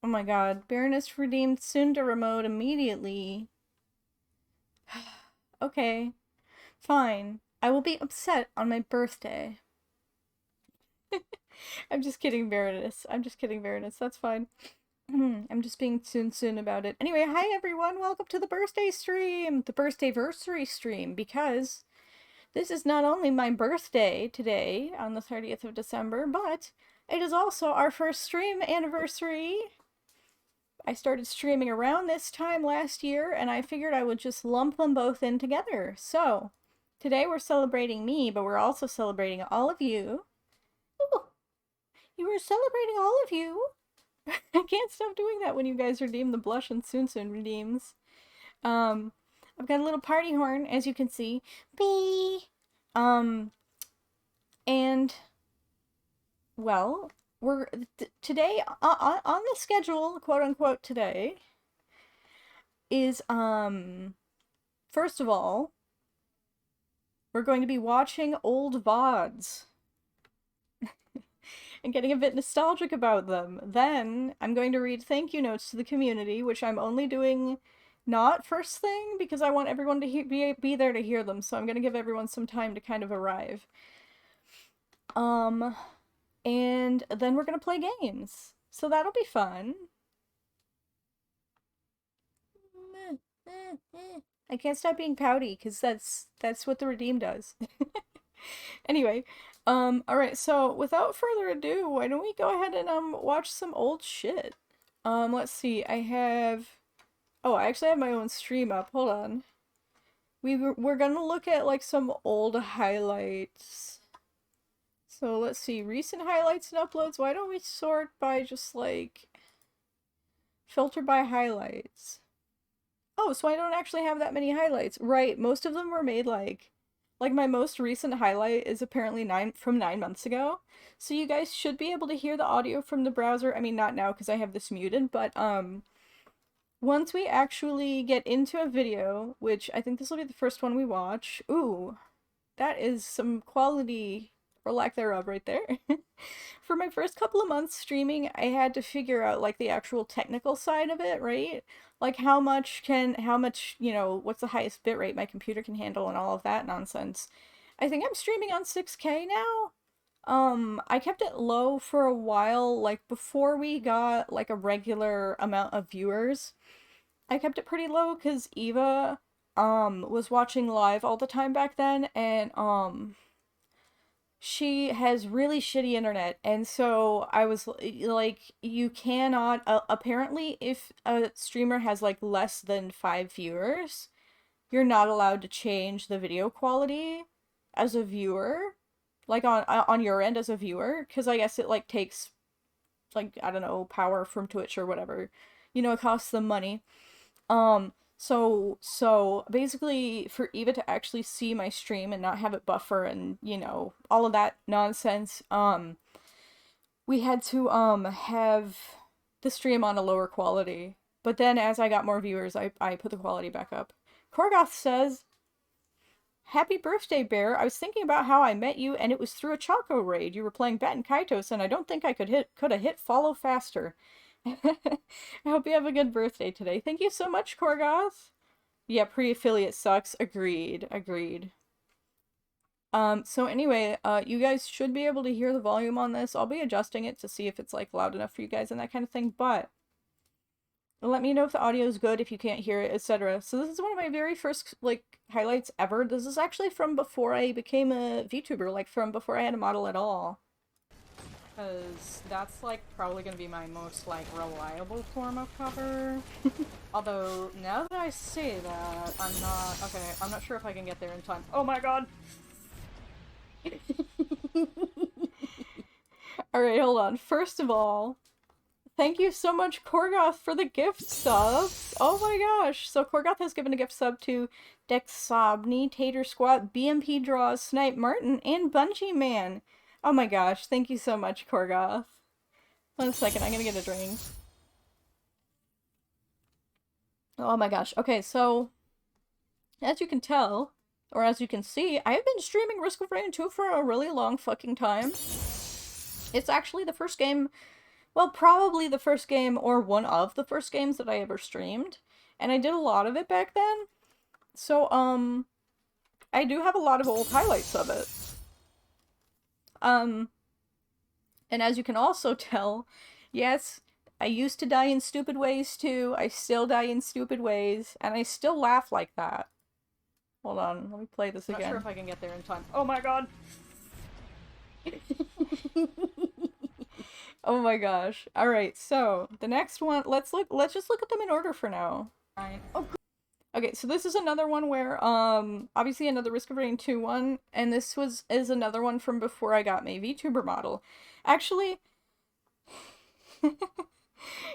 Oh my god. Baroness redeemed soon to remote immediately. Okay, fine. I will be upset on my birthday. I'm just kidding, Baroness. I'm just kidding, Baroness. That's fine. I'm just being soon about it. Anyway, hi everyone. Welcome to the birthday stream. The birthday-versary stream, because this is not only my birthday today on the 30th of December, but it is also our first stream anniversary. I started streaming around this time last year, and I figured I would just lump them both in together. So, today we're celebrating me, but we're also celebrating all of you. Ooh, you were celebrating all of you. I can't stop doing that when you guys redeem the blush and soon redeems. Um, I've got a little party horn, as you can see. Bee! Um, and, well, we're today on the schedule, quote unquote, today is, first of all, we're going to be watching old VODs and getting a bit nostalgic about them. Then I'm going to read thank you notes to the community, which I'm only doing not first thing because I want everyone to be there to hear them, so I'm going to give everyone some time to kind of arrive. And then we're going to play games. So that'll be fun. I can't stop being pouty because that's what the redeem does. Anyway, alright, so without further ado, why don't we go ahead and watch some old shit. Let's see, I actually have my own stream up. Hold on. We're gonna look at like some old highlights. So let's see, recent highlights and uploads. Why don't we sort by just like filter by highlights? Oh, so I don't actually have that many highlights. Right, most of them were made like my most recent highlight is apparently 9 months ago. So you guys should be able to hear the audio from the browser. I mean, not now because I have this muted, but once we actually get into a video, which I think this will be the first one we watch. Ooh, that is some quality or lack thereof right there. For my first couple of months streaming, I had to figure out like the actual technical side of it, right? Like how much, you know, what's the highest bitrate my computer can handle and all of that nonsense. I think I'm streaming on 6K now. I kept it low for a while, like before we got like a regular amount of viewers. I kept it pretty low because Eva, was watching live all the time back then, and, she has really shitty internet, and so I was like, you cannot, apparently if a streamer has like less than 5 viewers, you're not allowed to change the video quality as a viewer, like on your end as a viewer, because I guess it like takes like, I don't know, power from Twitch or whatever. You know, it costs them money. So basically for Eva to actually see my stream and not have it buffer and, you know, all of that nonsense, we had to, have the stream on a lower quality. But then as I got more viewers, I put the quality back up. Korgoth says, Happy birthday, Bear. I was thinking about how I met you and it was through a Choco raid. You were playing Bat and Kaitos and I don't think I could have hit follow faster. I hope you have a good birthday today. Thank you so much, Korgoth. Yeah, pre-affiliate sucks. Agreed. So anyway, you guys should be able to hear the volume on this. I'll be adjusting it to see if it's, like, loud enough for you guys and that kind of thing, but let me know if the audio is good, if you can't hear it, etc. So this is one of my very first, like, highlights ever. This is actually from before I became a VTuber, like, from before I had a model at all. Because that's, like, probably going to be my most, like, reliable form of cover. Although, now that I say that, I'm not sure if I can get there in time. Oh my god! Alright, hold on. First of all, thank you so much, Korgoth, for the gift subs! Oh my gosh! So Korgoth has given a gift sub to Dexobni, Tater Squat, BMP Draws, Snipe Martin, and Bungee Man! Oh my gosh, thank you so much, Korgoth. 1 second, I'm gonna get a drink. Oh my gosh. Okay, so as you can tell, or as you can see, I have been streaming Risk of Rain 2 for a really long fucking time. It's actually the first game well, probably the first game or one of the first games that I ever streamed. And I did a lot of it back then. So, I do have a lot of old highlights of it. Um, and as you can also tell, yes, I used to die in stupid ways too. I still die in stupid ways, and I still laugh like that. Hold on, let me play this again. Not sure if I can get there in time. Oh my god! Oh my gosh. Alright, so the next one, let's just look at them in order for now. Fine. Oh, Okay, so this is another one where, obviously another Risk of Rain 2 one, and this is another one from before I got my VTuber model. Actually,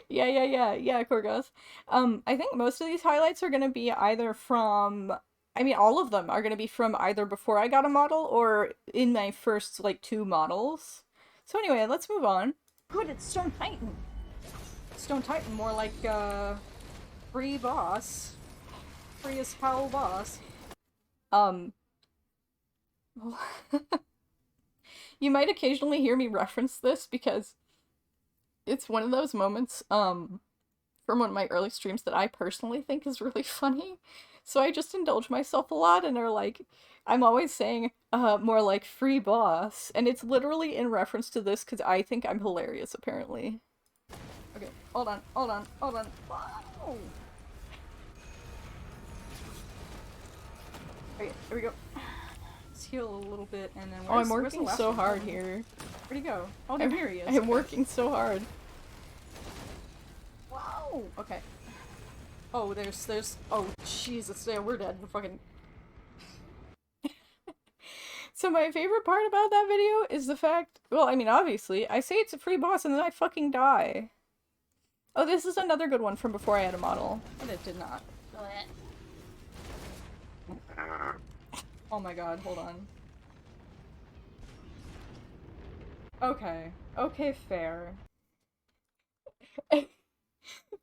yeah, Korgos. I think most of these highlights are gonna be either from, I mean, all of them are gonna be from either before I got a model or in my first, like, 2 models. So anyway, let's move on. good, it's Stone Titan. Stone Titan, more like, free boss. Free as hell boss. You might occasionally hear me reference this because it's one of those moments, from one of my early streams that I personally think is really funny. So I just indulge myself a lot and are like, I'm always saying, more like free boss. And it's literally in reference to this because I think I'm hilarious, apparently. Okay, hold on. Wow. Okay, here we go. Let's heal a little bit and then I'm working so hard here. Where'd he go? Oh, there, here he is. I'm working so hard. Wow! Okay. Oh, oh, Jesus, yeah, we're dead. We're fucking... So my favorite part about that video is the fact, well, I mean, obviously, I say it's a free boss and then I fucking die. Oh, this is another good one from before I had a model. But it did not. Oh my god, hold on. Okay. Okay, fair.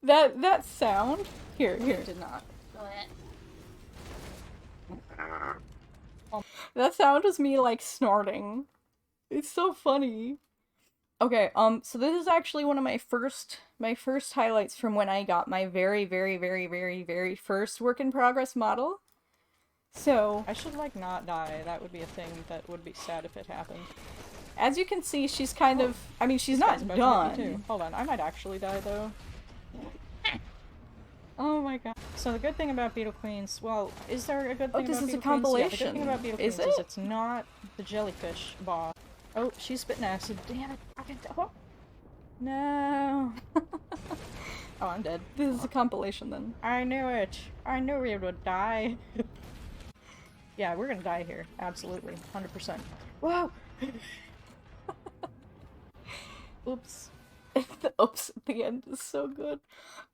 That sound? Here. It did not. That sound was me, like, snorting. It's so funny. Okay, so this is actually one of my first highlights from when I got my very first work in progress model. So, I should, like, not die. That would be a thing that would be sad if it happened. as you can see, she's kind of, I mean, she's not done. Hold on, I might actually die, though. Oh my god. So the good thing about Beetle Queens, well, is there a good thing about this is Beetle a Queens? compilation. Yeah, the good thing about Beetle Is Queens is it? it's not the jellyfish boss. Oh, she's spitting acid. Damn it. Oh. No. Oh, I'm dead. This is a compilation then. I knew it. I knew we would die. Yeah, we're gonna die here. Absolutely. 100%. Whoa! Oops. The oops at the end is so good.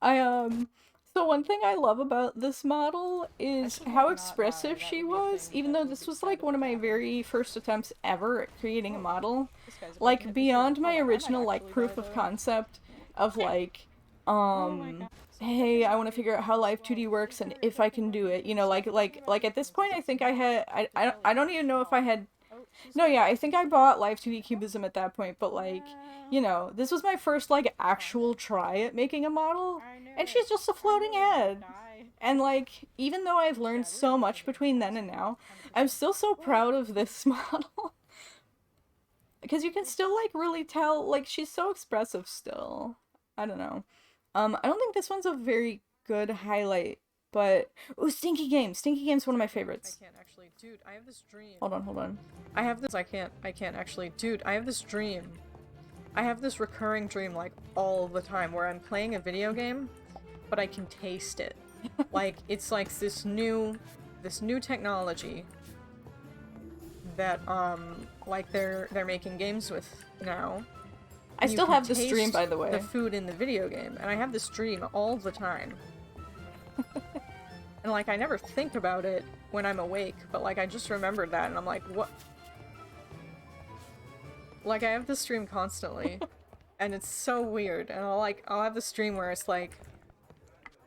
So one thing I love about this model is how expressive she was, even though this was like one of my very first attempts ever at creating a model. Like, beyond my original, like, proof of concept of, like, hey, I want to figure out how Live 2D works and if I can do it, you know, like at this point I think I had, I don't even know if I had, no, yeah, I think I bought Live 2D Cubism at that point, but, like, you know, this was my first, like, actual try at making a model, and she's just a floating head. And, like, even though I've learned so much between then and now, I'm still so proud of this model. Because you can still, like, really tell, like, she's so expressive still. I don't know. I don't think this one's a very good highlight, but... Ooh, Stinky Game! Stinky Game's one of my favorites. I can't actually. Dude, I have this dream. Hold on. I have this- I can't actually. Dude, I have this dream. I have this recurring dream, like, all the time, where I'm playing a video game, but I can taste it. Like, it's like this new technology that, like, they're making games with now. I still have this dream, by the way. The food in the video game, and I have this dream all the time. And, like, I never think about it when I'm awake, but, like, I just remembered that, and I'm like, what? Like, I have this dream constantly, and it's so weird, and I'll have this dream where it's like,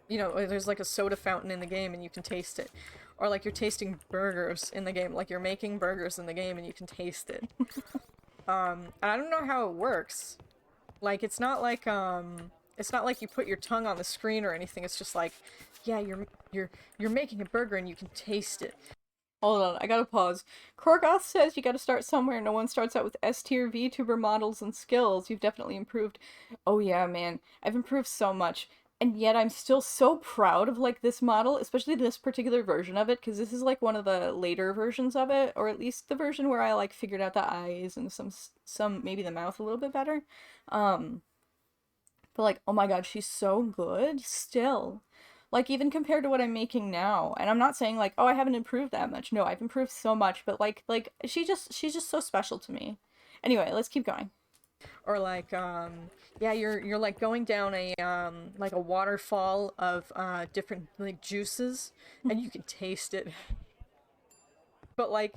you know, there's like a soda fountain in the game and you can taste it. Or like you're tasting burgers in the game, like you're making burgers in the game and you can taste it. And I don't know how it works. Like it's not like you put your tongue on the screen or anything. It's just like, yeah, you're making a burger and you can taste it. Hold on, I gotta pause. Korgoth says you gotta start somewhere. No one starts out with S tier VTuber models and skills. You've definitely improved. Oh yeah, man. I've improved so much. And yet I'm still so proud of like this model, especially this particular version of it, because this is like one of the later versions of it, or at least the version where I like figured out the eyes and some maybe the mouth a little bit better. Um, but like, oh my god, she's so good still. Like even compared to what I'm making now. And I'm not saying like, oh, I haven't improved that much. No, I've improved so much, but like she's just so special to me. Anyway, let's keep going. Or like yeah, you're like going down like a waterfall of different like juices and you can taste it. But like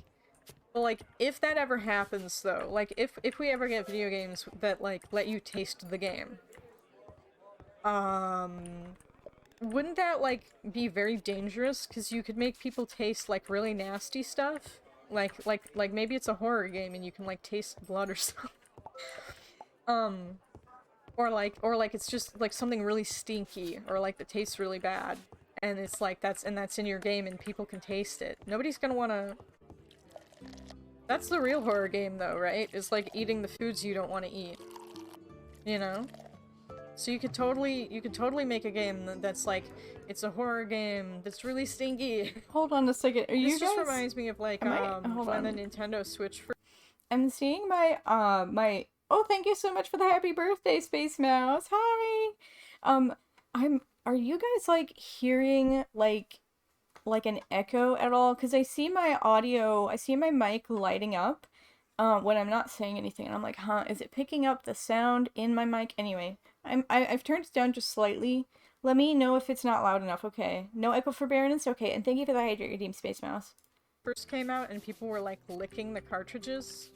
if that ever happens though, like if we ever get video games that like let you taste the game, um wouldn't that like be very dangerous? Because you could make people taste like really nasty stuff. Like maybe it's a horror game and you can like taste blood or something. Um, or like it's just like something really stinky or like that tastes really bad, and it's like that's in your game and people can taste it. Nobody's gonna wanna. That's the real horror game though, right? It's like eating the foods you don't want to eat. You know? So you could totally make a game that's like it's a horror game that's really stinky. Hold on a second. Are you This guys just reminds me of like hold when on. the Nintendo Switch for I'm seeing my my oh, thank you so much for the happy birthday, Space Mouse. Hi. Um I'm are you guys like hearing like an echo at all? Because I see my audio, I see my mic lighting up when I'm not saying anything, and I'm like, huh, is it picking up the sound in my mic? Anyway, I've turned it down just slightly. Let me know if it's not loud enough, okay? No echo for Baroness, okay, and thank you for the hydrate redeem, Space Mouse. first came out and people were like licking the cartridges.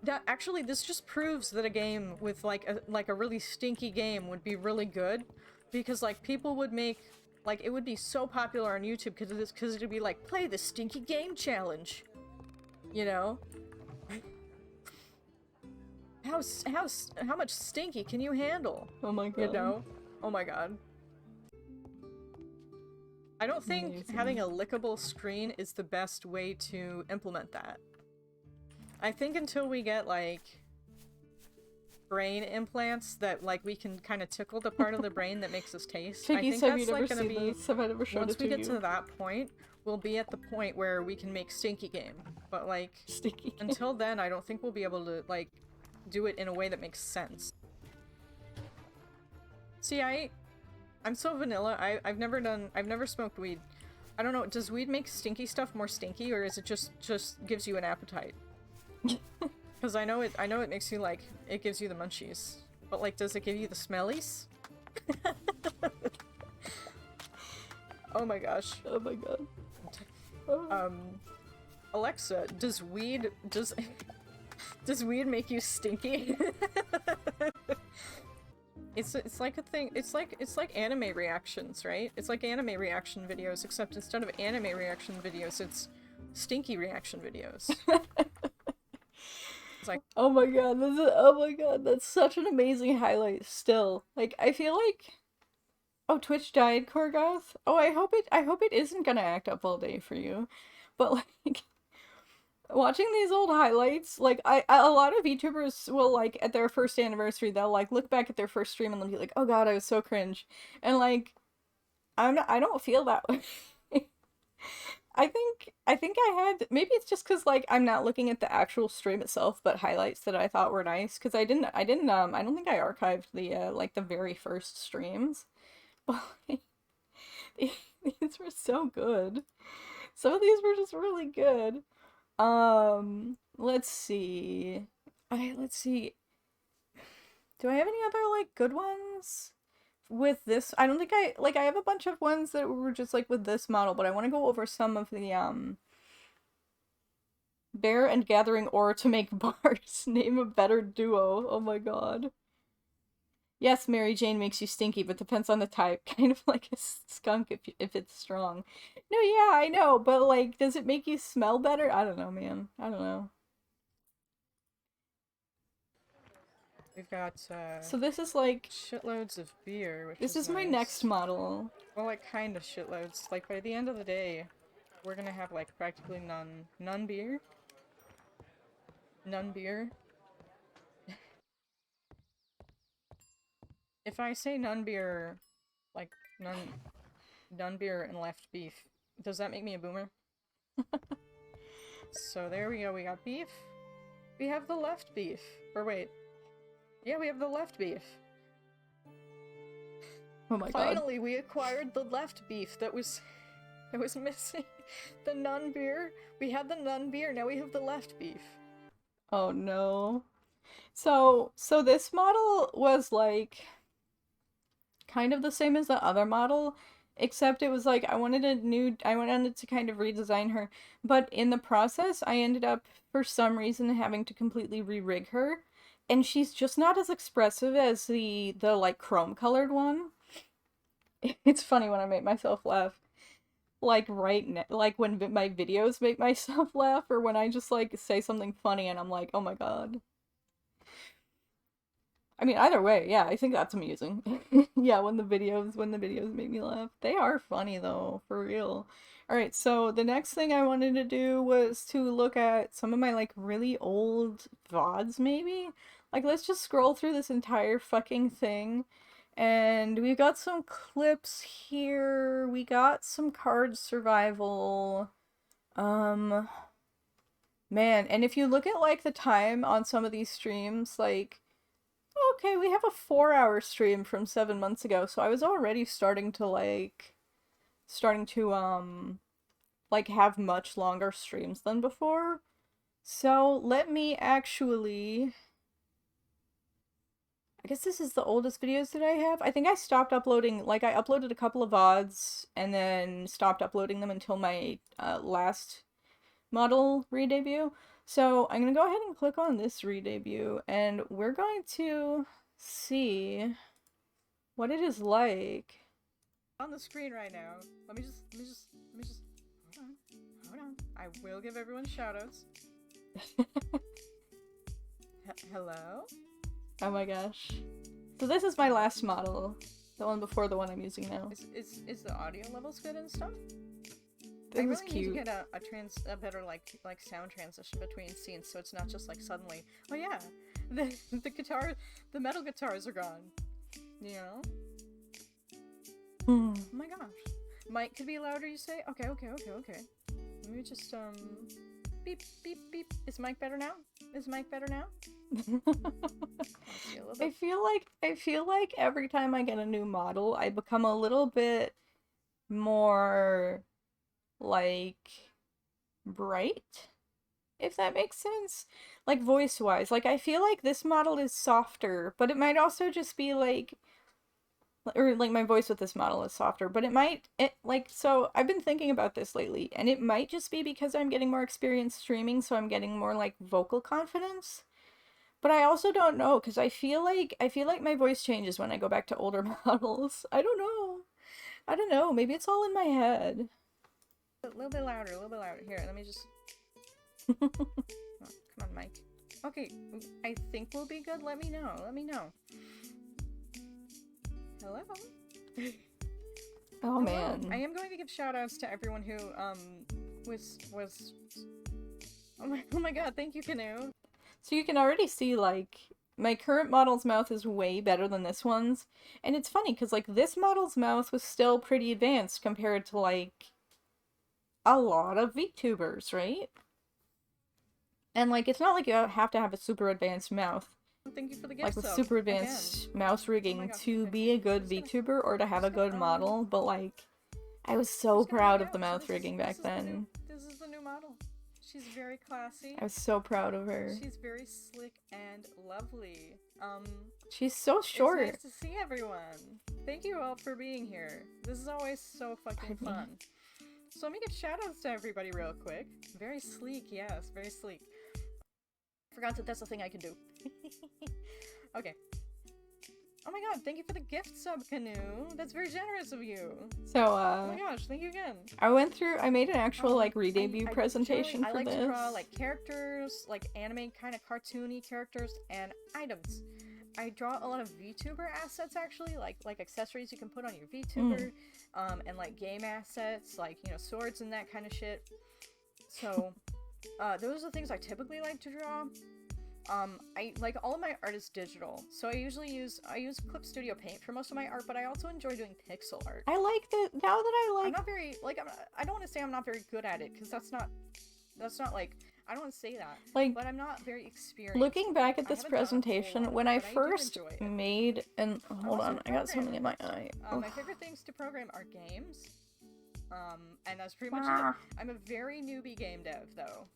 That actually this just proves that a game with like a really stinky game would be really good, because like people would make like it would be so popular on YouTube because it'd be like play the stinky game challenge, you know? How much stinky can you handle? Oh my god. You know? Oh my god. I don't think Amazing. having a lickable screen is the best way to implement that. I think until we get like brain implants that like we can kind of tickle the part of the brain that makes us taste. I Piggy think said that's you've never like gonna seen be this. Have I never showed once it we to get you? to that point, we'll be at the point where we can make stinky game. But like Sticky. until then, I don't think we'll be able to like do it in a way that makes sense. See, I'm so vanilla. I've never smoked weed. I don't know, does weed make stinky stuff more stinky, or is it just gives you an appetite? Because I know it makes you like, it gives you the munchies. But like, does it give you the smellies? Oh my gosh. Oh my god. Alexa, does weed does weed make you stinky? It's like a thing. It's like anime reactions, right? It's like anime reaction videos, except instead of anime reaction videos, it's stinky reaction videos. It's like, Oh my god, oh my god, that's such an amazing highlight still. Like I feel like oh, Twitch died, Korgoth. Oh, I hope it isn't gonna act up all day for you. But like watching these old highlights, like a lot of VTubers will like at their first anniversary, they'll like look back at their first stream and they'll be like, "Oh god, I was so cringe." And like I don't feel that way. I think I had maybe it's just because like I'm not looking at the actual stream itself, but highlights that I thought were nice because I don't think I archived the like the very first streams, but like, these were so good. Some of these were just really good. Let's see. Let's see. Do I have any other like good ones? With this, I don't think I have a bunch of ones that were just like with this model, but I want to go over some of the bear and gathering ore to make bars. Name a better duo. Oh my god. Yes, Mary Jane makes you stinky, but depends on the type. Kind of like a skunk if it's strong. No, yeah, I know, but like, does it make you smell better? I don't know, man. I don't know. We've got, So this is like, shitloads of beer, which this is is my nice. next model. Well, like, kind of shitloads. Like, by the end of the day, we're gonna have, like, practically none beer. None beer. If I say none beer, like, none beer and left beef, does that make me a boomer? So there we go, we got beef. We have the left beef. Or wait. Yeah, we have the left beef. Oh my god. Finally, we acquired the left beef that was missing. The nun beer. We had the nun beer, now we have the left beef. Oh no. So this model was like kind of the same as the other model, except it was like I wanted to kind of redesign her, but in the process I ended up for some reason having to completely re-rig her, and she's just not as expressive as the like chrome colored one. It's funny when I make myself laugh. Like right now, like when my videos make myself laugh, or when I just like say something funny and I'm like, oh my god. I mean, either way, yeah, I think that's amusing. Yeah, when the videos make me laugh. They are funny though, for real. All right, so the next thing I wanted to do was to look at some of my like really old VODs maybe. Like let's just scroll through this entire fucking thing. And we've got some clips here. We got some card survival. Um man, and if you look at like the time on some of these streams, like okay, we have a 4-hour stream from 7 months ago, so I was already starting to like have much longer streams than before. So let me actually, I guess this is the oldest videos that I have. I think I stopped uploading, like I uploaded a couple of VODs and then stopped uploading them until my last model re-debut. So I'm gonna go ahead and click on this re-debut and we're going to see what it is like. On the screen right now. Let me just hold on. I will give everyone shoutouts. Hello? Oh my gosh. So this is my last model. The one before the one I'm using now. Is the audio levels good and stuff? This I is really cute. need to get a better like sound transition between scenes, so it's not just like suddenly, oh yeah, the metal guitars are gone, you know? Oh my gosh, mic could be louder. You say? Okay. Let me just beep beep beep. Is mic better now? Let's see a little bit. I feel like every time I get a new model, I become a little bit more like bright, if that makes sense. Like voice wise, like I feel like this model is softer, but it might also just be like, or like my voice with this model is softer, but so I've been thinking about this lately, and it might just be because I'm getting more experience streaming, so I'm getting more like vocal confidence. But I also don't know, because I feel like my voice changes when I go back to older models. I don't know. Maybe it's all in my head. A little bit louder. Here, let me just. Come on, Mike. Okay, I think we'll be good. Let me know. Hello? Oh Hello. man. I am going to give shoutouts to everyone who, was... Oh my god, thank you, Canoe! So you can already see, like, my current model's mouth is way better than this one's. And it's funny, because, like, this model's mouth was still pretty advanced compared to, like, a lot of VTubers, right? And, like, it's not like you have to have a super advanced mouth. Thank you for the gift Like, with sub, super advanced mouse rigging gosh, to okay. be a good VTuber or to have a good model, but, like, I was so proud of the mouth rigging back then. This is the new model. She's very classy. I was so proud of her. She's very slick and lovely. She's so short. It's nice to see everyone. Thank you all for being here. This is always so fucking fun. So let me give shoutouts to everybody real quick. Very sleek, yes, very sleek. Forgot that that's a thing I can do. Okay. Oh my god, thank you for the gift sub, Canoe. That's very generous of you. So, oh my gosh, thank you again. I made an actual, like, re-debut presentation for this. I like to draw, like, characters, like, anime kind of cartoony characters, and items. I draw a lot of VTuber assets actually, like accessories you can put on your Mm. VTuber, and like game assets, like swords and that kind of shit. So, those are the things I typically like to draw. I like all of my art is digital, so I use Clip Studio Paint for most of my art, but I also enjoy doing pixel art. I like that now that I I'm like not very like I don't want to say I'm not very good at it because that's not like I don't want to say that, like but I'm not very experienced looking with back it. at I this haven't done a whole presentation lot of when it, I but I do first enjoy it. made and I'm hold also a on, I got something programmer. in my eye. My favorite things to program are games. And that's pretty much it. Ah. I'm a very newbie game dev, though.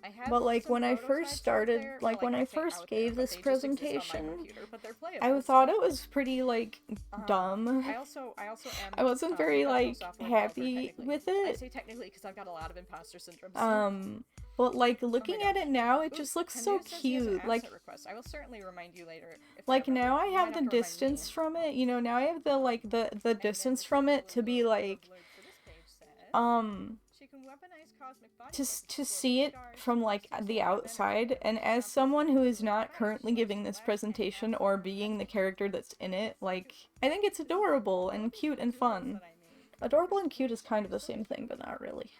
I have But like some when I first prototypes out started, there. Well, like like when I I say first out there, gave but this they just exist on my presentation, computer, but they're I playable thought still. it was pretty like dumb. I also am I wasn't a very professional like software developer happy technically. with I it. say technically because I've got a lot of imposter syndrome still. Um, but like Oh my looking at gosh. it now, it Ooh, just looks so Canoe says he has an cute. asset request. I will certainly remind you later if I Like remember. now I You might have the have to remind me. distance from it. You know, now I have the like the And then distance the from it typical to be like blurb for this page says um she can weaponize cosmic body to parts, to explode see with it stars, from like process the quantum energy, outside, and and as accomplish someone who is nuclear not device currently like giving this select any presentation or asteroid being the detected character target. that's in it, So like I think it's this is adorable one and of the cute and doodles fun. that I made for my Adorable first and cute is page kind of the of same thing, but not really.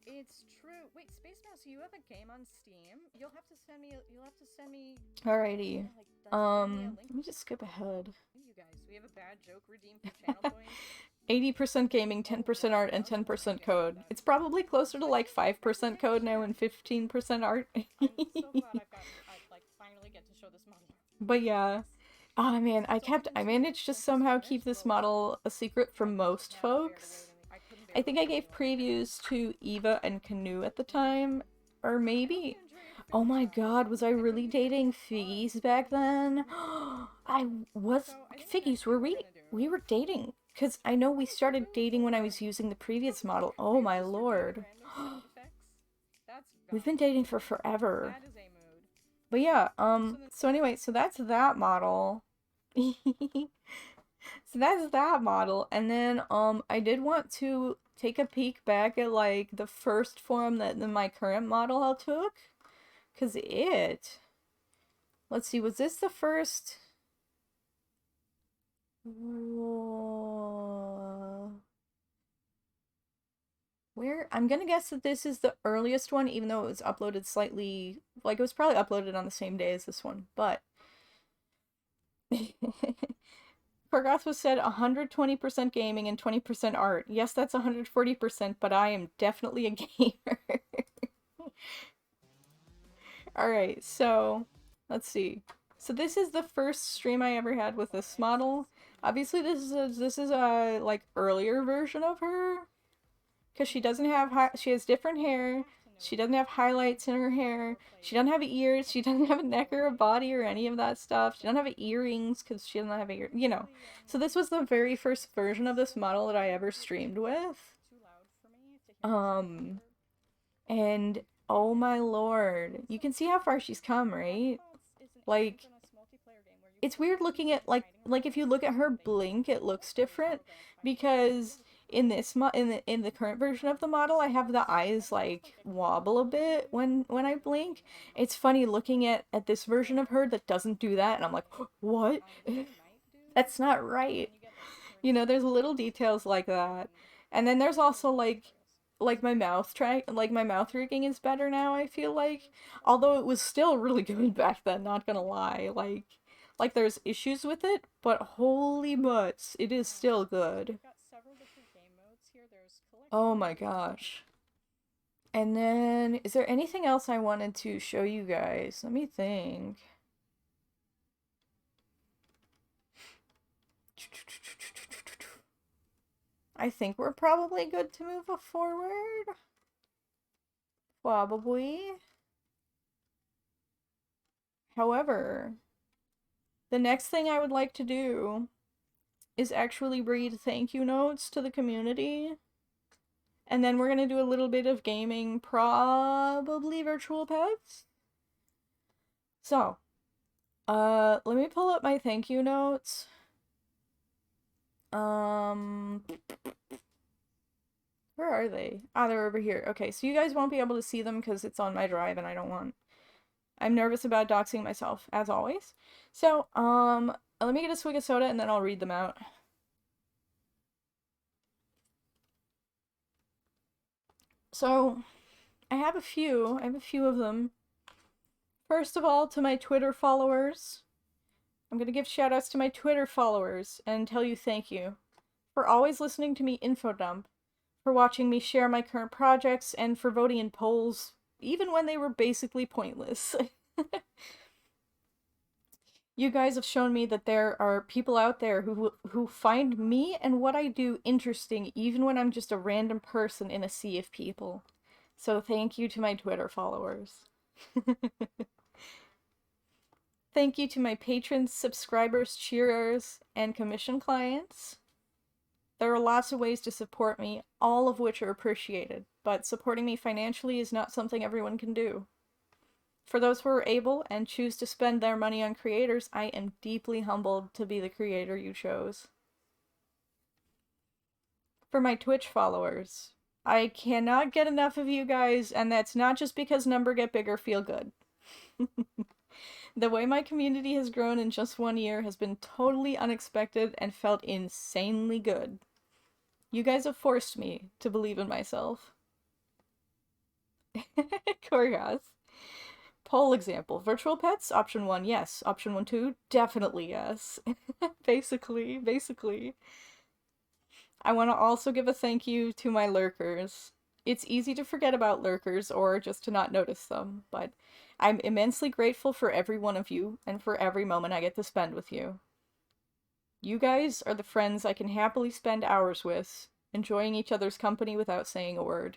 It's true. Wait, Space Mouse, you have a game on Steam? You'll have to send me. You'll have to send me. Alrighty. Send me a link. Let me just skip ahead. You guys, we have a bad joke redeemed for channel points. 80% gaming, Oh 10% wow, art, and that was a long 10% game. I bet code. that. It's probably closer to But like see, that's 5% code now shit. and 15% art. I'm so glad I like finally get to show this model. But yeah. Oh man, So it's only been I 2 weeks managed to since it's somehow keep finished. this Well, model a secret I from most cannot bear to wait folks. any. I couldn't bear I to think wait I any gave longer. previews to Eva and Canoe at the time. Or I hope you maybe. enjoy your Oh free my god, time. was I I hope really you get dating more fun. Figgies back then? I was. So I think the next Figgies, thing were we're we? gonna do. We were dating. Because I know we Oh, so started really dating when I cool. was using the previous model. Are Oh you my gonna start doing lord. random sound effects? That's We've been valid. dating for forever. That is a mood. But yeah, So then, so anyway, so that's that model. So that's that model. And then I did want to take a peek back at like the first form that my current model took. Cause let's see, was this the first? Where I'm gonna guess that this is the earliest one, even though it was uploaded slightly, like it was probably uploaded on the same day as this one, but Forgoth was said 120% gaming and 20% art. Yes, that's 140%, but I am definitely a gamer. Alright, so let's see. So this is the first stream I ever had with this model. Obviously this is a like earlier version of her. Because she doesn't have, she has different hair. She doesn't have highlights in her hair. She doesn't have ears. She doesn't have a neck or a body or any of that stuff. She doesn't have earrings because she doesn't have ear, you know. So this was the very first version of this model that I ever streamed with. And oh my lord, you can see how far she's come, right? Like, it's weird looking at like if you look at her blink, it looks different because in this in the current version of the model, I have the eyes like wobble a bit when I blink. It's funny looking at this version of her that doesn't do that, and I'm like, what? That's not right. You know, there's little details like that. And then there's also like my mouth rigging is better now, I feel like. Although it was still really good back then, not gonna lie. Like there's issues with it, but holy butts, it is still good. Oh my gosh. And then, is there anything else I wanted to show you guys? Let me think. I think we're probably good to move forward. Probably. However, the next thing I would like to do is actually read thank you notes to the community. And then we're gonna do a little bit of gaming, probably virtual pets. So, let me pull up my thank you notes. Where are they? Ah, they're over here. Okay, so you guys won't be able to see them because it's on my drive and I don't want I'm nervous about doxing myself, as always. So, let me get a swig of soda and then I'll read them out. So, I have a few. I have a few of them. First of all, to my Twitter followers. I'm gonna give shoutouts to my Twitter followers and tell you thank you for always listening to me info dump, for watching me share my current projects, and for voting in polls, even when they were basically pointless. You guys have shown me that there are people out there who find me and what I do interesting, even when I'm just a random person in a sea of people. So thank you to my Twitter followers. Thank you to my patrons, subscribers, cheerers, and commission clients. There are lots of ways to support me, all of which are appreciated, but supporting me financially is not something everyone can do. For those who are able and choose to spend their money on creators, I am deeply humbled to be the creator you chose. For my Twitch followers, I cannot get enough of you guys, and that's not just because number get bigger feel good. The way my community has grown in just 1 year has been totally unexpected and felt insanely good. You guys have forced me to believe in myself. Korgoth. Poll example. Virtual pets? Option 1, yes. Option 1, 2, definitely yes. Basically. I want to also give a thank you to my lurkers. It's easy to forget about lurkers or just to not notice them, but I'm immensely grateful for every one of you and for every moment I get to spend with you. You guys are the friends I can happily spend hours with, enjoying each other's company without saying a word.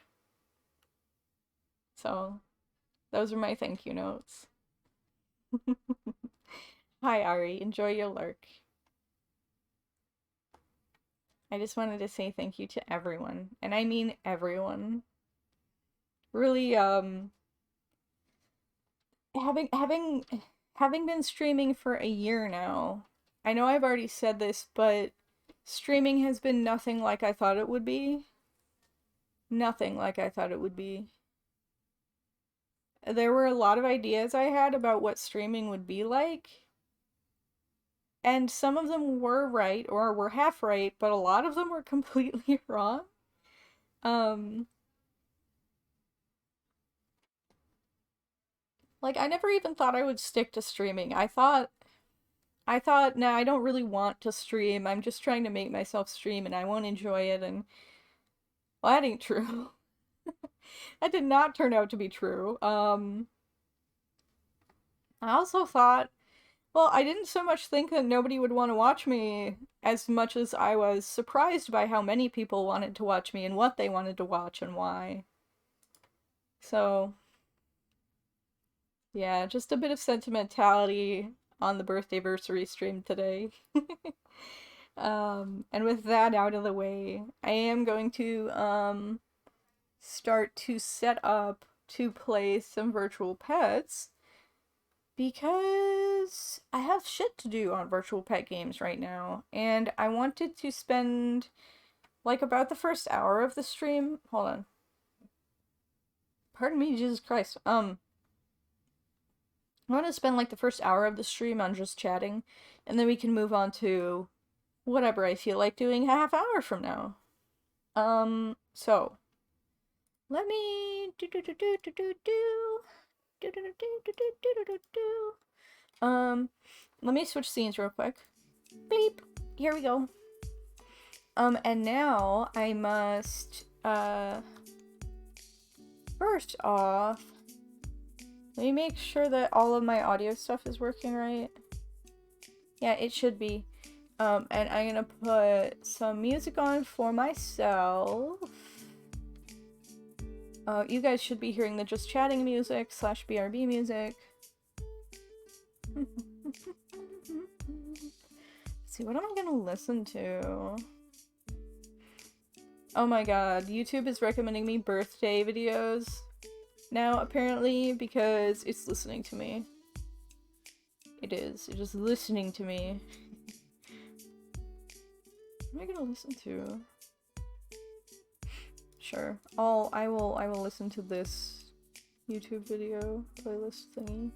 So, those are my thank you notes. Hi, Ari. Enjoy your lurk. I just wanted to say thank you to everyone, and I mean everyone. Really, having been streaming for a year now, I know I've already said this, but streaming has been nothing like I thought it would be. Nothing like I thought it would be. There were a lot of ideas I had about what streaming would be like, and some of them were right or were half right, but a lot of them were completely wrong. Um, like I never even thought I would stick to streaming. I thought, nah, I don't really want to stream. I'm just trying to make myself stream and I won't enjoy it and well, that ain't true. That did not turn out to be true. I also thought, well, I didn't so much think that nobody would want to watch me as much as I was surprised by how many people wanted to watch me and what they wanted to watch and why. So, yeah, just a bit of sentimentality on the birthday-versary stream today. And with that out of the way, I am going to, start to set up to play some virtual pets because I have shit to do on virtual pet games right now, and I wanted to spend like about the first hour of the stream. Hold on. Pardon me, Jesus Christ. I want to spend like the first hour of the stream on just chatting, and then we can move on to whatever I feel like doing a half hour from now. So let me do do do do do do do do do do do do do do do. Let me switch scenes real quick. Bleep. Here we go. And now I must first off, let me make sure that all of my audio stuff is working right. Yeah, it should be. And I'm gonna put some music on for myself. You guys should be hearing the just chatting music / BRB music. Let's see, what am I gonna listen to? Oh my god, YouTube is recommending me birthday videos now, apparently, because it's listening to me. It is listening to me. What am I gonna listen to? Sure. I will listen to this YouTube video playlist thingy.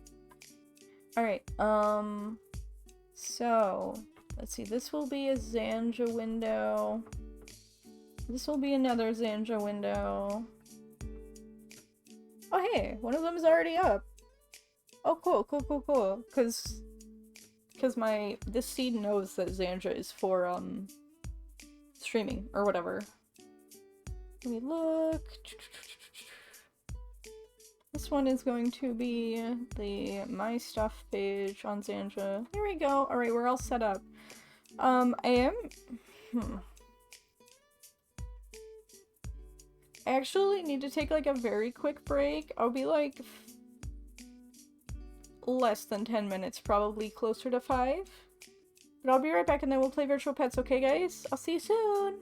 Alright, so, let's see, this will be a Zanja window. This will be another Zanja window. Oh hey, one of them is already up. Oh cool, cool, cool, cool. Cause this seed knows that Zanja is for, streaming, or whatever. Let me look. This one is going to be the My Stuff page on Zanja. There we go. Alright, we're all set up. I am... I actually need to take like a very quick break. I'll be like less than 10 minutes, probably closer to 5. But I'll be right back and then we'll play Virtual Pets, okay guys? I'll see you soon!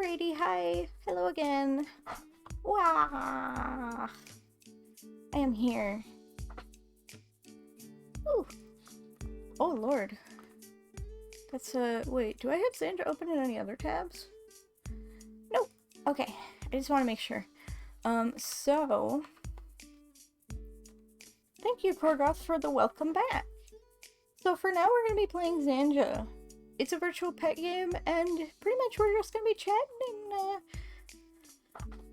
Alrighty, hi. Hello again. Wow. I am here. Ooh. Oh lord. That's wait, do I have Xandra open in any other tabs? Nope. Okay. I just want to make sure. So thank you, Korgoth, for the welcome back. So for now we're gonna be playing Xandra. It's a virtual pet game, and pretty much we're just gonna be chatting and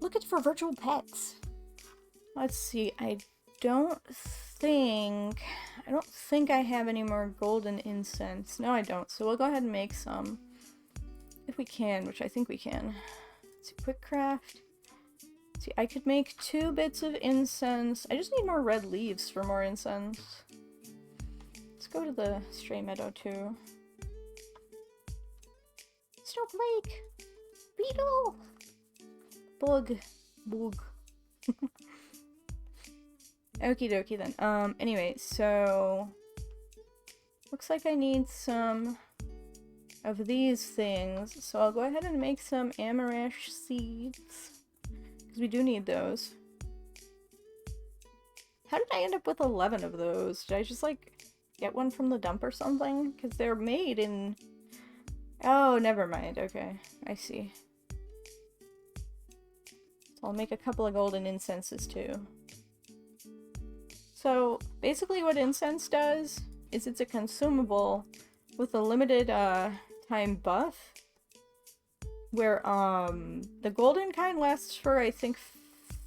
looking for virtual pets. Let's see, I don't think I have any more golden incense. No, I don't. So we'll go ahead and make some. If we can, which I think we can. Let's see, quick craft. Let's see, I could make 2 bits of incense. I just need more red leaves for more incense. Let's go to the stray meadow too. Snowflake! Beetle! Bug. Bug. Okie dokie then. Anyway, so looks like I need some of these things. So I'll go ahead and make some amaranth seeds. Because we do need those. How did I end up with 11 of those? Did I just, like, get one from the dump or something? Because they're made in... Oh, never mind. Okay, I see. So I'll make a couple of golden incenses too. So basically what incense does is it's a consumable with a limited time buff where the golden kind lasts for I think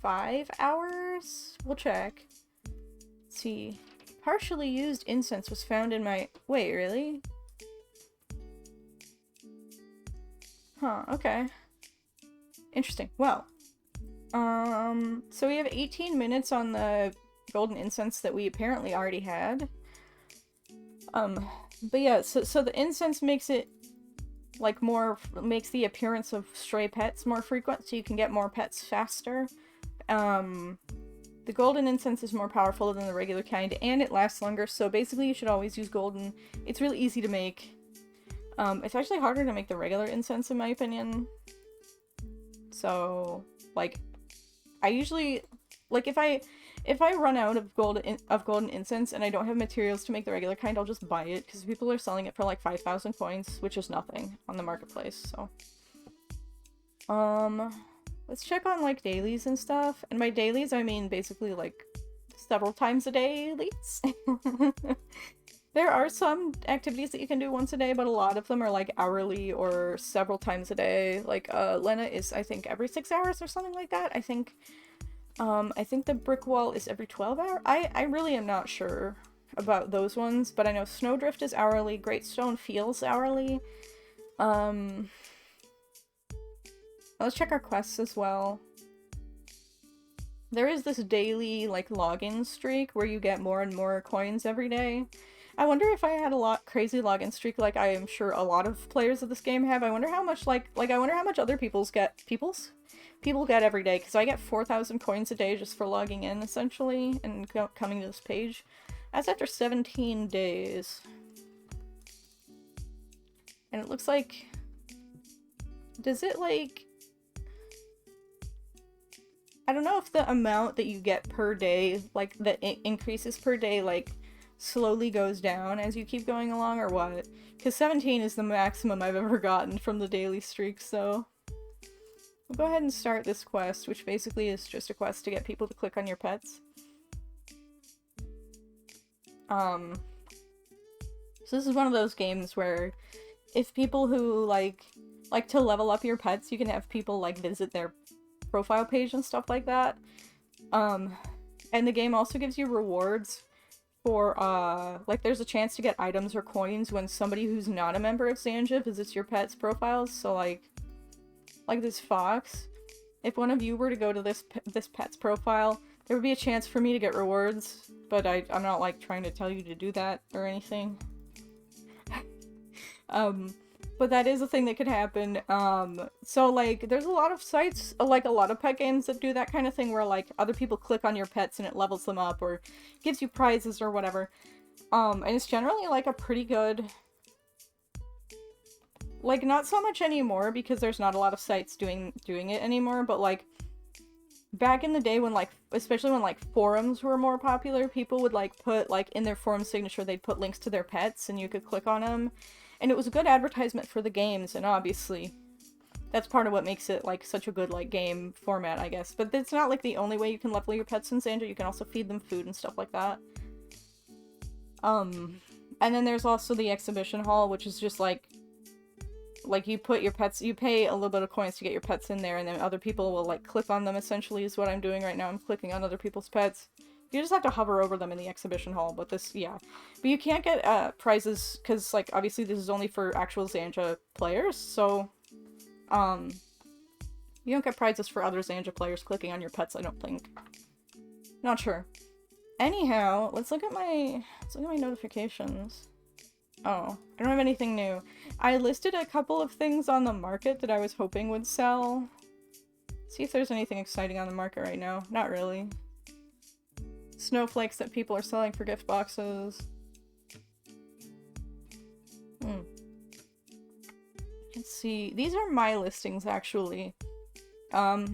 5 hours. We'll check. Let's see. Partially used incense was found in my... Wait, really? Huh, okay. Interesting. Well, so we have 18 minutes on the golden incense that we apparently already had. But yeah, so the incense makes it, like, makes the appearance of stray pets more frequent, so you can get more pets faster. The golden incense is more powerful than the regular kind, and it lasts longer, so basically you should always use golden. It's really easy to make. It's actually harder to make the regular incense, in my opinion. So, like, I usually, like, if I run out of golden incense and I don't have materials to make the regular kind, I'll just buy it, because people are selling it for, like, 5,000 coins, which is nothing on the marketplace, so. Let's check on, like, dailies and stuff. And by dailies, I mean basically, like, several times a day, at least. There are some activities that you can do once a day, but a lot of them are, like, hourly or several times a day. Like, Lena is, I think, every 6 hours or something like that. I think the brick wall is every 12 hours. I really am not sure about those ones, but I know Snowdrift is hourly, Great Stone feels hourly. Let's check our quests as well. There is this daily, like, login streak where you get more and more coins every day. I wonder if I had a crazy login streak like I am sure a lot of players of this game have. I wonder how much, I wonder how much other people get every day, because I get 4,000 coins a day just for logging in, essentially, and coming to this page. That's after 17 days. And it looks like... Does it, like... I don't know if the amount that you get per day, like, that increases per day, like, slowly goes down as you keep going along, or what? Because 17 is the maximum I've ever gotten from the daily streak, so... We'll go ahead and start this quest, which basically is just a quest to get people to click on your pets. So this is one of those games where if people who, like to level up your pets, you can have people, like, visit their profile page and stuff like that. And the game also gives you rewards for, like, there's a chance to get items or coins when somebody who's not a member of Xandra visits your pet's profiles, so, like this fox, if one of you were to go to this pet's profile, there would be a chance for me to get rewards, but I'm not, like, trying to tell you to do that or anything. But that is a thing that could happen. So, like, there's a lot of sites, like, a lot of pet games that do that kind of thing where, like, other people click on your pets and it levels them up or gives you prizes or whatever. And it's generally, like, a pretty good Like, not so much anymore because there's not a lot of sites doing it anymore, but like back in the day when like especially when like forums were more popular, people would like put like in their forum signature they'd put links to their pets and you could click on them. And it was a good advertisement for the games, and obviously that's part of what makes it like such a good like game format, I guess. But it's not like the only way you can level your pets in Xandra. You can also feed them food and stuff like that. And then there's also the exhibition hall, which is just like you put your pets, you pay a little bit of coins to get your pets in there, and then other people will like click on them, essentially is what I'm doing right now. I'm clicking on other people's pets. You just have to hover over them in the exhibition hall, but this, yeah. But you can't get prizes, because like obviously this is only for actual Xandra players, so you don't get prizes for other Xandra players clicking on your pets, I don't think. Not sure. Anyhow, let's look at my notifications. Oh, I don't have anything new. I listed a couple of things on the market that I was hoping would sell. See if there's anything exciting on the market right now. Not really. Snowflakes that people are selling for gift boxes. Let's see. These are my listings, actually. I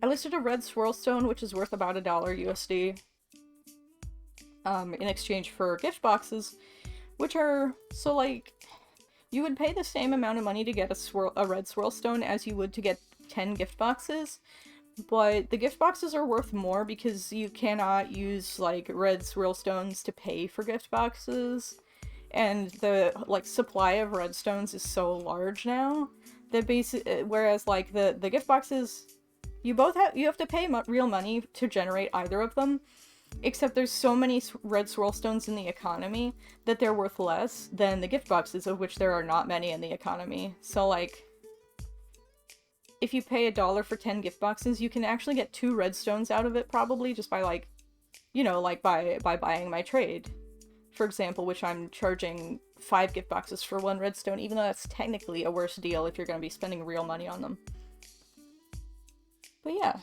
listed a red swirl stone, which is worth about $1 USD. In exchange for gift boxes. Which are, so like, you would pay the same amount of money to get a red swirl stone as you would to get 10 gift boxes, but the gift boxes are worth more because you cannot use, like, red swirl stones to pay for gift boxes, and the, like, supply of red stones is so large now, that whereas, like, the gift boxes, you have to pay real money to generate either of them. Except there's so many red swirl stones in the economy that they're worth less than the gift boxes, of which there are not many in the economy. So, like, if you pay $1 for 10 gift boxes, you can actually get 2 red stones out of it, probably, just by, like, you know, like, by buying my trade. For example, which I'm charging 5 gift boxes for 1 redstone, even though that's technically a worse deal if you're going to be spending real money on them. But yeah,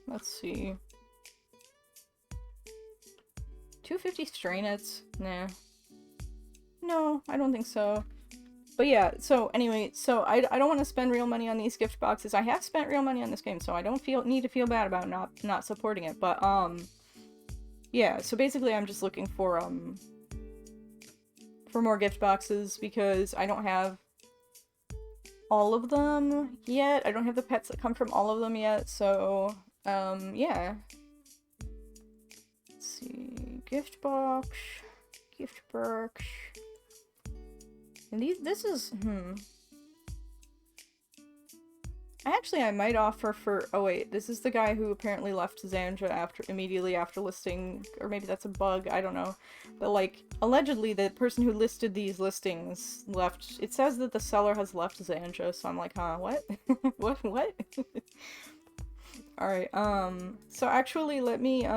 let's see. 250 stray nets? Nah. No, I don't think so. But yeah, so anyway, so I don't want to spend real money on these gift boxes. I have spent real money on this game, so I don't need to feel bad about not supporting it. But yeah, so basically I'm just looking for more gift boxes because I don't have all of them yet. I don't have the pets that come from all of them yet, so yeah. Let's see. Gift box. Gift box. And this is, Actually, I might offer for, oh wait, this is the guy who apparently left Xandra immediately after listing, or maybe that's a bug, I don't know. But like, allegedly the person who listed these listings left, it says that the seller has left Xandra, so I'm like, huh, what? what? Alright, so actually let me,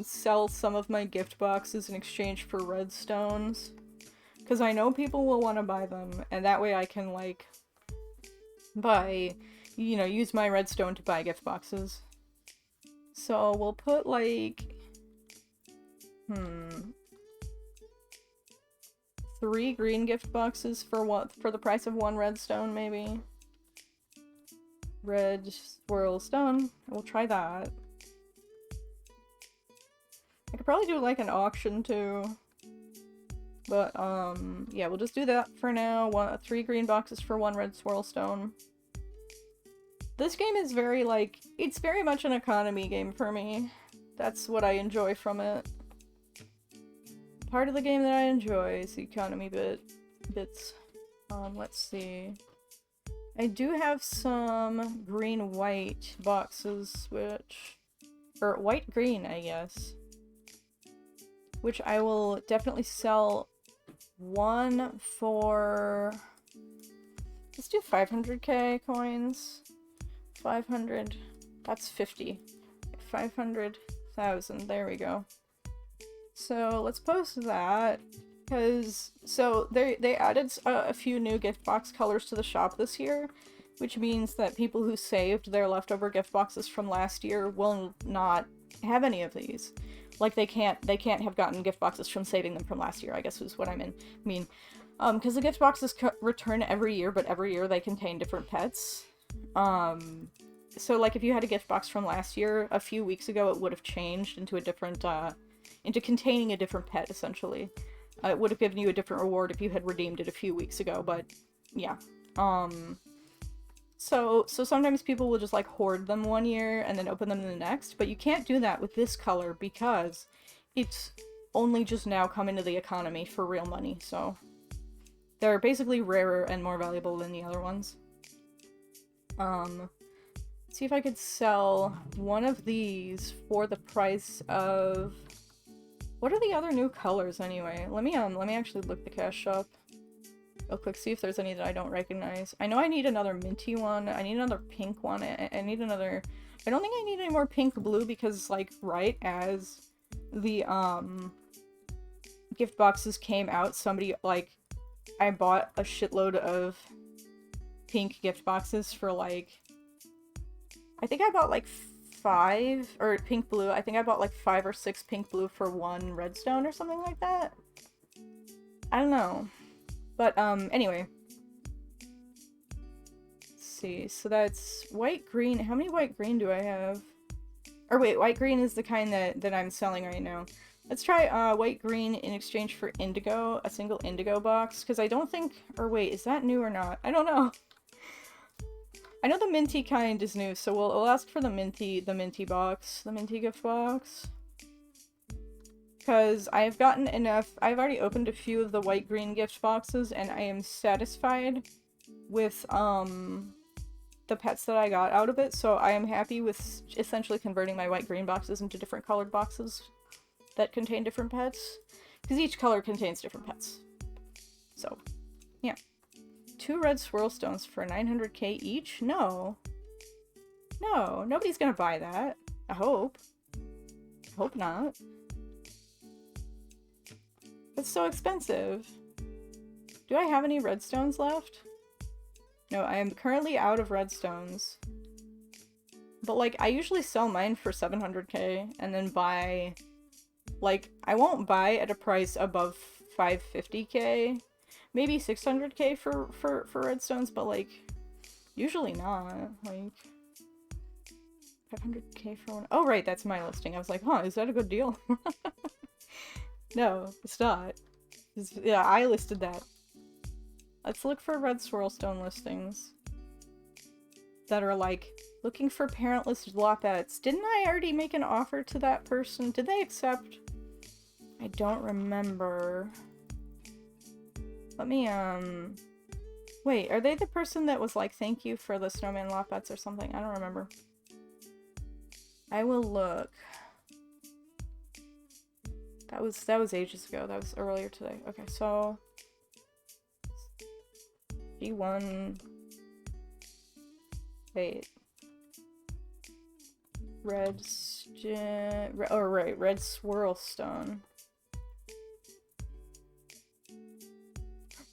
sell some of my gift boxes in exchange for redstones. Because I know people will want to buy them, and that way I can, like, use my redstone to buy gift boxes. So we'll put, like, 3 green gift boxes for the price of 1 redstone, maybe. Red swirl stone. We'll try that. I could probably do, like, an auction, too. But, yeah, we'll just do that for now. 3 green boxes for 1 red swirl stone. This game is very, like, it's very much an economy game for me. That's what I enjoy from it. Part of the game that I enjoy is the economy bits. Let's see. I do have some green-white boxes, or white-green, I guess. Which I will definitely sell 1 for... Let's do 500k coins. 500. That's 50. 500,000. There we go. So let's post that. Because, so they added a few new gift box colors to the shop this year, which means that people who saved their leftover gift boxes from last year will not have any of these. Like they can't have gotten gift boxes from saving them from last year, I guess is what I mean. Because the gift boxes return every year, but every year they contain different pets. So like if you had a gift box from last year, a few weeks ago it would have changed into a different, into containing a different pet, essentially. It would have given you a different reward if you had redeemed it a few weeks ago, but yeah. So sometimes people will just like hoard them one year and then open them the next, but you can't do that with this color because it's only just now come into the economy for real money, so they're basically rarer and more valuable than the other ones. Let's see if I could sell one of these for the price of... What are the other new colors anyway? Let me actually look the cash shop real quick, see if there's any that I don't recognize. I know I need another minty one. I need another pink one. I need another... I don't think I need any more pink blue because, like, right as the, gift boxes came out, somebody, like, I bought a shitload of pink gift boxes for, like... I think I bought, like, 5... Or pink blue. I think I bought, like, 5 or 6 pink blue for 1 redstone or something like that. I don't know. But, anyway. Let's see. So that's white-green. How many white-green do I have? Or wait, white-green is the kind that I'm selling right now. Let's try, white-green in exchange for indigo. A single indigo box. Because I don't think... Or wait, is that new or not? I don't know. I know the minty kind is new, so we'll ask for the minty box. The minty gift box. Because I've gotten enough, I've already opened a few of the white-green gift boxes, and I am satisfied with, the pets that I got out of it, so I am happy with essentially converting my white-green boxes into different colored boxes that contain different pets. Because each color contains different pets. So, yeah. 2 red swirl stones for 900k each? No. No, nobody's gonna buy that. I hope. Hope not. It's so expensive. Do I have any redstones left? No, I am currently out of redstones. But, like, I usually sell mine for 700k and then buy... Like, I won't buy at a price above 550k. Maybe 600k for redstones, but, like, usually not. Like, 500k for one... Oh, right, that's my listing. I was like, huh, is that a good deal? No, it's not. Yeah, I listed that. Let's look for red swirlstone listings that are like, looking for parentless loppets. Didn't I already make an offer to that person? Did they accept? I don't remember. Let me, wait, are they the person that was like, thank you for the snowman loppets or something? I don't remember. I will look. That was ages ago. That was earlier today. Okay, so G1. Wait. Red swirlstone.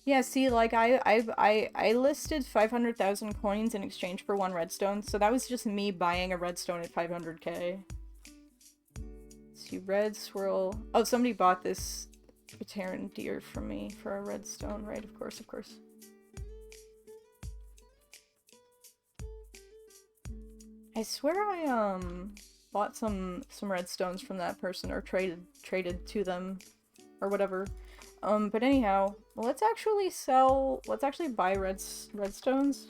Yeah, see, like I listed 500,000 coins in exchange for 1 redstone, so that was just me buying a redstone at 500k. See, red swirl. Oh, somebody bought this Bateran deer from me for a redstone, right? Of course, of course. I swear I bought some redstones from that person or traded to them or whatever. But anyhow, let's actually buy redstones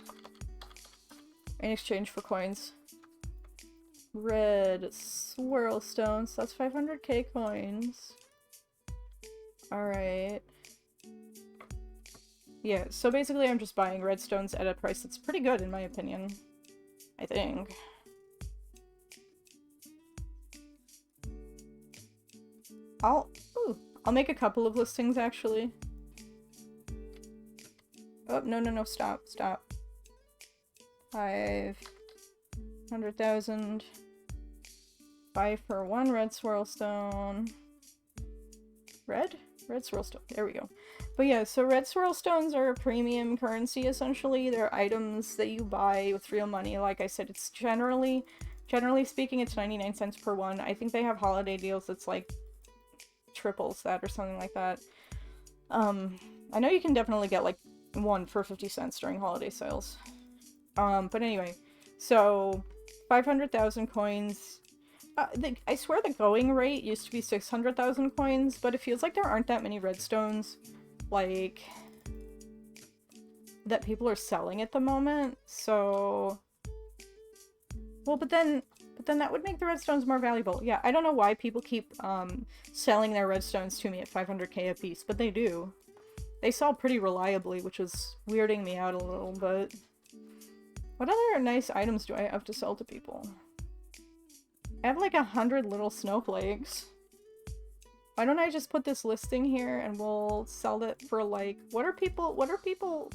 in exchange for coins. Red swirl stones, that's 500k coins. Alright. Yeah, so basically I'm just buying redstones at a price that's pretty good in my opinion. I think. I'll make a couple of listings actually. Oh, no, stop. 500,000. Buy for 1 red swirlstone. Red swirlstone. There we go. But yeah, so red swirlstones are a premium currency essentially. They're items that you buy with real money. Like I said, it's generally Generally speaking, it's 99 cents per one. I think they have holiday deals that's like triples that or something like that. I know you can definitely get like one for 50 cents during holiday sales. But anyway, so 500,000 coins. I swear the going rate used to be 600,000 coins, but it feels like there aren't that many redstones, like, that people are selling at the moment, so... Well, but then that would make the redstones more valuable. Yeah, I don't know why people keep, selling their redstones to me at 500k a piece, but they do. They sell pretty reliably, which is weirding me out a little, but... What other nice items do I have to sell to people? I have like 100 little snowflakes. Why don't I just put this listing here and we'll sell it for like... What are people...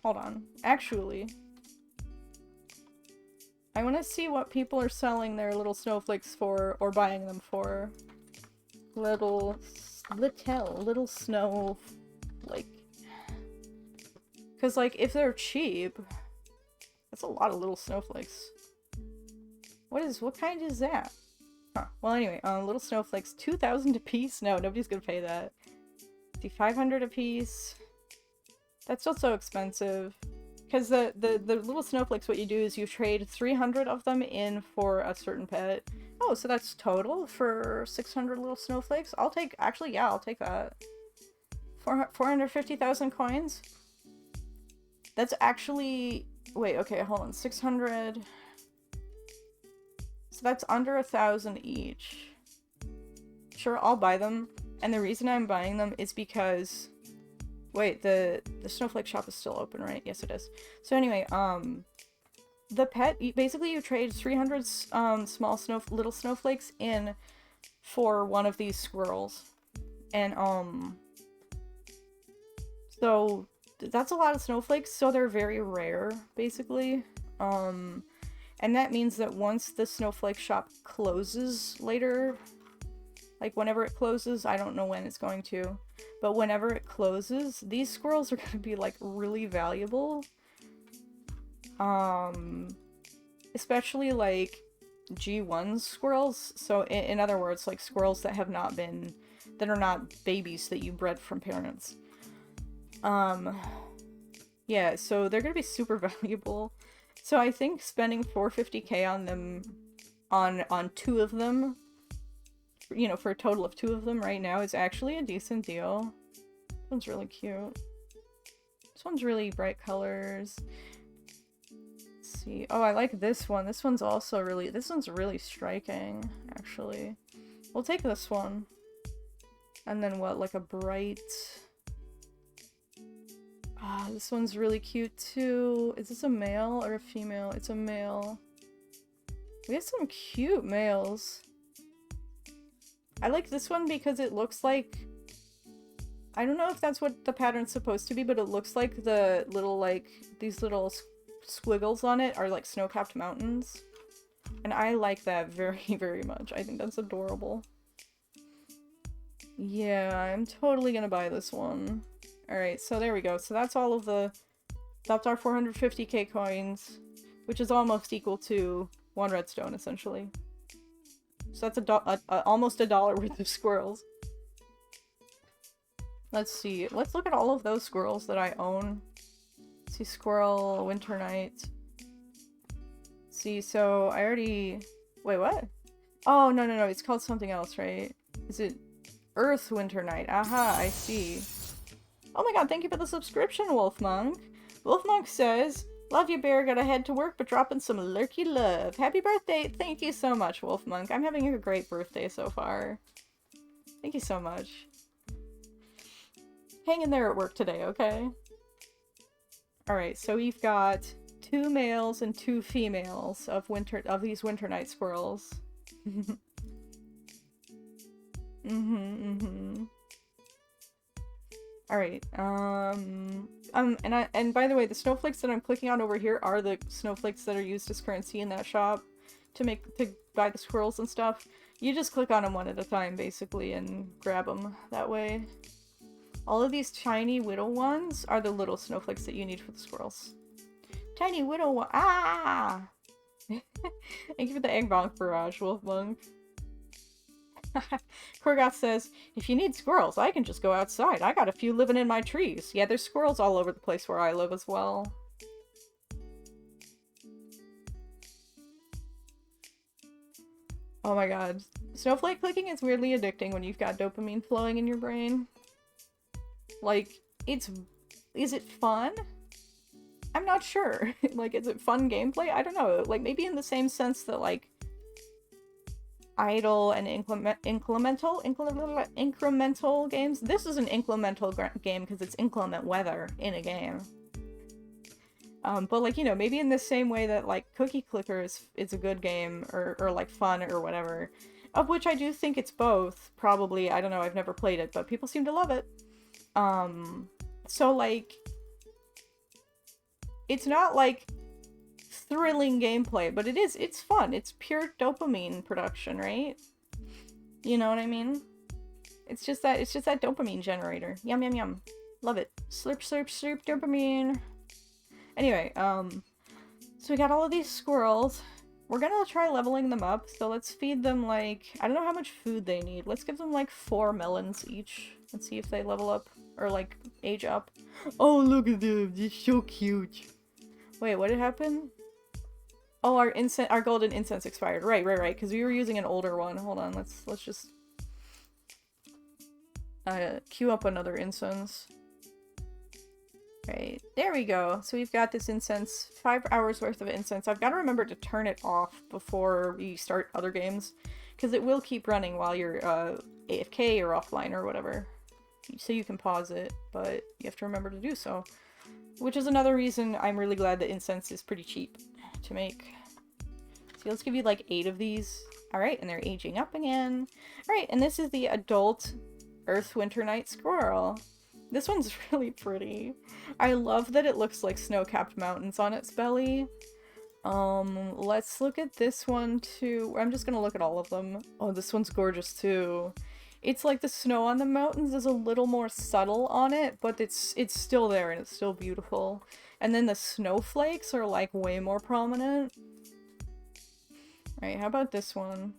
Hold on. Actually... I want to see what people are selling their little snowflakes for, or buying them for. Little snowflake. Because, like, if they're cheap, that's a lot of little snowflakes. What kind is that? Huh. Well, anyway, little snowflakes, 2,000 a piece? No, nobody's gonna pay that. 500 a piece. That's still so expensive. Because the little snowflakes, what you do is you trade 300 of them in for a certain pet. Oh, so that's total for 600 little snowflakes? I'll take, actually, yeah, I'll take that. 450,000 coins? That's actually, wait, okay, hold on, 600. So that's under 1,000 each. Sure, I'll buy them. And the reason I'm buying them is because... Wait, the snowflake shop is still open, right? Yes, it is. So anyway, the pet, basically you trade 300 small little snowflakes in for one of these squirrels. And, so that's a lot of snowflakes, so they're very rare, basically. And that means that once the snowflake shop closes later, like whenever it closes, I don't know when it's going to, but whenever it closes, these squirrels are going to be like really valuable. Especially like G1 squirrels. So in other words, like squirrels that have not been, that are not babies that you bred from parents. Yeah, so they're going to be super valuable. So I think spending 450k on them, on two of them, you know, for a total of 2 of them right now is actually a decent deal. This one's really cute. This one's really bright colors. Let's see. Oh, I like this one. This one's also really, this one's really striking, actually. We'll take this one. And then what, like a bright... Ah, this one's really cute too. Is this a male or a female? It's a male. We have some cute males. I like this one because it looks like... I don't know if that's what the pattern's supposed to be, but it looks like the little, like, these little squiggles on it are like snow-capped mountains. And I like that very, very much. I think that's adorable. Yeah, I'm totally gonna buy this one. Alright, so there we go. So that's all of the... That's our 450k coins, which is almost equal to 1 redstone, essentially. So that's almost $1 worth of squirrels. Let's see. Let's look at all of those squirrels that I own. Let's see, squirrel, winter night. See, so I already... Wait, what? Oh, no, no, no. It's called something else, right? Is it Earth Winter Night? Aha, I see. Oh my god, thank you for the subscription, Wolfmonk. Wolfmonk says... Love you, Bear. Gotta head to work, but dropping some lurky love. Happy birthday! Thank you so much, Wolfmonk. I'm having a great birthday so far. Thank you so much. Hang in there at work today, okay? Alright, so we've got 2 males and 2 females of these winter night squirrels. Alright, and by the way, the snowflakes that I'm clicking on over here are the snowflakes that are used as currency in that shop to buy the squirrels and stuff. You just click on them one at a time, basically, and grab them that way. All of these tiny widow ones are the little snowflakes that you need for the squirrels. Tiny widow one. Ah! Thank you for the egg bonk barrage, Wolf Monk. Korgoth says, if you need squirrels, I can just go outside. I got a few living in my trees. Yeah, there's squirrels all over the place where I live as well. Oh my god. Snowflake clicking is weirdly addicting when you've got dopamine flowing in your brain. Like, is it fun? I'm not sure. Like, is it fun gameplay? I don't know. Like, maybe in the same sense that, like, idle and incremental games. This is an incremental game because it's inclement weather in a game. But like, you know, maybe in the same way that like Cookie Clicker is a good game or like fun or whatever, of which I do think it's both. Probably, I don't know, I've never played it, but people seem to love it. So like, it's not like thrilling gameplay, but it's fun. It's pure dopamine production, right? You know what I mean? It's just that dopamine generator. Yum yum yum. Love it. Slurp slurp slurp dopamine. Anyway, so we got all of these squirrels. We're gonna try leveling them up, so let's feed them like, I don't know how much food they need. Let's give them like 4 melons each and see if they level up or like age up. Oh, look at them, they're so cute. Wait, what did happen? Oh, our golden incense expired. Right, because we were using an older one. Hold on, let's just queue up another incense. Right, there we go. So we've got this incense, 5 hours worth of incense. I've got to remember to turn it off before we start other games, because it will keep running while you're AFK or offline or whatever. So you can pause it, but you have to remember to do so. Which is another reason I'm really glad that incense is pretty cheap to make. So let's give you like 8 of these. Alright, and they're aging up again. Alright, and this is the adult Earth Winter Night Squirrel. This one's really pretty. I love that it looks like snow-capped mountains on its belly. Let's look at this one too. I'm just gonna look at all of them. Oh, this one's gorgeous too. It's like the snow on the mountains is a little more subtle on it, but it's still there and it's still beautiful. And then the snowflakes are like way more prominent. Alright, how about this one?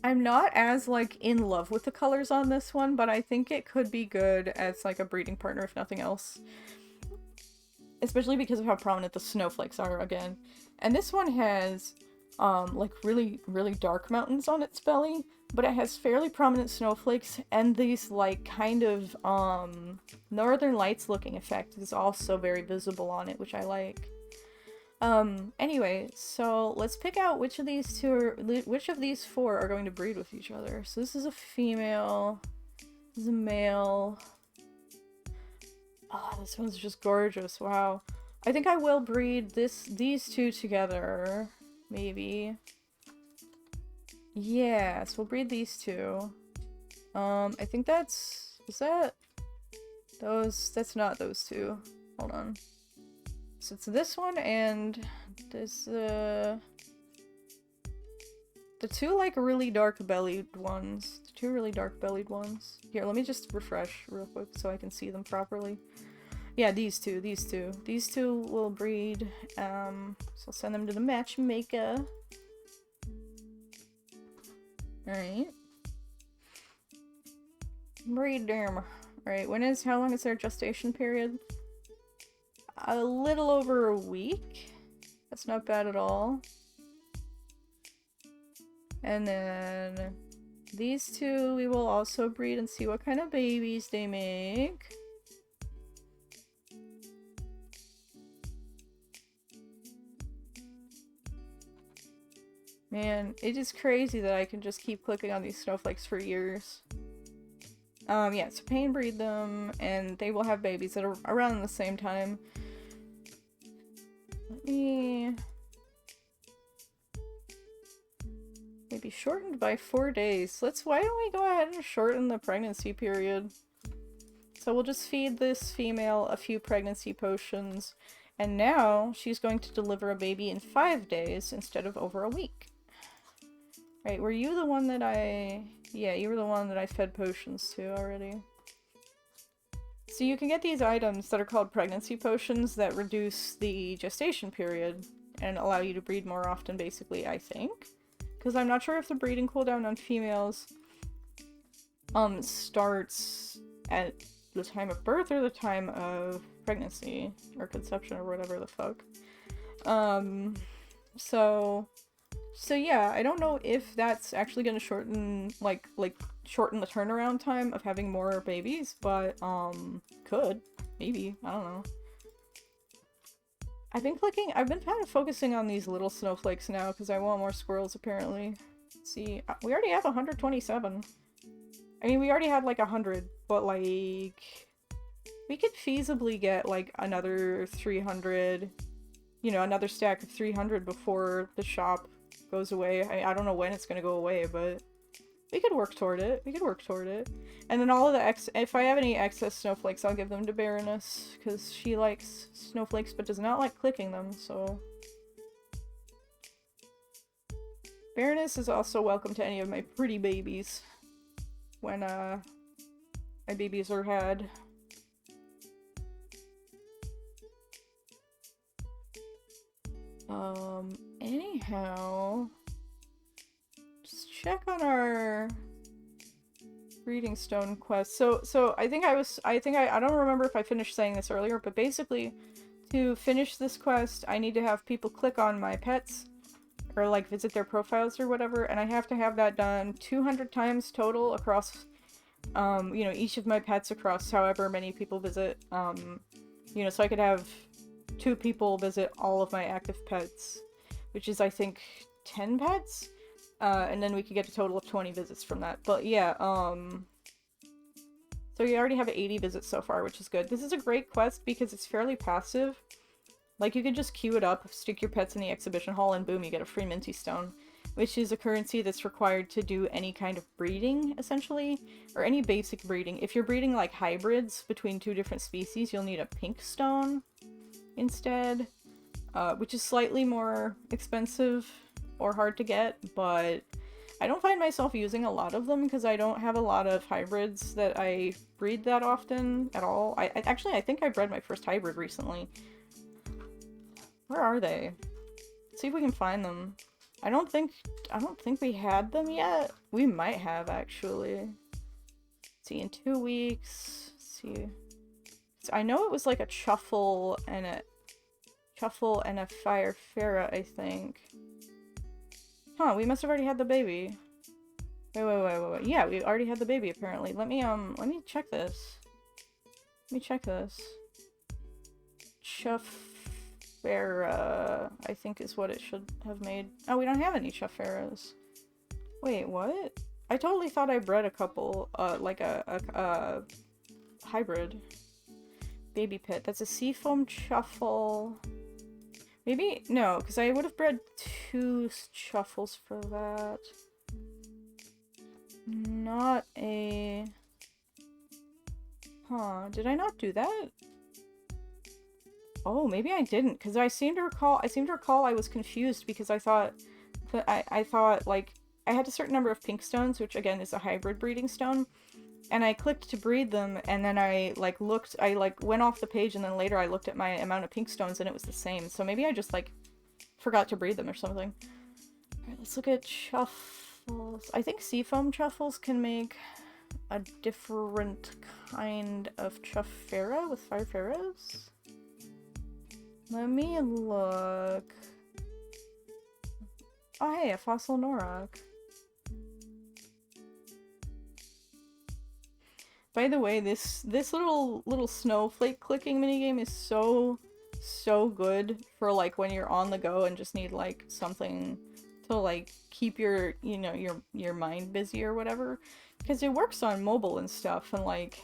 I'm not as like in love with the colors on this one, but I think it could be good as like a breeding partner if nothing else. Especially because of how prominent the snowflakes are again. And this one has like really dark mountains on its belly, but it has fairly prominent snowflakes and these like kind of Northern Lights looking effect is also very visible on it, which I like. Anyway, so let's pick out which of these 4 are going to breed with each other. So this is a female, this is a male. Oh, this one's just gorgeous, wow. I think I will breed these 2 together, maybe. Yeah, so we'll breed these 2. I think that's not those 2. Hold on. So it's this one and this, the 2 like really dark bellied ones. The 2 really dark bellied ones. Here, let me just refresh real quick so I can see them properly. Yeah, these two. These 2 will breed. So I'll send them to the matchmaker. Alright. Breed them. Alright, how long is their gestation period? A little over a week. That's not bad at all. And then these 2 we will also breed and see what kind of babies they make. Man, it is crazy that I can just keep clicking on these snowflakes for years. Yeah, so pay and breed them, and they will have babies that are around the same time. Let me... maybe shortened by 4 days. Why don't we go ahead and shorten the pregnancy period? So we'll just feed this female a few pregnancy potions, and now she's going to deliver a baby in 5 days instead of over a week. Right, were you the one that yeah, you were the one that I fed potions to already. So you can get these items that are called pregnancy potions that reduce the gestation period. and allow you to breed more often, basically, I think. Because I'm not sure if the breeding cooldown on females starts at the time of birth or the time of pregnancy or conception or whatever the fuck. So yeah, I don't know if that's actually gonna shorten shorten the turnaround time of having more babies, but could, maybe, I don't know. I've been kind of focusing on these little snowflakes now because I want more squirrels apparently. Let's see, we already have 127. I mean, we already had like 100, but like we could feasibly get like another 300, you know, another stack of 300 before the shop goes away. I don't know when it's gonna go away, but we could work toward it. We could work toward it. And then all of the if I have any excess snowflakes, I'll give them to Baroness, because she likes snowflakes but does not like clicking them, so... Baroness is also welcome to any of my pretty babies when, my babies are had. Anyhow... Just check on our breeding stone quest. So I think I don't remember if I finished saying this earlier, but basically, to finish this quest, I need to have people click on my pets, or like visit their profiles or whatever, and I have to have that done 200 times total across, you know, each of my pets across however many people visit, you know, so I could have 2 people visit all of my active pets, which is, I think, 10 pets? And then we could get a total of 20 visits from that. But yeah, so we already have 80 visits so far, which is good. This is a great quest because it's fairly passive. Like, you could just queue it up, stick your pets in the exhibition hall, and boom, you get a free Minty Stone, which is a currency that's required to do any kind of breeding, essentially, or any basic breeding. If you're breeding, like, hybrids between 2 different species, you'll need a pink stone instead, which is slightly more expensive or hard to get, but I don't find myself using a lot of them because I don't have a lot of hybrids that I breed that often at all. I think I bred my first hybrid recently. Where are they? Let's see if we can find them. I don't think we had them yet. We might have, actually. Let's see, in 2 weeks. Let's see. So I know it was like a Chuffle and a Fire Farah, I think. Huh, we must have already had the baby. Wait. Yeah, we already had the baby, apparently. Let me check this. Let me check this. Chuffera, I think is what it should have made. Oh, we don't have any Chufferas. Wait, what? I totally thought I bred a couple, like a hybrid. Baby pit. That's a Seafoam Chuffle. Maybe, no, because I would have bred 2 Chuffles for that. Not a... Huh, did I not do that? Oh, maybe I didn't, because I seem to recall I was confused because I thought that I thought, like, I had a certain number of pink stones, which again is a hybrid breeding stone, and I clicked to breed them, and then I went off the page, and then later I looked at my amount of pink stones, and it was the same. So maybe I just, like, forgot to breed them or something. Alright, let's look at Chuffles. I think Seafoam Chuffles can make a different kind of Chuffera with Fire Pharaohs. Let me look. Oh hey, a Fossil Norak. By the way, this little snowflake clicking minigame is so good for, like, when you're on the go and just need, like, something to, like, keep your, you know, your mind busy or whatever. Because it works on mobile and stuff, and, like,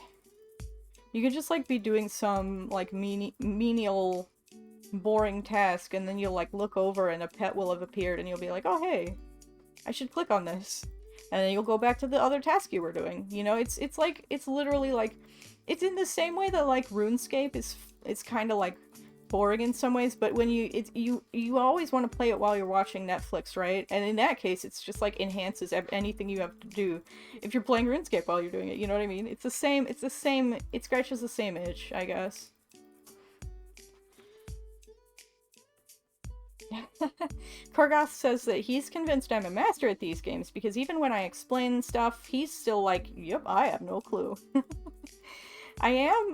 you could just, like, be doing some, like, menial, boring task, and then you'll, like, look over and a pet will have appeared, and you'll be like, oh hey, I should click on this. And then you'll go back to the other task you were doing. You know, it's literally like, it's in the same way that, like, RuneScape it's kind of, like, boring in some ways, but when you always want to play it while you're watching Netflix, right? And in that case, it's just, like, enhances anything you have to do if you're playing RuneScape while you're doing it, you know what I mean? It scratches the same itch, I guess. Korgoth says that he's convinced I'm a master at these games because even when I explain stuff, he's still like, yep, I have no clue. I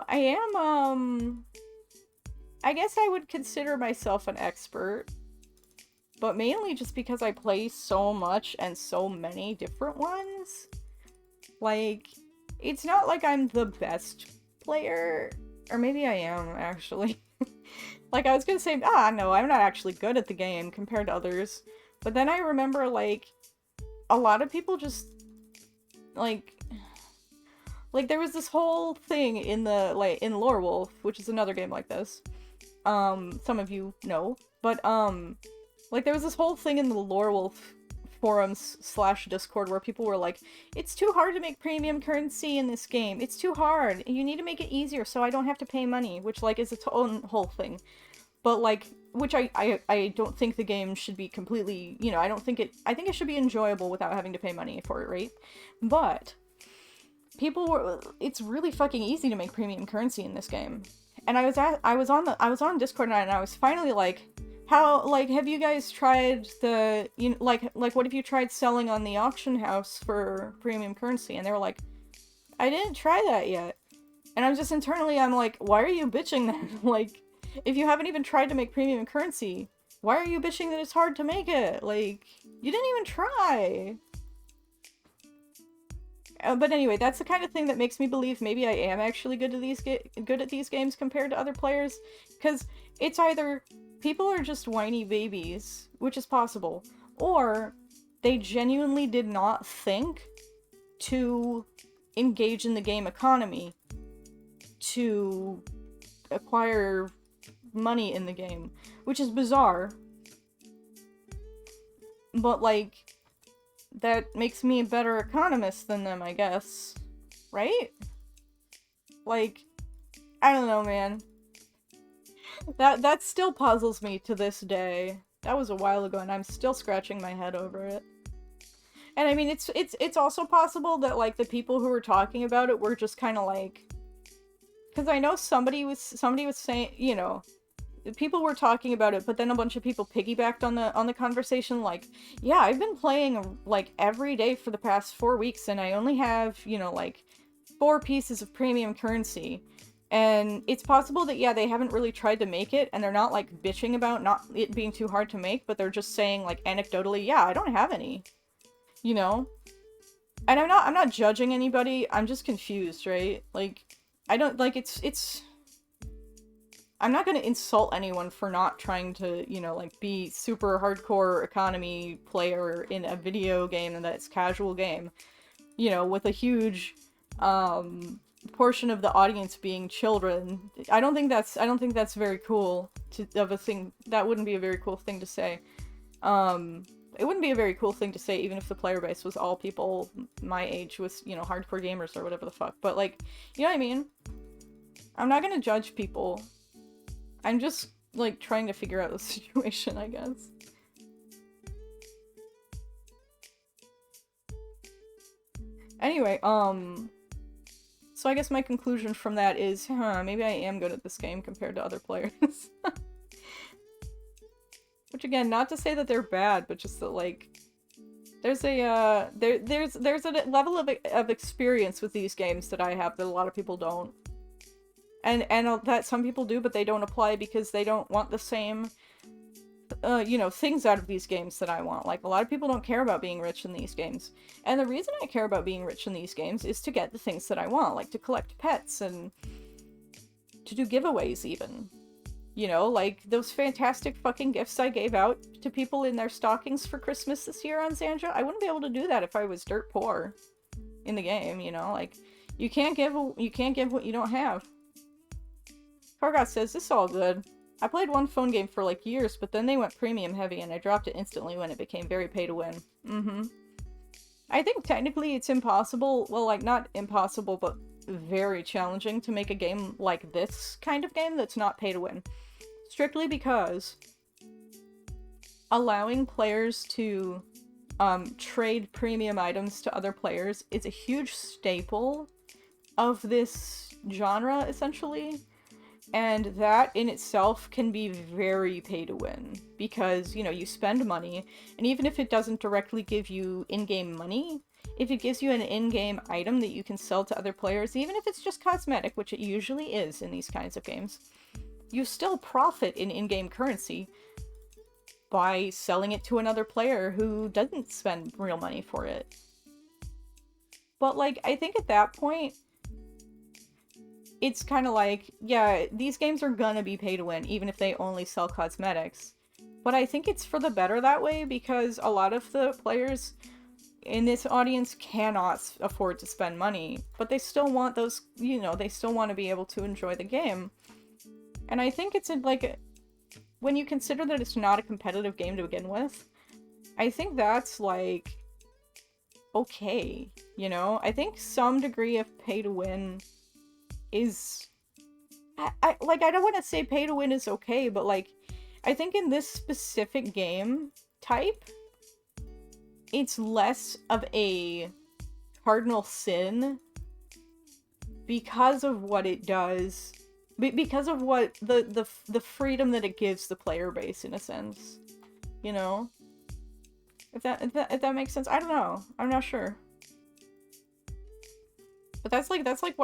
guess I would consider myself an expert, but mainly just because I play so much and so many different ones. Like, it's not like I'm the best player, or maybe I am, actually. Like, I was gonna say, no, I'm not actually good at the game compared to others. But then I remember, like, a lot of people just, like, there was this whole thing in the, like, in Lorewolf, which is another game like this. Some of you know. But, like, there was this whole thing in the Lorewolf forums / Discord where people were like, it's too hard to make premium currency in this game. It's too hard. You need to make it easier so I don't have to pay money, which, like, is its own whole thing. But, like, which I don't think the game should be completely, you know, I think it should be enjoyable without having to pay money for it, right? But it's really fucking easy to make premium currency in this game. And I was on Discord and I was finally like, how, like, have you guys tried the, you know, like, what have you tried selling on the auction house for premium currency? And they were like, I didn't try that yet. And I'm just internally, I'm like, why are you bitching then? Like, if you haven't even tried to make premium currency, why are you bitching that it's hard to make it? Like, you didn't even try. But anyway, that's the kind of thing that makes me believe maybe I am actually good at these games compared to other players. Because it's either people are just whiny babies, which is possible, or they genuinely did not think to engage in the game economy to acquire money in the game, which is bizarre. But, like, that makes me a better economist than them, I guess. Right? Like, I don't know, man. That still puzzles me to this day. That was a while ago, and I'm still scratching my head over it. And I mean, it's also possible that, like, the people who were talking about it were just kind of like, because I know somebody was saying, you know, people were talking about it, but then a bunch of people piggybacked on the conversation, like, yeah, I've been playing, like, every day for the past 4 weeks, and I only have, you know, like, 4 pieces of premium currency. And it's possible that, yeah, they haven't really tried to make it, and they're not, like, bitching about not it being too hard to make, but they're just saying, like, anecdotally, yeah, I don't have any. You know? And I'm not judging anybody, I'm just confused, right? Like, I don't, like, it's... I'm not gonna insult anyone for not trying to, you know, like, be super hardcore economy player in a video game that's casual game. You know, with a huge, portion of the audience being children. I don't think that's very cool that wouldn't be a very cool thing to say. It wouldn't be a very cool thing to say even if the player base was all people my age with, you know, hardcore gamers or whatever the fuck. But, like, you know what I mean? I'm not gonna judge people. I'm just, like, trying to figure out the situation, I guess. Anyway, so I guess my conclusion from that is, maybe I am good at this game compared to other players. Which, again, not to say that they're bad, but just that, like, there's a, there's a level of experience with these games that I have that a lot of people don't. And that some people do, but they don't apply because they don't want the same, you know, things out of these games that I want. Like, a lot of people don't care about being rich in these games. And the reason I care about being rich in these games is to get the things that I want, like to collect pets and to do giveaways even. You know, like those fantastic fucking gifts I gave out to people in their stockings for Christmas this year on Zanja. I wouldn't be able to do that if I was dirt poor in the game, you know? Like, you can't give what you don't have. Kargot says, this is all good. I played one phone game for, like, years, but then they went premium heavy and I dropped it instantly when it became very pay to win. I think technically it's impossible, well, like, not impossible, but very challenging to make a game like this kind of game that's not pay to win. Strictly because allowing players to trade premium items to other players is a huge staple of this genre, essentially. And that in itself can be very pay to win because, you know, you spend money, and even if it doesn't directly give you in-game money, if it gives you an in-game item that you can sell to other players, even if it's just cosmetic, which it usually is in these kinds of games, you still profit in in-game currency by selling it to another player who doesn't spend real money for it. But, like, I think at that point, it's kind of like, yeah, these games are gonna be pay to win, even if they only sell cosmetics. But I think it's for the better that way, because a lot of the players in this audience cannot afford to spend money, but they still want those, you know, they still want to be able to enjoy the game. And I think it's like, when you consider that it's not a competitive game to begin with, I think that's like, okay, you know? I think some degree of pay to win is, I don't want to say pay to win is okay, but like, I think in this specific game type, it's less of a cardinal sin because of what it does, because of what the freedom that it gives the player base, in a sense, you know? If that makes sense. I don't know. I'm not sure. But that's like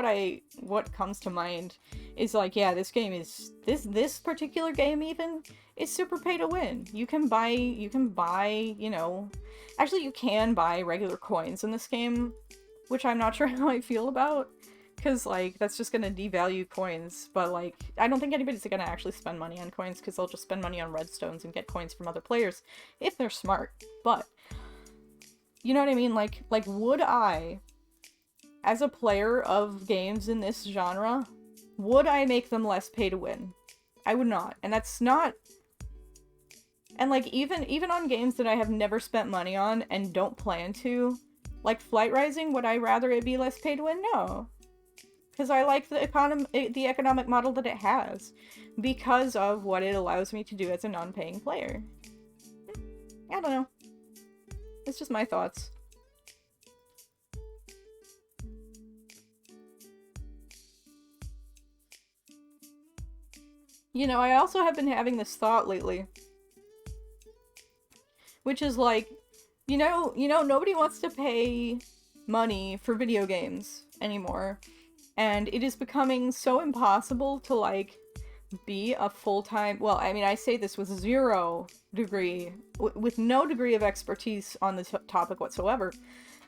what comes to mind is like, yeah, this game is this particular game even is super pay to win. You can buy, you know, actually you can buy regular coins in this game, which I'm not sure how I feel about, because like that's just gonna devalue coins. But like, I don't think anybody's gonna actually spend money on coins, because they'll just spend money on redstones and get coins from other players if they're smart. But you know what I mean? Like would I, as a player of games in this genre, would I make them less pay to win? I would not. And that's not... And like, even on games that I have never spent money on and don't plan to, like Flight Rising, would I rather it be less pay to win? No. Because I like the economic model that it has, because of what it allows me to do as a non-paying player. I don't know. It's just my thoughts. You know, I also have been having this thought lately, which is like, you know, nobody wants to pay money for video games anymore, and it is becoming so impossible to, like, be a full-time, well, I mean, I say this with zero degree, with no degree of expertise on the topic whatsoever,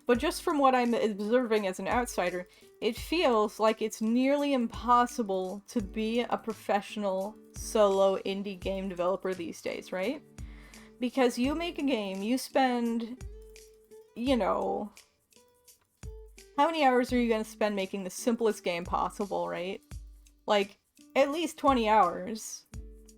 but just from what I'm observing as an outsider, it feels like it's nearly impossible to be a professional solo indie game developer these days, right? Because you make a game, you spend, you know, how many hours are you going to spend making the simplest game possible, right? Like, at least 20 hours,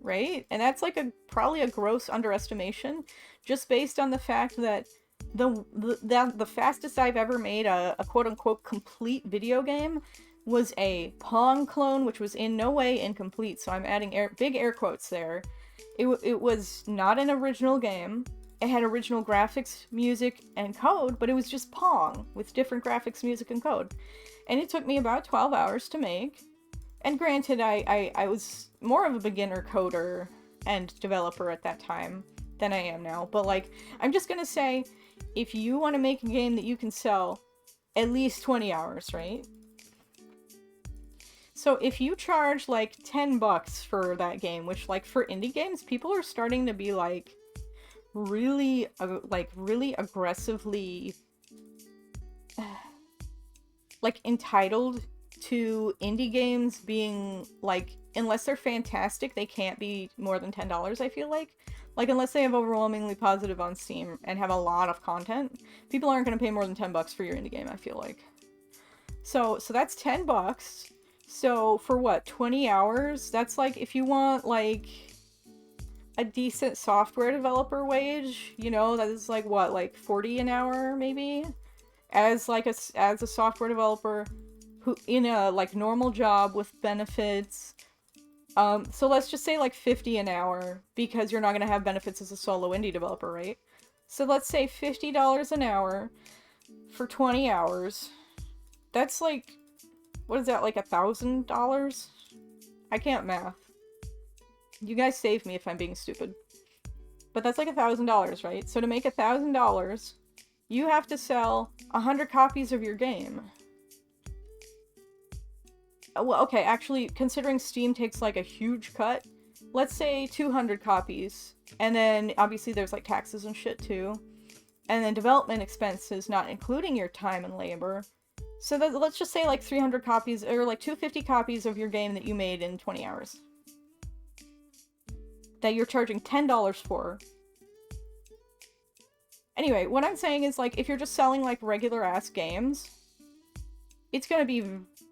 right? And that's like probably a gross underestimation, just based on the fact that the fastest I've ever made a quote-unquote complete video game was a Pong clone, which was in no way incomplete, so I'm adding big air quotes there. It was not an original game. It had original graphics, music, and code, but it was just Pong with different graphics, music, and code. And it took me about 12 hours to make. And granted, I was more of a beginner coder and developer at that time than I am now, but like, I'm just gonna say, if you want to make a game that you can sell, at least 20 hours, right? So if you charge like $10 for that game, which like for indie games, people are starting to be like really aggressively like entitled to indie games being like, unless they're fantastic, they can't be more than $10, I feel like. Like, unless they have overwhelmingly positive on Steam and have a lot of content, people aren't going to pay more than $10 for your indie game, I feel like. So that's $10. So for what, 20 hours? That's like, if you want like a decent software developer wage, you know, that is like what, like 40 an hour maybe? As like as a software developer who in a like normal job with benefits. So let's just say like 50 an hour, because you're not going to have benefits as a solo indie developer, right? So let's say $50 an hour for 20 hours. That's like, what is that, like $1,000? I can't math. You guys save me if I'm being stupid. But that's like $1,000, right? So to make $1,000, you have to sell 100 copies of your game. Well, okay, actually, considering Steam takes like a huge cut, let's say 200 copies. And then obviously there's like taxes and shit too. And then development expenses, not including your time and labor. So that, let's just say like 300 copies, or like 250 copies of your game that you made in 20 hours. That you're charging $10 for. Anyway, what I'm saying is, like, if you're just selling, like, regular-ass games, it's gonna be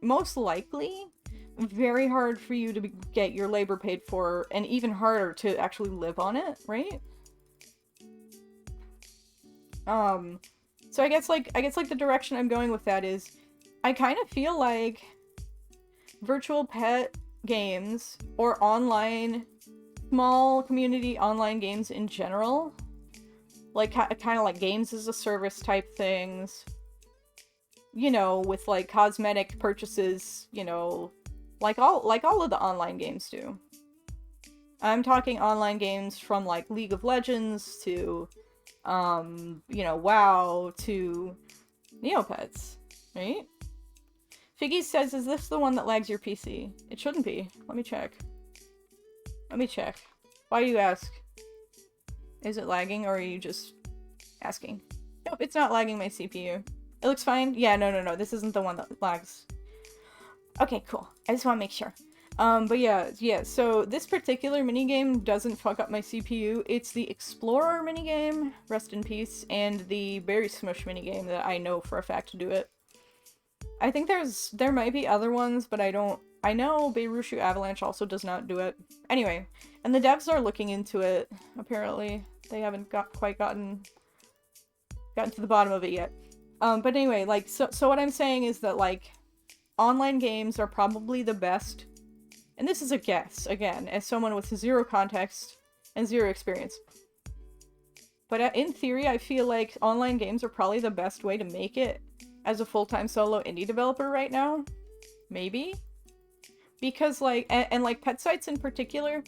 most likely very hard for you to get your labor paid for, and even harder to actually live on it, right? So I guess like the direction I'm going with that is, I kind of feel like virtual pet games, or online, small community online games in general, like kind of like games as a service type things, you know, with like cosmetic purchases, you know, like all of the online games do. I'm talking online games from like League of Legends to you know, WoW to Neopets, right? Figgy says, is this the one that lags your PC? It shouldn't be. Let me check. Let me check. Why do you ask? Is it lagging, or are you just asking? Nope, it's not lagging my CPU. It looks fine? Yeah, no. This isn't the one that lags. Okay, cool. I just want to make sure. But yeah, so this particular minigame doesn't fuck up my CPU. It's the Explorer minigame, rest in peace, and the Berry Smush minigame that I know for a fact to do it. I think there might be other ones, but I know Beirushu Avalanche also does not do it. Anyway, and the devs are looking into it, apparently. They haven't quite gotten to the bottom of it yet. But anyway, like, so what I'm saying is that, like, online games are probably the best, and this is a guess, again, as someone with zero context and zero experience. But in theory, I feel like online games are probably the best way to make it as a full-time solo indie developer right now. Maybe? Because, like, and like, pet sites in particular,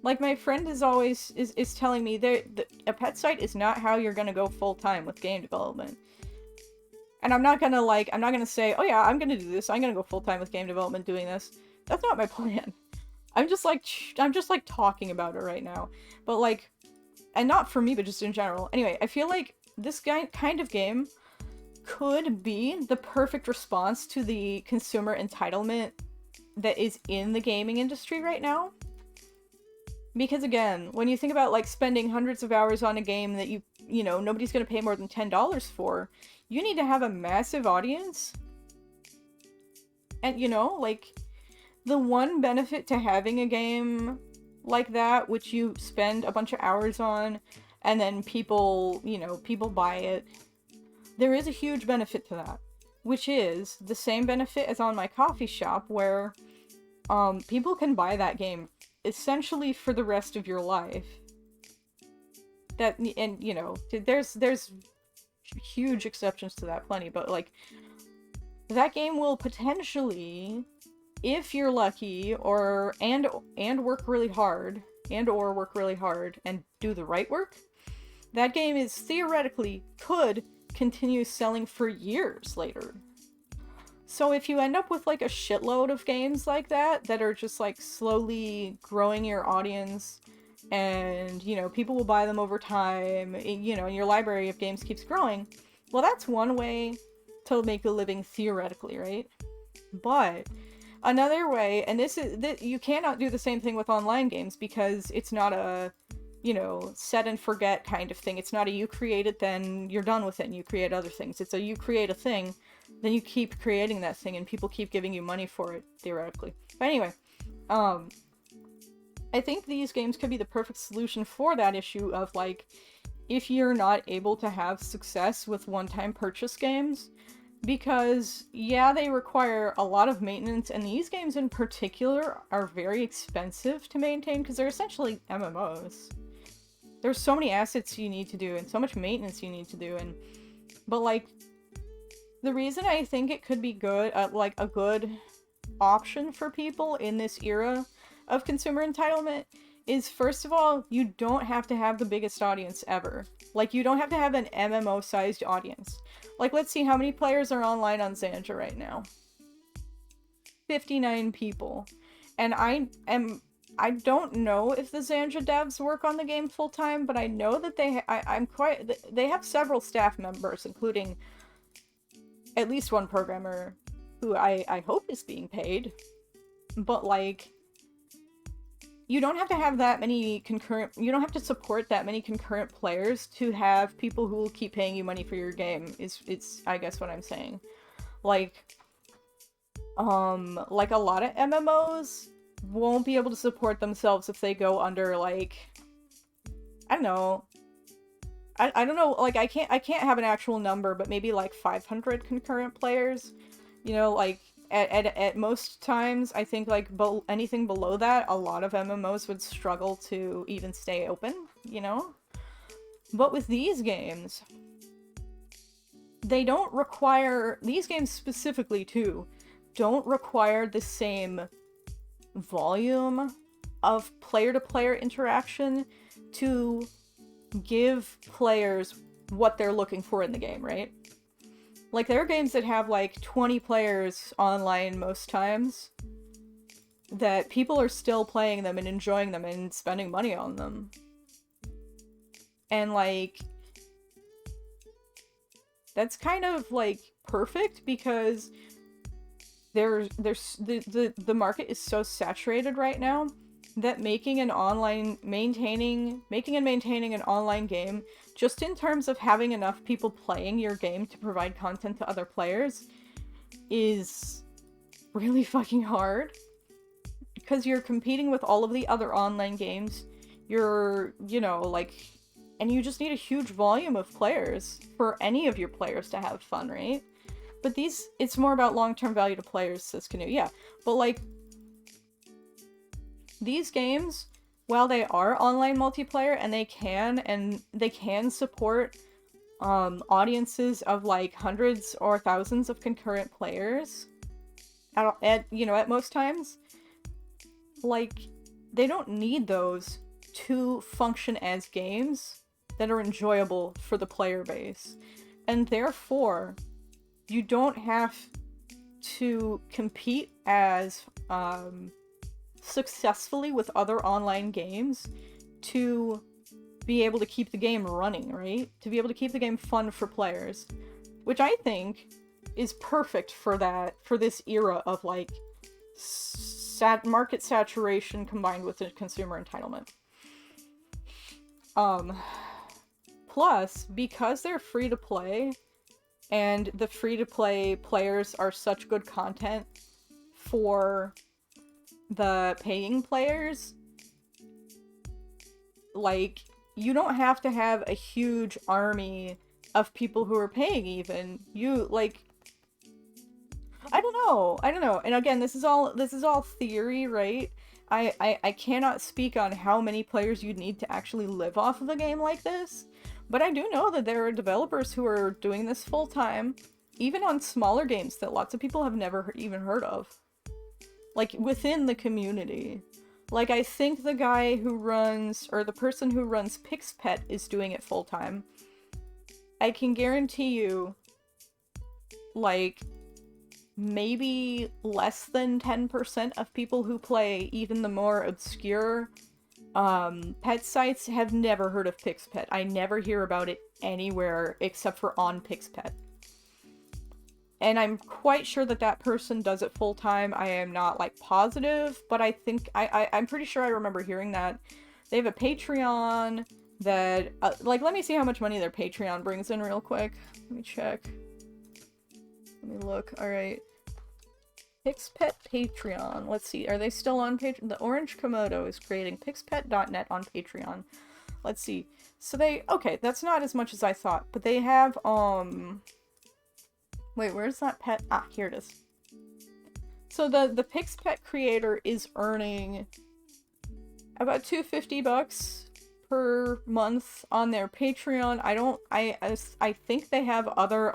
like, my friend is always, is telling me a pet site is not how you're gonna go full-time with game development. And I'm not gonna say, oh yeah, I'm gonna do this, I'm gonna go full-time with game development doing this. That's not my plan. I'm just like talking about it right now. But like, and not for me, but just in general. Anyway, I feel like this kind of game could be the perfect response to the consumer entitlement that is in the gaming industry right now. Because again, when you think about like spending hundreds of hours on a game that you know, nobody's gonna pay more than $10 for, you need to have a massive audience. And you know, like, the one benefit to having a game like that, which you spend a bunch of hours on, and then people buy it, there is a huge benefit to that, which is the same benefit as on my coffee shop, where people can buy that game essentially for the rest of your life. That, and you know, there's huge exceptions to that, plenty, but like, that game will potentially, if you're lucky, and work really hard, and do the right work, that game is theoretically could continue selling for years later. So if you end up with like a shitload of games like that are just like slowly growing your audience, and you know, people will buy them over time, you know, and your library of games keeps growing, well, that's one way to make a living theoretically, right? But another way, and this is that you cannot do the same thing with online games, because it's not a, you know, set and forget kind of thing. It's not a you create it, then you're done with it and you create other things. It's a you create a thing, then you keep creating that thing and people keep giving you money for it, theoretically. But anyway, I think these games could be the perfect solution for that issue of, like, if you're not able to have success with one-time purchase games, because, yeah, they require a lot of maintenance, and these games in particular are very expensive to maintain, because they're essentially MMOs. There's so many assets you need to do, and so much maintenance you need to do, but, like, the reason I think it could be good, like, a good option for people in this era of consumer entitlement is, first of all, you don't have to have the biggest audience ever. Like, you don't have to have an MMO-sized audience. Like, let's see how many players are online on Xandra right now. 59 people. And I don't know if the Xandra devs work on the game full-time, but I know that they have several staff members, including at least one programmer who I hope is being paid. But, like, you don't have to have that many you don't have to support that many concurrent players to have people who will keep paying you money for your game, it's I guess what I'm saying. Like a lot of MMOs won't be able to support themselves if they go under, like, I don't know. I don't know, like, I can't have an actual number, but maybe like 500 concurrent players. You know, like, at most times, I think, like, anything below that, a lot of MMOs would struggle to even stay open, you know? But with these games, they don't require, these games specifically too, don't require the same volume of player-to-player interaction to give players what they're looking for in the game, right? Like, there are games that have, like, 20 players online most times that people are still playing them and enjoying them and spending money on them. And, like, that's kind of, like, perfect because the market is so saturated right now that making and maintaining an online game, just in terms of having enough people playing your game to provide content to other players, is really fucking hard. Because you're competing with all of the other online games. You're, you know, like, and you just need a huge volume of players for any of your players to have fun, right? But it's more about long-term value to players, says Canoe. Yeah, but, like, these games, while they are online multiplayer and they can support audiences of, like, hundreds or thousands of concurrent players at most times, like, they don't need those to function as games that are enjoyable for the player base. And therefore, you don't have to compete as successfully with other online games to be able to keep the game running, right? To be able to keep the game fun for players. Which I think is perfect for this era of, like, market saturation combined with the consumer entitlement. Plus, because they're free to play, and the free-to-play players are such good content for the paying players, like, you don't have to have a huge army of people who are paying even. You, like, I don't know. And again, this is all theory, right? I cannot speak on how many players you'd need to actually live off of a game like this, but I do know that there are developers who are doing this full-time, even on smaller games that lots of people have never even heard of. Like, within the community. Like, I think the guy who runs, or the person who runs Pixpet is doing it full-time. I can guarantee you, like, maybe less than 10% of people who play even the more obscure pet sites have never heard of Pixpet. I never hear about it anywhere except for on Pixpet. And I'm quite sure that person does it full time. I am not, like, positive, but I think I'm pretty sure I remember hearing that. They have a Patreon that, like, let me see how much money their Patreon brings in real quick. Let me check. Let me look. Alright. Pixpet Patreon. Let's see. Are they still on Patreon? The Orange Komodo is creating pixpet.net on Patreon. Let's see. So okay, that's not as much as I thought, but they have, wait, where's that pet? Ah, here it is. So the Pixpet creator is earning about $250 per month on their Patreon. I think they have other,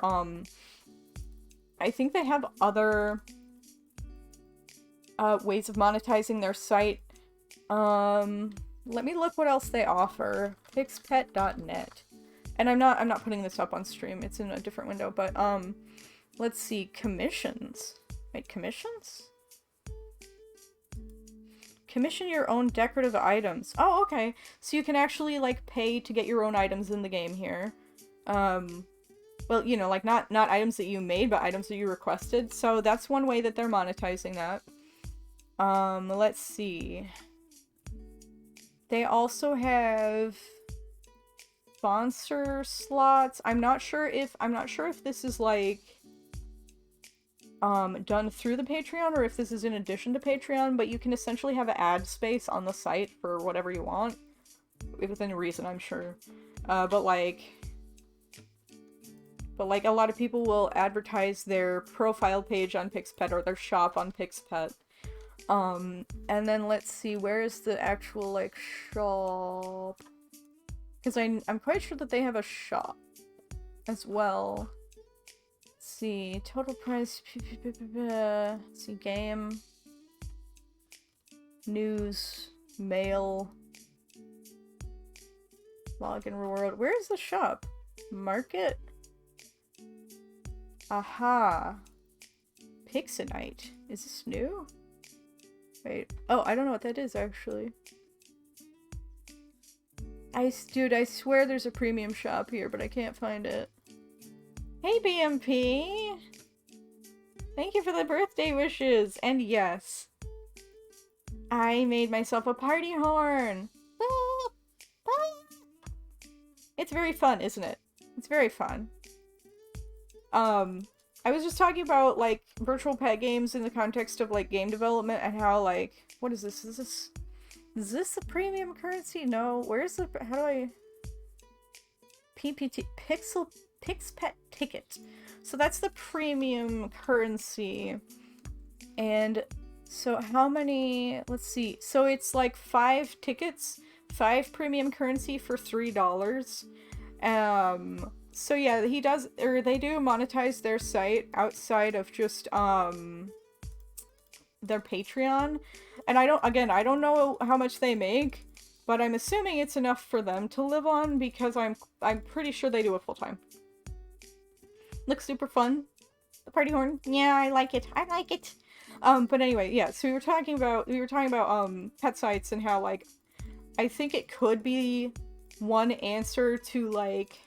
ways of monetizing their site. Um, Let me look what else they offer. Pixpet.net. And I'm not putting this up on stream. It's in a different window, but let's see, commissions. Wait, commissions? Commission your own decorative items. Oh, okay. So you can actually like pay to get your own items in the game here. Well, you know, like not items that you made, but items that you requested. So that's one way that they're monetizing that. Let's see. They also have sponsor slots. I'm not sure if this is like done through the Patreon or if this is in addition to Patreon, but you can essentially have an ad space on the site for whatever you want. Within reason, I'm sure. But like a lot of people will advertise their profile page on Pixpet or their shop on Pixpet. And then let's see, where is the actual, like, shop? Because I'm quite sure that they have a shop as well. Let's see, total price, let's see, game, news, mail, login reward. Where is the shop? Market? Aha. Pixonite. Is this new? Wait. Oh, I don't know what that is, actually. Dude, I swear there's a premium shop here, but I can't find it. Hey, BMP! Thank you for the birthday wishes! And yes, I made myself a party horn! It's very fun, isn't it? It's very fun. I was just talking about, like, virtual pet games in the context of, like, game development and how, like, what is this? Is this a premium currency? No. Where's the, how do I, PPT, Pixpet ticket. So that's the premium currency. And so how many, let's see. So it's like 5 tickets, 5 premium currency for $3. So yeah, he does, or they do monetize their site outside of just, their Patreon. And I don't know how much they make, but I'm assuming it's enough for them to live on because I'm pretty sure they do it full time. Looks super fun. The party horn. Yeah, I like it. I like it. But anyway, yeah, so we were talking about pet sites and how, like, I think it could be one answer to, like,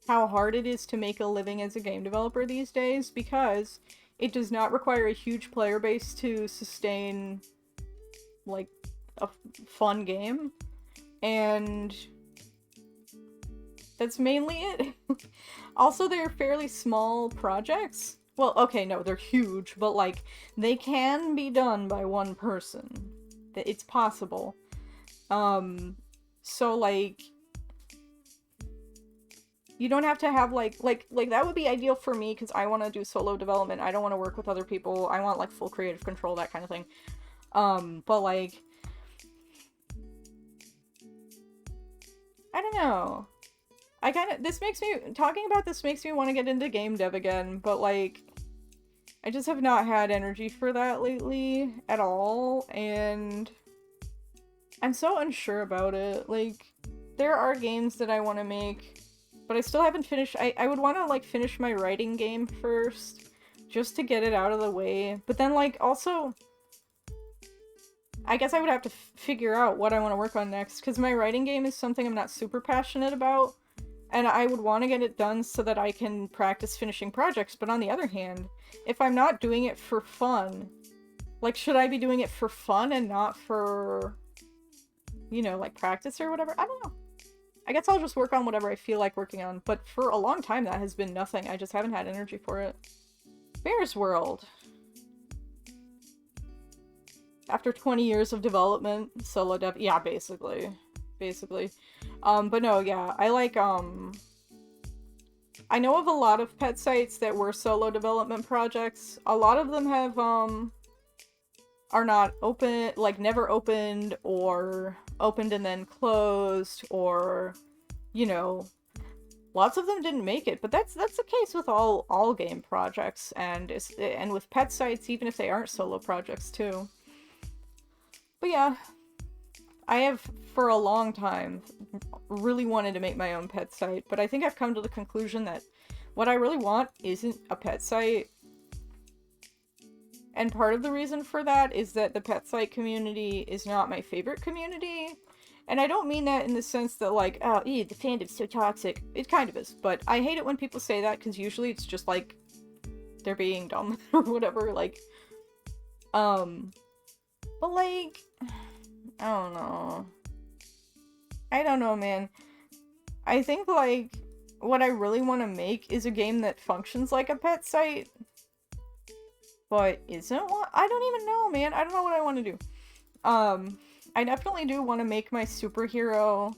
how hard it is to make a living as a game developer these days, because it does not require a huge player base to sustain, like, a fun game. And that's mainly it. Also, they're fairly small projects. Well, okay, no, they're huge, but, like, they can be done by one person. It's possible. So, like, you don't have to have, like, that would be ideal for me, because I want to do solo development. I don't want to work with other people. I want, like, full creative control, that kind of thing. But, like, I don't know. Talking about this makes me want to get into game dev again, but, like, I just have not had energy for that lately at all, and I'm so unsure about it. Like, there are games that I want to make, but I still haven't finished. I would want to, like, finish my writing game first, just to get it out of the way. But then, like, also, I guess I would have to figure out what I want to work on next, because my writing game is something I'm not super passionate about, and I would want to get it done so that I can practice finishing projects. But on the other hand, if I'm not doing it for fun, like, should I be doing it for fun and not for, you know, like, practice or whatever? I don't know. I guess I'll just work on whatever I feel like working on, but for a long time that has been nothing. I just haven't had energy for it. Bears World. After 20 years of development, solo dev, yeah, basically. But no, yeah, I like, I know of a lot of pet sites that were solo development projects. A lot of them have, are not open, like, never opened, or opened and then closed, or, you know, lots of them didn't make it. But that's the case with all game projects, and with pet sites, even if they aren't solo projects too. But yeah, I have for a long time really wanted to make my own pet site, but I think I've come to the conclusion that what I really want isn't a pet site. And part of the reason for that is that the pet site community is not my favorite community. And I don't mean that in the sense that, like, oh, ew, the fandom's so toxic. It kind of is, but I hate it when people say that, because usually it's just, like, they're being dumb or whatever, like, but, like, I don't know. I don't know, man. I think, like, what I really want to make is a game that functions like a pet site, but isn't one? I don't even know, man. I don't know what I want to do. I definitely do want to make my superhero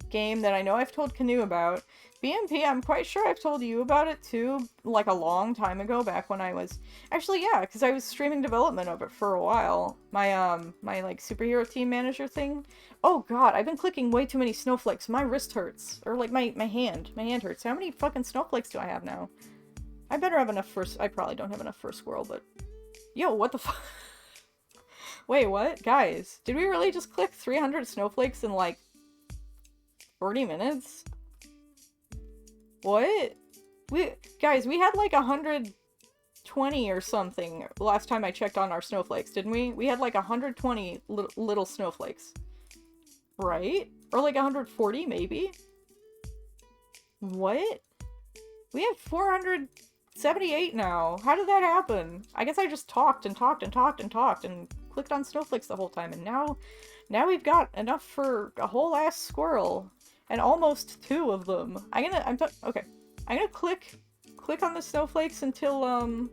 game that I know I've told Canoe about. BMP, I'm quite sure I've told you about it too, like a long time ago, back when I was... Actually, yeah, because I was streaming development of it for a while. My like, superhero team manager thing. Oh god, I've been clicking way too many snowflakes. My wrist hurts. Or, like, my hand. My hand hurts. How many fucking snowflakes do I have now? I better have enough for... I probably don't have enough for a squirrel, but... Yo, what the fuck? Wait, what? Guys, did we really just click 300 snowflakes in, like, 40 minutes? What? Guys, we had like 120 or something last time I checked on our snowflakes, didn't we? We had like 120 little snowflakes. Right? Or like 140 maybe? What? We have 478 now. How did that happen? I guess I just talked and talked and talked and talked and clicked on snowflakes the whole time, and now we've got enough for a whole ass squirrel. And almost 2 of them. Okay. I'm gonna click on the snowflakes until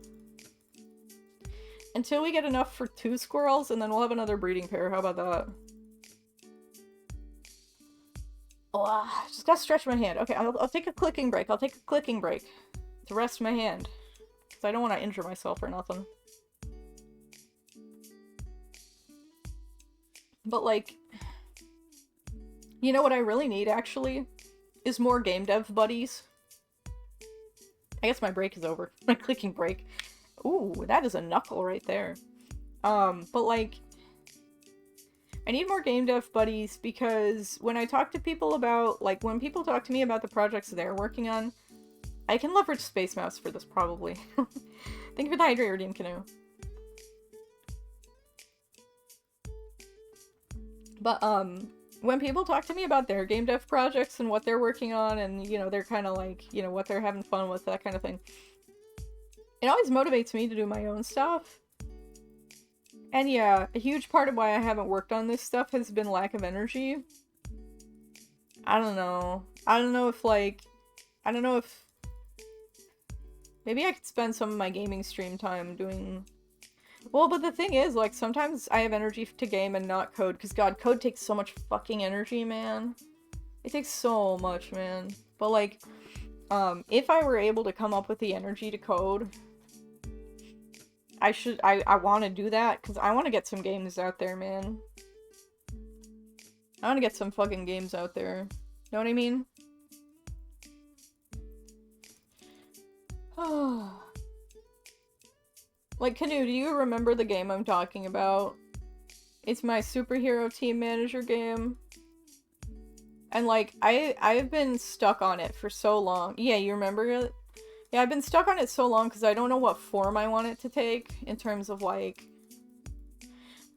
we get enough for 2 squirrels, and then we'll have another breeding pair. How about that? Oh, just gotta stretch my hand. Okay, I'll take a clicking break. I'll take a clicking break to rest my hand. Because I don't want to injure myself or nothing. But, like... You know what I really need, actually? Is more game dev buddies. I guess my break is over. My clicking break. Ooh, that is a knuckle right there. But like... I need more game dev buddies because when I talk to people about... Like, when people talk to me about the projects they're working on, I can leverage Space Mouse for this, probably. Thank you for the Hydrate Redeem Canoe. But, when people talk to me about their game dev projects and what they're working on and, you know, they're kind of like, you know, what they're having fun with, that kind of thing, it always motivates me to do my own stuff. And yeah, a huge part of why I haven't worked on this stuff has been lack of energy. I don't know. I don't know if, like... I don't know if... Maybe I could spend some of my gaming stream time doing... Well, but the thing is, like, sometimes I have energy to game and not code, because, God, code takes so much fucking energy, man. It takes so much, man. But, like, if I were able to come up with the energy to code, I want to do that, because I want to get some games out there, man. I want to get some fucking games out there. Know what I mean? Oh... Like, Canoe, do you remember the game I'm talking about? It's my superhero team manager game. And, like, I've been stuck on it for so long. Yeah, you remember it? Yeah, I've been stuck on it so long because I don't know what form I want it to take in terms of, like...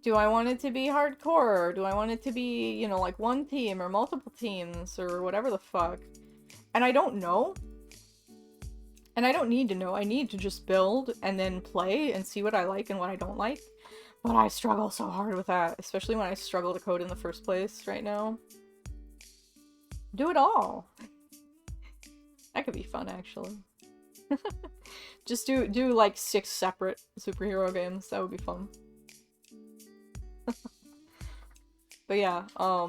Do I want it to be hardcore? Or do I want it to be, you know, like, one team or multiple teams or whatever the fuck? And I don't know. And I don't need to know, I need to just build and then play and see what I like and what I don't like. But I struggle so hard with that, especially when I struggle to code in the first place right now. Do it all! That could be fun, actually. Just do like 6 separate superhero games, that would be fun. But yeah, how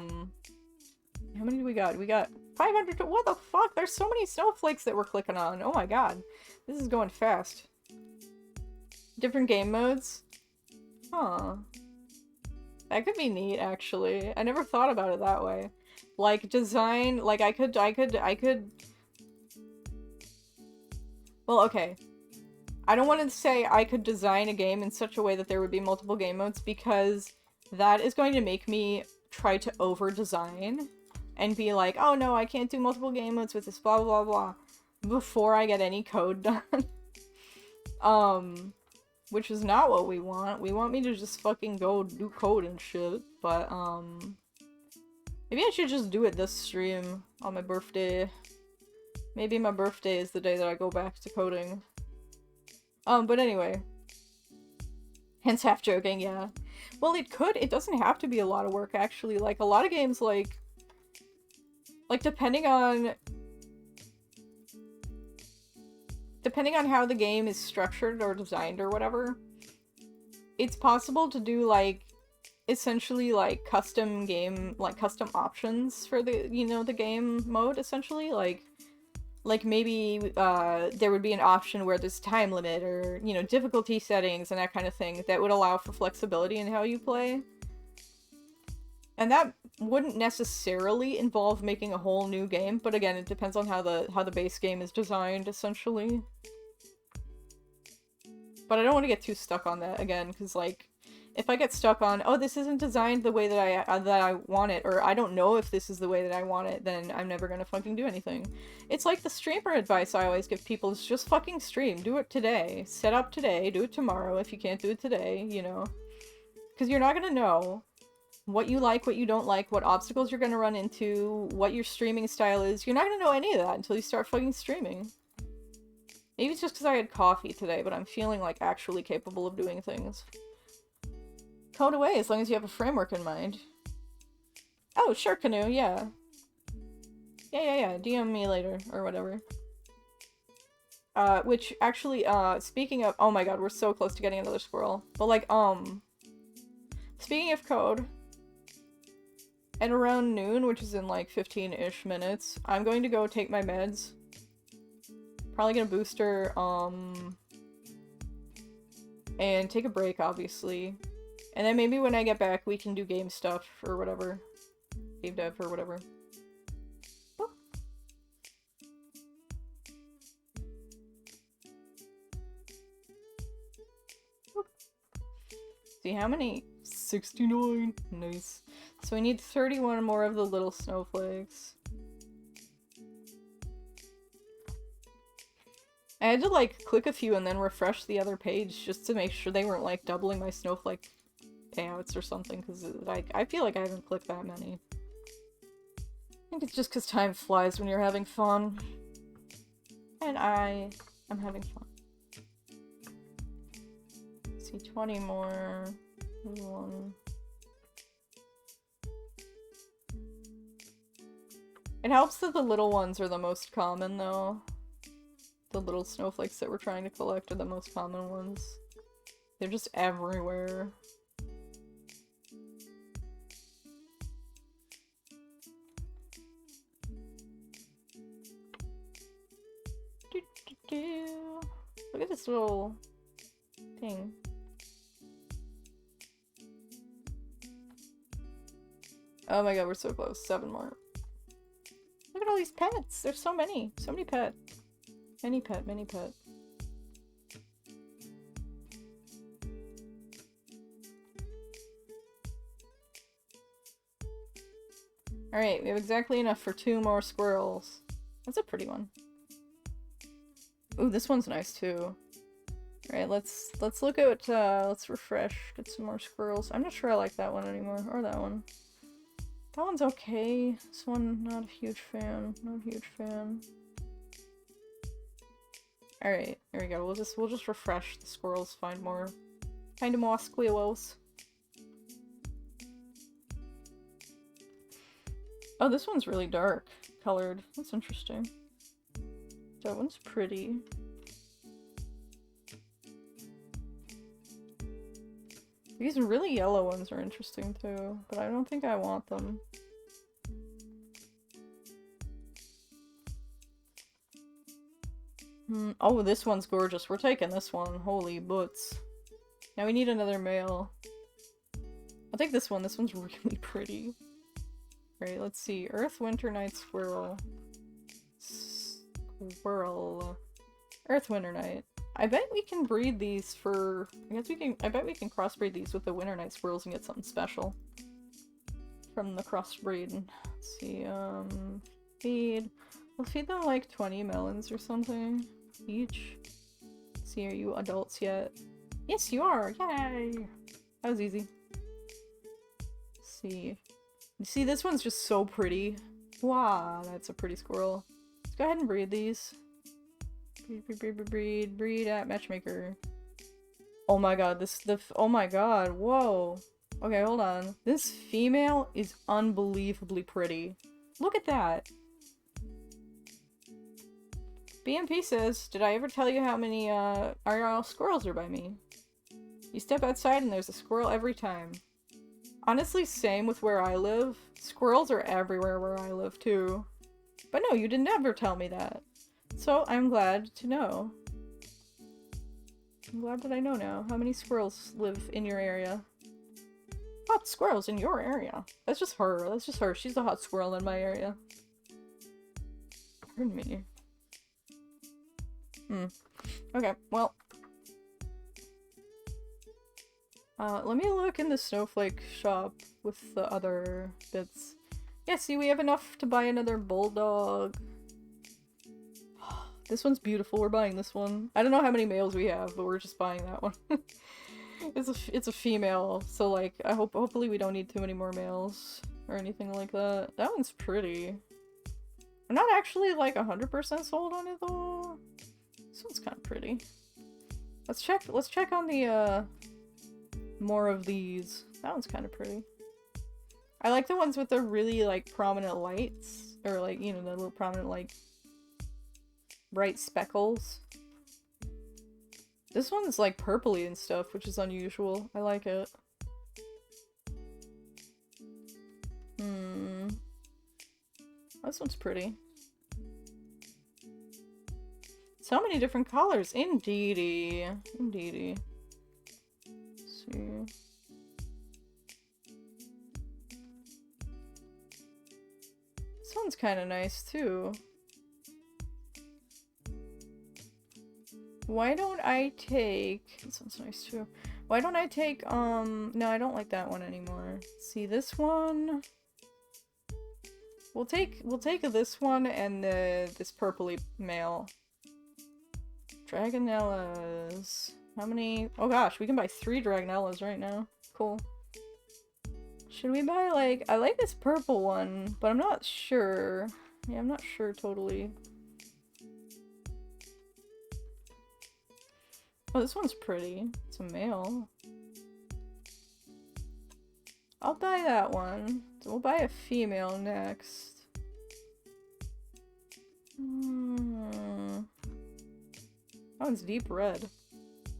many do we got? We got 500 to- what the fuck? There's so many snowflakes that we're clicking on. Oh my god. This is going fast. Different game modes? Huh. That could be neat, actually. I never thought about it that way. Like, design, like, I could... Well, okay. I don't want to say I could design a game in such a way that there would be multiple game modes, because that is going to make me try to over-design and be like, oh no, I can't do multiple game modes with this, blah blah blah, before I get any code done. Which is not what we want. We want me to just fucking go do code and shit, but, maybe I should just do it this stream on my birthday. Maybe my birthday is the day that I go back to coding. But anyway. Hence half joking, yeah. Well, it doesn't have to be a lot of work, actually. Like, a lot of games, like, depending on how the game is structured or designed or whatever, it's possible to do, like, essentially, like, custom options for the, you know, the game mode, essentially. Like maybe, there would be an option where there's time limit or, you know, difficulty settings and that kind of thing that would allow for flexibility in how you play. And that wouldn't necessarily involve making a whole new game, but again, it depends on how the base game is designed, essentially. But I don't want to get too stuck on that, again, because, like, if I get stuck on, oh, this isn't designed the way that I want it, or I don't know if this is the way that I want it, then I'm never gonna fucking do anything. It's like the streamer advice I always give people is just fucking stream. Do it today. Set up today. Do it tomorrow if you can't do it today, you know? Because you're not gonna know what you like, what you don't like, what obstacles you're gonna run into, what your streaming style is. You're not gonna know any of that until you start fucking streaming. Maybe it's just because I had coffee today, but I'm feeling, like, actually capable of doing things. Code away as long as you have a framework in mind. Oh, sure, Canoe, yeah. Yeah. DM me later, or whatever. Which, actually, speaking of- oh my god, we're so close to getting another squirrel. But, like, speaking of code, at around noon, which is in, like, 15-ish minutes, I'm going to go take my meds. Probably gonna booster, and take a break, obviously. And then maybe when I get back, we can do game stuff, or whatever. Game dev, or whatever. Oh. Oh. See, how many? 69! Nice. So we need 31 more of the little snowflakes. I had to, like, click a few and then refresh the other page just to make sure they weren't, like, doubling my snowflake payouts or something, because, like, I feel like I haven't clicked that many. I think it's just because time flies when you're having fun. And I am having fun. Let's see, 20 more. 1. It helps that the little ones are the most common, though. The little snowflakes that we're trying to collect are the most common ones. They're just everywhere. Look at this little thing. Oh my god, we're so close. 7 more. Look at all these pets! There's so many! So many pets. Many pet. Alright, we have exactly enough for 2 more squirrels. That's a pretty one. Ooh, this one's nice too. Alright, let's look at, let's refresh, get some more squirrels. I'm not sure I like that one anymore, or that one. That one's okay. This one, not a huge fan. Not a huge fan. Alright, there we go. We'll just refresh the squirrels, find more squirrels. Oh, this one's really dark colored. That's interesting. That one's pretty. These really yellow ones are interesting too, but I don't think I want them. Oh, this one's gorgeous. We're taking this one. Holy butts. Now we need another male. I'll take this one. This one's really pretty. Alright, let's see. Earth, Winter, Night, Squirrel. Squirrel. Earth, Winter, Night. I bet we can breed these for... I bet we can crossbreed these with the Winter Night Squirrels and get something special from the crossbreed. Let's see, feed. Let's feed them like 20 melons or something each. Let's see, are you adults yet? Yes, you are! Yay! That was easy. Let's see. You see, this one's just so pretty. Wow, that's a pretty squirrel. Let's go ahead and breed these. Breed at matchmaker. Oh my god, oh my god, whoa. Okay, hold on. This female is unbelievably pretty. Look at that. BMP says, did I ever tell you how many, IRL squirrels are by me? You step outside and there's a squirrel every time. Honestly, same with where I live. Squirrels are everywhere where I live, too. But no, you didn't ever tell me that. So, I'm glad to know. I'm glad that I know now. How many squirrels live in your area? Hot squirrels in your area? That's just her. That's just her. She's a hot squirrel in my area. Pardon me. Okay, well. Let me look in the snowflake shop with the other bits. Yeah, see, we have enough to buy another bulldog. This one's beautiful. We're buying this one. I don't know how many males we have, but we're just buying that one. It's a female, so like hopefully we don't need too many more males or anything like that. That one's pretty. I'm not actually like 100% sold on it though. This one's kind of pretty. Let's check on the more of these. That one's kind of pretty. I like the ones with the really like prominent lights, or like, you know, the little prominent like bright speckles. This one's like purpley and stuff, which is unusual. I like it. This one's pretty. So many different colors. Indeedy. Indeedy. Let's see. This one's kind of nice too. Why don't I take... This one's nice too. Why don't I take, no, I don't like that one anymore. See, this one... We'll take this one and this purpley male. Dragonellas. How many? Oh gosh, we can buy 3 Dragonellas right now. Cool. Should we buy, like... I like this purple one, but I'm not sure. Yeah, I'm not sure totally. Oh, this one's pretty. It's a male. I'll buy that one. So we'll buy a female next. That one's deep red.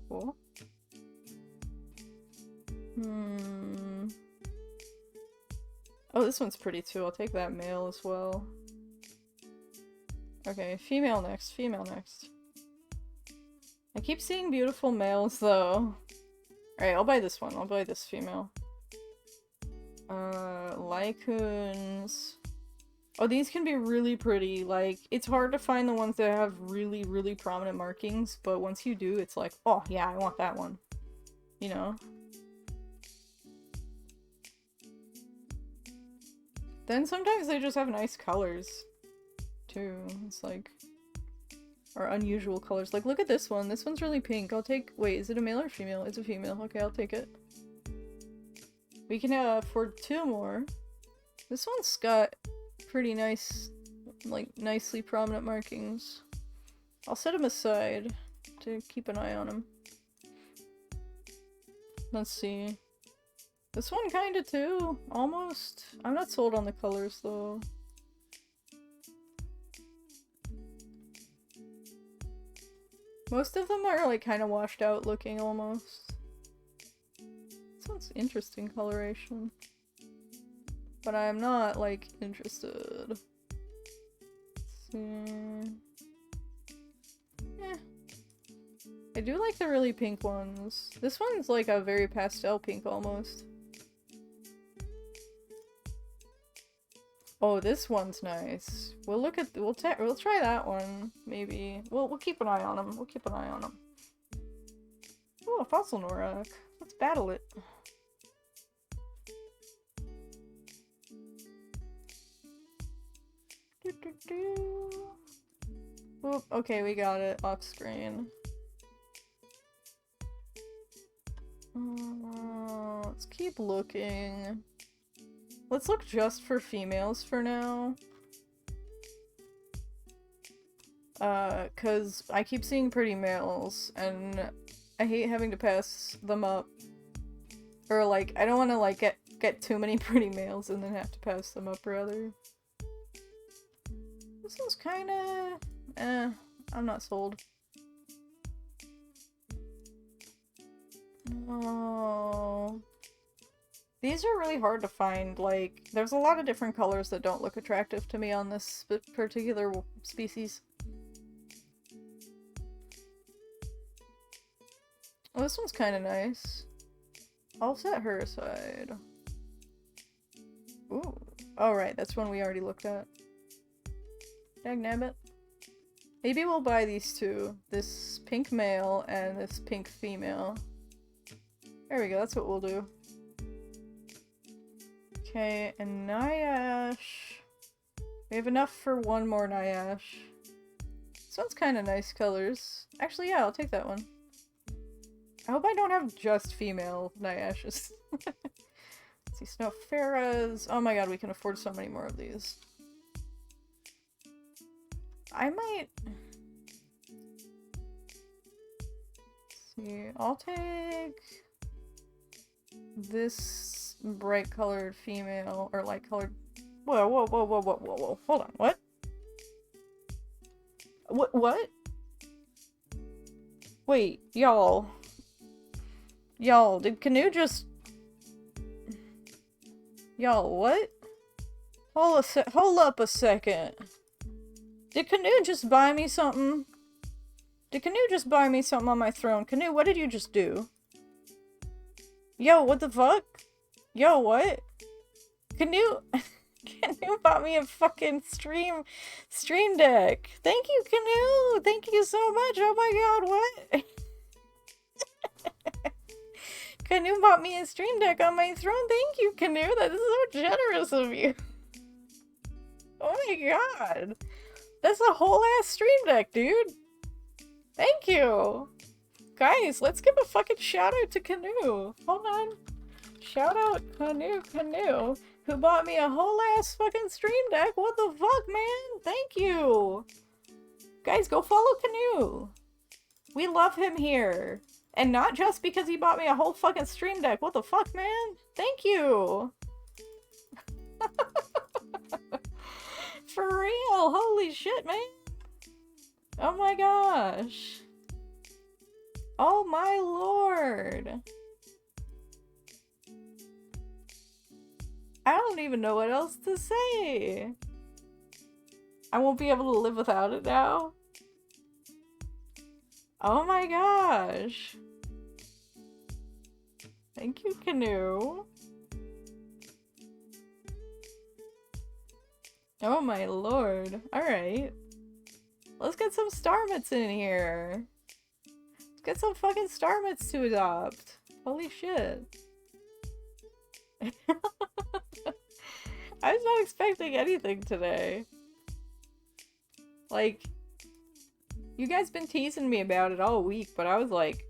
Cool. Oh, this one's pretty too. I'll take that male as well. Okay, female next. Female next. I keep seeing beautiful males, though. Alright, I'll buy this one. I'll buy this female. Lycoons. Oh, these can be really pretty. Like, it's hard to find the ones that have really, really prominent markings, but once you do, it's like, oh, yeah, I want that one. You know? Then sometimes they just have nice colors, too. It's like... or unusual colors. Like, look at this one. This one's really pink. I'll take... Wait, is it a male or female? It's a female. Okay, I'll take it. We can afford 2 more. This one's got pretty nice, like, nicely prominent markings. I'll set him aside to keep an eye on him. Let's see. This one kinda too. Almost. I'm not sold on the colors, though. Most of them are, like, kind of washed out looking, almost. This one's interesting coloration. But I'm not, like, interested. Let's see. Eh. I do like the really pink ones. This one's, like, a very pastel pink, almost. Oh, this one's nice. We'll look at we'll try that one, maybe. We'll keep an eye on them. We'll keep an eye on them. Ooh, a fossil Norak. Let's battle it. Oop, okay, we got it off screen. Let's keep looking. Let's look just for females for now. Cause I keep seeing pretty males, and I hate having to pass them up. Or, like, I don't want to, like, get too many pretty males and then have to pass them up, rather. This one's kinda... I'm not sold. Oh... These are really hard to find, like, there's a lot of different colors that don't look attractive to me on this particular species. Oh, this one's kind of nice. I'll set her aside. Ooh. Oh, right, that's one we already looked at. Dagnabbit. Maybe we'll buy these two. This pink male and this pink female. There we go, that's what we'll do. Okay, and Nyash. We have enough for one more Nyash. This one's kind of nice colors. Actually, yeah, I'll take that one. I hope I don't have just female Nyashes. Let's see, Snowferas. Oh my god, we can afford so many more of these. I might... Let's see, I'll take... this bright colored female, or light colored... Whoa, whoa, whoa, whoa, whoa, whoa, whoa, hold on, what? What? Wait, y'all. Y'all, did Canoe just... Y'all, what? Hold up a second. Did Canoe just buy me something? Did Canoe just buy me something on my throne? Canoe, what did you just do? Yo, what the fuck? Yo, what? Canoe... Canoe bought me a fucking stream deck. Thank you, Canoe! Thank you so much! Oh my god, what? Canoe bought me a stream deck on my throne. Thank you, Canoe! That is so generous of you! Oh my god! That's a whole ass stream deck, dude! Thank you! Guys, let's give a fucking shout out to Canoe! Hold on. Shout out Canoe, who bought me a whole ass fucking stream deck. What the fuck, man? Thank you! Guys, go follow Canoe! We love him here. And not just because he bought me a whole fucking stream deck. What the fuck, man? Thank you! For real! Holy shit, man! Oh my gosh! Oh my lord! I don't even know what else to say. I won't be able to live without it now. Oh my gosh. Thank you, Canoe. Oh my lord. Alright. Let's get some Starmits in here. Let's get some fucking Starmits to adopt. Holy shit. I was not expecting anything today. Like, you guys been teasing me about it all week, but I was like,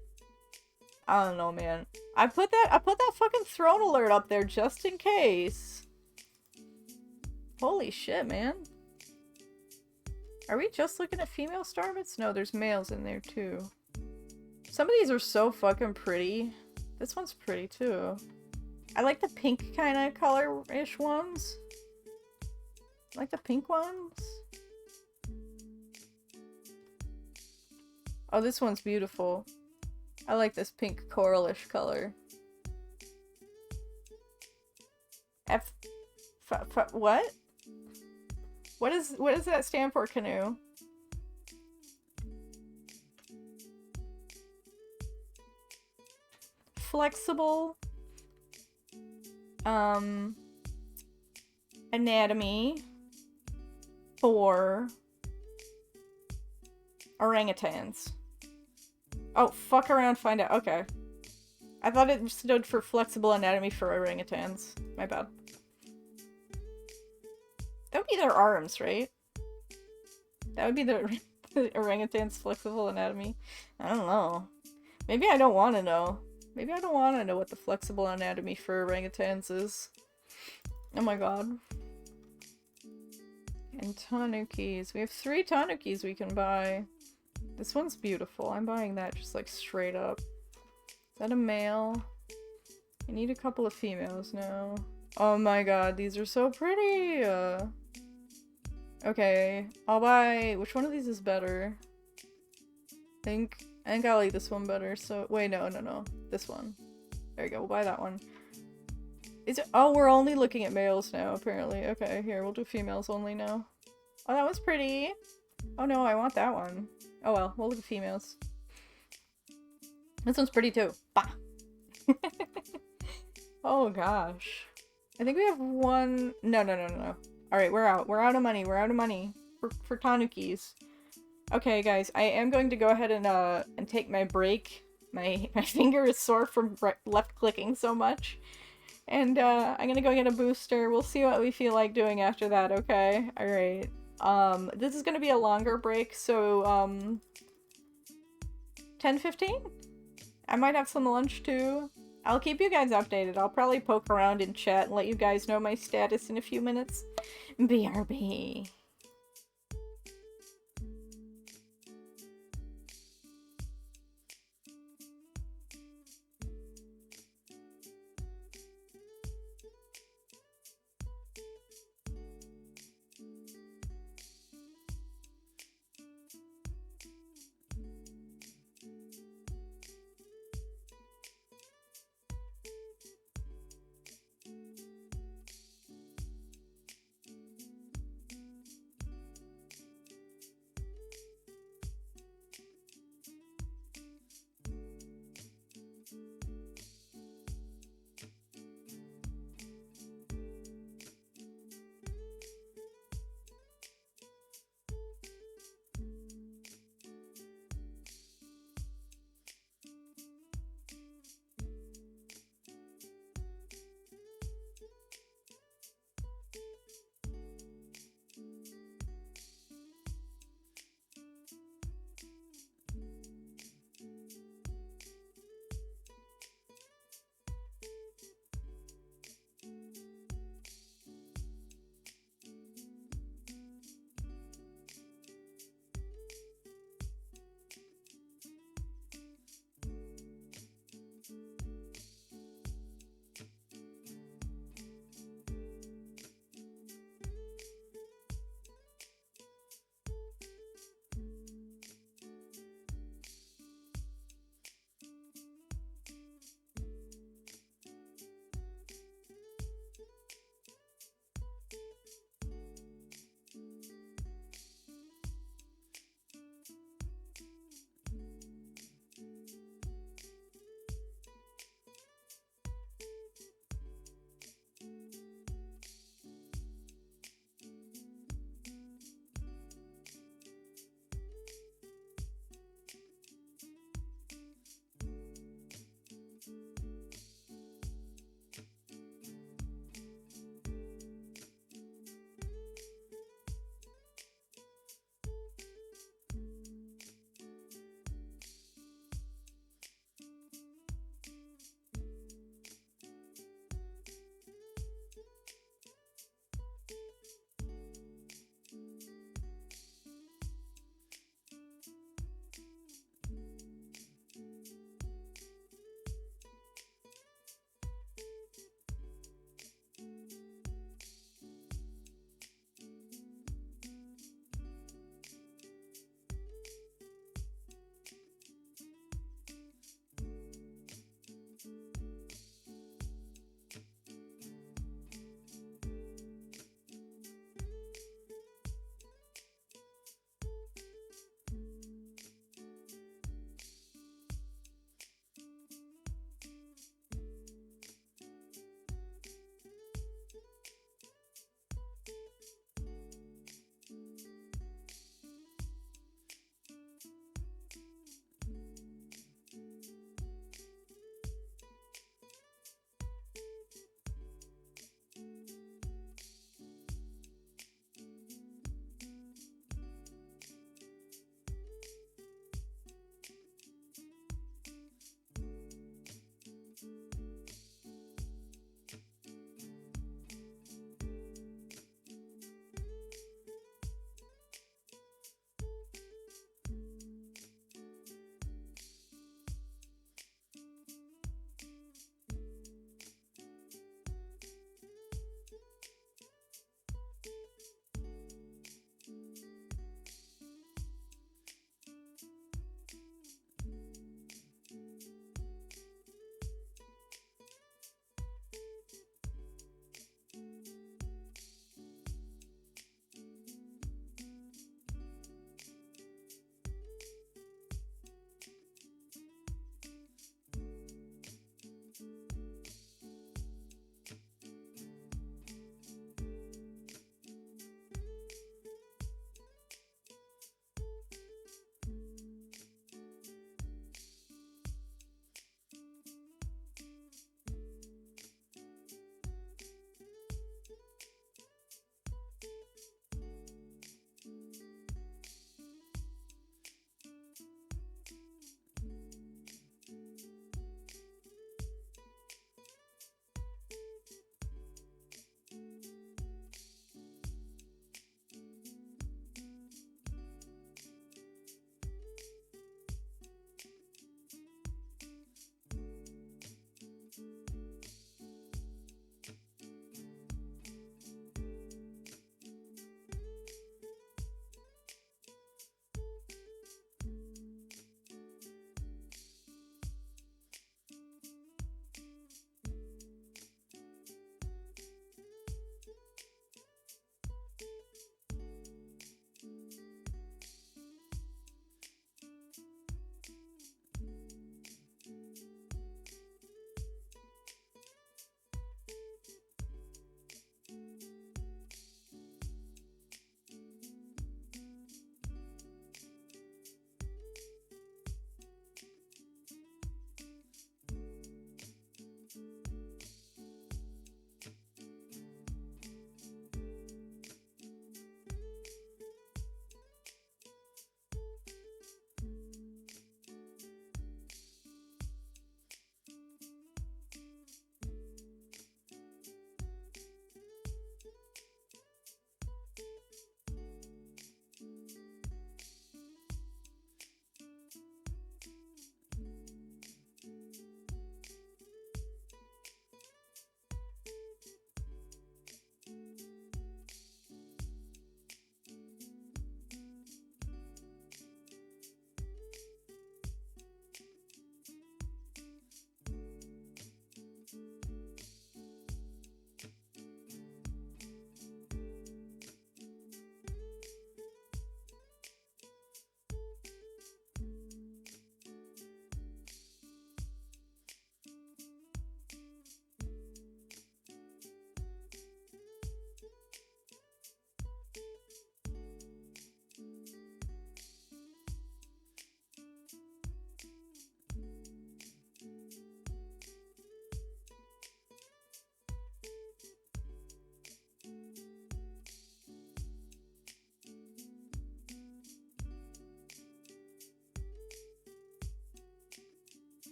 I don't know, man. I put that fucking throne alert up there just in case. Holy shit, man. Are we just looking at female Starmits? No, there's males in there too. Some of these are so fucking pretty. This one's pretty too. I like the pink kind of color-ish ones. I like the pink ones. Oh, this one's beautiful. I like this pink coralish color. What? What does that stand for, Canoe? Flexible. Anatomy for orangutans. Oh, fuck around, find out. Okay. I thought it stood for flexible anatomy for orangutans. My bad. That would be their arms, right? That would be the, the orangutan's flexible anatomy. I don't know. Maybe I don't want to know. Maybe I don't want to know what the flexible anatomy for orangutans is. Oh my god. And tanukis. We have 3 tanukis we can buy. This one's beautiful. I'm buying that just like straight up. Is that a male? I need a couple of females now. Oh my god, these are so pretty! Okay, I'll buy... Which one of these is better? I think I'll like this one better, so... Wait, no. This one. There you go, we'll buy that one. Is it... Oh, we're only looking at males now, apparently. Okay, here, we'll do females only now. Oh, that was pretty! Oh no, I want that one. Oh well, we'll look at females. This one's pretty too. Bah! Oh gosh. I think we have one... No. Alright, we're out. We're out of money. We're out of money. For tanukis. Okay, guys, I am going to go ahead and take my break. My finger is sore from left clicking so much. And I'm gonna go get a booster. We'll see what we feel like doing after that, okay? Alright. This is gonna be a longer break, so 10:15? I might have some lunch too. I'll keep you guys updated. I'll probably poke around in chat and let you guys know my status in a few minutes. BRB.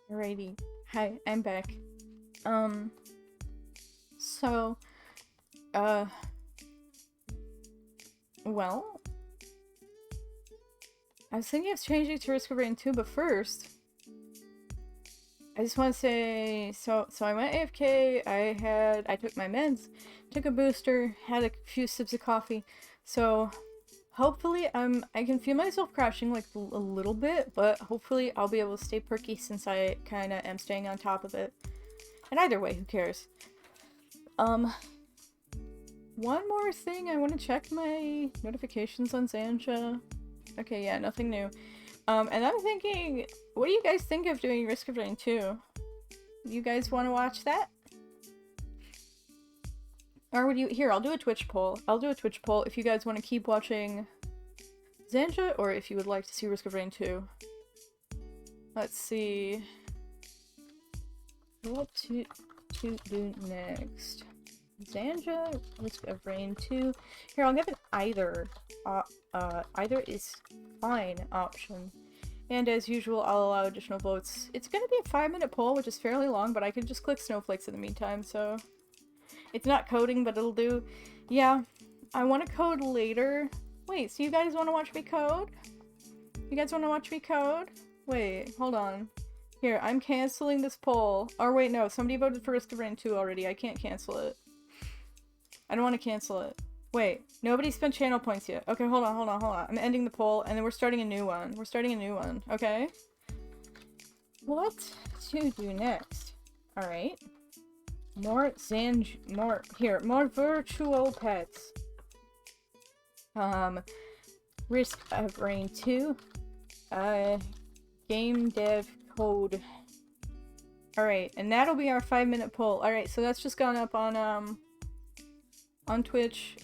Alrighty. Hi, I'm back. Um, so, uh, well, I was thinking of changing to Risk of Rain 2, but first, I just want to say, so I went AFK, I took my meds, took a booster, had a few sips of coffee, so hopefully I can feel myself crashing like a little bit, but hopefully I'll be able to stay perky since I kind of am staying on top of it. And either way, who cares? One more thing, I want to check my notifications on Zanja. Okay, yeah, nothing new. And I'm thinking, what do you guys think of doing Risk of Rain 2? You guys want to watch that? Or would you- here, I'll do a Twitch poll. I'll do a Twitch poll if you guys want to keep watching Zanja, or if you would like to see Risk of Rain 2. Let's see. What to do next? Zanja, Risk of Rain 2. Here, I'll give it either. Either is fine option. And as usual, I'll allow additional votes. It's gonna be a 5-minute poll, which is fairly long, but I can just click snowflakes in the meantime, so... It's not coding, but it'll do. Yeah, I want to code later. Wait, so you guys want to watch me code? You guys want to watch me code? Wait, hold on. Here, I'm canceling this poll. Or wait, no, somebody voted for Risk of Rain 2 already. I can't cancel it. I don't want to cancel it. Wait, nobody spent channel points yet. Okay, hold on. I'm ending the poll, and then we're starting a new one. Okay? What to do next? Alright. More virtual pets. Risk of Rain 2. Game dev code. Alright, and that'll be our 5-minute poll. Alright, so that's just gone up on Twitch.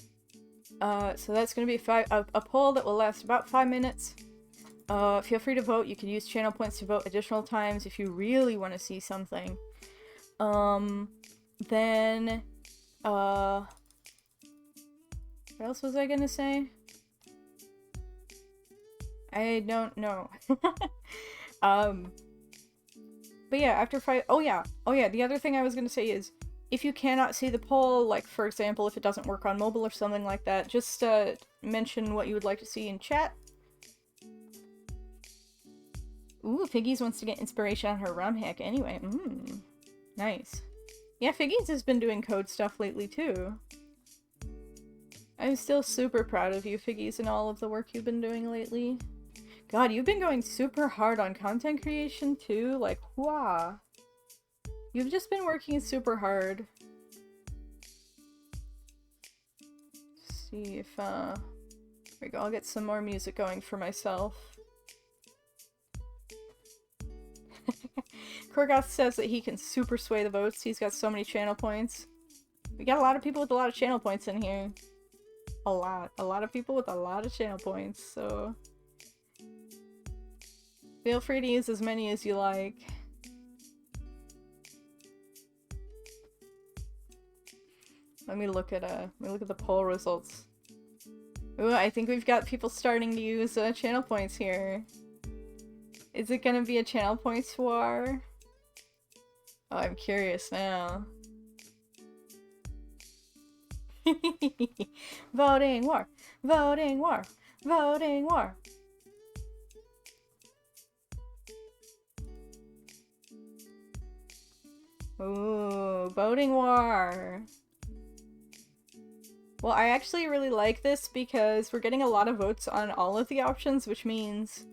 So that's gonna be a poll that will last about 5 minutes. Feel free to vote. You can use channel points to vote additional times if you really want to see something. Then, what else was I gonna say? I don't know. But yeah, after 5- oh yeah, the other thing I was gonna say is, if you cannot see the poll, like, for example, if it doesn't work on mobile or something like that, just, mention what you would like to see in chat. Ooh, Figgies wants to get inspiration on her ROM hack anyway. Nice. Yeah, Figgies has been doing code stuff lately, too. I'm still super proud of you, Figgies, and all of the work you've been doing lately. God, you've been going super hard on content creation, too. Like, wow. You've just been working super hard. Let's see if, there we go, I'll get some more music going for myself. Korgoth says that he can super sway the votes. He's got so many channel points. We got a lot of people with a lot of channel points in here. A lot of people with a lot of channel points, so... Feel free to use as many as you like. Let me look at the poll results. Ooh, I think we've got people starting to use channel points here. Is it gonna be a channel points war? Oh, I'm curious now. Voting war! Voting war! Voting war! Ooh, voting war! Well, I actually really like this because we're getting a lot of votes on all of the options, which means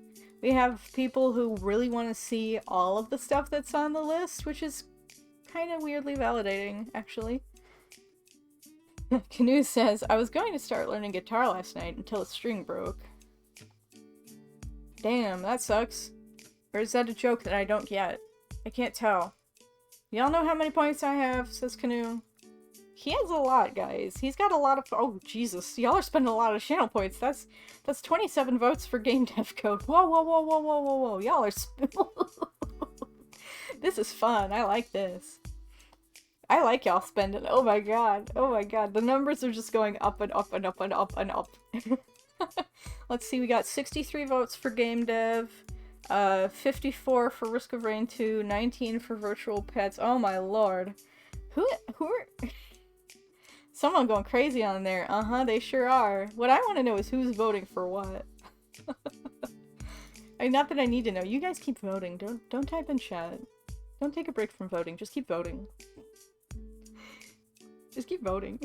we have people who really want to see all of the stuff that's on the list, which is kind of weirdly validating, actually. Canoe says, I was going to start learning guitar last night until a string broke. Damn, that sucks. Or is that a joke that I don't get? I can't tell. Y'all know how many points I have, says Canoe. He has a lot, guys. He's got a lot of- oh, Jesus. Y'all are spending a lot of channel points. That's 27 votes for game dev code. Whoa. Y'all are This is fun. I like this. I like y'all spending- oh my god. The numbers are just going up and up and up and up and up. Let's see, we got 63 votes for game dev. 54 for Risk of Rain 2, 19 for Virtual Pets. Oh my lord. Who are... Someone going crazy on there. Uh-huh, they sure are. What I want to know is who's voting for what. I mean, not that I need to know. You guys keep voting. Don't type in chat. Don't take a break from voting. Just keep voting. Just keep voting.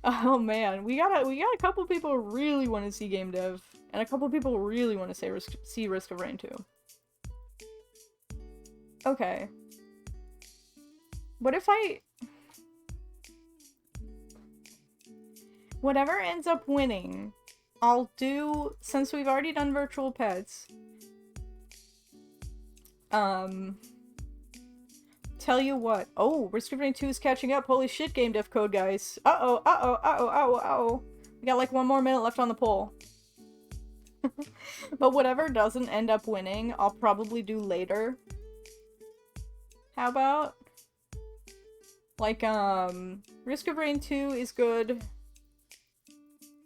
Oh man, we got a couple people who really want to see game dev, and a couple people who really want to see Risk of Rain 2. Okay. What if I... Whatever ends up winning, I'll do, since we've already done Virtual Pets, tell you what. Oh, Risk of Rain 2 is catching up. Holy shit, game dev code, guys. Uh-oh, uh-oh, uh-oh, uh-oh, uh-oh. We got like 1 more minute left on the poll. But whatever doesn't end up winning, I'll probably do later. How about? Like, Risk of Rain 2 is good.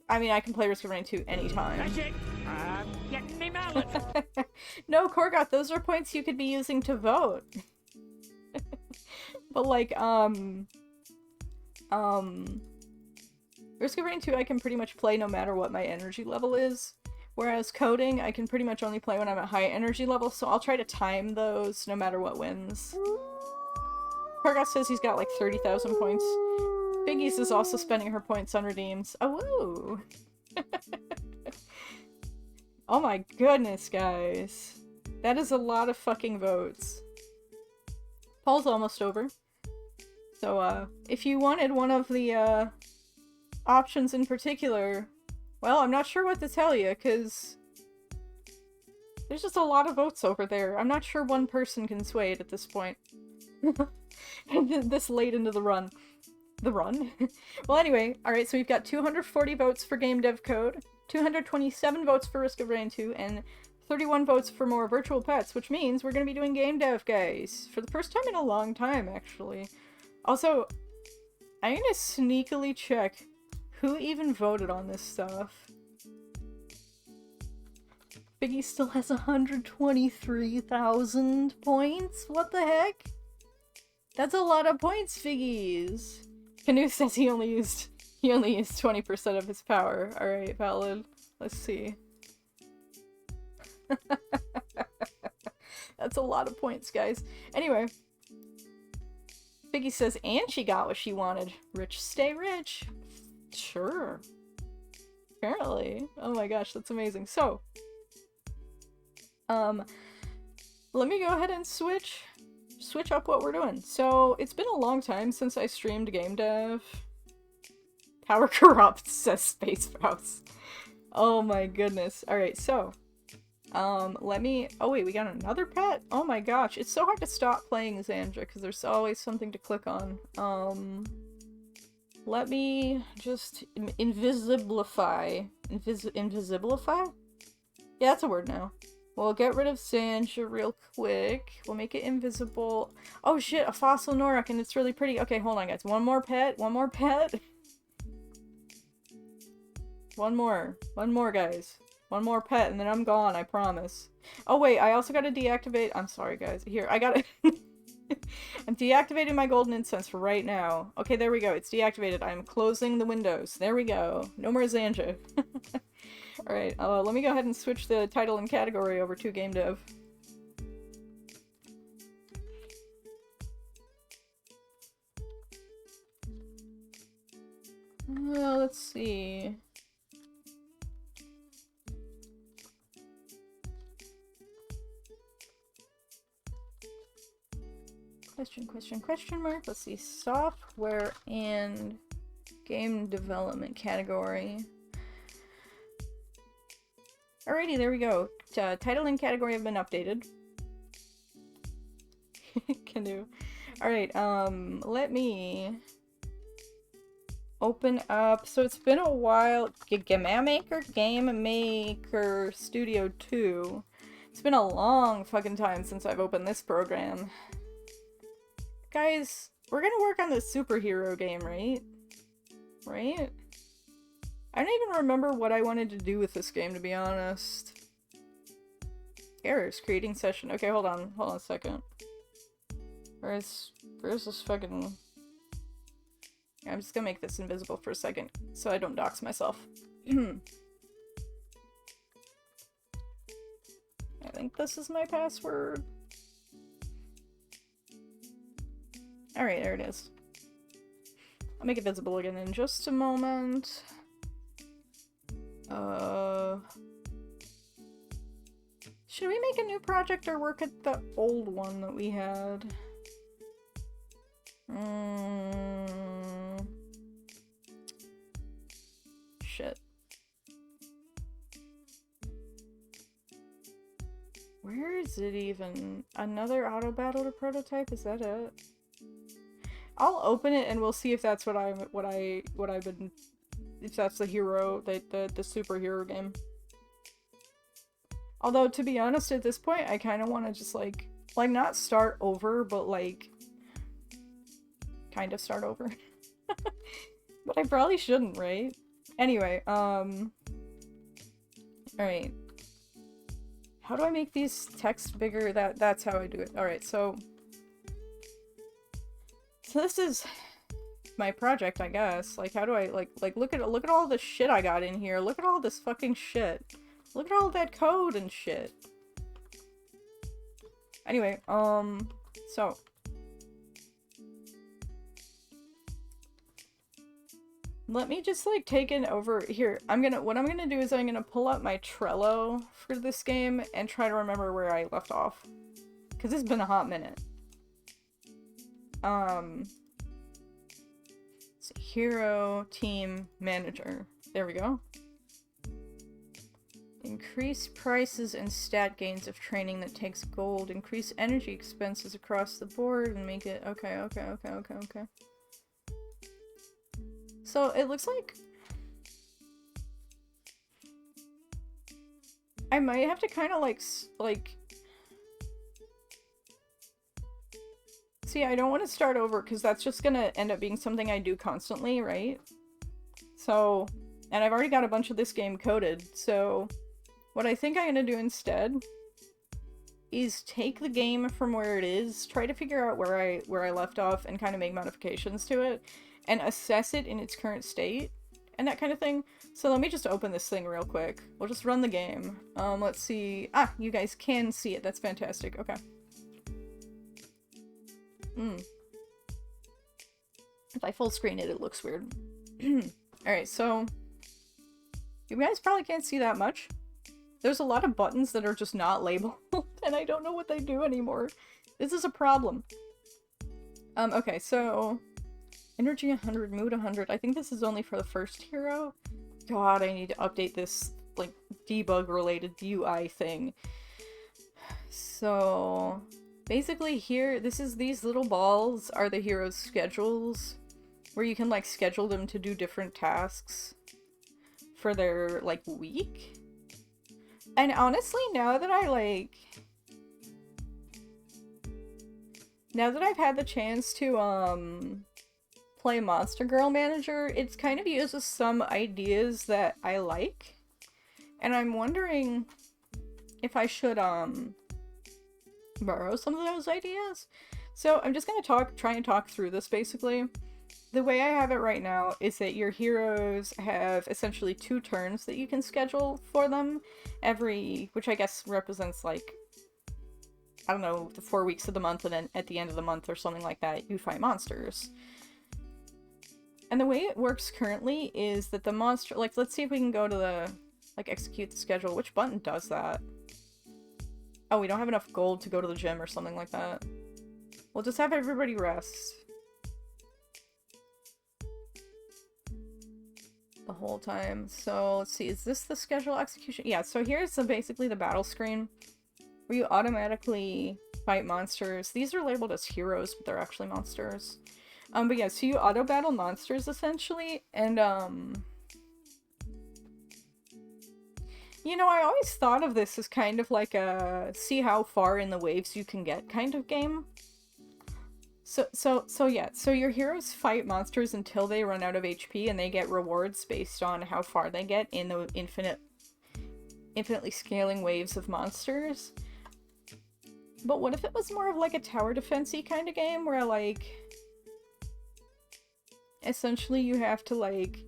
I mean, I can play Risk of Rain 2 anytime. That's it. I'm getting me mallet. No, Korgoth, those are points you could be using to vote. But like, Risk of Rain 2 I can pretty much play no matter what my energy level is. Whereas coding, I can pretty much only play when I'm at high energy level, so I'll try to time those no matter what wins. Korgoth says he's got like 30,000 points. Biggies is also spending her points on redeems. Oh, woo! Oh my goodness, guys. That is a lot of fucking votes. Poll's almost over. So, if you wanted one of the, options in particular, well, I'm not sure what to tell you, because there's just a lot of votes over there. I'm not sure one person can sway it at this point. This late into the run. The run? Well, anyway, alright, so we've got 240 votes for Game Dev Code, 227 votes for Risk of Rain 2, and 31 votes for more Virtual Pets, which means we're gonna be doing Game Dev, guys. For the first time in a long time, actually. Also, I'm gonna sneakily check who even voted on this stuff. Biggie still has 123,000 points? What the heck? That's a lot of points, Figgies! Canoe says he only used 20% of his power. Alright, valid. Let's see. That's a lot of points, guys. Anyway. Biggie says, and she got what she wanted. Rich stay rich. Sure. Apparently. Oh my gosh, that's amazing. So, let me go ahead and switch up what we're doing. So, it's been a long time since I streamed game dev. Power corrupt, says Space Mouse. Oh my goodness. Alright, so, let me... Oh wait, we got another pet? Oh my gosh, it's so hard to stop playing Xandra because there's always something to click on. Let me just invisibilify. Invisibilify? Yeah, that's a word now. We'll get rid of Xandra real quick. We'll make it invisible. Oh shit, a fossil Norak, and it's really pretty. Okay, hold on guys. One more pet. One more pet. One more, guys. One more pet, and then I'm gone, I promise. Oh wait, I also gotta deactivate- I'm sorry guys. Here, I gotta- I'm deactivating my golden incense right now. Okay, there we go. It's deactivated. I'm closing the windows. There we go. No more Xandra. Alright, let me go ahead and switch the title and category over to game dev. Well, let's see. Question mark. Let's see. Software and game development category. Alrighty, there we go. Title and category have been updated. Canoe. Alright, let me open up. So it's been a while. Game Maker Studio 2. It's been a long fucking time since I've opened this program. Guys, we're gonna work on this superhero game, right? Right? I don't even remember what I wanted to do with this game, to be honest. Errors, creating session. Okay, hold on a second. Where's this fucking... I'm just gonna make this invisible for a second, so I don't dox myself. I think this is my password. Alright, there it is. I'll make it visible again in just a moment. Should we make a new project or work at the old one that we had? Shit. Where is it even? Another auto battle to prototype? Is that it? I'll open it and we'll see if that's what I've been, if that's the hero, the superhero game. Although, to be honest, at this point, I kind of want to just, like, not start over, but, like, kind of start over. But I probably shouldn't, right? Anyway, alright. How do I make these text bigger? That's how I do it. Alright, so this is my project, I guess. Like, how do I, like, look at all the shit I got in here. Look at all this fucking shit. Look at all that code and shit. Anyway, so. Let me just, like, take it over here. What I'm gonna do is I'm gonna pull up my Trello for this game and try to remember where I left off. Because it's been a hot minute. Hero, team, manager. There we go. Increase prices and stat gains of training that takes gold. Increase energy expenses across the board and make it... Okay. So, it looks like... I might have to kind of, like... See, I don't want to start over, because that's just gonna end up being something I do constantly, right? So... And I've already got a bunch of this game coded, so... What I think I'm gonna do instead is take the game from where it is, try to figure out where I left off, and kind of make modifications to it, and assess it in its current state, and that kind of thing. So let me just open this thing real quick. We'll just run the game. Let's see. Ah, you guys can see it. That's fantastic. Okay. If I full screen it, it looks weird. Alright, so... You guys probably can't see that much. There's a lot of buttons that are just not labeled, and I don't know what they do anymore. This is a problem. Okay, so... Energy 100, mood 100. I think this is only for the first hero. God, I need to update this, like, debug-related UI thing. So... Basically here, these little balls are the hero's schedules, where you can, like, schedule them to do different tasks for their, like, week. And honestly, now that I've had the chance to, play Monster Girl Manager, it's kind of uses some ideas that I like. And I'm wondering if I should, borrow some of those ideas. So I'm just gonna try and talk through this, basically. The way I have it right now is that your heroes have essentially 2 turns that you can schedule for them which I guess represents, like, I don't know, the 4 weeks of the month, and then at the end of the month or something like that, you fight monsters. And the way it works currently is that the monster, like, let's see if we can go to the, like, execute the schedule. Which button does that? Oh, we don't have enough gold to go to the gym or something like that. We'll just have everybody rest the whole time. So, let's see, is this the schedule execution? Yeah, so here's basically the battle screen, where you automatically fight monsters. These are labeled as heroes, but they're actually monsters. But yeah, so you auto-battle monsters, essentially, and, you know, I always thought of this as kind of like a see how far in the waves you can get kind of game. So yeah, so your heroes fight monsters until they run out of HP, and they get rewards based on how far they get in the infinitely scaling waves of monsters. But what if it was more of like a tower defense-y kind of game where like essentially you have to like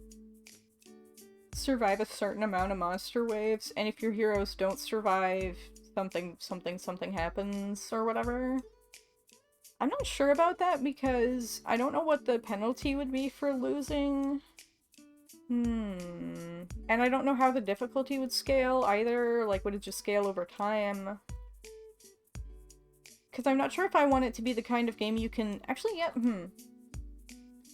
survive a certain amount of monster waves, and if your heroes don't survive, something happens or whatever. I'm not sure about that because I don't know what the penalty would be for losing. And I don't know how the difficulty would scale either. Like, would it just scale over time? Because I'm not sure if I want it to be the kind of game you can... Actually, yeah,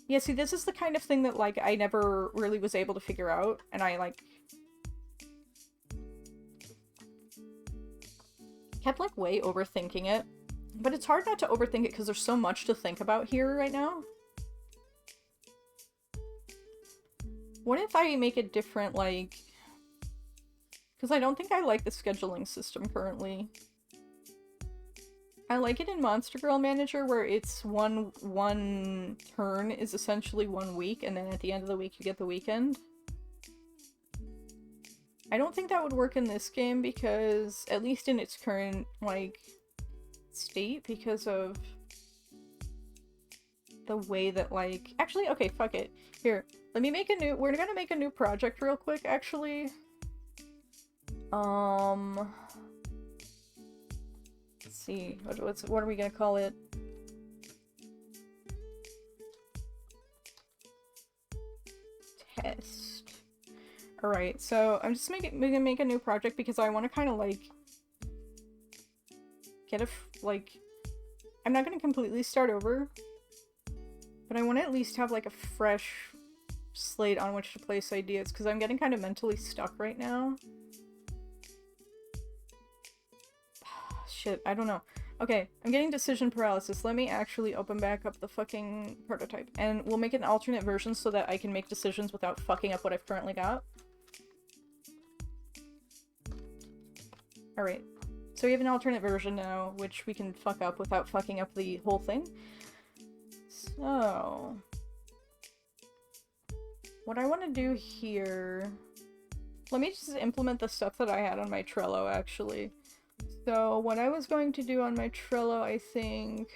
Yeah, see, this is the kind of thing that, like, I never really was able to figure out, and I, like... kept, like, way overthinking it. But it's hard not to overthink it because there's so much to think about here right now. What if I make it different, like... Because I don't think I like the scheduling system currently. I like it in Monster Girl Manager where it's one turn is essentially 1 week, and then at the end of the week you get the weekend. I don't think that would work in this game because, at least in its current, like, state, because of the way that, like... Actually, okay, fuck it. Here, let me make a new... We're gonna make a new project real quick, actually. Let's see. What are we gonna call it? Test. Alright, so I'm just gonna make a new project because I want to kind of, like... get a... like... I'm not gonna completely start over. But I want to at least have, like, a fresh slate on which to place ideas, because I'm getting kind of mentally stuck right now. Shit, I don't know. Okay, I'm getting decision paralysis. Let me actually open back up the fucking prototype. And we'll make an alternate version so that I can make decisions without fucking up what I've currently got. Alright. So we have an alternate version now, which we can fuck up without fucking up the whole thing. So... what I want to do here... Let me just implement the stuff that I had on my Trello, actually. So, what I was going to do on my Trello, I think,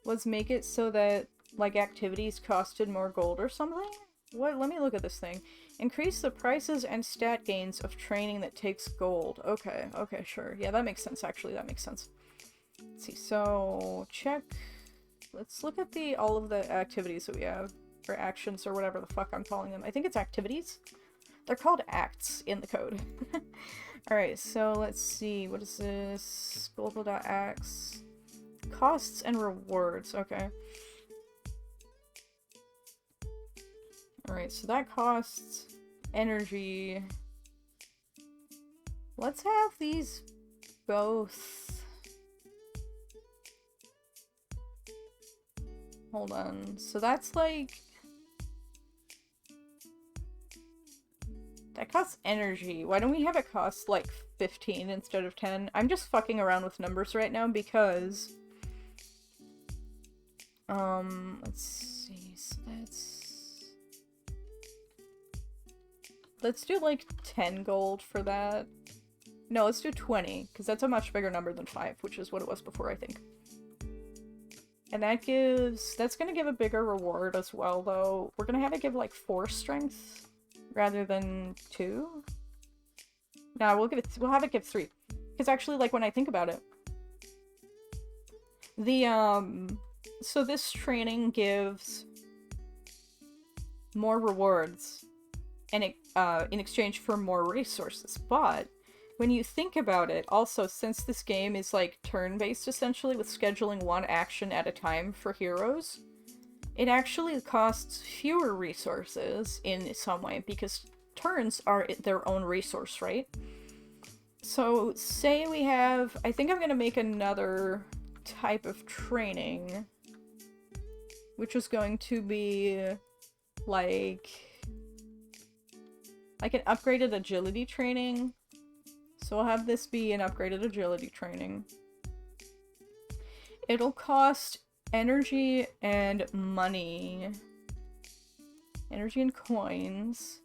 was make it so that, like, activities costed more gold or something? What? Let me look at this thing. Increase the prices and stat gains of training that takes gold. Okay, okay, sure. Yeah, that makes sense, actually. That makes sense. Let's see, so, check. Let's look at all of the activities that we have. Or actions, or whatever the fuck I'm calling them. I think it's activities? They're called acts in the code. Alright, so let's see. What is this? Global.acts. Costs and rewards. Okay. Alright, so that costs energy. Let's have these both. Hold on. So that's like... that costs energy. Why don't we have it cost like 15 instead of 10? I'm just fucking around with numbers right now because... let's see. So let's do like 10 gold for that. No, let's do 20, because that's a much bigger number than 5, which is what it was before, I think. And that's gonna give a bigger reward as well, though. We're gonna have it give like 4 strength rather than 2. No, we'll have it give 3. Because actually, like, when I think about it, so this training gives more rewards and in exchange for more resources, but when you think about it, also, since this game is, like, turn-based, essentially, with scheduling 1 action at a time for heroes, it actually costs fewer resources in some way, because turns are their own resource, right? So, say we have... I think I'm gonna make another type of training, which is going to be, like an upgraded agility training. So we'll have this be an upgraded agility training. It'll cost energy and money. Energy and coins.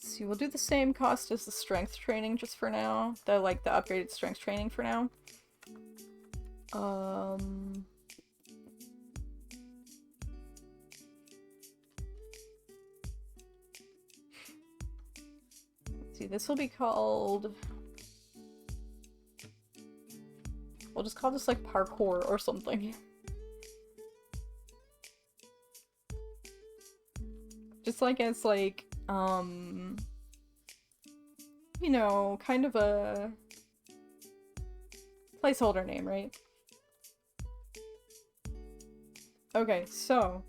Let's see, we'll do the same cost as the strength training just for now. The upgraded strength training for now. Let's see, this will be called... We'll just call this like parkour or something. Just like as like, you know, kind of a placeholder name, right? Okay, so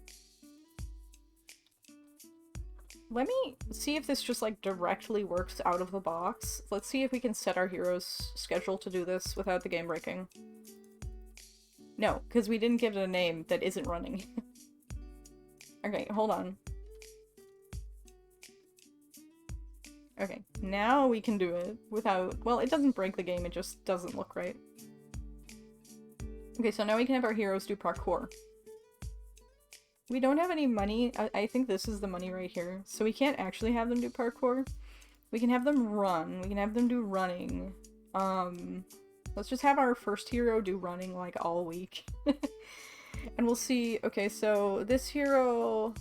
let me see if this just like directly works out of the box. Let's see if we can set our hero's schedule to do this without the game breaking. No, because we didn't give it a name that isn't running. Okay, hold on. Okay, now we can do it without... Well, it doesn't break the game, it just doesn't look right. Okay, so now we can have our heroes do parkour. We don't have any money. I think this is the money right here. So we can't actually have them do parkour. We can have them run. We can have them do running. Let's just have our first hero do running like all week. And we'll see. Okay, so this hero...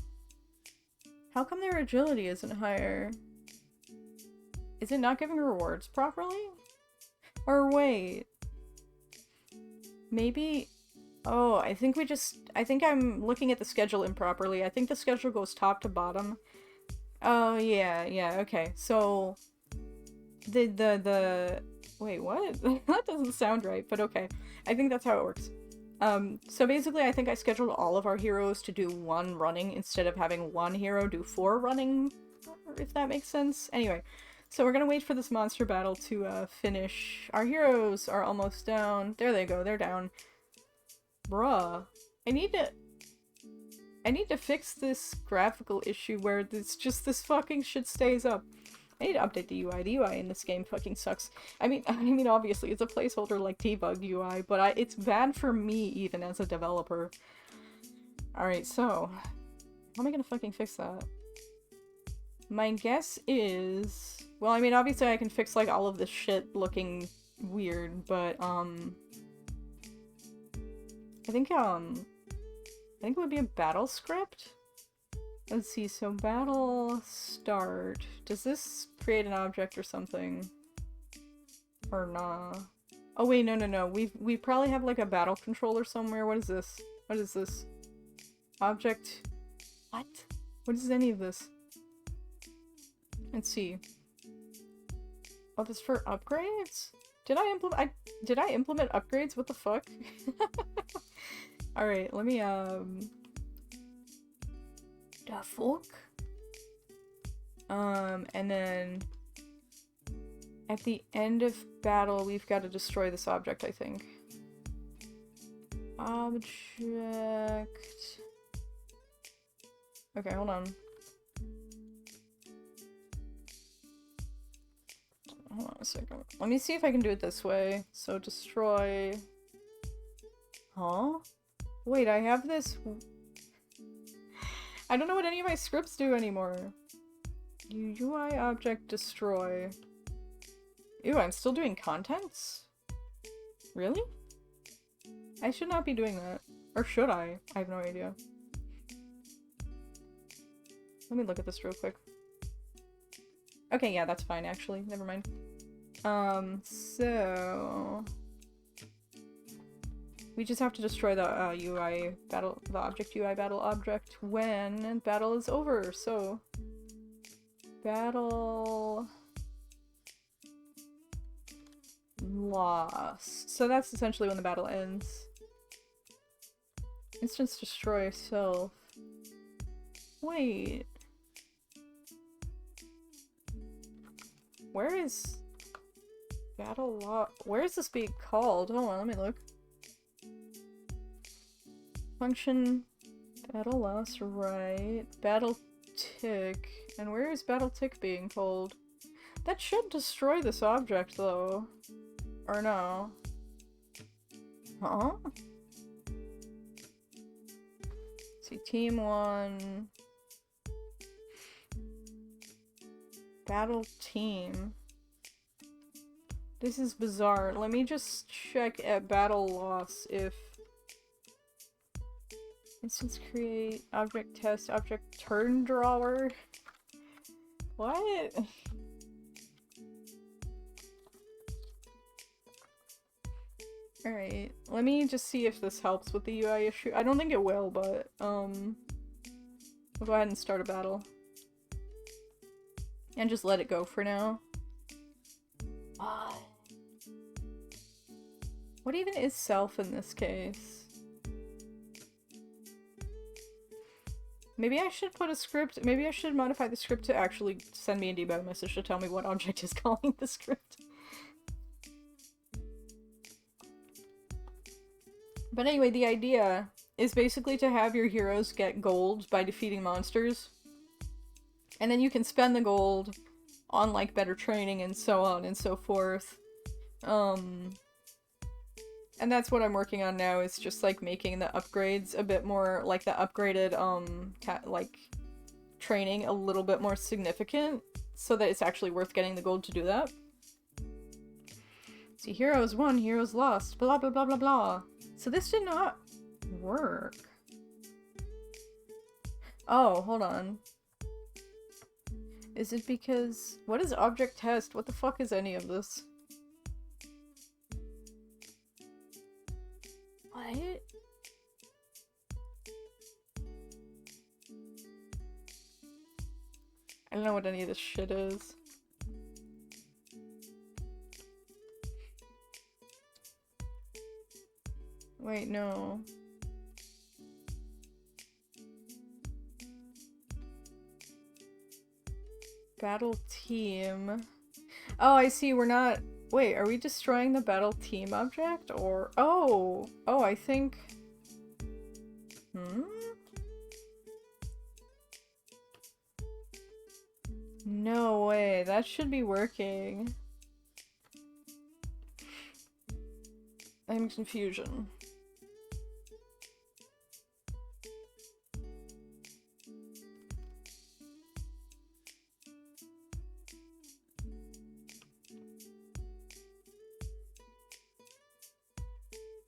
How come their agility isn't higher? Is it not giving rewards properly? Or wait. Maybe... Oh, I think I'm looking at the schedule improperly. I think the schedule goes top to bottom. Oh, yeah, okay. So... Wait, what? That doesn't sound right, but okay. I think that's how it works. So basically I think I scheduled all of our heroes to do 1 running instead of having 1 hero do 4 running, if that makes sense. Anyway, so we're gonna wait for this monster battle to finish. Our heroes are almost down. There they go, they're down. Bruh. I need to fix this graphical issue where this fucking shit stays up. I need to update the UI. The UI in this game fucking sucks. I mean, obviously, it's a placeholder like debug UI, but it's bad for me even as a developer. Alright, so... How am I gonna fucking fix that? My guess is... Well, I mean, obviously I can fix, like, all of this shit looking weird, but, I think it would be a battle script? Let's see, so battle start. Does this create an object or something? Or nah? Oh wait, no. We probably have like a battle controller somewhere. What is this? What is this? Object. What? What is any of this? Let's see. Oh, this is for upgrades? Did I implement upgrades? What the fuck? Alright, let me the fuck? And then at the end of battle, we've got to destroy this object, I think. Object. Okay, hold on. Hold on a second. Let me see if I can do it this way. So destroy. Huh? Wait, I have this. I don't know what any of my scripts do anymore. UI object destroy. Ew, I'm still doing contents? Really? I should not be doing that. Or should I? I have no idea. Let me look at this real quick. Okay, yeah, that's fine actually. Never mind. So... We just have to destroy the the object UI battle object when battle is over, so... Battle... Lost. So that's essentially when the battle ends. Instance destroy self. Wait. Where is... Battle lost? Where is this being called? Hold on, let me look. Function battle loss, right? Battle tick. And where is battle tick being called? That should destroy this object though. Or no? Huh? Let's see, team 1. Battle team. This is bizarre. Let me just check at battle loss if... Instance create, object test, object turn drawer. What? Alright, let me just see if this helps with the UI issue. I don't think it will, but, we'll go ahead and start a battle. And just let it go for now. What even is self in this case? Maybe I should put a script, maybe I should modify the script to actually send me a debug message to tell me what object is calling the script. But anyway, the idea is basically to have your heroes get gold by defeating monsters. And then you can spend the gold on, like, better training and so on and so forth. And that's what I'm working on now, is just, like, making the upgrades a bit more, like, the upgraded, like, training a little bit more significant, so that it's actually worth getting the gold to do that. See, heroes won, heroes lost, blah blah blah blah blah. So this did not work. Oh, hold on. Is it because... What is object test? What the fuck is any of this? What? I don't know what any of this shit is. Wait, no. Battle team. Oh, I see, we're not... Wait, are we destroying the battle team object? Or... Oh! Oh, I think... Hmm? No way, that should be working. I'm confusion.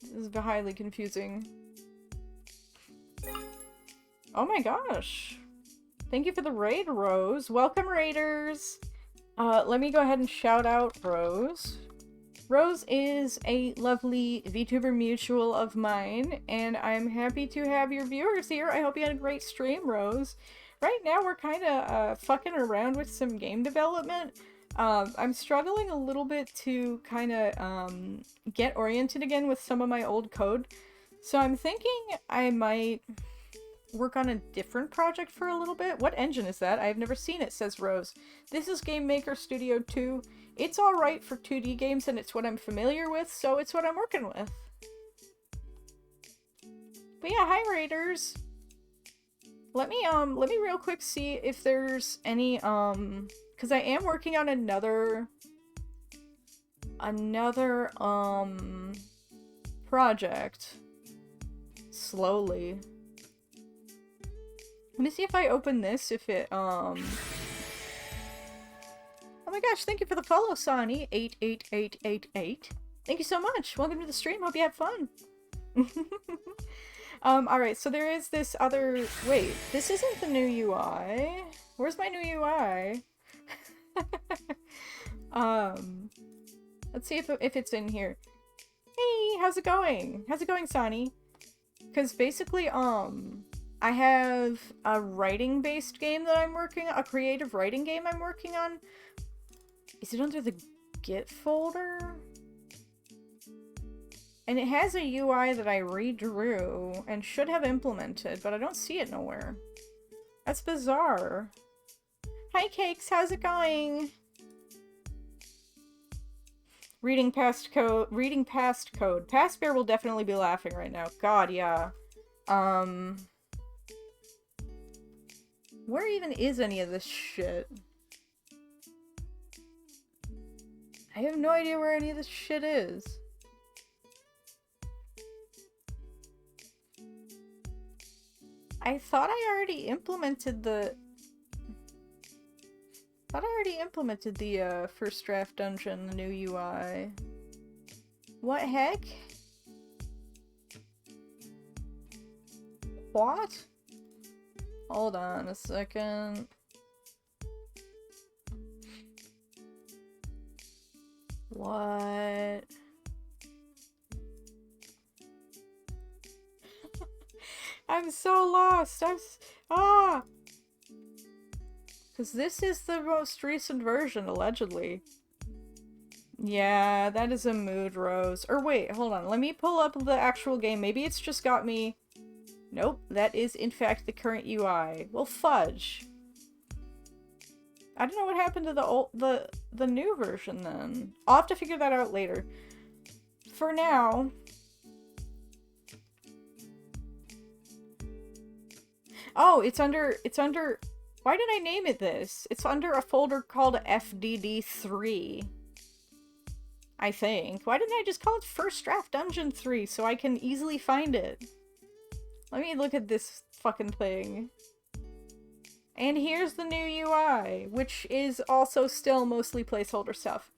This is highly confusing. Oh my gosh! Thank you for the raid, Rose. Welcome, raiders! Let me go ahead and shout out Rose. Rose is a lovely VTuber mutual of mine, and I'm happy to have your viewers here. I hope you had a great stream, Rose. Right now we're kind of fucking around with some game development. I'm struggling a little bit to kind of get oriented again with some of my old code. So I'm thinking I might work on a different project for a little bit. What engine is that? I've never seen it, says Rose. This is Game Maker Studio 2. It's alright for 2D games and it's what I'm familiar with, so it's what I'm working with. But yeah, hi raiders! Let me real quick see if there's any, because I am working on another project. Slowly. Let me see if I open this, if it, Oh my gosh, thank you for the follow, Sonny. 88888. Thank you so much. Welcome to the stream. Hope you had fun. Alright, so there is this other... Wait, this isn't the new UI. Where's my new UI? Let's see if it's in here. Hey, how's it going? How's it going, Sonny? Because basically, I have a writing-based game that I'm working on, a creative writing game I'm working on. Is it under the Git folder? And it has a UI that I redrew and should have implemented, but I don't see it nowhere. That's bizarre. Hi Cakes, how's it going? Reading past code. Past Bear will definitely be laughing right now. God, yeah. Where even is any of this shit? I have no idea where any of this shit is. I thought I already implemented the... Thought I already implemented the first draft dungeon, the new UI. What heck? What? Hold on a second. What? I'm so lost. Because this is the most recent version, allegedly. Yeah, that is a mood rose. Or wait, hold on. Let me pull up the actual game. Maybe it's just got me... Nope, that is in fact the current UI. Well, fudge. I don't know what happened to the new version then. I'll have to figure that out later. For now... Oh, it's under... Why did I name it this? It's under a folder called FDD3. I think. Why didn't I just call it First Draft Dungeon 3 so I can easily find it? Let me look at this fucking thing. And here's the new UI, which is also still mostly placeholder stuff.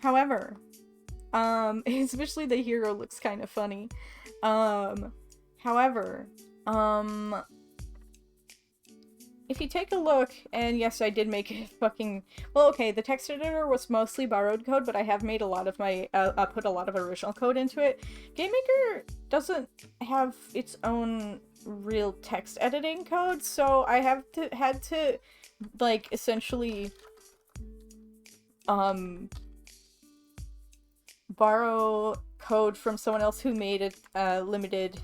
However, especially the hero looks kind of funny. However, if you take a look, and yes, I did make it fucking... Well, okay, the text editor was mostly borrowed code, but I have made a lot of my... put a lot of original code into it. GameMaker doesn't have its own real text editing code, so I had to, like, essentially, borrow code from someone else who made a limited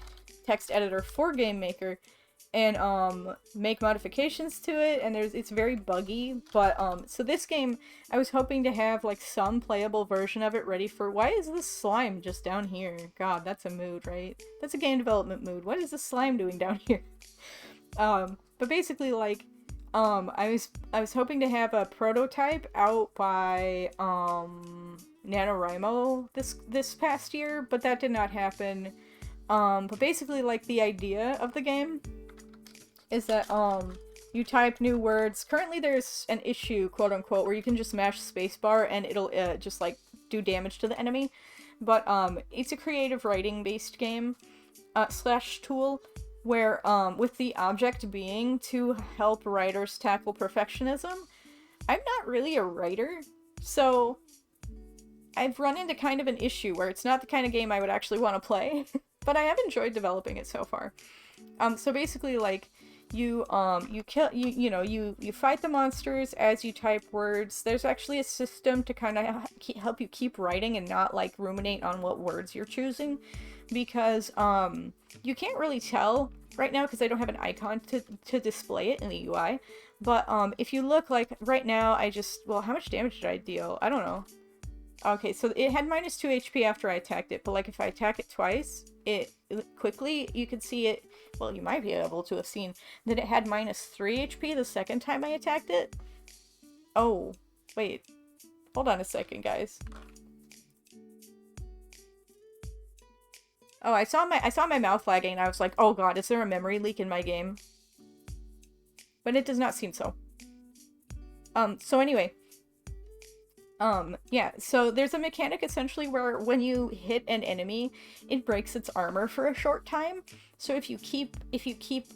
text editor for GameMaker, and make modifications to it, and it's very buggy, but so this game I was hoping to have like some playable version of it ready for... Why is this slime just down here? God, that's a mood, right? That's a game development mood. What is this slime doing down here? But basically, like, I was hoping to have a prototype out by NaNoWriMo this past year, but that did not happen. But basically, like, the idea of the game is that, you type new words. Currently there's an issue, quote-unquote, where you can just mash spacebar and it'll, just, like, do damage to the enemy. But, it's a creative writing-based game, slash tool, where, with the object being to help writers tackle perfectionism. I'm not really a writer, so I've run into kind of an issue where it's not the kind of game I would actually want to play, but I have enjoyed developing it so far. So basically, like, you fight the monsters as you type words. There's actually a system to kind of help you keep writing and not, like, ruminate on what words you're choosing, because, you can't really tell right now because I don't have an icon to display it in the UI, but, if you look, like, right now, well, how much damage did I deal? I don't know. Okay, so it had minus 2 HP after I attacked it, but, like, if I attack it twice, quickly, you can see it... Well, you might be able to have seen that it had minus 3 HP the second time I attacked it. Oh, wait. Hold on a second, guys. Oh, I saw my mouth lagging, and I was like, oh god, is there a memory leak in my game? But it does not seem so. So anyway. Yeah, so there's a mechanic essentially where when you hit an enemy, it breaks its armor for a short time. So if you keep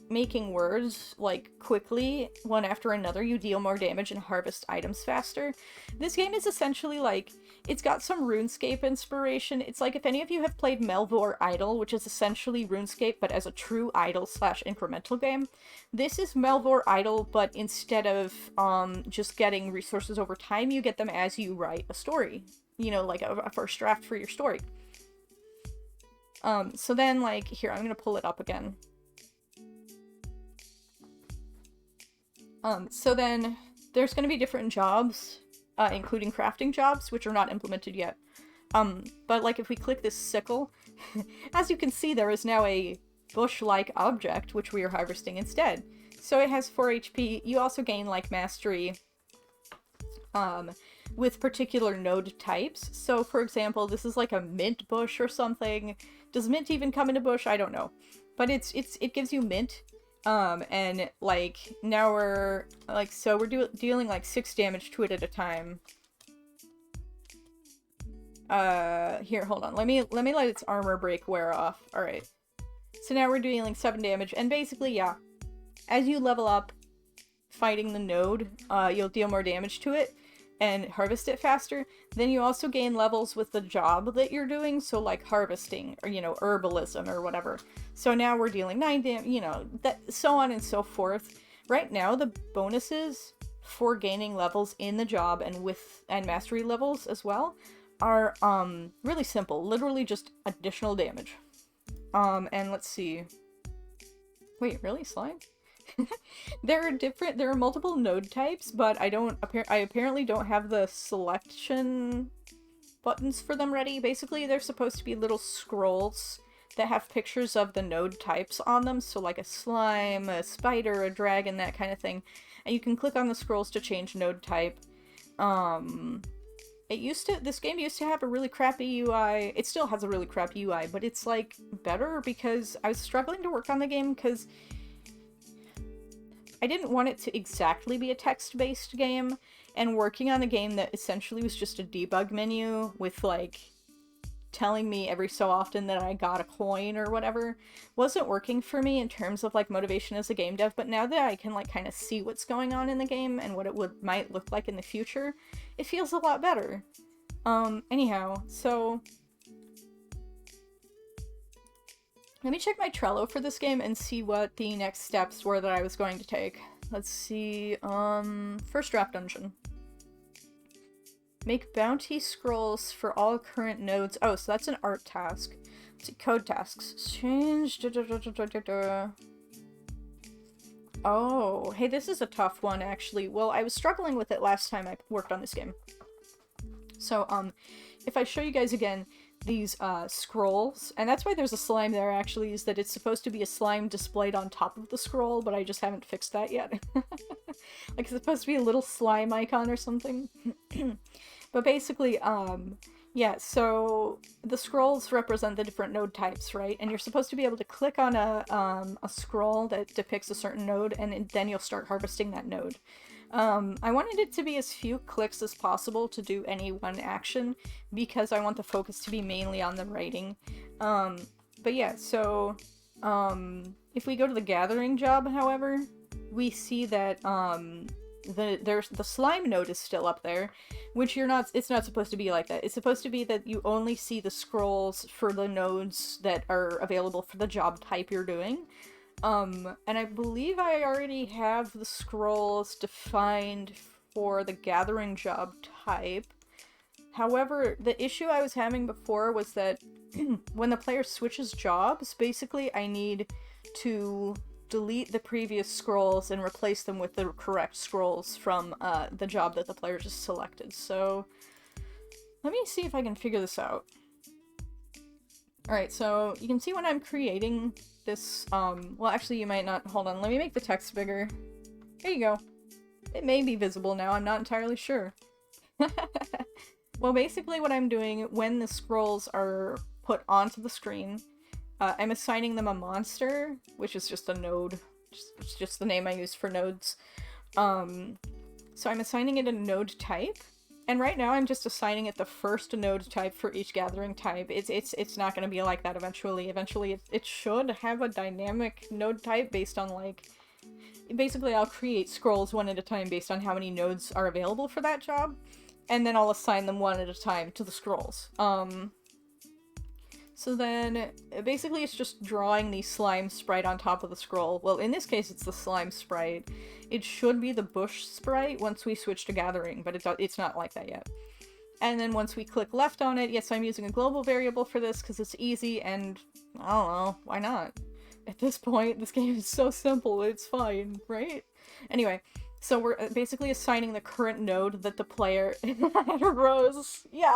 making words, like, quickly, one after another, you deal more damage and harvest items faster. This game is essentially, like, it's got some RuneScape inspiration. It's like if any of you have played Melvor Idle, which is essentially RuneScape, but as a true idle slash incremental game. This is Melvor Idle, but instead of, just getting resources over time, you get them as you write a story. You know, like a first draft for your story. So then, like, here, I'm gonna pull it up again. So then, there's gonna be different jobs, including crafting jobs, which are not implemented yet. But, like, if we click this sickle, as you can see, there is now a bush-like object, which we are harvesting instead. So it has 4 HP. You also gain, like, mastery, with particular node types. So, for example, this is like a mint bush or something. Does mint even come into bush? I don't know. But it gives you mint. And like now we're like, so we're dealing like 6 damage to it at a time. Here, hold on. Let me let its armor break wear off. All right. So now we're dealing 7 damage, and basically, yeah, as you level up fighting the node, you'll deal more damage to it and harvest it faster. Then you also gain levels with the job that you're doing, so like harvesting or, you know, herbalism or whatever. So now we're dealing 9 damage, you know, that, so on and so forth. Right now, the bonuses for gaining levels in the job and mastery levels as well are really simple. Literally just additional damage. And let's see. Wait, really? Slime? There are multiple node types, but I apparently don't have the selection buttons for them ready. Basically, they're supposed to be little scrolls that have pictures of the node types on them, so like a slime, a spider, a dragon, that kind of thing. And you can click on the scrolls to change node type. This game used to have a really crappy UI. It still has a really crappy UI, but it's like better because I was struggling to work on the game because I didn't want it to exactly be a text-based game, and working on a game that essentially was just a debug menu with like telling me every so often that I got a coin or whatever wasn't working for me in terms of like motivation as a game dev. But now that I can like kind of see what's going on in the game and what it might look like in the future, it feels a lot better. Anyhow, so let me check my Trello for this game and see what the next steps were that I was going to take. Let's see, first draft dungeon. Make bounty scrolls for all current nodes. Oh, so that's an art task. Let's see, code tasks. Change. Oh, hey, this is a tough one, actually. Well, I was struggling with it last time I worked on this game. So, if I show you guys again these, scrolls, and that's why there's a slime there, actually, is that it's supposed to be a slime displayed on top of the scroll, but I just haven't fixed that yet. Like, it's supposed to be a little slime icon or something. But basically, yeah, so the scrolls represent the different node types, right? And you're supposed to be able to click on a scroll that depicts a certain node, and then you'll start harvesting that node. I wanted it to be as few clicks as possible to do any one action, because I want the focus to be mainly on the writing. But yeah, so, if we go to the gathering job, however, we see that, the slime node is still up there, which it's not supposed to be like that. It's supposed to be that you only see the scrolls for the nodes that are available for the job type you're doing. And I believe I already have the scrolls defined for the gathering job type. However, the issue I was having before was that when the player switches jobs, basically I need to delete the previous scrolls and replace them with the correct scrolls from the job that the player just selected. So let me see if I can figure this out. Alright, so you can see when I'm creating this, well actually you might not, hold on, let me make the text bigger. There you go. It may be visible now, I'm not entirely sure. Well, basically what I'm doing when the scrolls are put onto the screen, I'm assigning them a monster, which is just a node. It's just the name I use for nodes. So I'm assigning it a node type, and right now I'm just assigning it the first node type for each gathering type. It's not going to be like that eventually. Eventually it should have a dynamic node type based on like... Basically I'll create scrolls one at a time based on how many nodes are available for that job, and then I'll assign them one at a time to the scrolls. So then, basically it's just drawing the slime sprite on top of the scroll. Well, in this case it's the slime sprite. It should be the bush sprite once we switch to gathering, but it's not like that yet. And then once we click left on it, yes, I'm using a global variable for this because it's easy, and I don't know, why not? At this point, this game is so simple, it's fine, right? Anyway, so we're basically assigning the current node that the player rose. Yeah,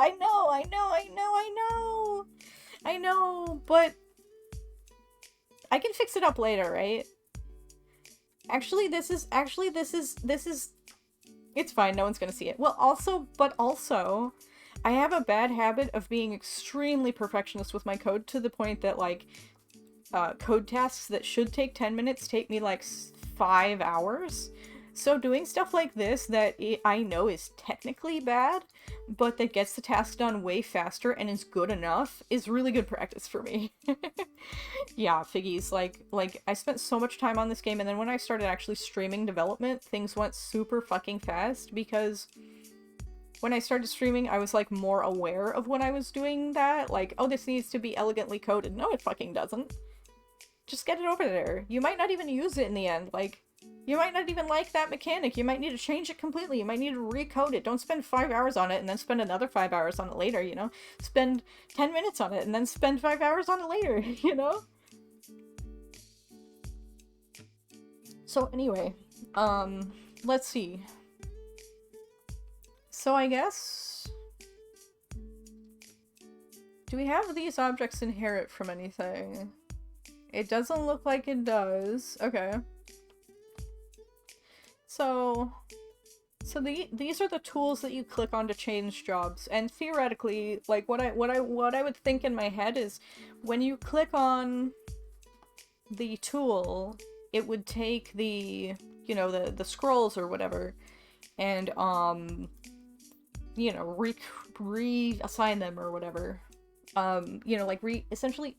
I know, but I can fix it up later, right? Actually, this is, it's fine, no one's gonna see it. Well, also, I have a bad habit of being extremely perfectionist with my code to the point that, like, code tasks that should take 10 minutes take me like 5 hours. So doing stuff like this that I know is technically bad, but that gets the task done way faster and is good enough is really good practice for me. Yeah, figgies, like I spent so much time on this game, and then when I started actually streaming development, things went super fucking fast because when I started streaming, I was like more aware of when I was doing that. Like, oh, this needs to be elegantly coded. No, it fucking doesn't. Just get it over there. You might not even use it in the end. Like, you might not even like that mechanic. You might need to change it completely. You might need to recode it. Don't spend 5 hours on it and then spend another 5 hours on it later, you know? Spend 10 minutes on it and then spend 5 hours on it later, you know? So anyway, let's see. So I guess... Do we have these objects inherit from anything? It doesn't look like it does. Okay. So these are the tools that you click on to change jobs, and theoretically, like what I would think in my head is when you click on the tool, it would take the, you know, the scrolls or whatever, and you know, reassign them or whatever. You know, like essentially,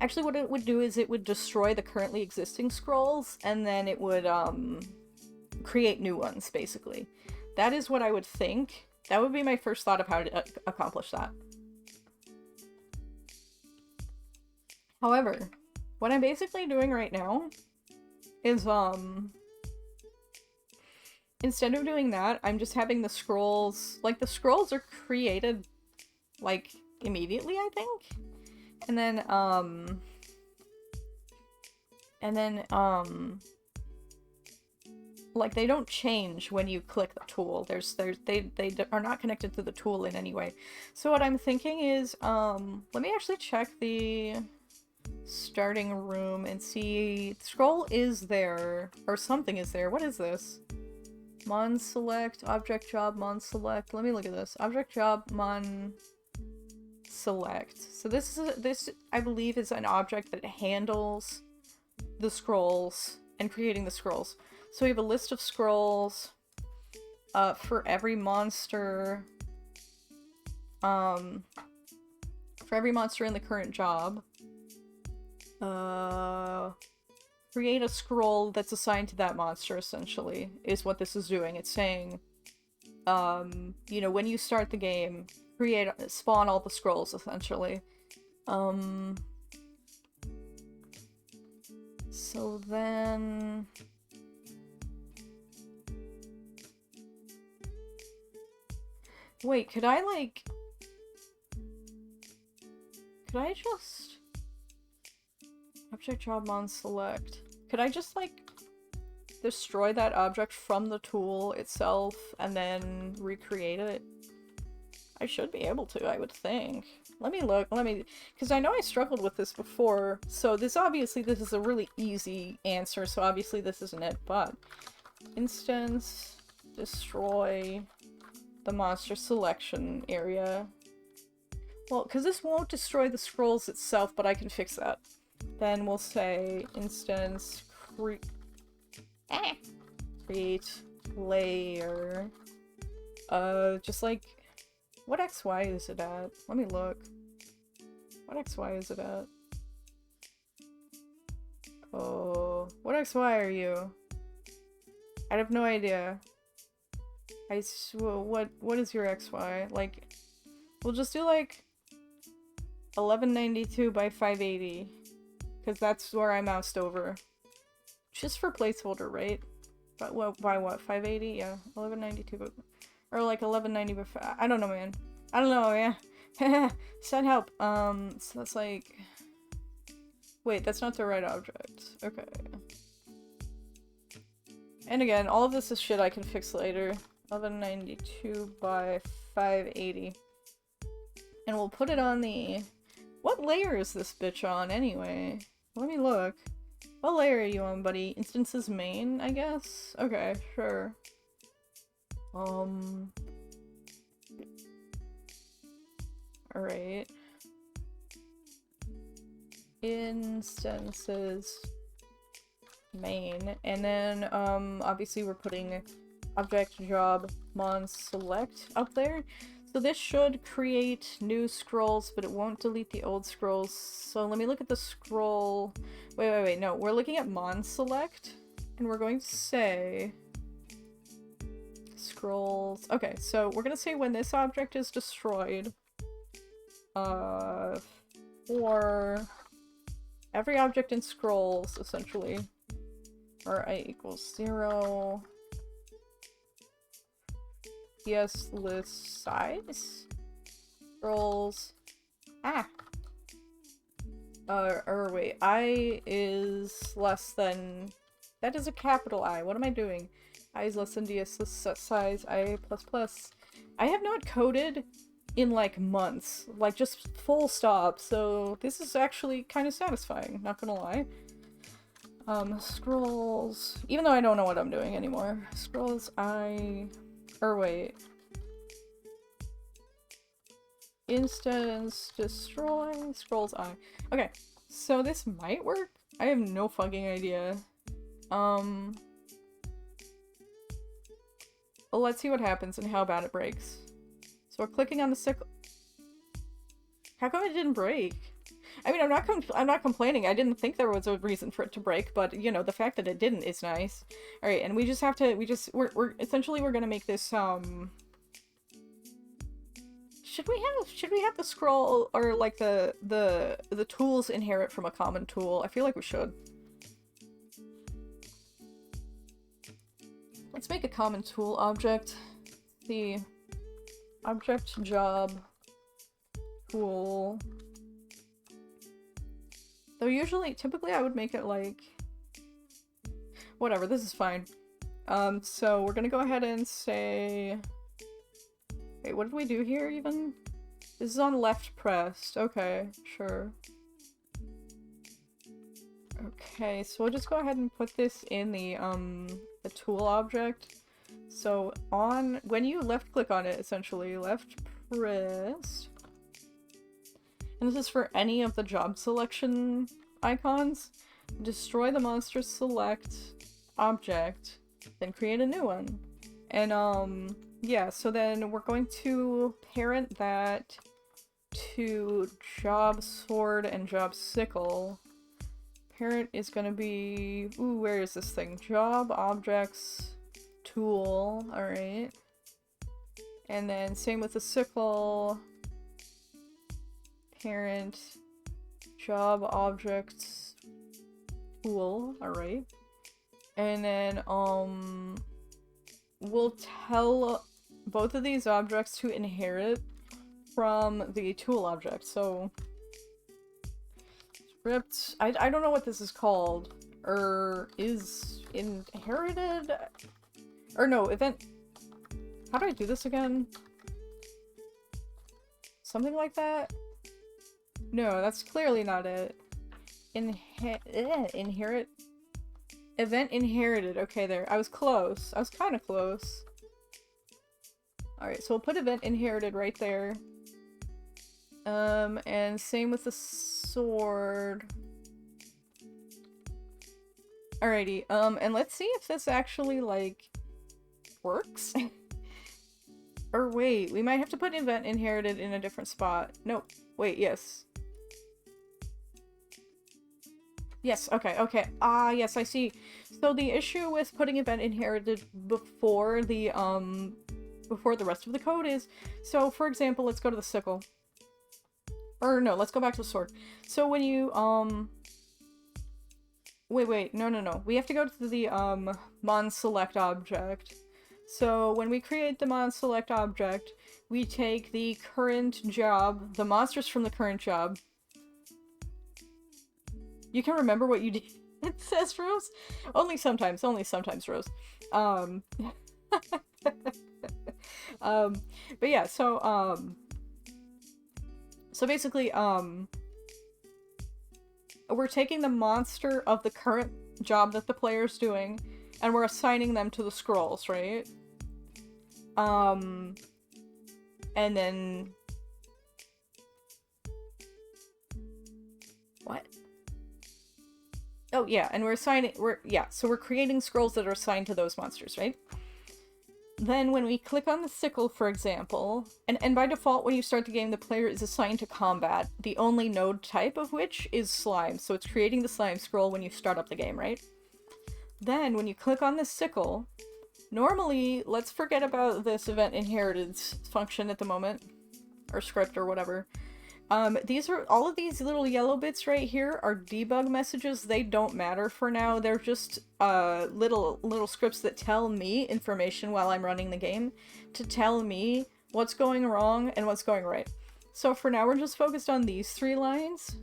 actually what it would do is it would destroy the currently existing scrolls, and then it would create new ones, basically. That is what I would think. That would be my first thought of how to accomplish that. However, what I'm basically doing right now is, instead of doing that, I'm just having the scrolls, like, the scrolls are created, like, immediately, I think? And then, like, they don't change when you click the tool. They are not connected to the tool in any way. So what I'm thinking is, let me actually check the starting room and see. Scroll is there, or something is there. What is this? Mon select, object job, mon select. Let me look at this. Object job, mon select. So this I believe is an object that handles the scrolls and creating the scrolls. So we have a list of scrolls for every monster in the current job. Create a scroll that's assigned to that monster, essentially, is what this is doing. It's saying, you know, when you start the game, spawn all the scrolls, essentially. So then... Wait, could I just... Object job mon select. Could I just, like, destroy that object from the tool itself and then recreate it? I should be able to, I would think. Let me look, because I know I struggled with this before, so this is a really easy answer, so obviously this isn't it, but... Instance, destroy the monster selection area. Well, because this won't destroy the scrolls itself, but I can fix that. Then we'll say instance create layer. Just like, what XY is it at? Let me look. What XY is it at? Oh, what XY are you? I have no idea. What is your XY? Like, we'll just do like 1192 by 580. Because that's where I moused over. Just for placeholder, right? But by what? 580? Yeah. 1192. Or like 1190 by 5. I don't know, man. I don't know, yeah. Send help. So that's like... Wait, that's not the right object. Okay. And again, all of this is shit I can fix later. 1192 by 580. And we'll put it on the... What layer is this bitch on, anyway? Let me look. What layer are you on, buddy? Instances main, I guess? Okay, sure. Alright. instances main, and then obviously we're putting object job mon select up there. So this should create new scrolls, but it won't delete the old scrolls. So let me look at the scroll. Wait, no, we're looking at mon select, and we're going to say scrolls. Okay, so we're gonna say when this object is destroyed, for every object in scrolls, essentially, or I equals 0. Yes, list size. Scrolls. Or wait, I is less than. That is a capital I. What am I doing? I is less than DS size I plus plus. I have not coded in like months, like just full stop. So this is actually kind of satisfying. Not gonna lie. Scrolls. Even though I don't know what I'm doing anymore. Scrolls I. Or wait. Instance destroy scrolls I. Okay, so this might work. I have no fucking idea. Well, let's see what happens and how bad it breaks. So we're clicking on the sickle. How come it didn't break? I mean, I'm not complaining. I didn't think there was a reason for it to break, but you know, the fact that it didn't is nice. All right, and we just have to. We're essentially we're gonna make this. Should we have the scroll or like the tools inherit from a common tool? I feel like we should. Let's make a common tool object. The object job tool. Though typically I would make it like whatever, this is fine. So we're gonna go ahead and say wait, what did we do here even? This is on left pressed. Okay, sure. Okay, so we'll just go ahead and put this in the tool object. So when you left click on it, essentially, left pressed. And this is for any of the job selection icons. Destroy the monster select object, then create a new one. And yeah, so then we're going to parent that to job sword and job sickle. Parent is gonna be, ooh, where is this thing? Job objects tool, alright. And then same with the sickle. Parent job objects tool, alright. And then we'll tell both of these objects to inherit from the tool object. So script, I don't know what this is called, or is inherited, or no, event, how do I do this again? Something like that? No, that's clearly not it. Inherit? Event inherited. Okay, there. I was close. I was kind of close. Alright, so we'll put event inherited right there. And same with the sword. Alrighty, and let's see if this actually, like, works? Or wait, we might have to put event inherited in a different spot. No, wait, yes. Yes, okay. Yes, I see. So the issue with putting event inherited before the rest of the code is, so for example, let's go to the sickle. Or no, let's go back to the sword. So when you, wait, no. We have to go to the, mon select object. So when we create the mon select object, we take the current job, the monsters from the current job. You can remember what you did, it says Rose? Only sometimes, Rose. But yeah, so basically, we're taking the monster of the current job that the player's doing, and we're assigning them to the scrolls, right? And then... What? Oh yeah, and so we're creating scrolls that are assigned to those monsters, right? Then when we click on the sickle, for example, and by default when you start the game, the player is assigned to combat, the only node type of which is slime, so it's creating the slime scroll when you start up the game, right? Then when you click on the sickle, normally, let's forget about this event inheritance function at the moment, or script or whatever. All of these little yellow bits right here are debug messages. They don't matter for now. They're just little scripts that tell me information while I'm running the game to tell me what's going wrong and what's going right. So for now, we're just focused on these 3 lines.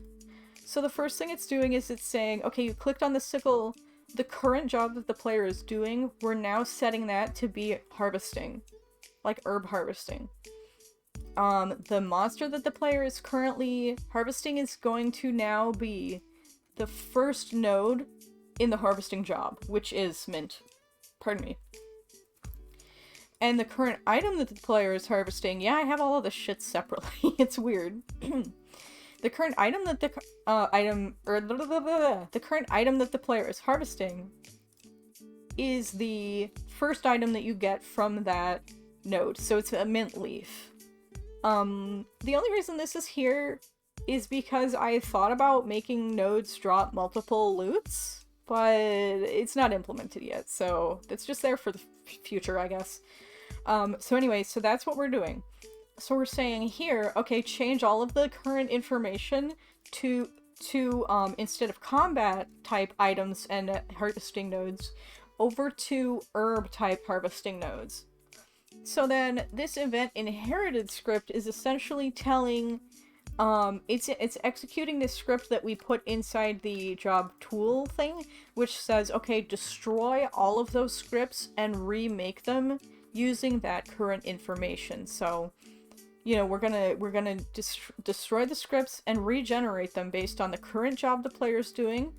So the first thing it's doing is it's saying, okay, you clicked on the sickle, the current job that the player is doing, we're now setting that to be harvesting, like herb harvesting. The monster that the player is currently harvesting is going to now be the first node in the harvesting job, which is mint. Pardon me. And the current item that the player is harvesting, yeah, I have all of this shit separately. It's weird. The current item that the current item that the player is harvesting is the first item that you get from that node. So it's a mint leaf. The only reason this is here is because I thought about making nodes drop multiple loots, but it's not implemented yet, so it's just there for the future, I guess. So anyway, so that's what we're doing. So we're saying here, okay, change all of the current information to instead of combat type items and harvesting nodes, over to herb type harvesting nodes. So then this event inherited script is essentially telling, it's executing this script that we put inside the job tool thing, which says, okay, destroy all of those scripts and remake them using that current information. So, you know, we're gonna destroy the scripts and regenerate them based on the current job the player's doing,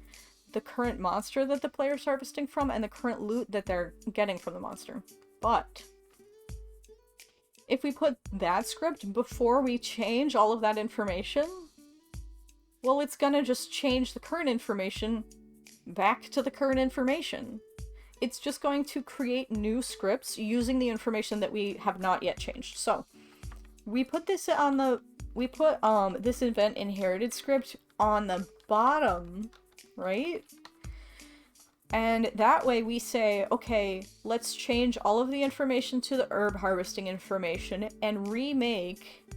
the current monster that the player's harvesting from, and the current loot that they're getting from the monster. But if we put that script before we change all of that information, well, it's gonna just change the current information back to the current information. It's just going to create new scripts using the information that we have not yet changed. So we put this this event inherited script on the bottom, right? And that way we say, okay, let's change all of the information to the herb harvesting information and remake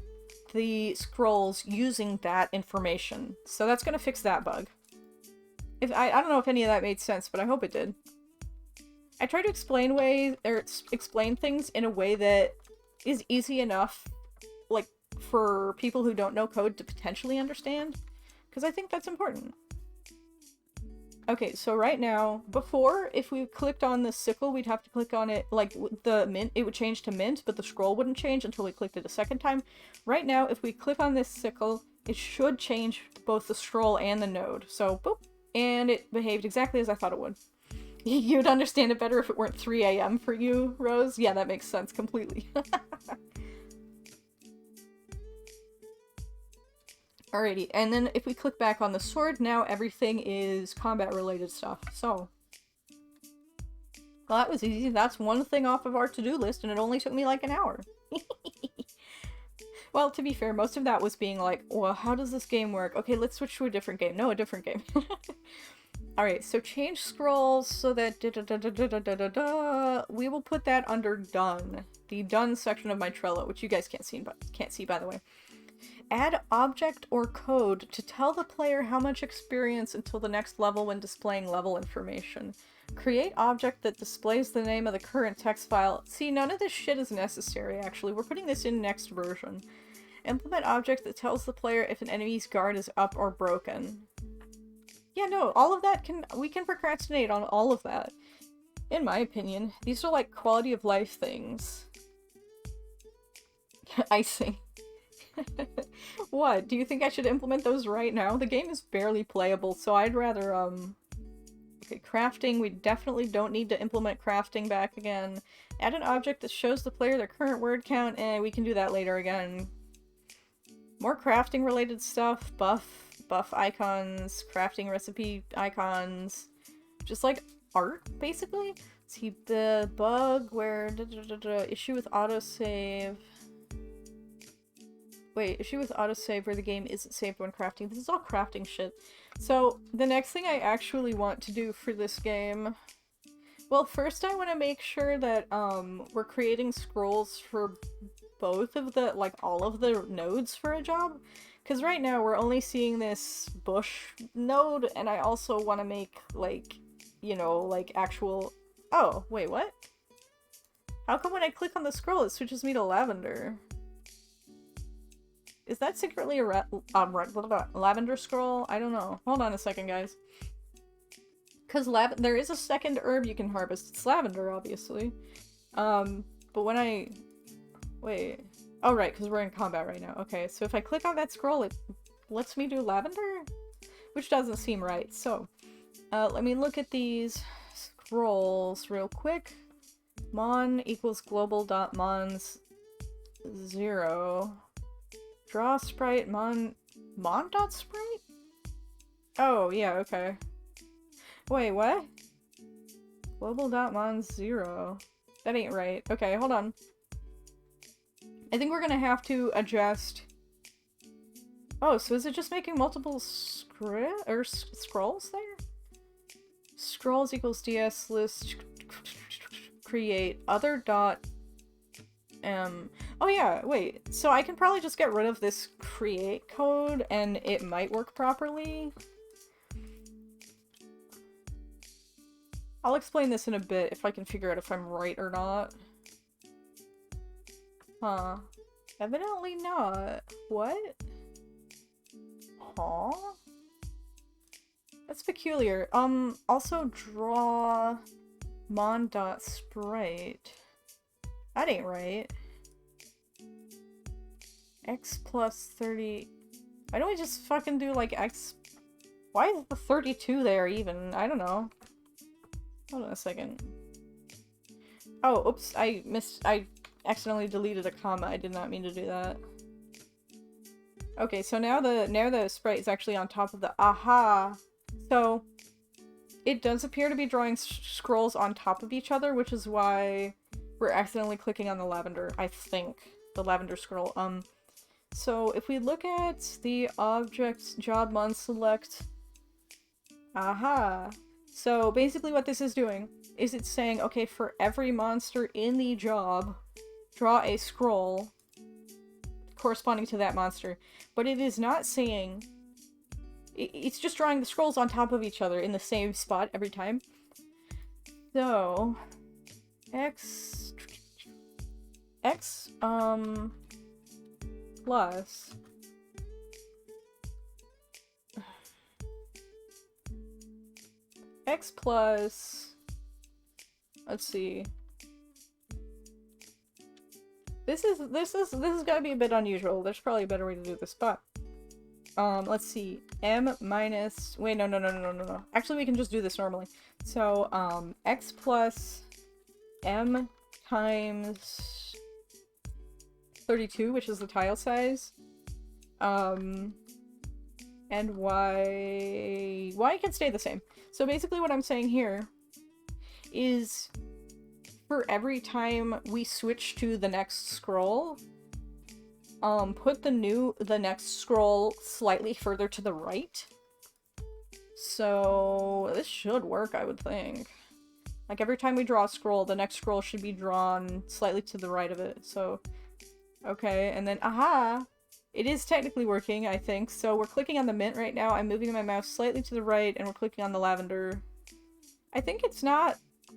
the scrolls using that information. So that's going to fix that bug. I don't know if any of that made sense, but I hope it did. I try to explain things in a way that is easy enough, like, for people who don't know code to potentially understand, because I think that's important. Okay, so right now, before, if we clicked on the sickle, we'd have to click on it, like, the mint, it would change to mint, but the scroll wouldn't change until we clicked it a second time. Right now, if we click on this sickle, it should change both the scroll and the node. So, boop, and it behaved exactly as I thought it would. You'd understand it better if it weren't 3 a.m. for you, Rose? Yeah, that makes sense completely. Alrighty, and then if we click back on the sword, now everything is combat-related stuff. So, well, that was easy. That's one thing off of our to-do list, and it only took me like an hour. Well, to be fair, most of that was being like, well, how does this game work? Okay, let's switch to a different game. No, a different game. Alright, so change scrolls so that we will put that under done. The done section of my Trello, which you guys can't see by the way. Add object or code to tell the player how much experience until the next level when displaying level information. Create object that displays the name of the current text file. See, none of this shit is necessary, actually. We're putting this in next version. Implement object that tells the player if an enemy's guard is up or broken. Yeah, no, all of that we can procrastinate on all of that. In my opinion. These are like quality of life things. Icing. What? Do you think I should implement those right now? The game is barely playable, so I'd rather, okay, crafting. We definitely don't need to implement crafting back again. Add an object that shows the player their current word count, and we can do that later again. More crafting related stuff. Buff buff icons, crafting recipe icons, just like art, basically. See the bug where issue with autosave. Wait, issue with autosave where the game isn't saved when crafting. This is all crafting shit. So, the next thing I actually want to do for this game... Well, first I want to make sure that, we're creating scrolls for both of the, like, all of the nodes for a job. Because right now we're only seeing this bush node, and I also want to make, like, you know, like, actual... Oh, wait, what? How come when I click on the scroll it switches me to lavender? Is that secretly a lavender scroll? I don't know. Hold on a second, guys. Because there is a second herb you can harvest. It's lavender, obviously. But when I... Wait. Oh, right, because we're in combat right now. Okay, so if I click on that scroll, it lets me do lavender? Which doesn't seem right. So, let me look at these scrolls real quick. Mon equals global.mons 0. Draw sprite mon.sprite? Oh, yeah, okay. Wait, what? Global.mons 0. That ain't right. Okay, hold on. I think we're gonna have to adjust... Oh, so is it just making multiple scrolls there? Scrolls equals ds list create other dot oh yeah, wait. So I can probably just get rid of this create code and it might work properly. I'll explain this in a bit if I can figure out if I'm right or not. Huh. Evidently not. What? Huh? That's peculiar. Also draw mon.sprite. That ain't right. X plus 30... Why don't we just fucking do, like, X... Why is the 32 there, even? I don't know. Hold on a second. Oh, oops, I accidentally deleted a comma. I did not mean to do that. Okay, so now the sprite is actually on top of the... Aha! So, it does appear to be drawing scrolls on top of each other, which is why we're accidentally clicking on the lavender, I think. The lavender scroll. So if we look at the object job mon select... Aha! So basically what this is doing is it's saying, okay, for every monster in the job, draw a scroll corresponding to that monster. But it is not saying... It's just drawing the scrolls on top of each other in the same spot every time. So... X plus X plus, let's see. This is gotta be a bit unusual. There's probably a better way to do this, but let's see. M minus, wait, no. Actually, we can just do this normally. So, X plus M times 32, which is the tile size. And Y can stay the same. So basically what I'm saying here is for every time we switch to the next scroll, put the next scroll slightly further to the right. So this should work, I would think. Like every time we draw a scroll, the next scroll should be drawn slightly to the right of it. So, okay, and then, aha! It is technically working, I think. So we're clicking on the mint right now. I'm moving my mouse slightly to the right, and we're clicking on the lavender. I think it's not...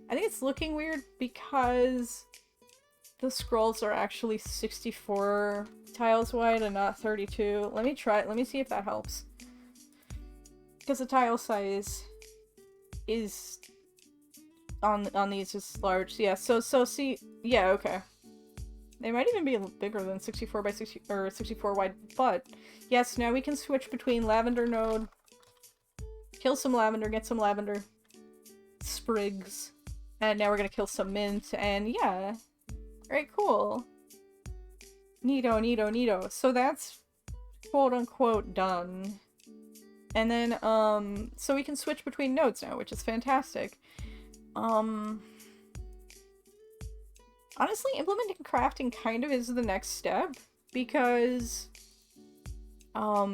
I think it's looking weird because the scrolls are actually 64 tiles wide and not 32. Let me try it. Let me see if that helps. Because the tile size is... on these is large. Yeah, so see... Yeah, okay. They might even be a little bigger than 64 by 60 or 64 wide, but yes, now we can switch between lavender node, kill some lavender, get some lavender sprigs, and now we're gonna kill some mint, and yeah. Alright, cool. Neato. So that's quote-unquote done. And then, so we can switch between nodes now, which is fantastic. Honestly, implementing crafting kind of is the next step, because, I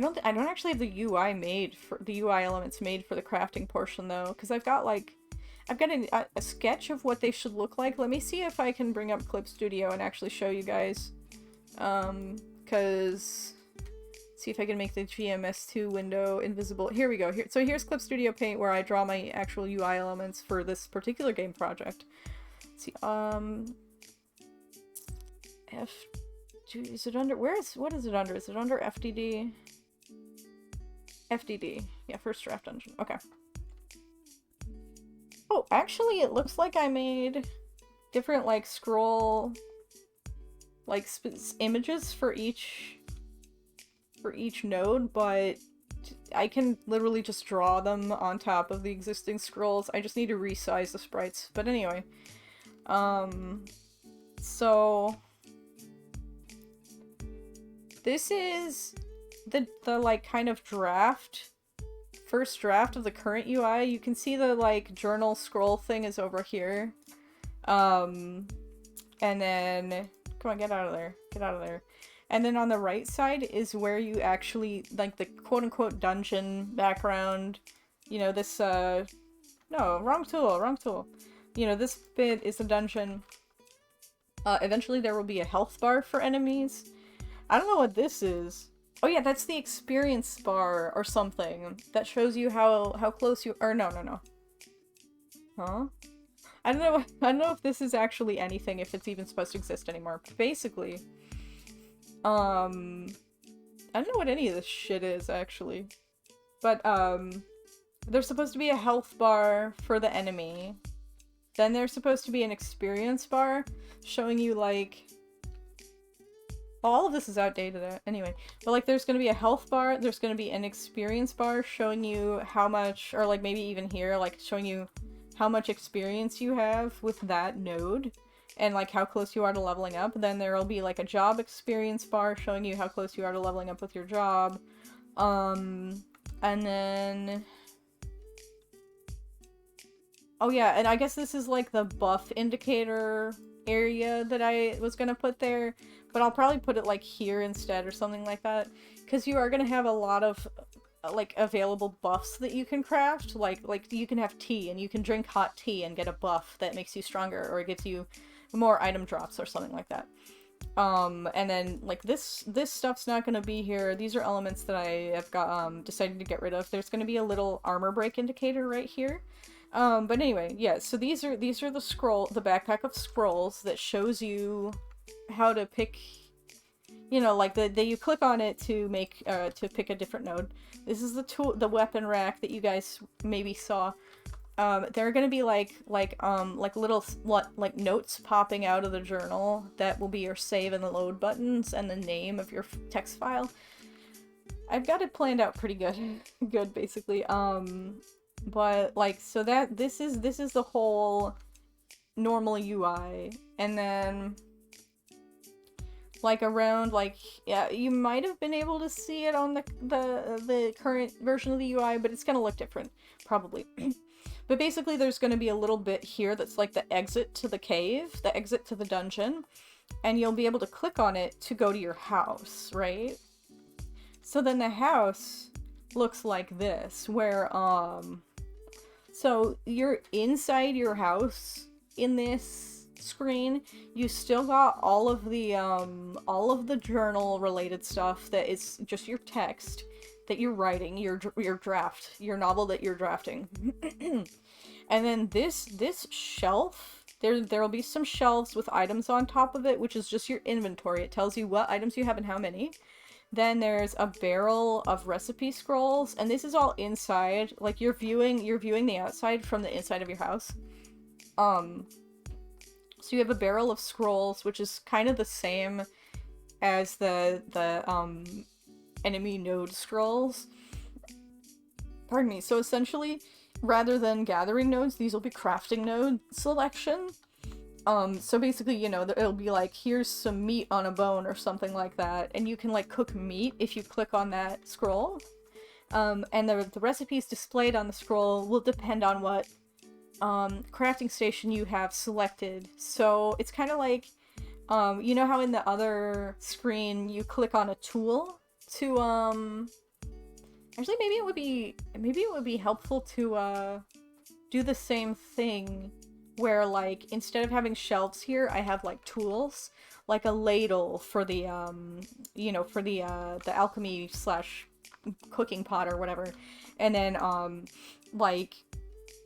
don't actually have the UI made for, the UI elements made for the crafting portion, though, because I've got a sketch of what they should look like. Let me see if I can bring up Clip Studio and actually show you guys, because... See if I can make the GMS2 window invisible. Here we go. So here's Clip Studio Paint, where I draw my actual UI elements for this particular game project. Let's see, is it under, what is it under? Is it under FDD? FDD. Yeah, first draft dungeon. Okay. Oh, actually, it looks like I made different, like, scroll, like, images for each node, but I can literally just draw them on top of the existing scrolls. I just need to resize the sprites. But anyway, so this is the like kind of first draft of the current UI. You can see the like journal scroll thing is over here. And then come on, get out of there. Get out of there. And then on the right side is where you actually, like, the quote-unquote dungeon background. You know, this, no, wrong tool. You know, this bit is the dungeon. Eventually there will be a health bar for enemies. I don't know what this is. Oh yeah, that's the experience bar or something. That shows you how close you are. No. Huh? I don't know if this is actually anything, if it's even supposed to exist anymore. But basically... I don't know what any of this shit is, actually. But, there's supposed to be a health bar for the enemy. Then there's supposed to be an experience bar showing you, like... All of this is outdated, anyway. But, like, there's gonna be a health bar, there's gonna be an experience bar showing you how much, or, like, maybe even here, like, showing you how much experience you have with that node. And, like, how close you are to leveling up. Then there will be, like, a job experience bar showing you how close you are to leveling up with your job. And then... Oh yeah, and I guess this is, like, the buff indicator area that I was gonna put there. But I'll probably put it, like, here instead or something like that. Because you are gonna have a lot of, like, available buffs that you can craft. Like, you can have tea, and you can drink hot tea and get a buff that makes you stronger, or it gives you more item drops or something like that. And then, like, this stuff's not gonna be here. These are elements that I have got, decided to get rid of. There's gonna be a little armor break indicator right here. But anyway, yeah, so these are the the backpack of scrolls that shows you how to pick, you know, like, you click on it to make, to pick a different node. This is the weapon rack that you guys maybe saw. There are gonna be like little notes popping out of the journal that will be your save and the load buttons and the name of your text file. I've got it planned out pretty good basically. But like, so this is the whole normal UI, and then like around, like, yeah, you might have been able to see it on the current version of the UI, but it's gonna look different probably. But basically there's going to be a little bit here that's like the exit to the cave, the exit to the dungeon, and you'll be able to click on it to go to your house, right? So then the house looks like this, where, so you're inside your house in this screen. You still got all of the journal related stuff that is just your text that you're writing, your draft, your novel that you're drafting. And then this shelf, there will be some shelves with items on top of it, which is just your inventory. It tells you what items you have and how many. Then there's a barrel of recipe scrolls, and this is all inside. Like, you're viewing the outside from the inside of your house. So you have a barrel of scrolls, which is kind of the same as the enemy node scrolls. Pardon me. So essentially, rather than gathering nodes, these will be crafting node selection. So basically, you know, it'll be like, here's some meat on a bone or something like that, and you can, like, cook meat if you click on that scroll. And the recipes displayed on the scroll will depend on what crafting station you have selected. So it's kind of like, you know how in the other screen you click on a tool to, actually maybe it would be helpful to, do the same thing where, like, instead of having shelves here, I have, like, tools, like a ladle for the, you know, for the alchemy slash cooking pot or whatever, and then, like,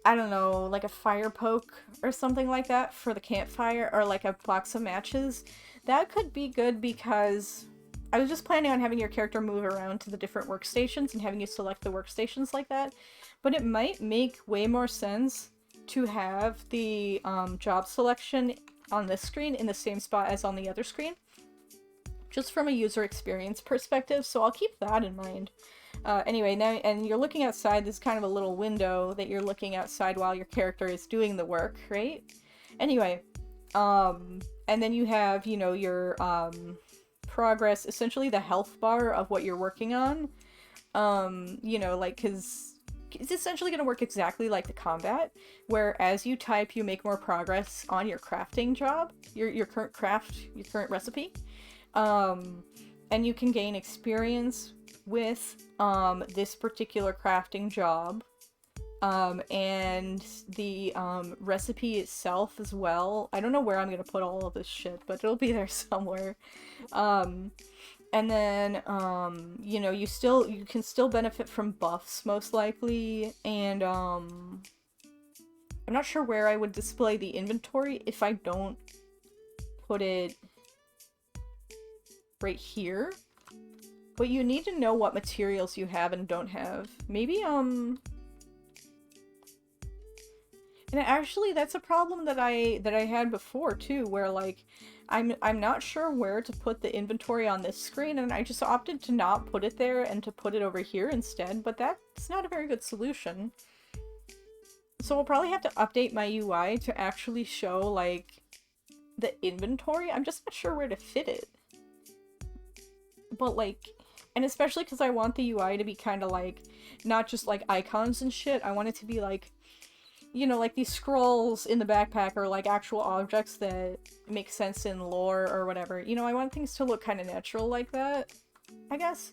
I don't know, like a fire poke or something like that for the campfire, or like a box of matches. That could be good because I was just planning on having your character move around to the different workstations and having you select the workstations like that, but it might make way more sense to have the job selection on this screen in the same spot as on the other screen, just from a user experience perspective, so I'll keep that in mind. Anyway, now, and you're looking outside, there's kind of a little window that you're looking outside while your character is doing the work, right? Anyway, and then you have, you know, your, progress, essentially the health bar of what you're working on. You know, like, cause it's essentially gonna work exactly like the combat, where as you type, you make more progress on your crafting job, your current craft, your current recipe. And you can gain experience with this particular crafting job, and the recipe itself as well. I don't know where I'm gonna put all of this shit, but it'll be there somewhere. And then you know, you can still benefit from buffs most likely, and I'm not sure where I would display the inventory if I don't put it right here. But you need to know what materials you have and don't have. Maybe, and actually that's a problem that I had before too, where like I'm not sure where to put the inventory on this screen, and I just opted to not put it there and to put it over here instead, but that's not a very good solution. So I'll probably have to update my UI to actually show like the inventory. I'm just not sure where to fit it. But like, and especially because I want the UI to be kind of like, not just like icons and shit, I want it to be like, you know, like these scrolls in the backpack are like actual objects that make sense in lore or whatever. You know, I want things to look kind of natural like that, I guess.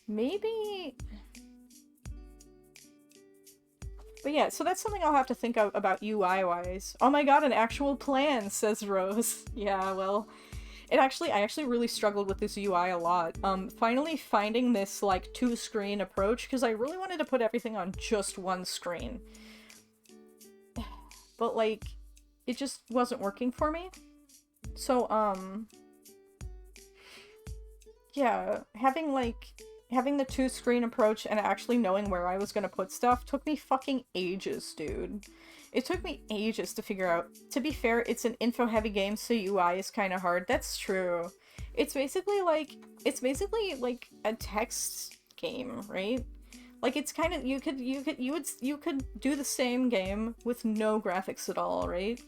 Maybe... But yeah, so that's something I'll have to think of about UI-wise. Oh my god, an actual plan, says Rose. Yeah, well... I actually really struggled with this UI a lot. Finally finding this, like, two-screen approach, because I really wanted to put everything on just one screen. But, like, it just wasn't working for me. So, yeah, having the two-screen approach and actually knowing where I was gonna put stuff took me fucking ages, dude. It took me ages to figure out. To be fair, it's an info-heavy game, so UI is kind of hard. That's true. It's basically like a text game, right? Like it's kind of you could do the same game with no graphics at all, right?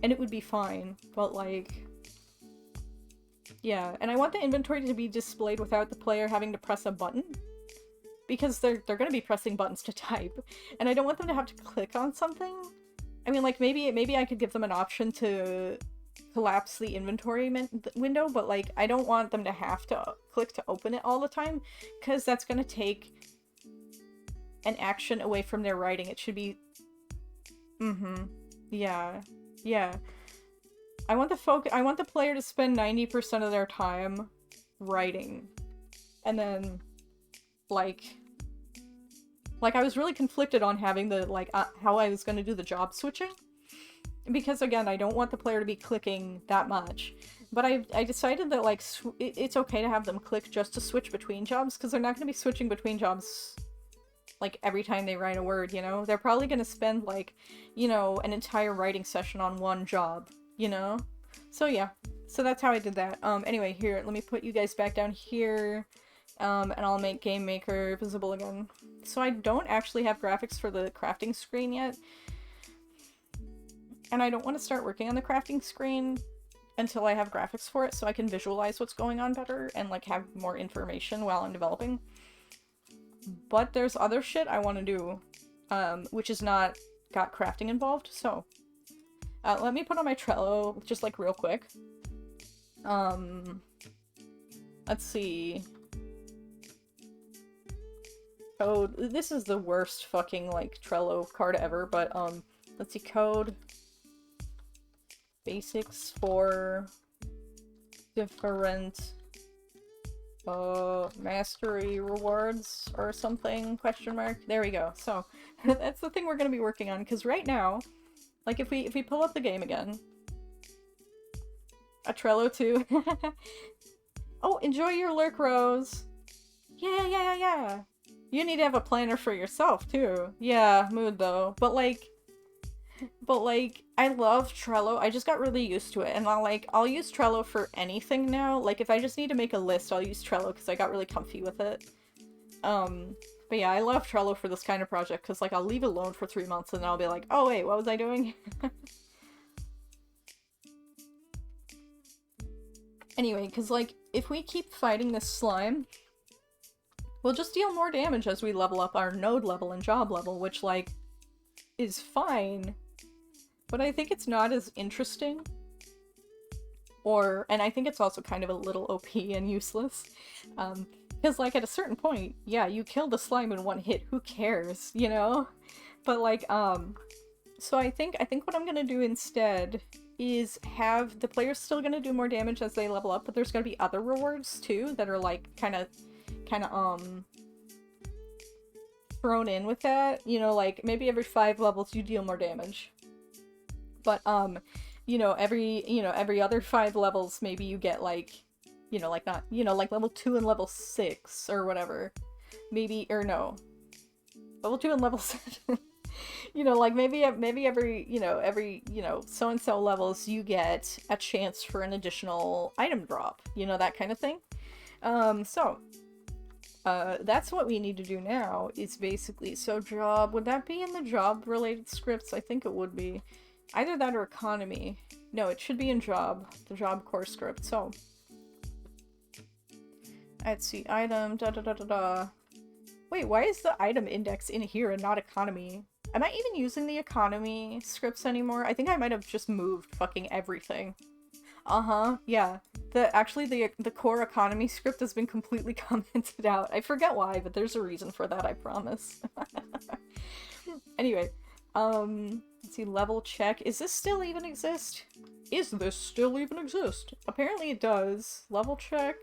And it would be fine. But like, yeah. And I want the inventory to be displayed without the player having to press a button, because they're gonna be pressing buttons to type, and I don't want them to have to click on something. I mean, like, maybe I could give them an option to collapse the inventory window, but, like, I don't want them to have to click to open it all the time, because that's gonna take an action away from their writing. It should be... Yeah. Yeah. I want the player to spend 90% of their time writing. And then, like, I was really conflicted on having the, like, how I was gonna do the job switching. Because, again, I don't want the player to be clicking that much. But I decided that, like, it's okay to have them click just to switch between jobs, because they're not gonna be switching between jobs, like, every time they write a word, you know? They're probably gonna spend, like, you know, an entire writing session on one job, you know? So, yeah. So that's how I did that. Anyway, here, let me put you guys back down here. And I'll make Game Maker visible again. So I don't actually have graphics for the crafting screen yet. And I don't want to start working on the crafting screen until I have graphics for it, so I can visualize what's going on better and, like, have more information while I'm developing. But there's other shit I want to do, which is not got crafting involved, so. Let me put on my Trello, just like real quick. Let's see. Code. This is the worst fucking, like, Trello card ever, but, let's see. Code. Basics for different, mastery rewards or something, question mark. There we go. So, that's the thing we're gonna be working on, because right now, like, if we pull up the game again. A Trello too. Oh, enjoy your lurk, Rose. Yeah. You need to have a planner for yourself, too. Yeah, mood, though. But, like, I love Trello. I just got really used to it. And I'll use Trello for anything now. Like, if I just need to make a list, I'll use Trello because I got really comfy with it. But yeah, I love Trello for this kind of project because, like, I'll leave it alone for 3 months and then I'll be like, oh, wait, what was I doing? Anyway, because, like, if we keep fighting this slime, we'll just deal more damage as we level up our node level and job level, which, like, is fine, but I think it's not as interesting. And I think it's also kind of a little OP and useless. Because, like, at a certain point, yeah, you kill the slime in one hit, who cares, you know? But, like, so I think what I'm gonna do instead is have the players still gonna do more damage as they level up, but there's gonna be other rewards too that are like kind of thrown in with that. You know, like maybe every 5 levels you deal more damage. But you know, every other 5 levels maybe you get like, you know, like not, you know, like level 2 and level 6 or whatever. Maybe, or no. Level 2 and level 7. You know, like maybe every, you know, so-and-so levels you get a chance for an additional item drop, you know, that kind of thing. That's what we need to do now, is basically, so job, would that be in the job-related scripts? I think it would be. Either that or economy. No, it should be in job, the job core script, so. Let's see, item, da-da-da-da-da. Wait, why is the item index in here and not economy? Am I even using the economy scripts anymore? I think I might have just moved fucking everything. Yeah. Actually, the core economy script has been completely commented out. I forget why, but there's a reason for that, I promise. Anyway, let's see, level check. Is this still even exist? Is this still even exist? Apparently it does. Level check.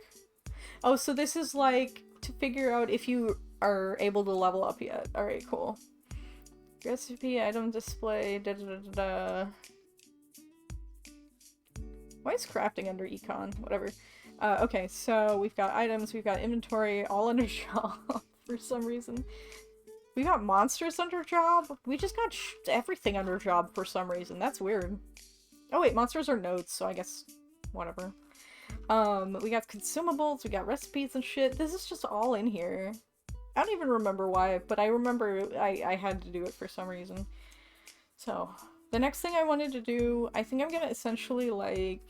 Oh, so this is like to figure out if you are able to level up yet. Alright, cool. Recipe, item display, da-da-da-da-da. Why is crafting under econ? Whatever. Okay, so we've got items, we've got inventory, all under job for some reason. We got monsters under job? We just got everything under job for some reason. That's weird. Oh wait, monsters are nodes, so I guess whatever. We got consumables, we got recipes and shit. This is just all in here. I don't even remember why, but I remember I had to do it for some reason. So, the next thing I wanted to do, I think I'm gonna essentially, like,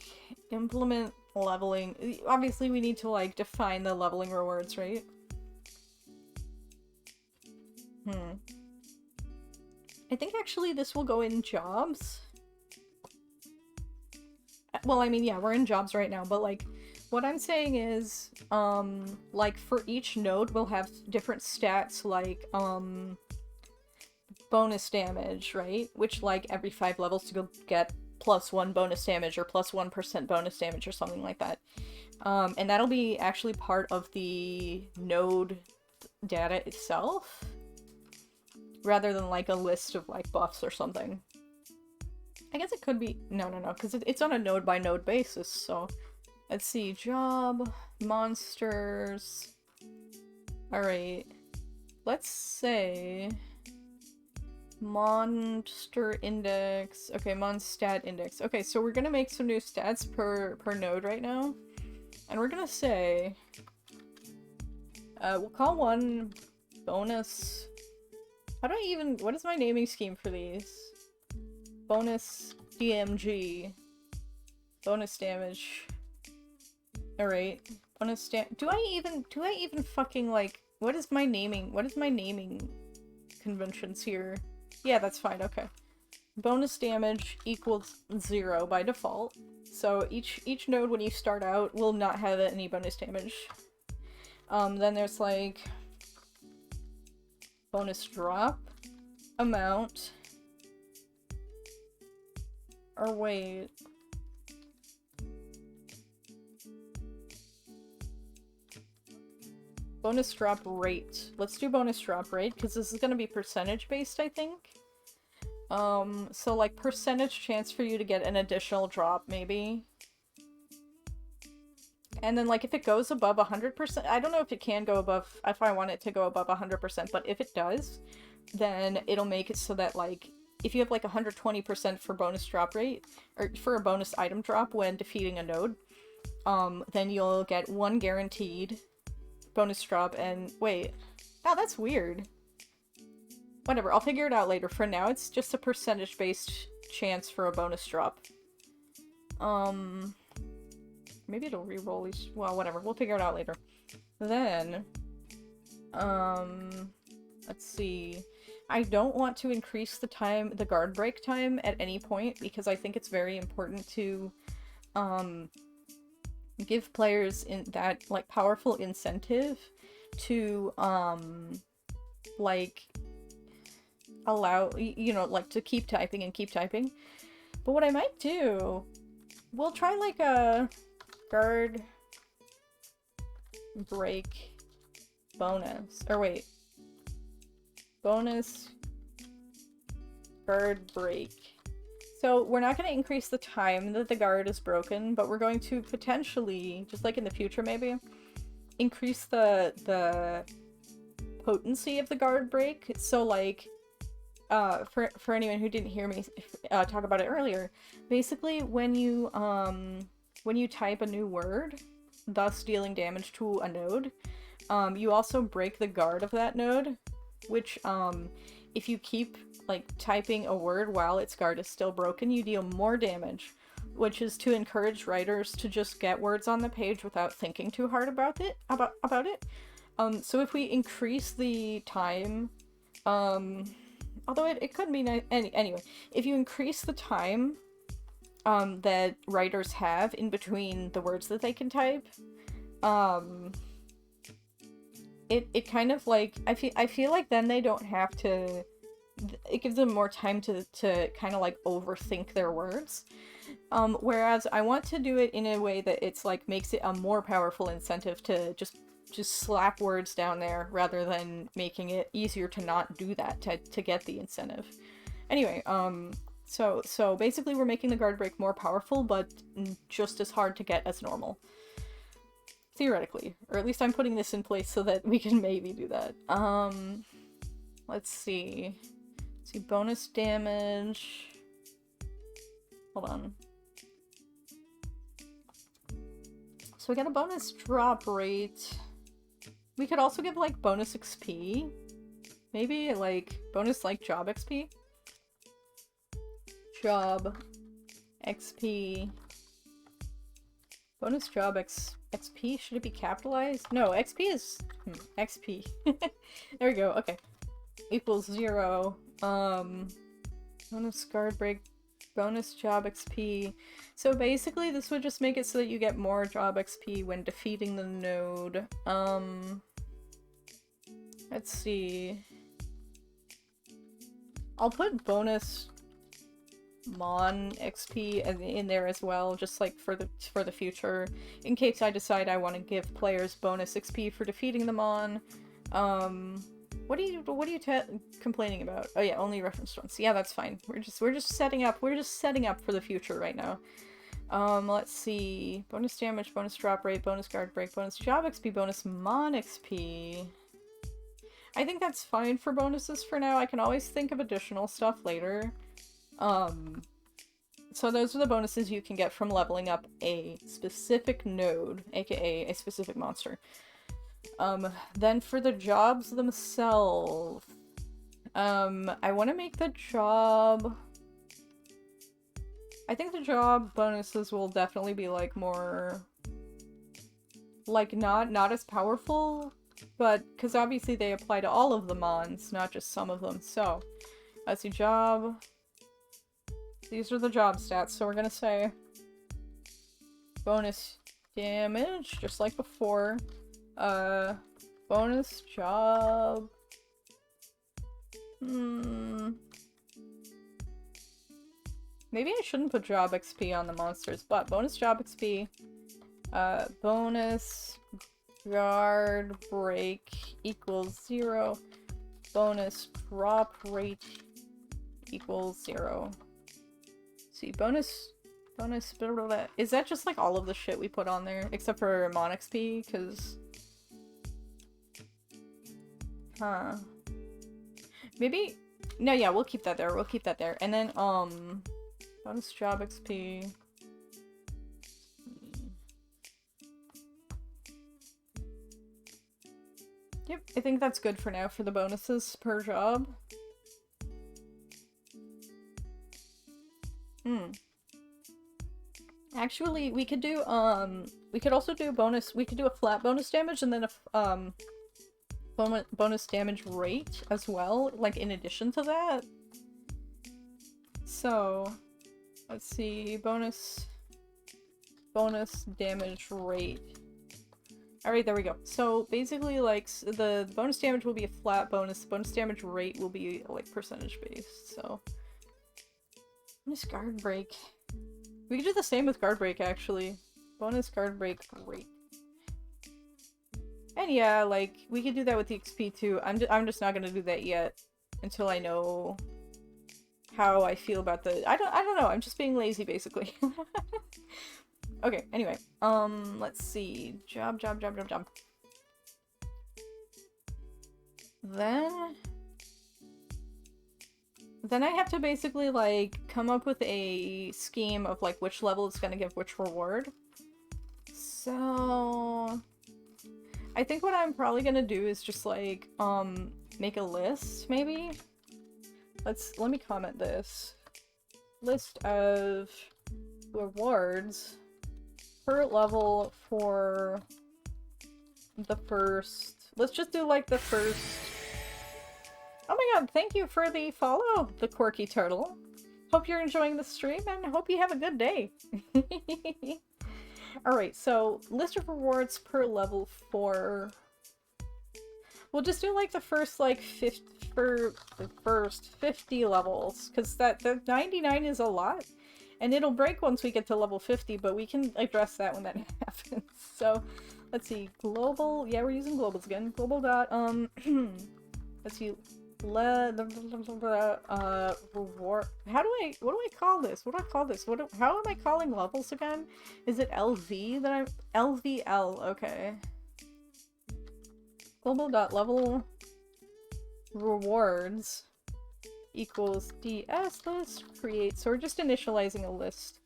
implement leveling. Obviously, we need to, like, define the leveling rewards, right? I think actually this will go in jobs. Well, I mean, yeah, we're in jobs right now, but, like, what I'm saying is, like, for each node, we'll have different stats, like, bonus damage, right? Which, like, every 5 levels you'll get +1 bonus damage or +1% bonus damage or something like that. And that'll be actually part of the node data itself, rather than, like, a list of, like, buffs or something. I guess it could be- no, because it's on a node-by-node basis, so... Let's see, job, monsters... Alright. Let's say... Monster index... Okay, monstat index. Okay, so we're gonna make some new stats per node right now. And we're gonna say... we'll call one bonus... How do I even... What is my naming scheme for these? Bonus DMG. Bonus damage. Alright. Bonus stamp. Do I even fucking like, what is my naming conventions here? Yeah, that's fine, okay. Bonus damage equals 0 by default. So each node when you start out will not have any bonus damage. Then there's like bonus drop amount. Or wait. Bonus drop rate. Let's do bonus drop rate, because this is going to be percentage based, I think. So like percentage chance for you to get an additional drop, maybe. And then like if it goes above 100%, I don't know if it can go above, if I want it to go above 100%, but if it does, then it'll make it so that like, if you have like 120% for bonus drop rate, or for a bonus item drop when defeating a node, then you'll get 1 guaranteed bonus drop, and wait. Oh, that's weird. Whatever, I'll figure it out later. For now, it's just a percentage-based chance for a bonus drop. Maybe it'll re-roll these. Well, whatever, we'll figure it out later. Then, let's see. I don't want to increase the guard break time at any point, because I think it's very important to, give players in that, like, powerful incentive to, like, allow, you know, like, to keep typing and keep typing. But what I might do, we'll try, like, a guard break bonus. Or wait. Bonus guard break. So we're not going to increase the time that the guard is broken, but we're going to potentially, just like in the future maybe, increase the potency of the guard break. So like, for anyone who didn't hear me talk about it earlier, basically when you type a new word, thus dealing damage to a node, you also break the guard of that node, which if you keep like typing a word while its guard is still broken, you deal more damage, which is to encourage writers to just get words on the page without thinking too hard about it. So if we increase the time, although it could be nice anyway, if you increase the time that writers have in between the words that they can type, it kind of like, I feel like then they don't have to, it gives them more time to kind of like overthink their words. Whereas I want to do it in a way that it's like makes it a more powerful incentive to just slap words down there rather than making it easier to not do that to get the incentive. Anyway, so basically we're making the guard break more powerful, but just as hard to get as normal. Theoretically. Or at least I'm putting this in place so that we can maybe do that. Let's see. Bonus damage. Hold on. So we got a bonus drop rate. We could also give, like, bonus XP. Maybe, like, bonus, like, job XP. Job XP. Bonus job XP? Should it be capitalized? No, XP is... XP. There we go, okay. Equals 0. Bonus guard break, bonus job XP. So basically this would just make it so that you get more job XP when defeating the node. Let's see. I'll put bonus Mon XP in there as well, just like for the future, in case I decide I want to give players bonus XP for defeating the Mon. What are you complaining about? Oh yeah, only reference once. Yeah, that's fine. We're just setting up for the future right now. Let's see. Bonus damage, bonus drop rate, bonus guard break, bonus job XP, bonus Mon XP. I think that's fine for bonuses for now. I can always think of additional stuff later. So those are the bonuses you can get from leveling up a specific node, aka a specific monster. Then for the jobs themselves, I want to make the job... I think the job bonuses will definitely be, like, more like, not as powerful, but, because obviously they apply to all of the mons, not just some of them, so, let's see, job, these are the job stats, so we're gonna say bonus damage, just like before, bonus job, maybe I shouldn't put job XP on the monsters, but bonus job XP, bonus guard break equals 0, bonus drop rate equals 0. See, bonus, blah, blah, blah. Is that just like all of the shit we put on there? Except for Mon XP, because... Huh. Maybe... No, yeah, we'll keep that there, we'll keep that there. And then, bonus job XP... Yep, I think that's good for now for the bonuses per job. Actually, we could do, we could also do bonus, we could do a flat bonus damage and then a, bonus damage rate as well, like in addition to that. So, let's see, bonus damage rate. Alright, there we go. So, basically, like, the bonus damage will be a flat bonus, the bonus damage rate will be, like, percentage based, so. Bonus guard break. We could do the same with guard break, actually. Bonus guard break rate. And yeah, like, we could do that with the XP too. I'm just not gonna do that yet until I know how I feel about the- I don't know, I'm just being lazy, basically. Okay, anyway, let's see. Job. Then I have to basically, like, come up with a scheme of, like, which level is gonna give which reward. So... I think what I'm probably gonna do is just, like, make a list, maybe? Let me comment this. List of rewards per level for the first... Let's just do, like, the first... Oh my god, thank you for the follow, the Quirky Turtle. Hope you're enjoying the stream and hope you have a good day. Alright, so list of rewards per level for... We'll just do like the first like 50 levels, because the 99 is a lot. And it'll break once we get to level 50, but we can address that when that happens. So, let's see, global, yeah, we're using globals again. Global dot, let's see, reward, what do I call this? How am I calling levels again? Is it LV that I'm, LVL, okay. Global dot level rewards equals DS list create, so we're just initializing a list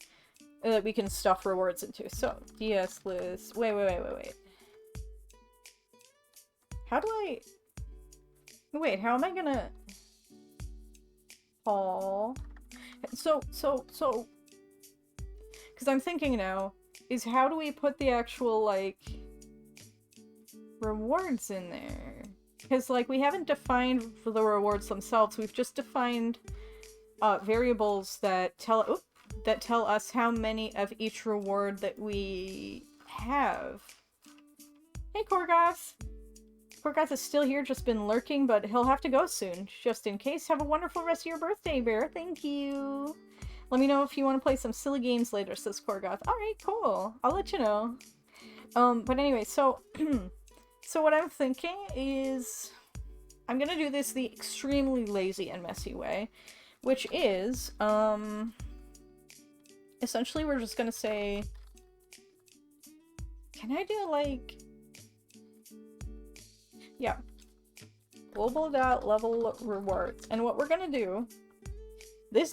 that we can stuff rewards into. So, DS list, wait. How do I... Wait, how am I gonna call? So, because I'm thinking now, is how do we put the actual, like, rewards in there? Because, like, we haven't defined for the rewards themselves, we've just defined, variables that tell us how many of each reward that we have. Hey, Korgoth! Korgoth is still here, just been lurking, but he'll have to go soon. Just in case, have a wonderful rest of your birthday, Bear. Thank you. Let me know if you want to play some silly games later, says Korgoth. Alright, cool. I'll let you know. But anyway, so... so what I'm thinking is... I'm gonna do this the extremely lazy and messy way. Which is, essentially we're just gonna say... Can I do, like... Yeah. Global.level rewards. And what we're gonna do... This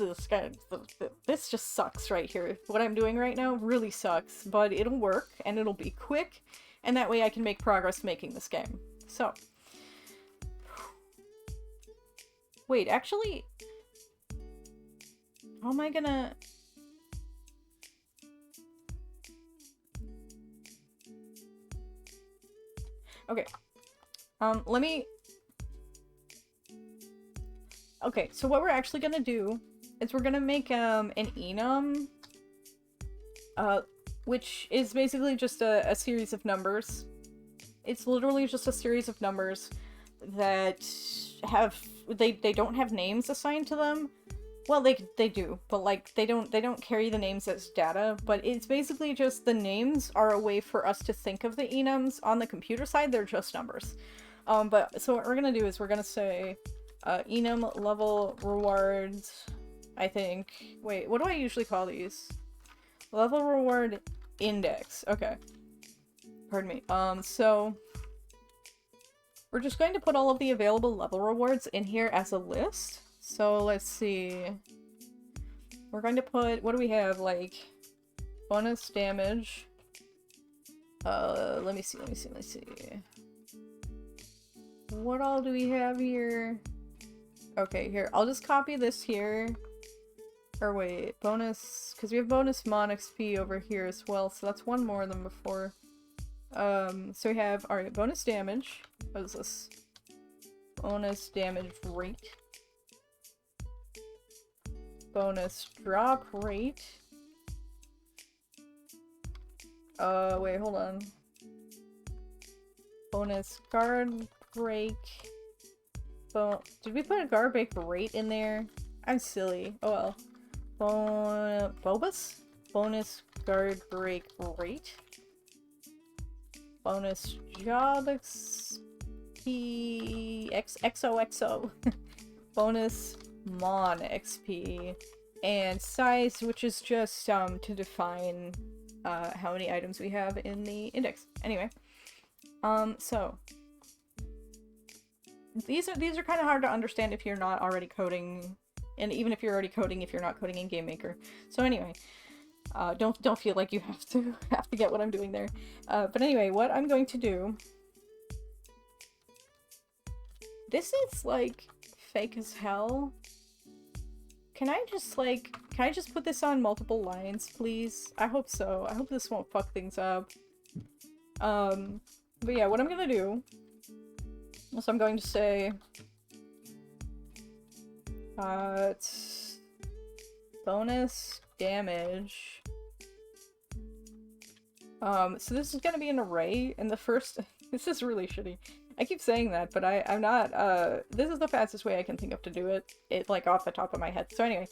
just sucks right here. What I'm doing right now really sucks, but it'll work, and it'll be quick, and that way I can make progress making this game. So. Wait, actually... How am I gonna... Okay. Let me... Okay, so what we're actually gonna do is we're gonna make, an enum, which is basically just a series of numbers. It's literally just a series of numbers that have... They don't have names assigned to them. Well, they do, but, like, they don't carry the names as data, but it's basically just the names are a way for us to think of the enums. On the computer side, they're just numbers. But, so what we're gonna do is we're gonna say, enum level rewards, I think. Wait, what do I usually call these? Level reward index. Okay. Pardon me. So we're just going to put all of the available level rewards in here as a list. So let's see. We're going to put, what do we have? Like, bonus damage. Let me see. What all do we have here? Okay, here. I'll just copy this here. Or wait, bonus, because we have bonus mon XP over here as well, so that's one more than before. So we have, alright, bonus damage. What is this? Bonus damage rate. Bonus drop rate. Wait, hold on. Bonus guard break. Did we put a guard break rate in there? I'm silly. Oh well. Bonus guard break rate. Bonus job XP XOXO. Bonus mon XP. And size, which is just to define how many items we have in the index. Anyway. So these are kind of hard to understand if you're not already coding, and even if you're already coding, if you're not coding in Game Maker. So anyway, don't feel like you have to get what I'm doing there. But anyway, what I'm going to do. This is like fake as hell. Can I just put this on multiple lines, please? I hope so. I hope this won't fuck things up. But yeah, what I'm gonna do is I'm going to say, it's bonus damage. So this is gonna be an array, and the first, this is really shitty. I keep saying that, but I'm not, this is the fastest way I can think of to do it, like, off the top of my head. So anyway,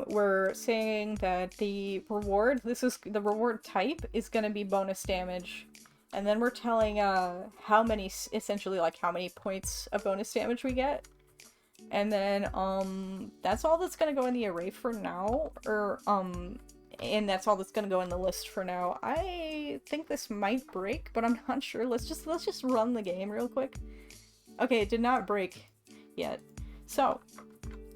we're saying that the reward, the reward type is gonna be bonus damage. And then we're telling, how many, essentially, like, how many points of bonus damage we get. And then, that's all that's gonna go in the array for now, or, and that's all that's gonna go in the list for now. I think this might break, but I'm not sure. Let's just run the game real quick. Okay, it did not break yet. So,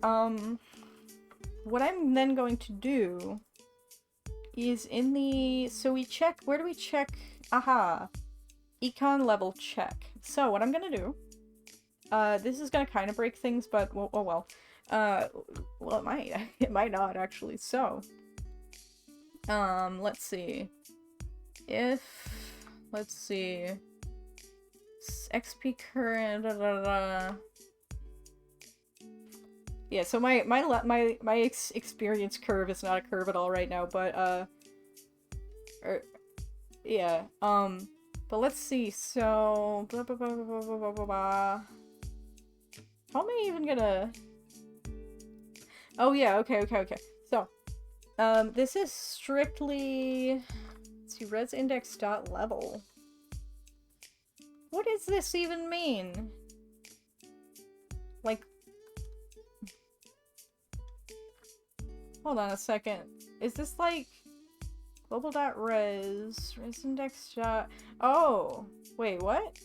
what I'm then going to do is in the, so we check, where do we check? Aha! Econ level check. So, what I'm gonna do, this is gonna kind of break things, but, well, oh well. Well, it might. It might not, actually. So, let's see. Let's see. XP current, Yeah, so my experience curve is not a curve at all right now, but, yeah, but let's see, so, blah, blah, blah, blah, blah, blah, blah, blah. How am I even gonna... Oh, yeah, okay. So, this is strictly, let's see, res index dot level. What does this even mean? Like, hold on a second. Is this like global.res, res index dot... Oh, wait, what?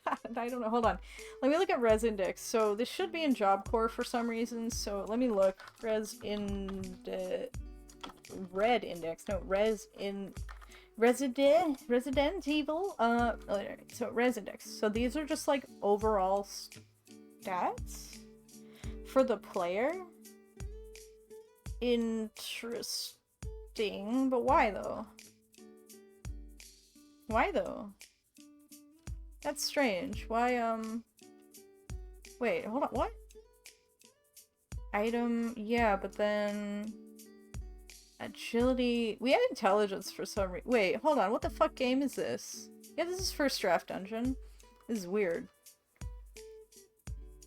God, I don't know. Hold on. Let me look at res index. So this should be in Job Core for some reason. So let me look. Res in red index. No, res in Resident Evil. So res index. So these are just like overall stats for the player. Interesting, but why though? Why though? That's strange. Why, wait, hold on, what? Item, yeah, but then... Agility... We had intelligence for some reason. Wait, hold on, what the fuck game is this? Yeah, this is First Draft Dungeon. This is weird.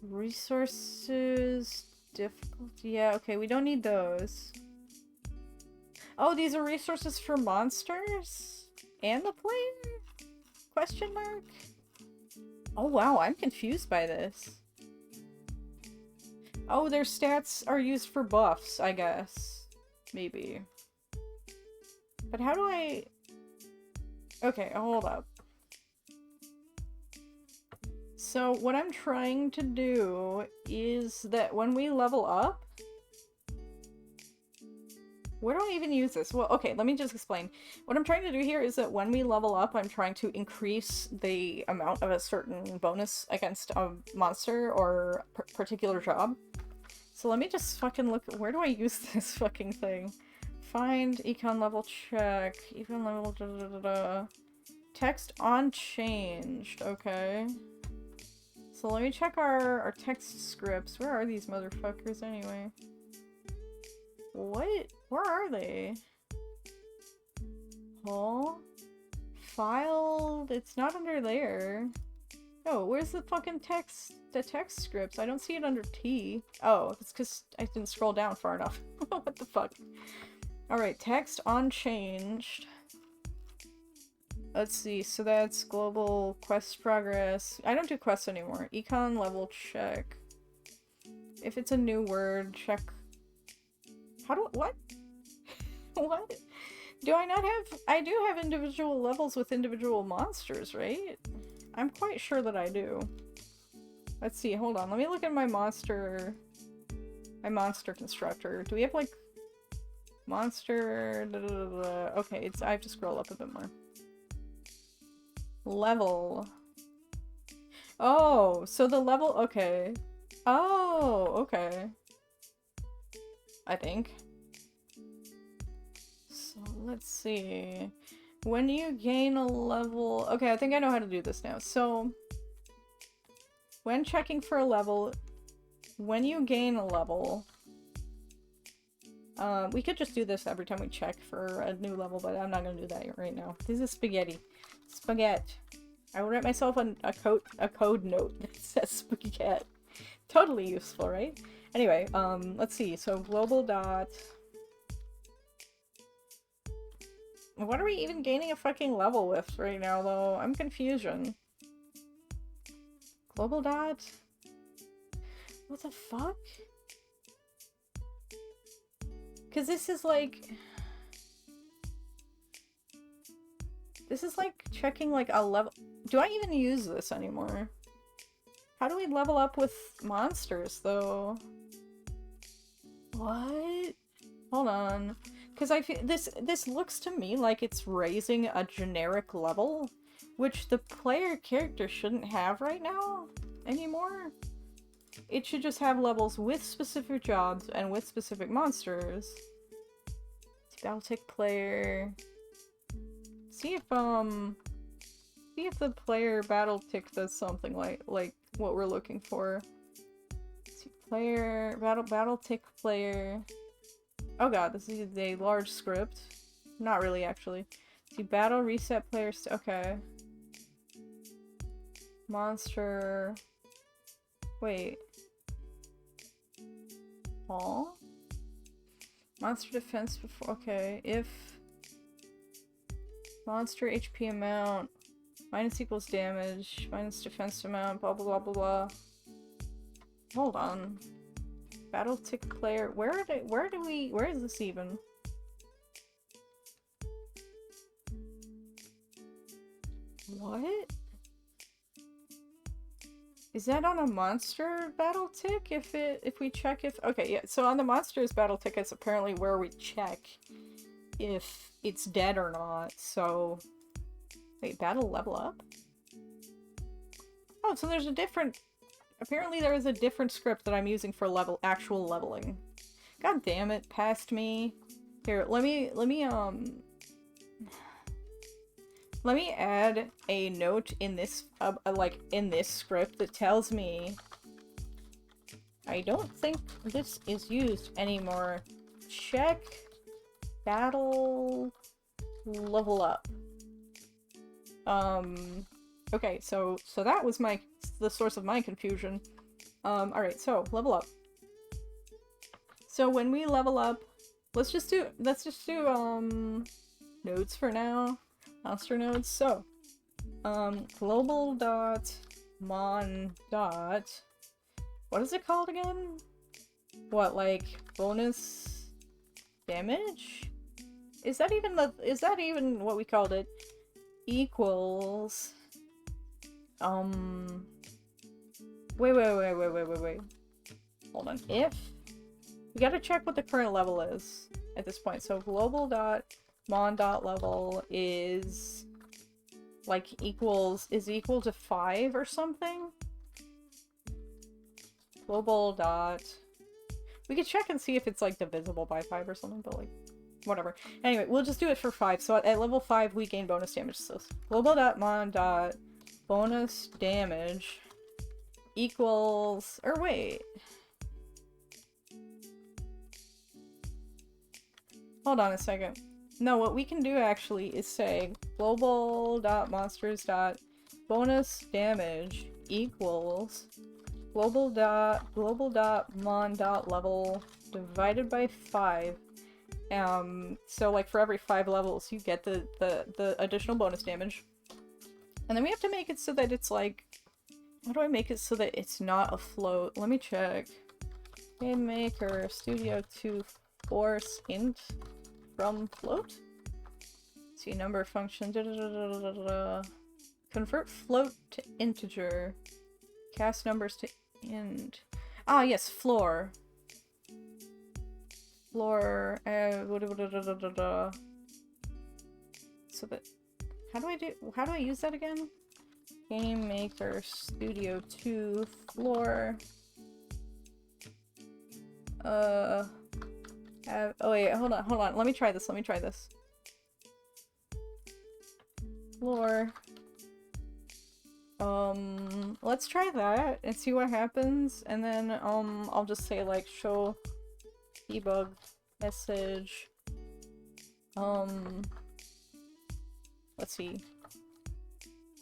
Resources... Difficulty... Yeah, okay, we don't need those. Oh, these are resources for monsters? And the player? Question mark? Oh wow, I'm confused by this. Oh, their stats are used for buffs, I guess. Maybe. But how do I... Okay, hold up. So what I'm trying to do is that when we level up... Where do I even use this? Well, okay, let me just explain. What I'm trying to do here is that when we level up, I'm trying to increase the amount of a certain bonus against a monster or particular job. So let me just fucking look. Where do I use this fucking thing? Find, econ level check, econ level da da da da. Text unchanged, okay. So let me check our text scripts. Where are these motherfuckers anyway? What? Where are they? Oh? Filed? It's not under there. Oh, where's the fucking text? The text scripts? I don't see it under T. Oh, it's because I didn't scroll down far enough. What the fuck? Alright, text unchanged. Let's see, so that's global quest progress. I don't do quests anymore. Econ level check. If it's a new word, check. How do- what? What? Do I not have- I do have individual levels with individual monsters, right? I'm quite sure that I do. Let's see, hold on, let me look at my monster constructor. Do we have like monster da, da, da, da. Okay, it's I have to scroll up a bit more. Level. Oh, so the level, okay. Oh, okay. I think. So let's see. When you gain a level... Okay, I think I know how to do this now. So, when checking for a level, when you gain a level... we could just do this every time we check for a new level, but I'm not gonna do that right now. This is spaghetti. Spaghetti. I will write myself a code note that says spaghetti. Totally useful, right? Anyway, let's see. So global dot... What are we even gaining a fucking level with right now, though? I'm confusion. Global dot? What the fuck? Because this is like... This is like checking like a level... Do I even use this anymore? How do we level up with monsters, though? What? Hold on. Because I feel this looks to me like it's raising a generic level, which the player character shouldn't have right now anymore. It should just have levels with specific jobs and with specific monsters. Battletech player. See if the player Battletech does something like what we're looking for. See, player Battletech player. Oh god, this is a large script. Not really, actually. See, battle reset players. Okay. Monster. Wait. Aw. Monster defense before. Okay, if monster HP amount minus equals damage minus defense amount. Blah blah blah blah blah. Hold on. Battle tick player. Where is this even? What? Is that on a monster battle tick? If we check if... Okay, yeah, so on the monsters battle tick, it's apparently where we check if it's dead or not, so... Wait, battle level up? Oh, so there's a different... Apparently there is a different script that I'm using for actual leveling. God damn it, past me. Here, let me let me add a note in this, like, in this script that tells me I don't think this is used anymore. Check battle level up. Okay, so that was the source of my confusion. Alright, so level up. So when we level up, let's just do nodes for now. Monster nodes. So, global dot mon dot, what is it called again? What, like, bonus damage? Is that even what we called it? Equals, wait. Hold on. If, we gotta check what the current level is at this point. So global dot mon dot level is, like, equal to 5 or something? Global dot, we could check and see if it's, like, divisible by 5 or something, but, like, whatever. Anyway, we'll just do it for 5. So at level 5, we gain bonus damage. So global.mon dot bonus damage equals, or wait. Hold on a second. No, what we can do actually is say global.monsters.bonus damage equals global.mon.level divided by 5. So, like, for every 5 levels, you get the additional bonus damage. And then we have to make it so that it's, like, how do I make it so that it's not a float? Let me check. Game Maker Studio 2 force int from float. See, number function. Convert float to integer. Cast numbers to int. Ah, yes, floor. Floor. So that. How do I use that again? Game Maker Studio 2 floor. Oh wait, hold on. Let me try this. Floor. Let's try that and see what happens, and then, I'll just say, like, show debug message. Let's see.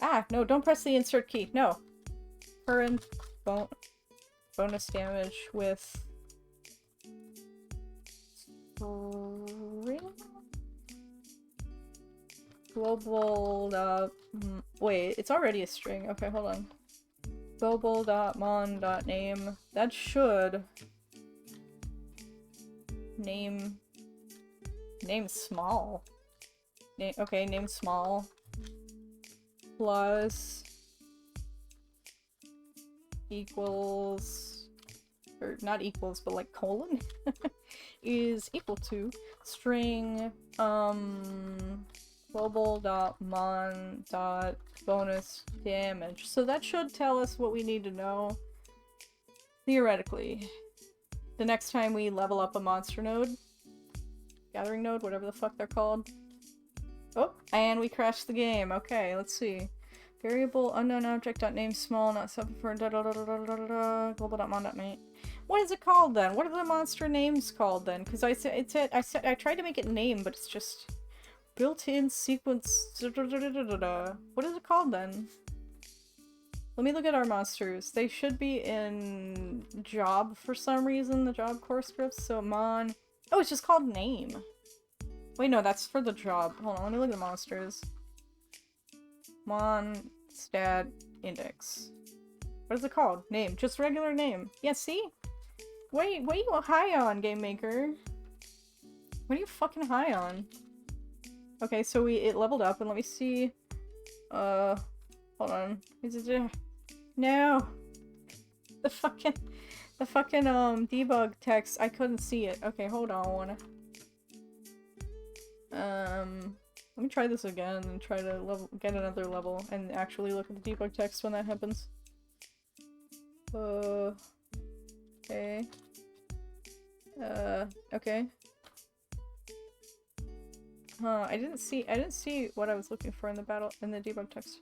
Ah, no, don't press the insert key. No. Current bonus damage with string? Global. Wait, it's already a string. Okay, hold on. Global.mon.name. That should name small. Okay, name small. Plus equals, or not equals, but like colon is equal to string global.mon.bonus damage. So that should tell us what we need to know, theoretically, the next time we level up a monster node, gathering node, whatever the fuck they're called. Oh, and we crashed the game. Okay, let's see. Variable unknown object name small, not something for global.mon.name. What is it called then? What are the monster names called then? Because I tried to make it name, but it's just built-in sequence. What is it called then? Let me look at our monsters. They should be in job for some reason, the job core scripts. So mon. Oh, it's just called name. Wait, no, that's for the job. Hold on, let me look at the monsters. Mon stat index. What is it called? Name. Just regular name. Yeah, see? What are you high on, Game Maker? What are you fucking high on? Okay, so it leveled up, and let me see. Hold on. Is it no. The fucking debug text, I couldn't see it. Okay, hold on. Let me try this again and try to get another level and actually look at the debug text when that happens. Okay. Okay. I didn't see what I was looking for in the debug text.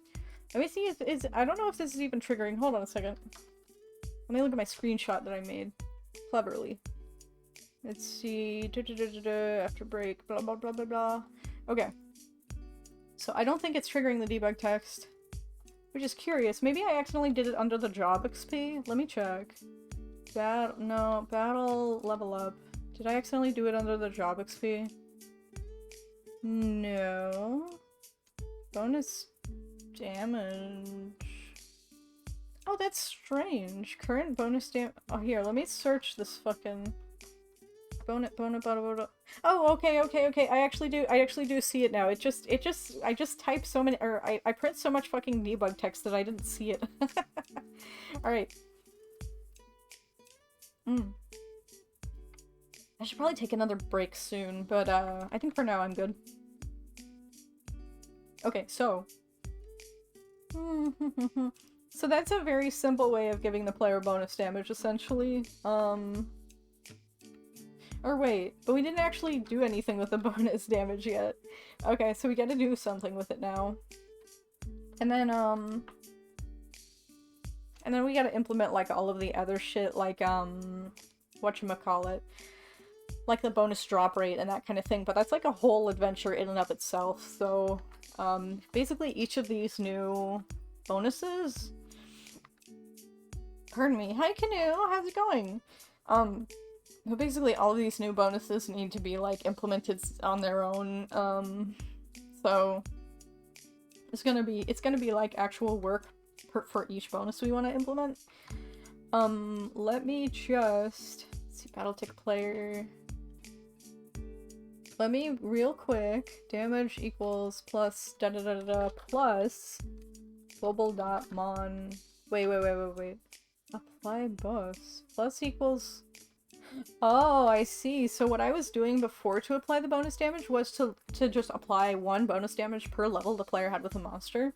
Let me see if I don't know if this is even triggering. Hold on a second. Let me look at my screenshot that I made cleverly. Let's see. After break. Blah blah blah blah blah. Okay. So I don't think it's triggering the debug text, which is curious. Maybe I accidentally did it under the job XP. Let me check. No, battle level up. Did I accidentally do it under the job XP? No. Bonus damage. Oh, that's strange. Current bonus damage. Oh, here, let me search this fucking bonus. Oh, okay. I actually do see it now. I just type so many, or I print so much fucking debug text that I didn't see it. Alright. I should probably take another break soon, but I think for now I'm good. Okay, so. So that's a very simple way of giving the player bonus damage, essentially. Or wait, but we didn't actually do anything with the bonus damage yet. Okay, so we gotta do something with it now. And then we gotta implement, like, all of the other shit, like, whatchamacallit. Like the bonus drop rate and that kind of thing, but that's like a whole adventure in and of itself, so, basically each of these new bonuses... Pardon me. Hi, Canoe! How's it going? But basically all of these new bonuses need to be, like, implemented on their own, so... It's gonna be, like, actual work for each bonus we want to implement. Let me just... Let's see, Battletech player... Let me, real quick, damage equals plus plus global.mon... Wait. Apply boss. Plus equals... Oh, I see. So what I was doing before to apply the bonus damage was to just apply 1 bonus damage per level the player had with a monster.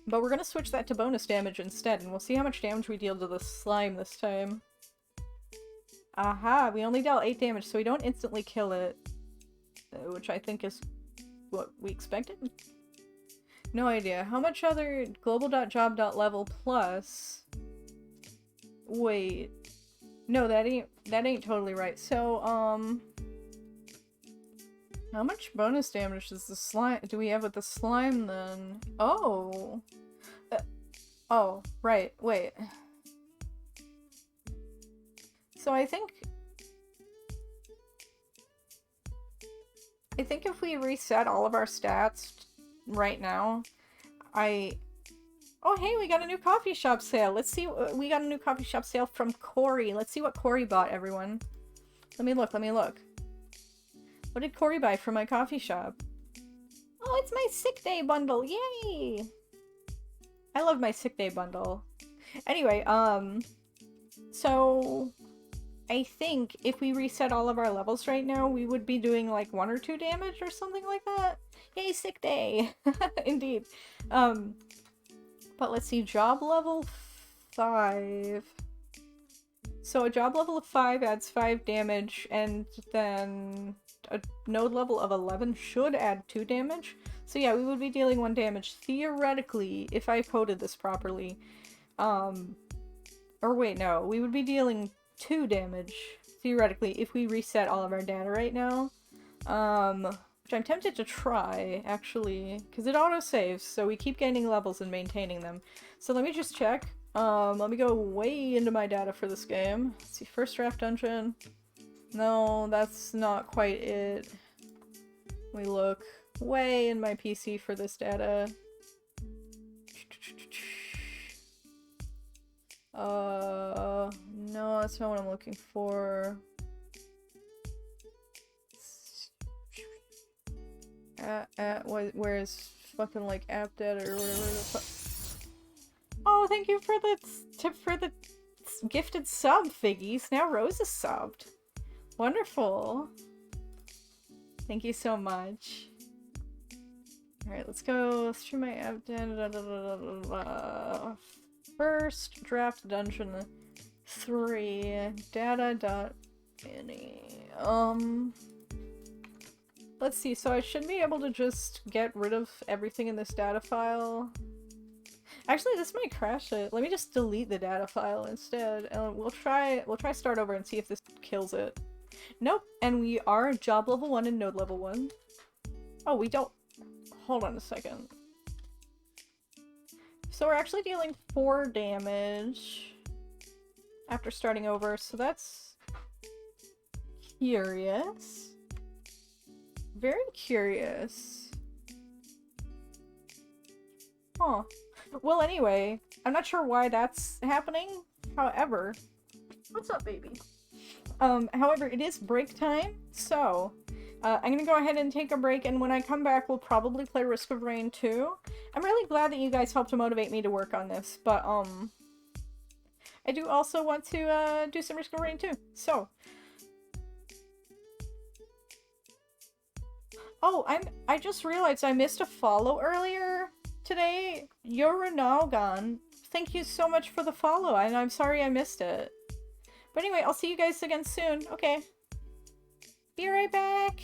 But we're gonna switch that to bonus damage instead, and we'll see how much damage we deal to the slime this time. Aha! We only dealt 8 damage, so we don't instantly kill it. Which I think is what we expected? No idea. How much other global.job.level plus... Wait. No, that ain't totally right. So, how much bonus damage does the slime do we have with the slime then? Oh. Oh, right. Wait. So I think if we reset all of our stats right now, Oh, hey, we got a new coffee shop sale. Let's see. We got a new coffee shop sale from Corey. Let's see what Corey bought, everyone. Let me look. What did Corey buy from my coffee shop? Oh, it's my sick day bundle. Yay! I love my sick day bundle. Anyway, so I think if we reset all of our levels right now, we would be doing like 1 or 2 damage or something like that. Yay, sick day! Indeed. But let's see, job level 5. So a job level of 5 adds 5 damage, and then a node level of 11 should add 2 damage. So yeah, we would be dealing 1 damage, theoretically, if I coded this properly. Or wait, no, we would be dealing 2 damage, theoretically, if we reset all of our data right now. Which I'm tempted to try, actually, because it auto-saves, so we keep gaining levels and maintaining them. So let me just check. Let me go way into my data for this game. Let's see, first draft dungeon. No, that's not quite it. We look way in my PC for this data. No, that's not what I'm looking for. Where's fucking like app data or whatever the fuck? Oh, thank you for the tip for the gifted sub, Figgies. Now Rose is subbed. Wonderful. Thank you so much. Alright, let's go through my app data. First draft dungeon 3 data.mini. let's see, so I should be able to just get rid of everything in this data file. Actually, this might crash it. Let me just delete the data file instead, and we'll try start over and see if this kills it. Nope, and we are job level 1 and node level 1. Oh, we don't... Hold on a second. So we're actually dealing 4 damage after starting over, so that's curious. Very curious. Huh. Well, anyway, I'm not sure why that's happening. However, what's up, baby? However, it is break time, so I'm gonna go ahead and take a break, and when I come back, we'll probably play Risk of Rain 2. I'm really glad that you guys helped to motivate me to work on this, but, I do also want to, do some Risk of Rain 2, so. Oh, I just realized I missed a follow earlier today. Yorunaogan, thank you so much for the follow, and I'm sorry I missed it. But anyway, I'll see you guys again soon. Okay. Be right back!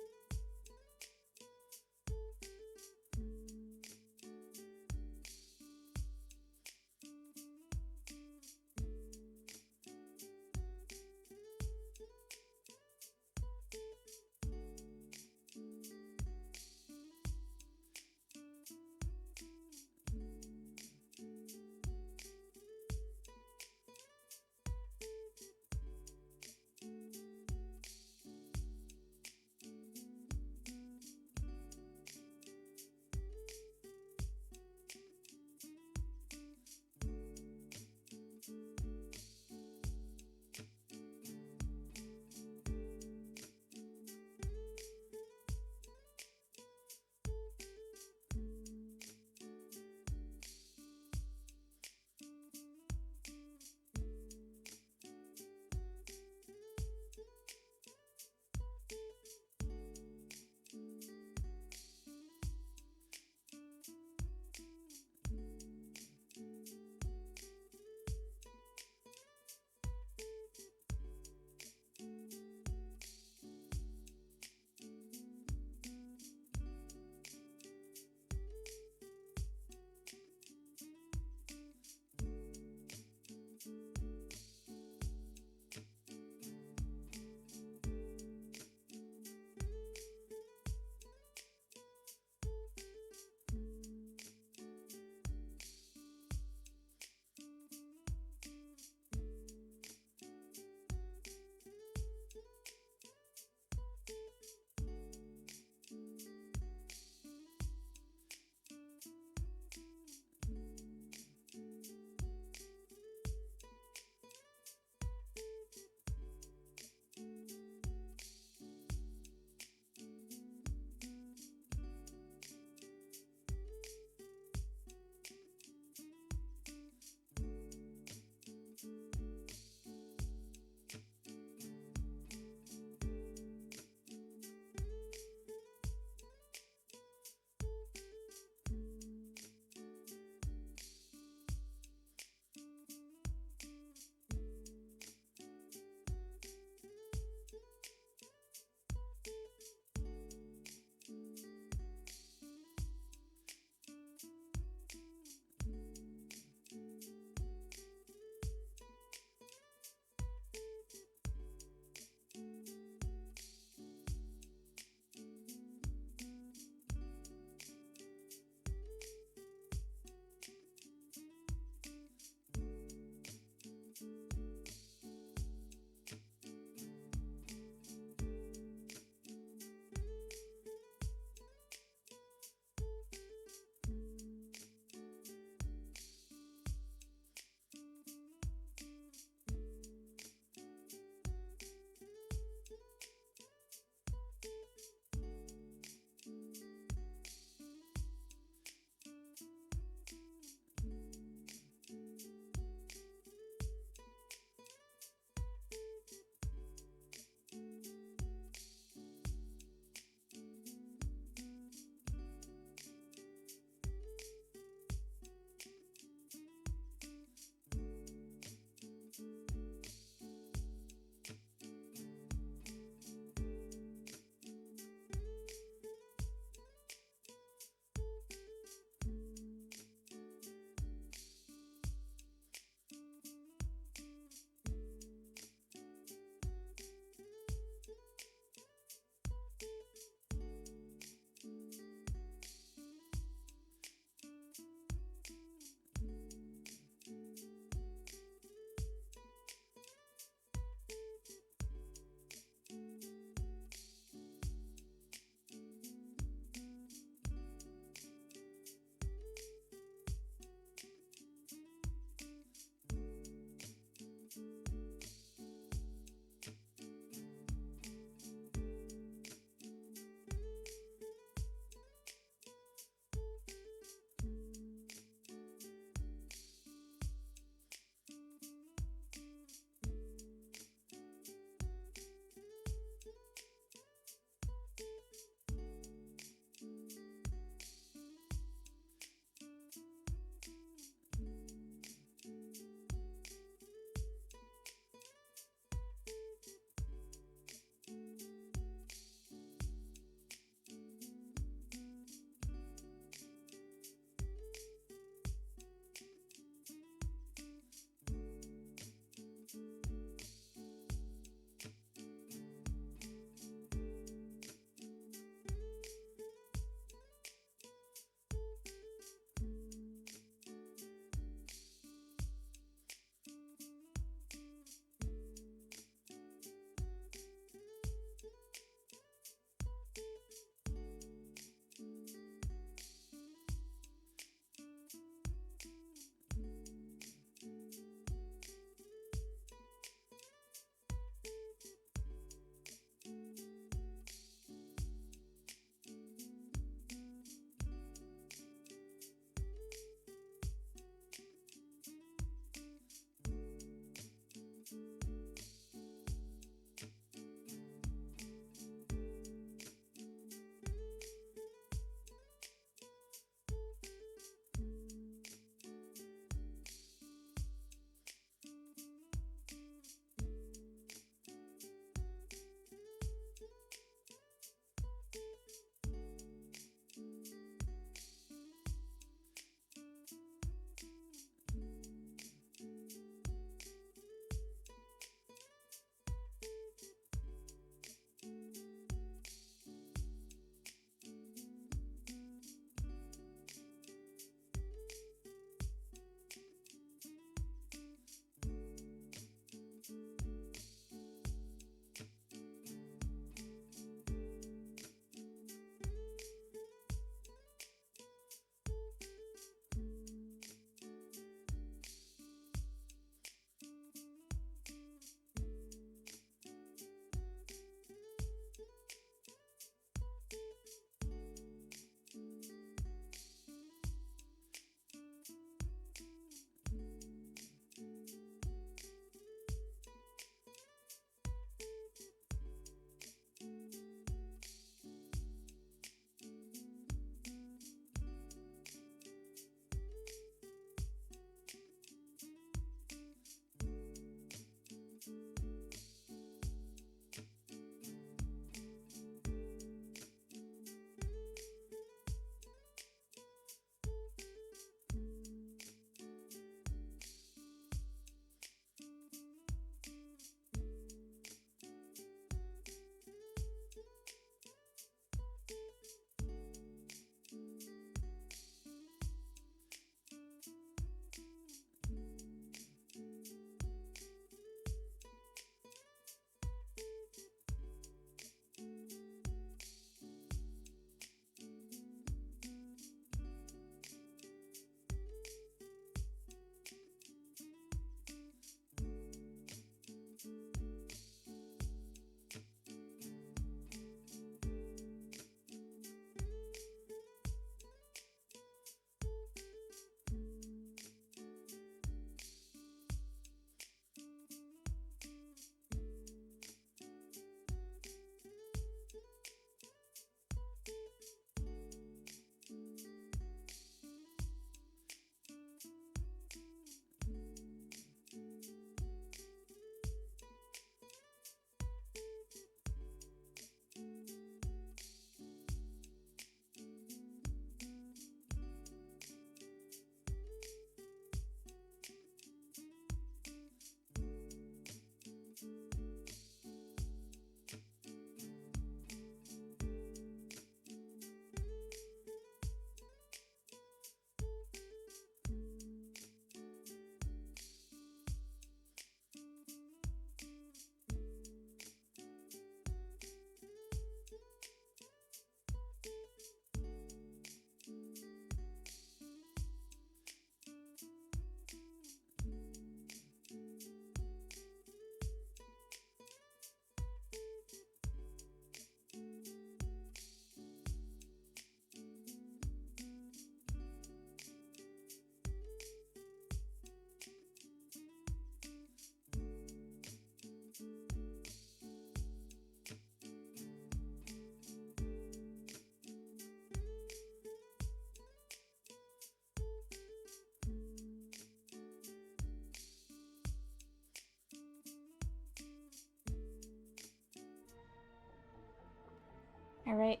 Alright.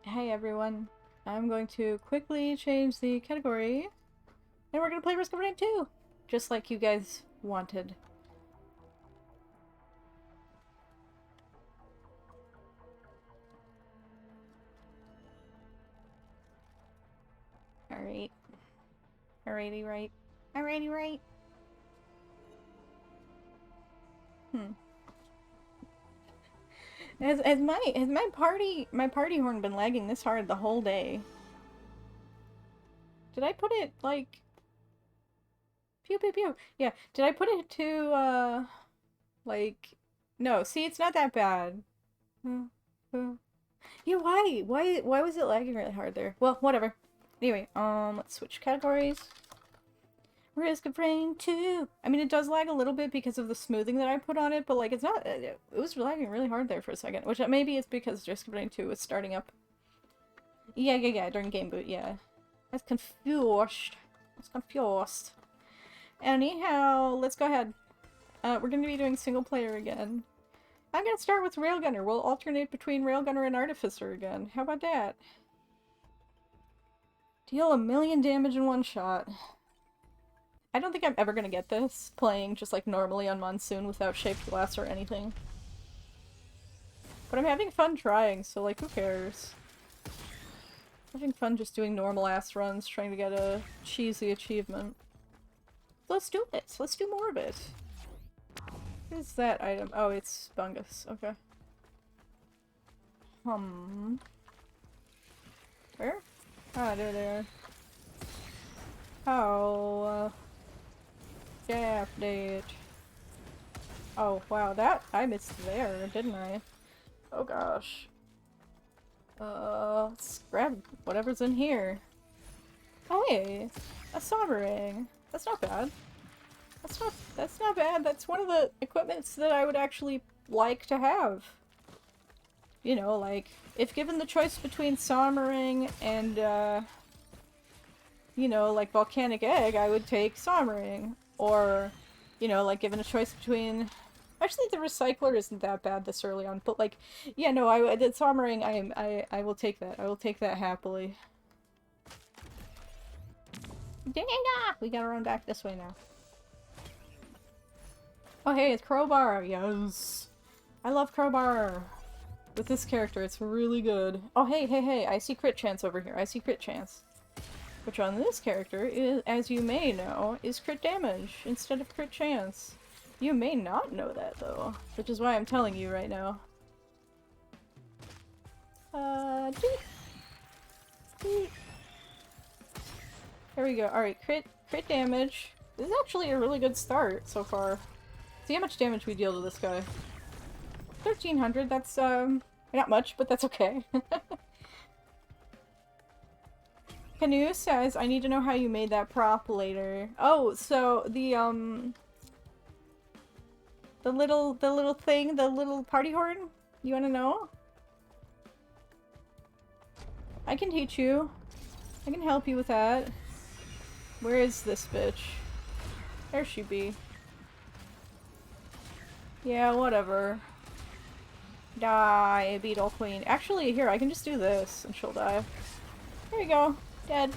Hey everyone. I'm going to quickly change the category. And we're gonna play Risk of Rain 2! Just like you guys wanted. Alright. Alrighty, right. Alrighty, right. Has my party horn been lagging this hard the whole day? Did I put it like pew pew pew? Yeah, did I put it to like no, see it's not that bad. Yeah, why? Why was it lagging really hard there? Well, whatever. Anyway, let's switch categories. Risk of Rain 2! I mean, it does lag a little bit because of the smoothing that I put on it, but, like, it's not- it was lagging really hard there for a second, which maybe it's because Risk of Rain 2 was starting up. Yeah, during game boot, yeah. I was confused. Anyhow, let's go ahead. We're gonna be doing single player again. I'm gonna start with Railgunner. We'll alternate between Railgunner and Artificer again. How about that? Deal 1,000,000 damage in one shot. I don't think I'm ever gonna get this, playing just like normally on Monsoon without shaped glass or anything. But I'm having fun trying, so like who cares? Having fun just doing normal ass runs, trying to get a cheesy achievement. Let's do it! Let's do more of it! What is that item? Oh, it's fungus. Okay. Where? Ah, there they are. Oh, update. Oh, wow, that- I missed there, didn't I? Oh gosh. Let's grab whatever's in here. Oh, hey! A sovereign! That's not bad. That's not bad. That's one of the equipments that I would actually like to have. You know, like, if given the choice between Sommering and, you know, like Volcanic Egg, I would take Sommering. Or, you know, like given a choice between... Actually, the Recycler isn't that bad this early on, but like, yeah, no, I did Sommering, I will take that. I will take that happily. Dang! We gotta run back this way now. Oh hey, it's Crowbar! Yes! I love Crowbar! With this character, it's really good. Oh hey, I see crit chance over here. I see crit chance. Which on this character, is, as you may know, is crit damage instead of crit chance. You may not know that though, which is why I'm telling you right now. Deep. There we go. Alright, crit damage. This is actually a really good start so far. See how much damage we deal to this guy. 1,300, that's, not much, but that's okay. Canoe says, I need to know how you made that prop later. Oh, so the little thing, the little party horn? You wanna know? I can teach you. I can help you with that. Where is this bitch? There she be. Yeah, whatever. Die, Beetle Queen. Actually, here, I can just do this and she'll die. There you go. Dead.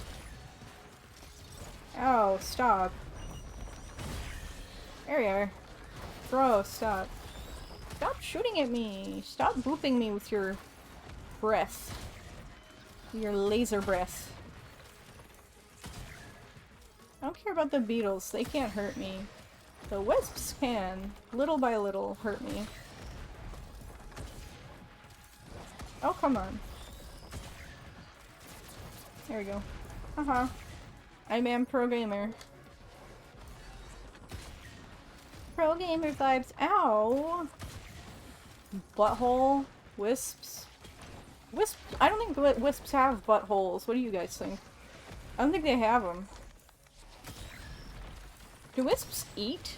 Oh, stop. There you are. Bro, stop. Stop shooting at me. Stop booping me with your breath. Your laser breath. I don't care about the beetles. They can't hurt me. The wisps can, little by little, hurt me. Oh, come on. There we go. Haha. I am pro gamer. Pro gamer vibes. Ow! Butthole. Wisps. Wisps. I don't think wisps have buttholes. What do you guys think? I don't think they have them. Do wisps eat?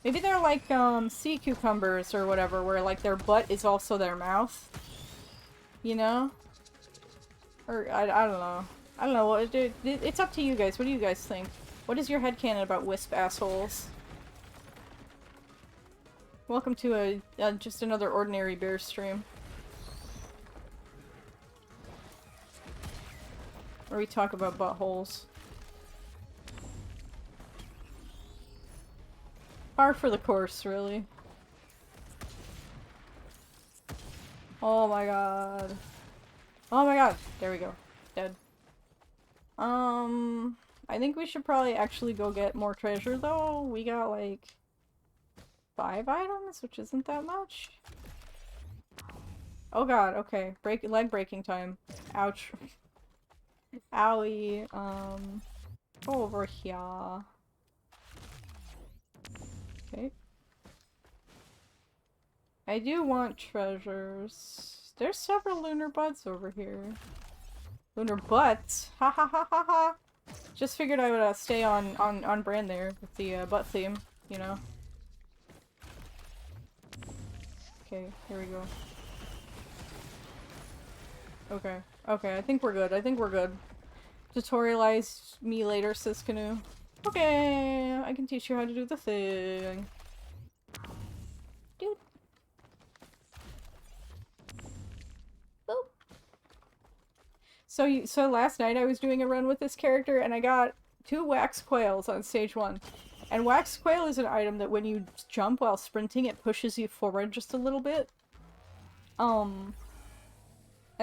Maybe they're like, sea cucumbers or whatever, where like their butt is also their mouth. You know? Or, I don't know. I don't know. It's up to you guys. What do you guys think? What is your headcanon about wisp assholes? Welcome to just another ordinary bear stream. where we talk about buttholes. Par for the course, really. Oh my god. Oh my god. There we go. Dead. I think we should probably actually go get more treasure, though. We got, like, 5 items, which isn't that much. Oh god, okay. Leg breaking time. Ouch. Owie. Go over here. Okay. I do want treasures. There's several lunar buds over here. Lunar butts? Ha ha ha ha ha! Just figured I would stay on brand there with the butt theme, you know? Okay, here we go. Okay. Okay, I think we're good. I think we're good. Tutorialize me later, says Canoe. Okay, I can teach you how to do the thing. Dude. Boop. So last night I was doing a run with this character and I got 2 wax quails on stage 1. And wax quail is an item that when you jump while sprinting, it pushes you forward just a little bit. And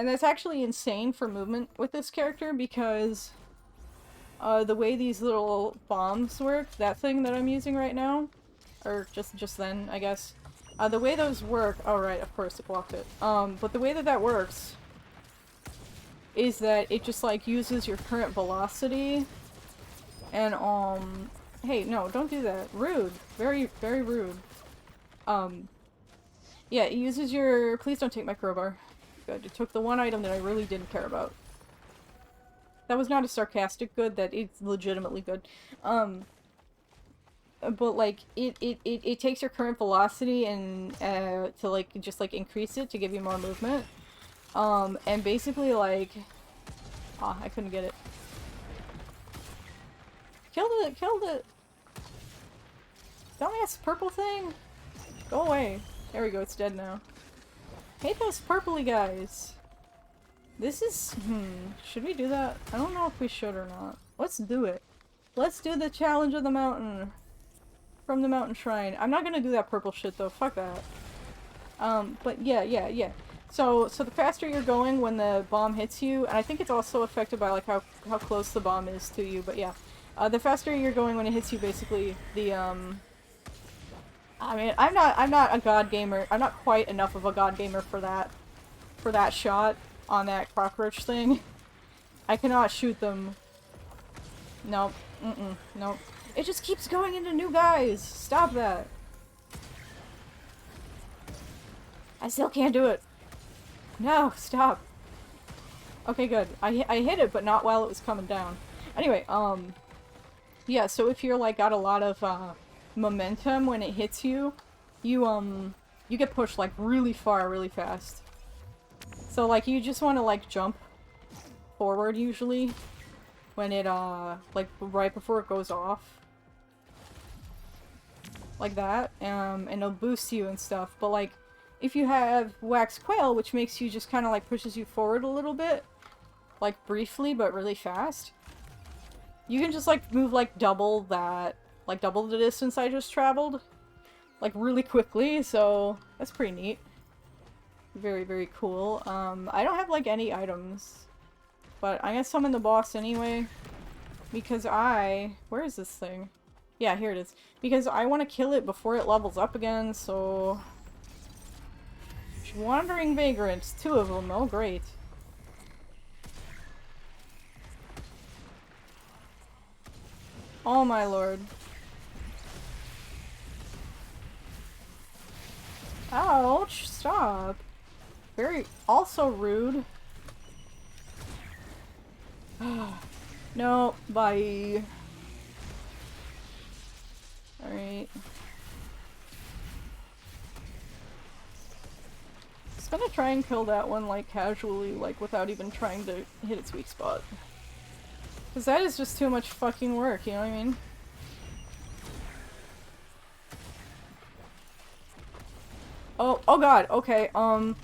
that's actually insane for movement with this character because the way these little bombs work, that thing that I'm using right now, or just then, I guess, the way those work, oh right, of course it blocked it, but the way that works is that it just, like, uses your current velocity, and, hey, no, don't do that. Rude. Very, very rude. Yeah, it uses your, please don't take my crowbar. Good, it took the one item that I really didn't care about. That was not a sarcastic good, that it's legitimately good. But, like, it takes your current velocity and, to, like, just, like, increase it to give you more movement. And basically, like... Ah, I couldn't get it. Killed it! Killed it! Dumbass purple thing! Go away. There we go, it's dead now. Hate those purpley guys! This is... should we do that? I don't know if we should or not. Let's do it. Let's do the challenge of the mountain. From the mountain shrine. I'm not gonna do that purple shit though, fuck that. But yeah. So the faster you're going when the bomb hits you, and I think it's also affected by like how close the bomb is to you, but yeah. The faster you're going when it hits you, basically, the, I mean, I'm not a god gamer. I'm not quite enough of a god gamer for that shot on that cockroach thing. I cannot shoot them. Nope. Nope. It just keeps going into new guys! Stop that! I still can't do it. No, stop. Okay, good. I hit it, but not while it was coming down. Anyway, yeah, so if you're, like, got a lot of, momentum when it hits you, you get pushed, like, really far, really fast. So, like, you just want to, like, jump forward, usually, when it, like, right before it goes off. Like that, and it'll boost you and stuff, but, like, if you have Wax Quail, which makes you just kind of, like, pushes you forward a little bit, like, briefly, but really fast, you can just, like, move, like, double that, like, double the distance I just traveled, like, really quickly, so that's pretty neat. Very, very cool. I don't have, like, any items, but I'm gonna summon the boss anyway, because where is this thing? Yeah, here it is. Because I want to kill it before it levels up again, so... Wandering Vagrants, 2 of them, oh great. Oh my lord. Ouch, stop. Very, also rude. No, bye. Alright. Just gonna try and kill that one, like, casually, like, without even trying to hit its weak spot. Because that is just too much fucking work, you know what I mean? Oh god, okay, no!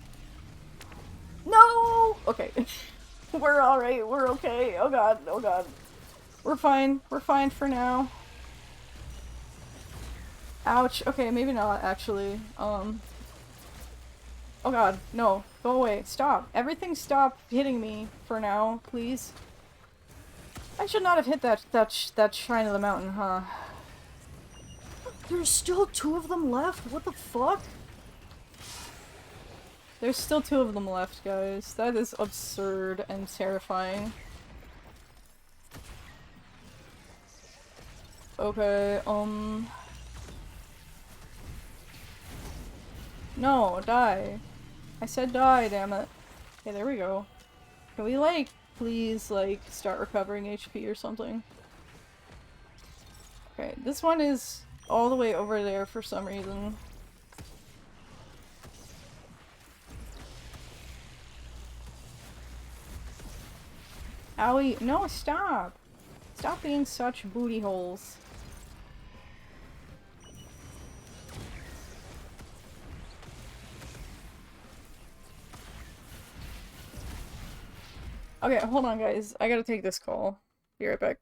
Okay. We're alright, we're okay. Oh god, oh god. We're fine for now. Ouch. Okay, maybe not, actually. Oh god, no. Go away. Stop. Everything stop hitting me for now, please. I should not have hit that shrine of the mountain, huh? There's still 2 of them left? What the fuck? There's still 2 of them left, guys. That is absurd and terrifying. Okay, no, die. I said die, damn it. Okay, there we go. Can we, like, please, like, start recovering HP or something? Okay, this one is all the way over there for some reason. Owie. No, stop! Stop being such booty holes. Okay, hold on guys. I gotta take this call. Be right back.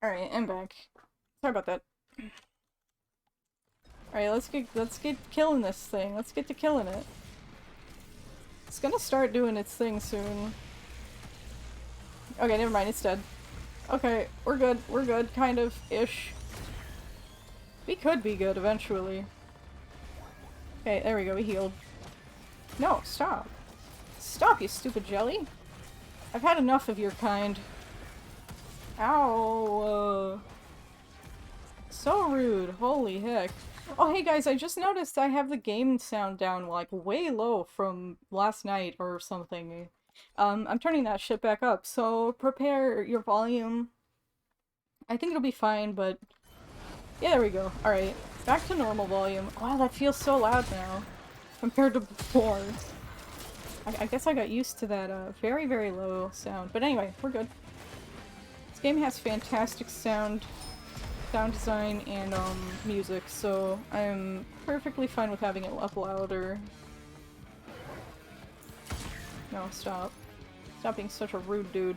Alright, I'm back. Sorry about that. Alright, let's get killing this thing. Let's get to killing it. It's gonna start doing its thing soon. Okay, never mind, it's dead. Okay, we're good, kind of, ish. We could be good eventually. Okay, there we go, we healed. No, stop. Stop, you stupid jelly! I've had enough of your kind. Ow! So rude, holy heck. Oh hey guys, I just noticed I have the game sound down like way low from last night or something. I'm turning that shit back up, so prepare your volume. I think it'll be fine, but yeah, there we go. Alright, back to normal volume. Wow, that feels so loud now compared to before. I guess I got used to that very, very low sound. But anyway, we're good. This game has fantastic sound design and music, so I'm perfectly fine with having it up louder. No, stop. Stop being such a rude dude.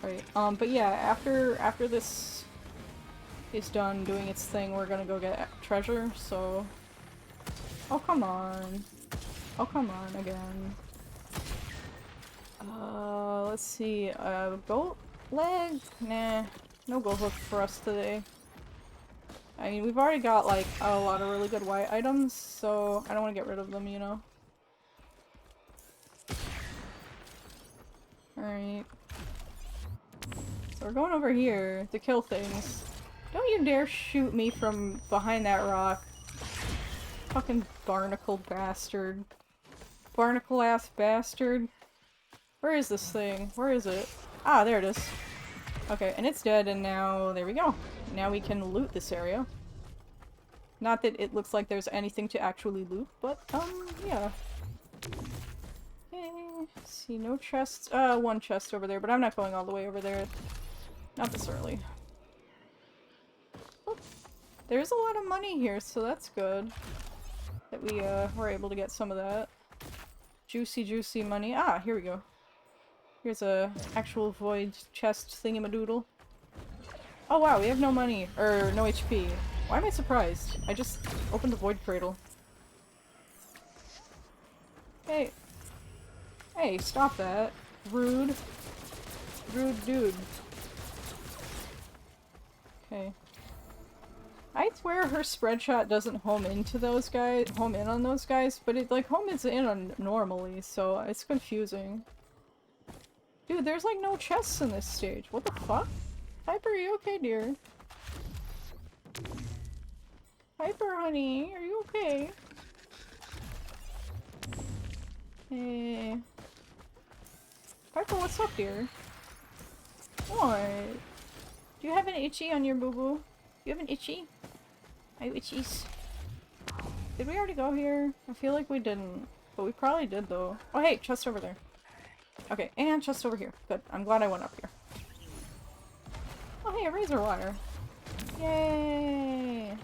Right, but yeah, after this is done doing its thing, we're gonna go get treasure, so... Oh, come on. Oh, come on, again. Let's see, goat leg? Nah, no goat hook for us today. I mean, we've already got, like, a lot of really good white items, so I don't want to get rid of them, you know? Alright. So we're going over here to kill things. Don't you dare shoot me from behind that rock. Fucking barnacle bastard. Barnacle-ass bastard. Where is this thing? Where is it? Ah, there it is. Okay, and it's dead, and now, there we go. Now we can loot this area. Not that it looks like there's anything to actually loot, but, yeah. Okay, see, no chests. One chest over there, but I'm not going all the way over there. Not this early. Oh, there's a lot of money here, so that's good. That we, were able to get some of that. Juicy, juicy money. Ah, here we go. Here's a actual void chest thingamadoodle. Oh wow, we have no money, or no HP. Why am I surprised? I just opened the void cradle. Hey. Hey, stop that. Rude. Rude dude. Okay. I swear her spread shot doesn't home into those guys, home in on those guys, but it like homes in on normally, so it's confusing. Dude, there's like no chests in this stage. What the fuck? Piper, are you okay, dear? Piper, honey, are you okay? Hey. Piper, what's up, dear? What? Do you have an itchy on your boo-boo? You have an itchy? Are you itchies? Did we already go here? I feel like we didn't. But we probably did though. Oh hey, chest over there. Okay, and chest over here. Good. I'm glad I went up here. Oh hey, a razor wire. Yay!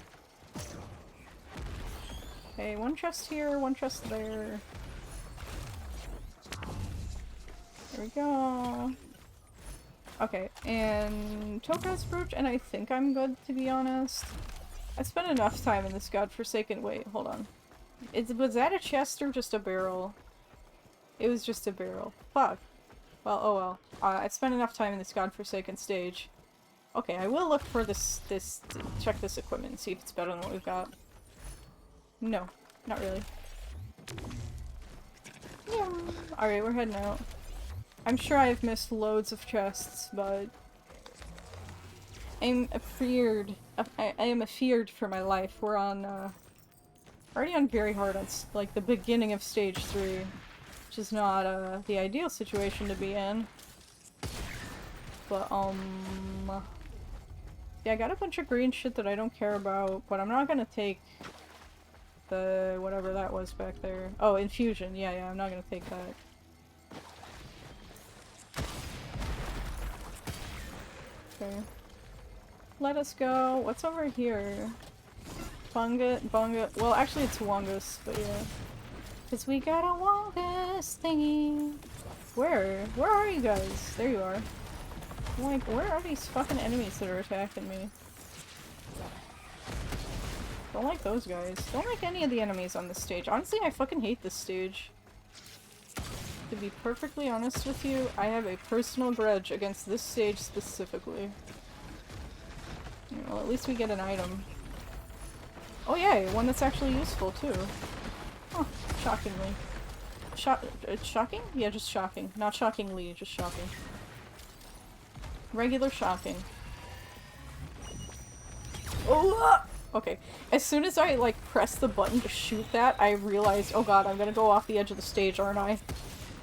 Okay, one chest here, one chest there. There we go. Okay, and Topaz brooch, and I think I'm good, to be honest. I spent enough time in this godforsaken- wait, hold on. Was that a chest or just a barrel? It was just a barrel. Fuck. Well, oh well. I spent enough time in this godforsaken stage. Okay, I will look for check this equipment and see if it's better than what we've got. No, not really. Yeah. Alright, we're heading out. I'm sure I've missed loads of chests, but I'm afeared. I am afeared for my life. We're on, already on very hard on, like, the beginning of stage 3, which is not, the ideal situation to be in. But, yeah, I got a bunch of green shit that I don't care about, but I'm not gonna take the whatever that was back there. Oh, infusion. Yeah, I'm not gonna take that. Okay. Let us go. What's over here? Bunga. Well, actually it's Wongus, but yeah. Cause we got a Wongus thingy. Where? Where are you guys? There you are. I'm like, where are these fucking enemies that are attacking me? Don't like those guys. Don't like any of the enemies on this stage. Honestly, I fucking hate this stage. To be perfectly honest with you, I have a personal grudge against this stage specifically. Well, at least we get an item. Oh yay, one that's actually useful too. Huh, shockingly. Shocking? Yeah, just shocking. Not shockingly, just shocking. Regular shocking. Oh! Okay. As soon as I, like, pressed the button to shoot that, I realized, oh god, I'm gonna go off the edge of the stage, aren't I?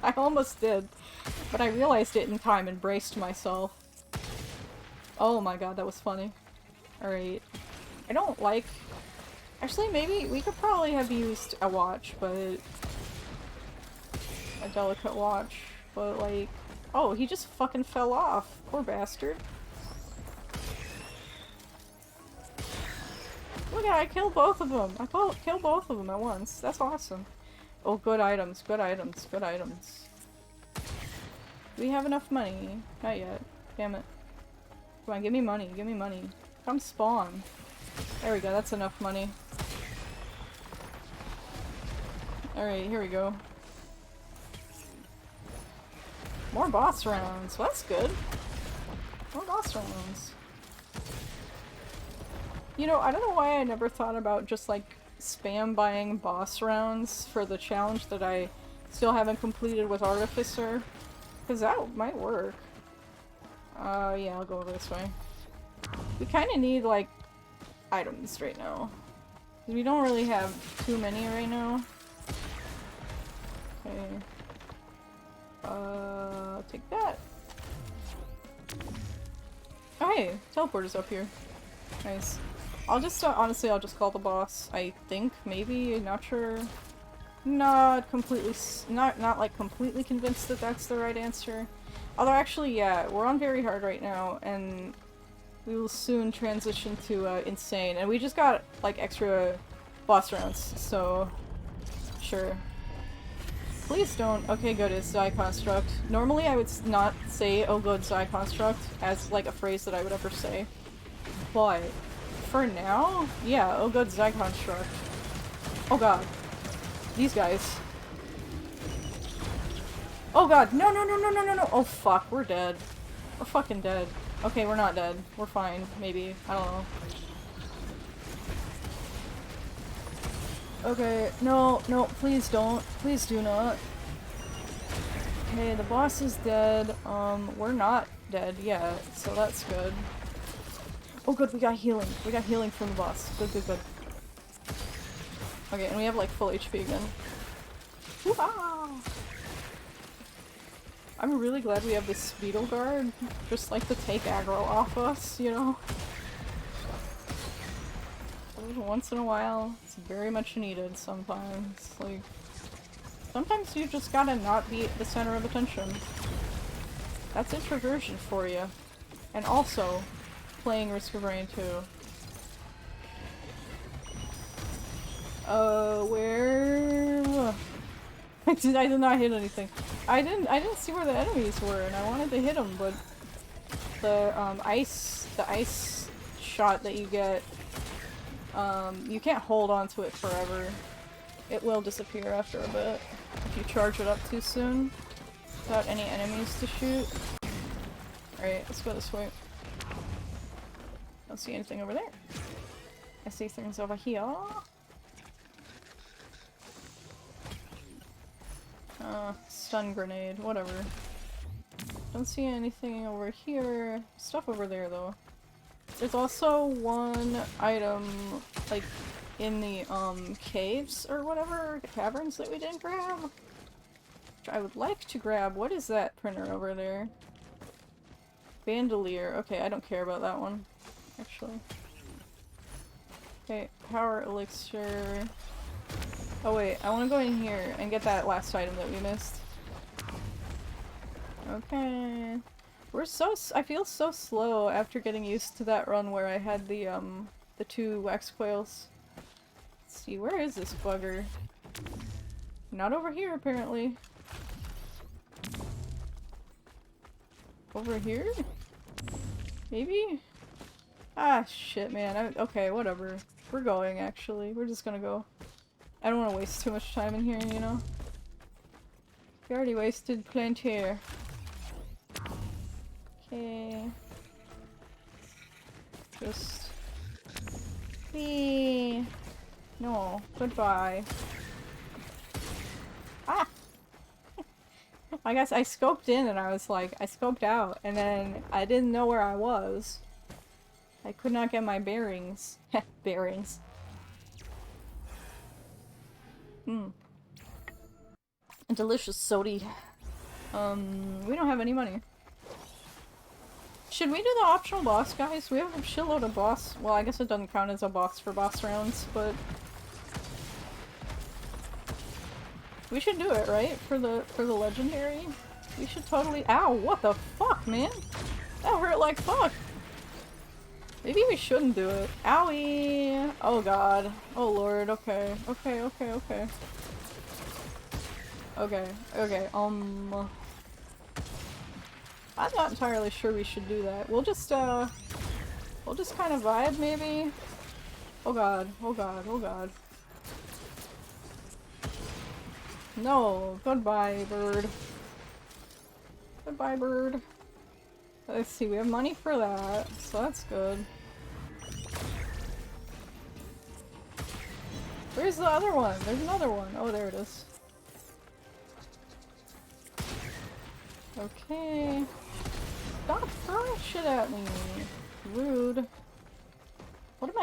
I almost did. But I realized it in time and braced myself. Oh my god, that was funny. Alright. I don't like... Actually, maybe we could probably have used a watch, but... a delicate watch. But, like... Oh, he just fucking fell off. Poor bastard. Look at I killed both of them! I killed both of them at once. That's awesome. Oh, good items, good items, good items. Do we have enough money? Not yet. Damn it. Come on, give me money, give me money. Come spawn. There we go, that's enough money. Alright, here we go. More boss rounds, well, that's good. More boss rounds. You know, I don't know why I never thought about just, like, spam buying boss rounds for the challenge that I still haven't completed with Artificer. Because that might work. Yeah, I'll go over this way. We kind of need, like, items right now. We don't really have too many right now. Okay. Take that. Oh hey, teleport is up here. Nice. I'll just, honestly, I'll just call the boss. I think, maybe, not sure. Not completely, not like completely convinced that that's the right answer. Although actually, yeah, we're on very hard right now, and we will soon transition to, insane. And we just got, like, extra boss rounds, so, sure. Please don't. Okay, good, it's Zai Construct. Normally I would not say, oh good, Zai Construct, as, like, a phrase that I would ever say. But, for now, yeah, oh good, Zai Construct. Oh god. These guys. Oh god, no, no, no, no, no, no, no! Oh fuck, we're dead. We're fucking dead. Okay, we're not dead. We're fine, maybe. I don't know. Okay, no, no, please don't. Please do not. Okay, the boss is dead. We're not dead yet, so that's good. Oh good, we got healing. We got healing from the boss. Good, good, good. Okay, and we have like full HP again. Woo-ah! I'm really glad we have this Beetle Guard, just like to take aggro off us, you know? once in a while, it's very much needed sometimes. Like, sometimes you just gotta not be the center of attention. That's introversion for you. And also, playing Risk of Rain 2. Where? I did not hit anything. I didn't see where the enemies were, and I wanted to hit them, but the ice shot that you get, you can't hold onto it forever. It will disappear after a bit if you charge it up too soon without any enemies to shoot. Alright, let's go this way. Don't see anything over there. I see things over here. Stun grenade, whatever. Don't see anything over here. Stuff over there, though. There's also one item, like, in the, caves or whatever, the caverns that we didn't grab. Which I would like to grab. What is that printer over there? Bandolier. Okay, I don't care about that one, actually. Okay, power elixir. Oh wait, I want to go in here and get that last item that we missed. Okay. I feel so slow after getting used to that run where I had the 2 wax coils. Let's see, where is this bugger? Not over here, apparently. Over here? Maybe? Ah, shit, man. Okay, whatever. We're going, actually. We're just gonna go. I don't want to waste too much time in here, you know? We already wasted plenty. Okay. Just... Whee! No. Goodbye. Ah! I guess I scoped in and I was like, I scoped out, and then I didn't know where I was. I could not get my bearings. Bearings. A delicious sody. We don't have any money. Should we do the optional boss, guys? We have a shitload of boss. Well, I guess it doesn't count as a boss for boss rounds, but we should do it, right? For the legendary. We should totally. Ow! What the fuck, man? That hurt like fuck. Maybe we shouldn't do it. Owie! Oh god. Oh lord. Okay. Okay. Okay. Okay. Okay. Okay. I'm not entirely sure we should do that. We'll just kind of vibe, maybe? Oh god. Oh god. Oh god. No! Goodbye, bird. Goodbye, bird. Let's see, we have money for that, so that's good. Where's the other one? There's another one. Oh, there it is. Okay. Stop throwing shit at me. Rude. What do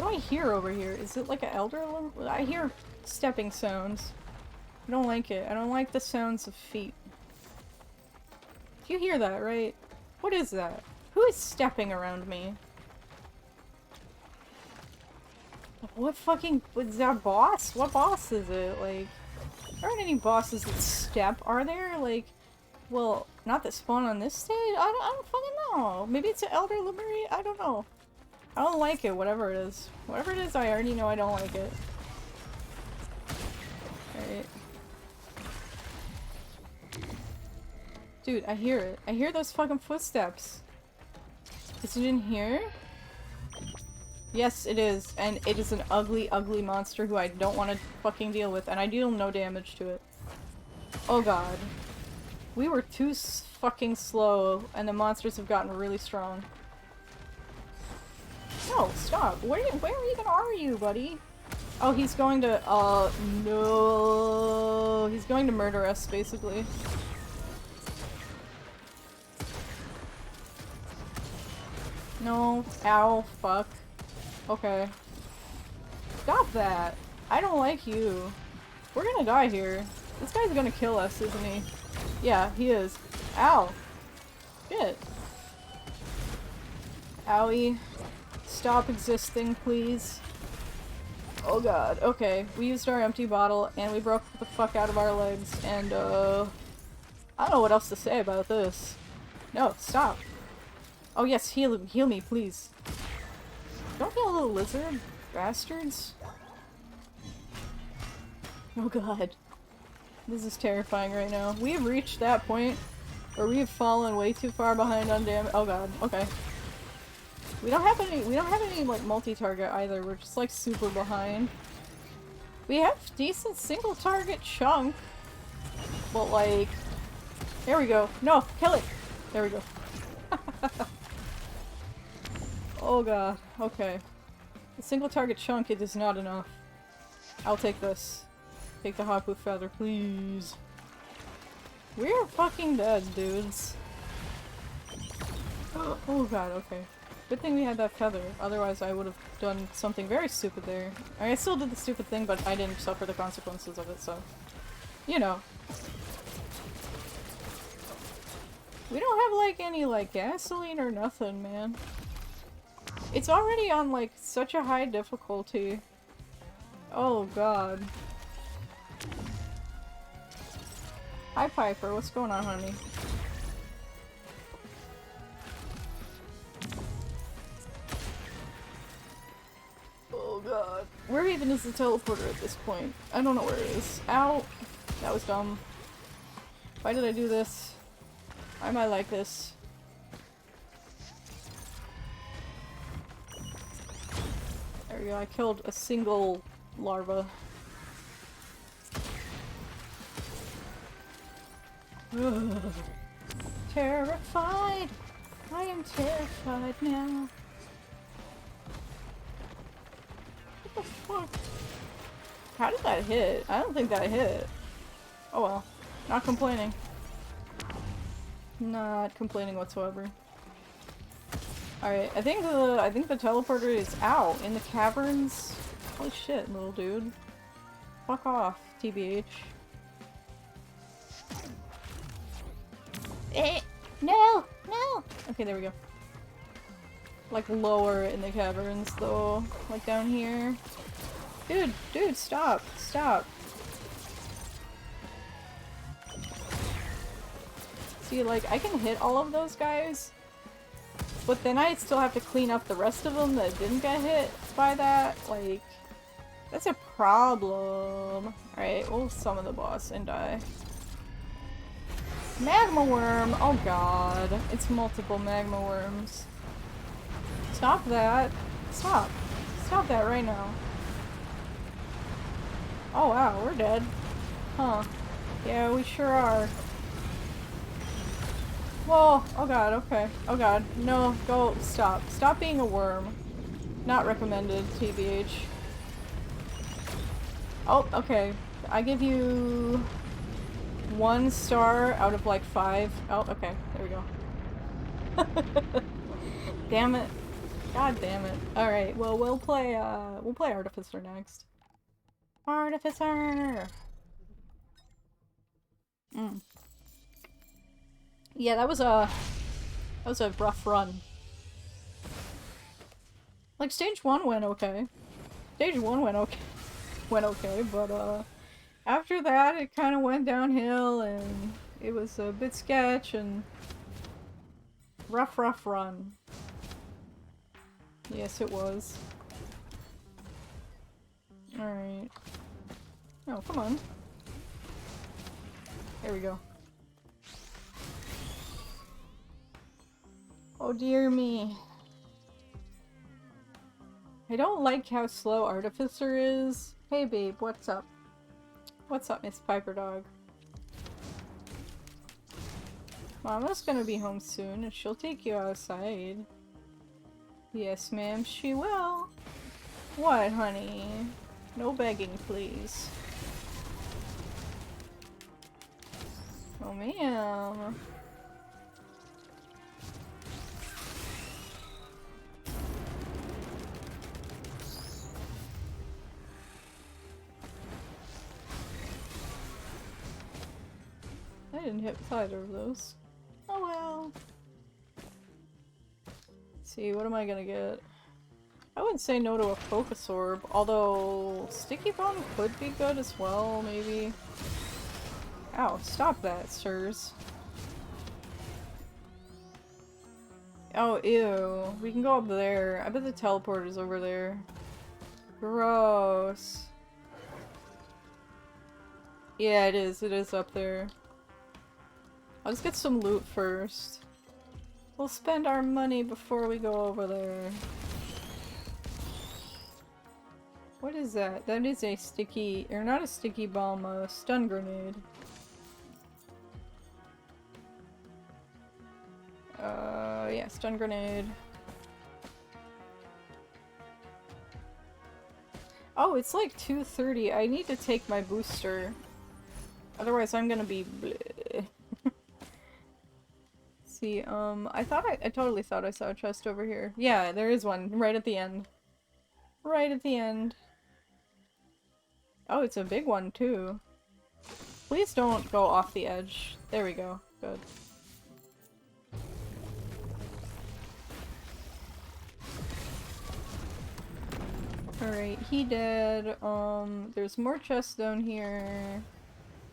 I hear over here? Is it like an elder? I hear stepping sounds. I don't like it. I don't like the sounds of feet. You hear that, right? What is that? Who is stepping around me? What fucking... is that a boss? What boss is it? Like, there aren't any bosses that step, are there? Like, well, not that spawn on this stage? I don't fucking know. Maybe it's an Elder Luminary? I don't know. I don't like it, whatever it is. Whatever it is, I already know I don't like it. Alright. Dude, I hear it. I hear those fucking footsteps. Is it in here? Yes, it is. And it is an ugly, ugly monster who I don't want to fucking deal with. And I deal no damage to it. Oh god. We were too fucking slow, and the monsters have gotten really strong. No, stop. Where even are you, buddy? Oh, he's going to, no. He's going to murder us, basically. No. Ow. Fuck. Okay. Stop that. I don't like you. We're gonna die here. This guy's gonna kill us, isn't he? Yeah, he is. Ow. Shit. Owie. Stop existing, please. Oh god, okay. We used our empty bottle and we broke the fuck out of our legs and I don't know what else to say about this. No, stop. Oh yes, heal me, please. Don't heal a little lizard, bastards. Oh god. This is terrifying right now. We've reached that point where we have fallen way too far behind on damage. Oh god, okay. We don't have any like multi-target either. We're just like super behind. We have decent single target chunk. But like, there we go. No, kill it. There we go. Oh god. Okay. The single target chunk, it is not enough. I'll take this. Take the Hapu feather, please. We're fucking dead, dudes. Oh god, okay. Good thing we had that feather, otherwise I would have done something very stupid there. I still did the stupid thing, but I didn't suffer the consequences of it, so... You know. We don't have, like, any, like, gasoline or nothing, man. It's already on, like, such a high difficulty. Oh god. Hi Piper, what's going on, honey? Oh god. Where even is the teleporter at this point? I don't know where it is. Ow! That was dumb. Why did I do this? Why am I like this? There we go, I killed a single larva. Ugh. Terrified! I am terrified now. What the fuck? How did that hit? I don't think that hit. Oh well. Not complaining. Not complaining whatsoever. Alright, I think the teleporter is out in the caverns. Holy shit, little dude. Fuck off, TBH. No! No! Okay, there we go. Like lower in the caverns though. Like down here. Dude, stop! Stop! See, like, I can hit all of those guys, but then I still have to clean up the rest of them that didn't get hit by that. Like, that's a problem. Alright, we'll summon the boss and die. Magma worm! Oh god. It's multiple magma worms. Stop that. Stop. Stop that right now. Oh wow, we're dead. Huh. Yeah, we sure are. Whoa! Oh god, okay. Oh god. No, go. Stop. Stop being a worm. Not recommended, TBH. Oh, okay. I give you 1 star out of like 5. Oh, okay. There we go. Damn it. God damn it. Alright, well we'll play Artificer next. Artificer! Yeah, that was a rough run. Like stage 1 went okay. Stage 1 went okay, but after that it kind of went downhill and it was a bit sketch and rough run. Yes, it was. Alright. Oh, come on. There we go. Oh dear me. I don't like how slow Artificer is. Hey babe, what's up? What's up, Miss Piper Dog? Mama's gonna be home soon and she'll take you outside. Yes, ma'am, she will. What, honey? No begging, please. Oh, ma'am. I didn't hit either of those. Oh well. Let's see, what am I gonna get? I wouldn't say no to a focus orb, although sticky bomb could be good as well, maybe. Ow, stop that, sirs. Oh, ew. We can go up there. I bet the teleporter's over there. Gross. Yeah, it is. It is up there. I'll just get some loot first. We'll spend our money before we go over there. What is that? That is a sticky, or not a sticky bomb, a stun grenade. Yeah, stun grenade. Oh, it's like 2:30. I need to take my booster. Otherwise I'm gonna be bleh. See, I totally thought I saw a chest over here. Yeah, there is one, right at the end. Right at the end. Oh, it's a big one, too. Please don't go off the edge. There we go. Good. Alright, he dead. There's more chests down here.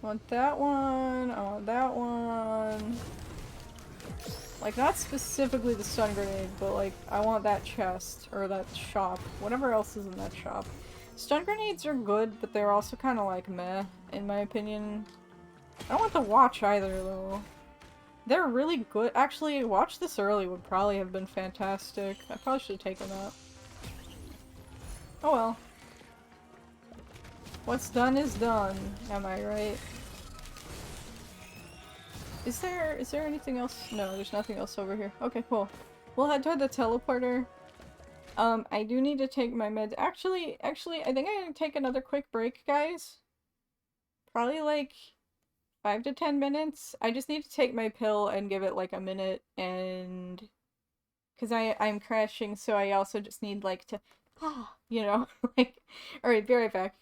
Want that one. I want that one. Like, not specifically the stun grenade, but like, I want that chest, or that shop. Whatever else is in that shop. Stun grenades are good, but they're also kind of like meh, in my opinion. I don't want the watch either, though. They're really good. Actually, watch this early would probably have been fantastic. I probably should have taken that. Oh well. What's done is done, am I right? Is there anything else? No, there's nothing else over here. Okay, cool. We'll head toward the teleporter. I do need to take my meds. Actually, I think I'm gonna take another quick break, guys. Probably like 5 to 10 minutes. I just need to take my pill and give it like a minute, and because I'm crashing, so I also just need like to, you know, like. All right, be right back.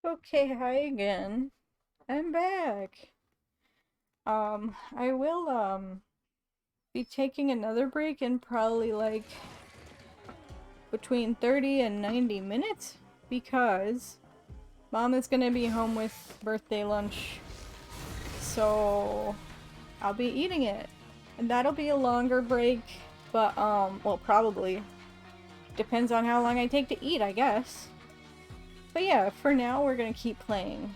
Okay, hi again. I'm back. I will, be taking another break in probably like between 30 and 90 minutes because Mom is gonna be home with birthday lunch. So I'll be eating it. And that'll be a longer break, but, well, probably. Depends on how long I take to eat, I guess. But yeah, for now, we're gonna keep playing.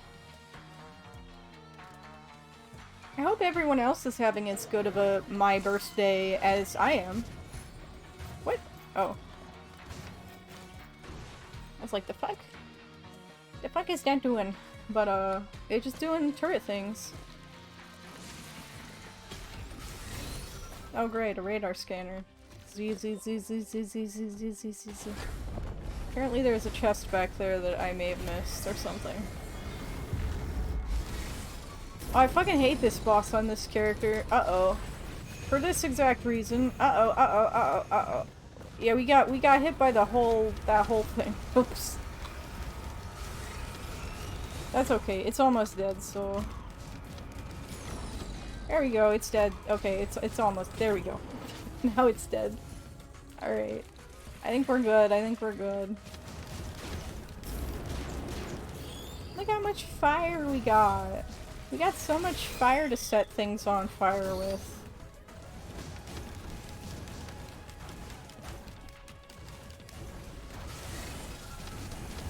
I hope everyone else is having as good of a my birthday as I am. What? Oh. I was like, the fuck? The fuck is that doing? But, it's just doing turret things. Oh great, a radar scanner. Z z z z z z z z z z z. Apparently there's a chest back there that I may have missed or something. Oh, I fucking hate this boss on this character. Uh-oh. For this exact reason. Uh-oh, uh-oh, uh-oh, uh-oh. Yeah, we got hit by that whole thing. Oops. That's okay. It's almost dead, so... There we go, it's dead. Okay, it's almost... There we go. Now it's dead. Alright. I think we're good. I think we're good. Look how much fire we got. We got so much fire to set things on fire with.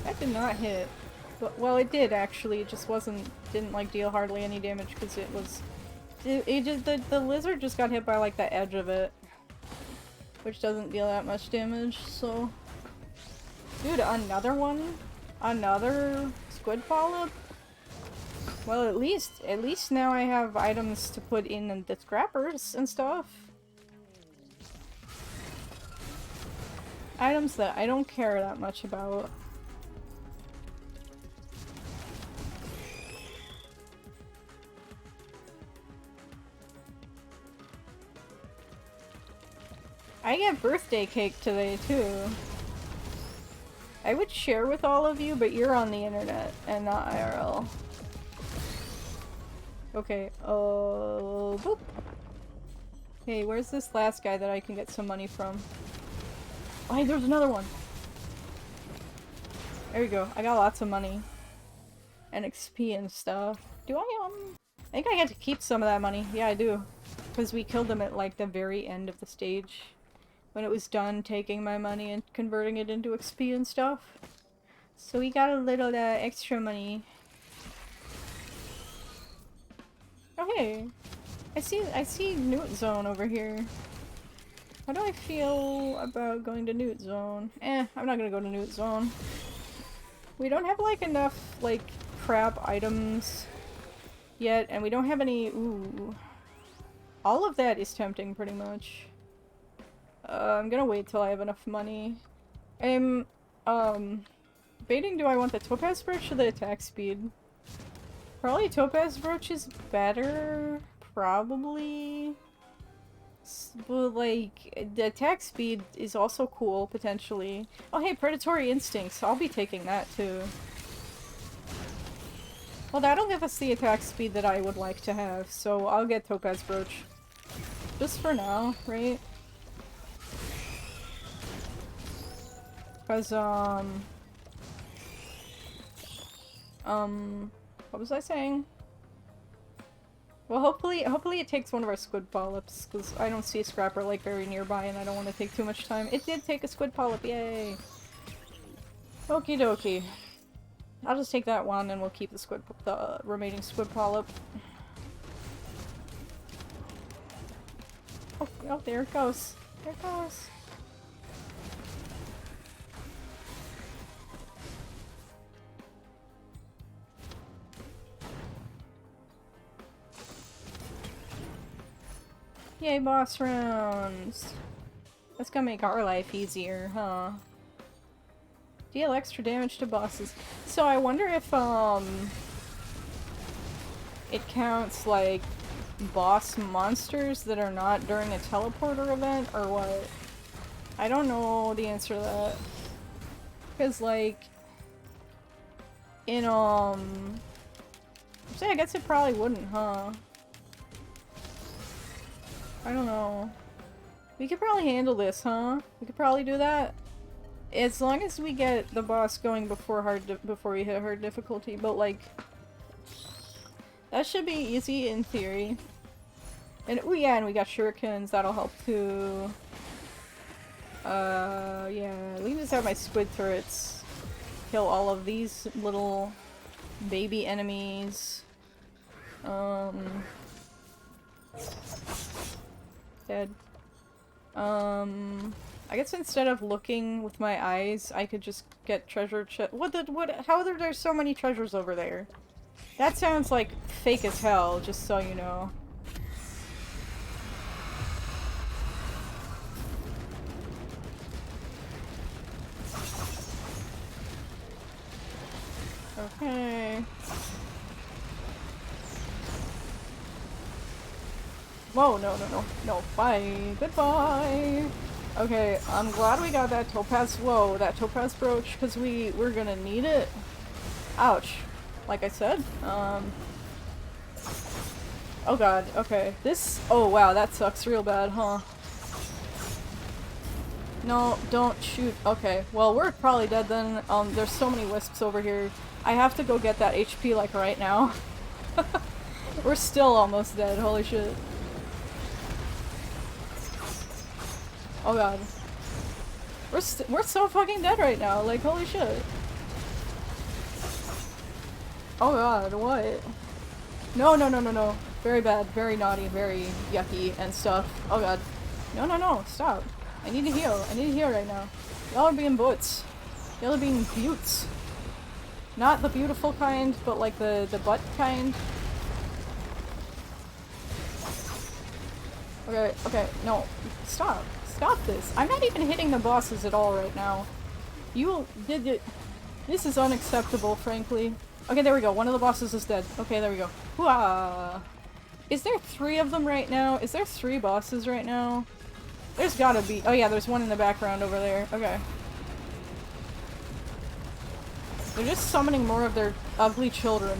That did not hit. Well, it did actually. It just didn't like deal hardly any damage because it was... the lizard just got hit by like the edge of it. Which doesn't deal that much damage, so... Dude, another one? Another squid polyp? Well, at least now I have items to put in the scrappers and stuff. Items that I don't care that much about. I get birthday cake today, too. I would share with all of you, but you're on the internet and not IRL. Okay, boop. Hey, where's this last guy that I can get some money from? Oh, hey, there's another one! There we go, I got lots of money. And XP and stuff. Do I think I get to keep some of that money. Yeah, I do. Because we killed them at, like, the very end of the stage. When it was done taking my money and converting it into XP and stuff. So we got a little, extra money. Oh hey, I see Newt Zone over here. How do I feel about going to Newt Zone? I'm not gonna go to Newt Zone. We don't have like enough like crap items yet, and we don't have any. Ooh, all of that is tempting pretty much. I'm gonna wait till I have enough money. I'm debating, do I want the topaz brooch or the attack speed? Probably topaz brooch is better, probably. But like, the attack speed is also cool, potentially. Oh hey, predatory instincts, I'll be taking that too. Well, that'll give us the attack speed that I would like to have, so I'll get topaz brooch. Just for now, right? Cause, what was I saying? Well, hopefully it takes one of our squid polyps, because I don't see a scrapper, like, very nearby, and I don't want to take too much time. It did take a squid polyp, yay! Okie dokie. I'll just take that one, and we'll keep the remaining squid polyp. Oh, there it goes. There it goes. Yay, boss rounds! That's gonna make our life easier, huh? Deal extra damage to bosses. So I wonder if, it counts, like, boss monsters that are not during a teleporter event, or what? I don't know the answer to that. Because, like, in, I guess it probably wouldn't, huh? I don't know. We could probably handle this, huh? We could probably do that. As long as we get the boss going before before we hit hard difficulty, but like that should be easy in theory. And oh yeah, and we got shurikens, that'll help too. Yeah, let me just have my squid turrets kill all of these little baby enemies. Dead. I guess instead of looking with my eyes, I could just get treasure how are there so many treasures over there? That sounds like fake as hell, just so you know. Okay. Whoa, no, bye, goodbye. Okay, I'm glad we got that topaz, that topaz brooch, because we're gonna need it. Ouch. Like I said, oh god, okay. Oh wow, that sucks real bad, huh? No, don't shoot. Okay, well, we're probably dead then. There's so many wisps over here. I have to go get that HP, like, right now. We're still almost dead, holy shit. Oh god. We're so fucking dead right now, like, holy shit. Oh god, what? No. Very bad, very naughty, very yucky and stuff. Oh god. No, stop. I need to heal right now. Y'all are being butts. Y'all are being buttes. Not the beautiful kind, but like the butt kind. Okay, no. Stop this. I'm not even hitting the bosses at all right now. This is unacceptable, frankly. Okay, there we go. One of the bosses is dead. Okay, there we go. Hooah! Is there 3 of them right now? Is there 3 bosses right now? There's gotta be. Oh yeah, there's one in the background over there. Okay. They're just summoning more of their ugly children.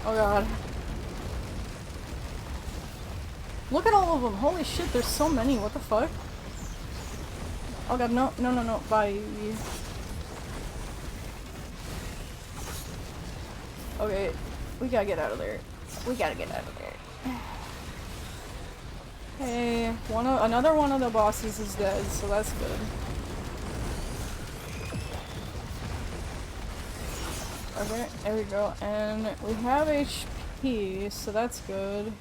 Oh god. Look at all of them. Holy shit, there's so many. What the fuck? Oh god, no. Bye. Okay, we gotta get out of there. Hey, another one of the bosses is dead, so that's good. Okay, there we go. And we have HP, so that's good.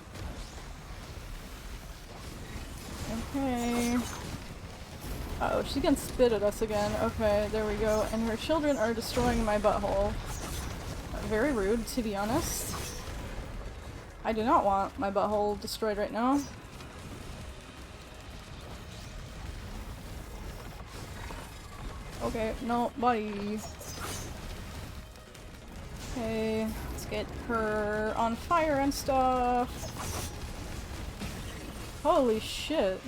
Okay. Uh-oh, she can spit at us again. Okay, there we go. And her children are destroying my butthole. Very rude, to be honest. I do not want my butthole destroyed right now. Okay, no, buddy. Okay, let's get her on fire and stuff. Holy shit.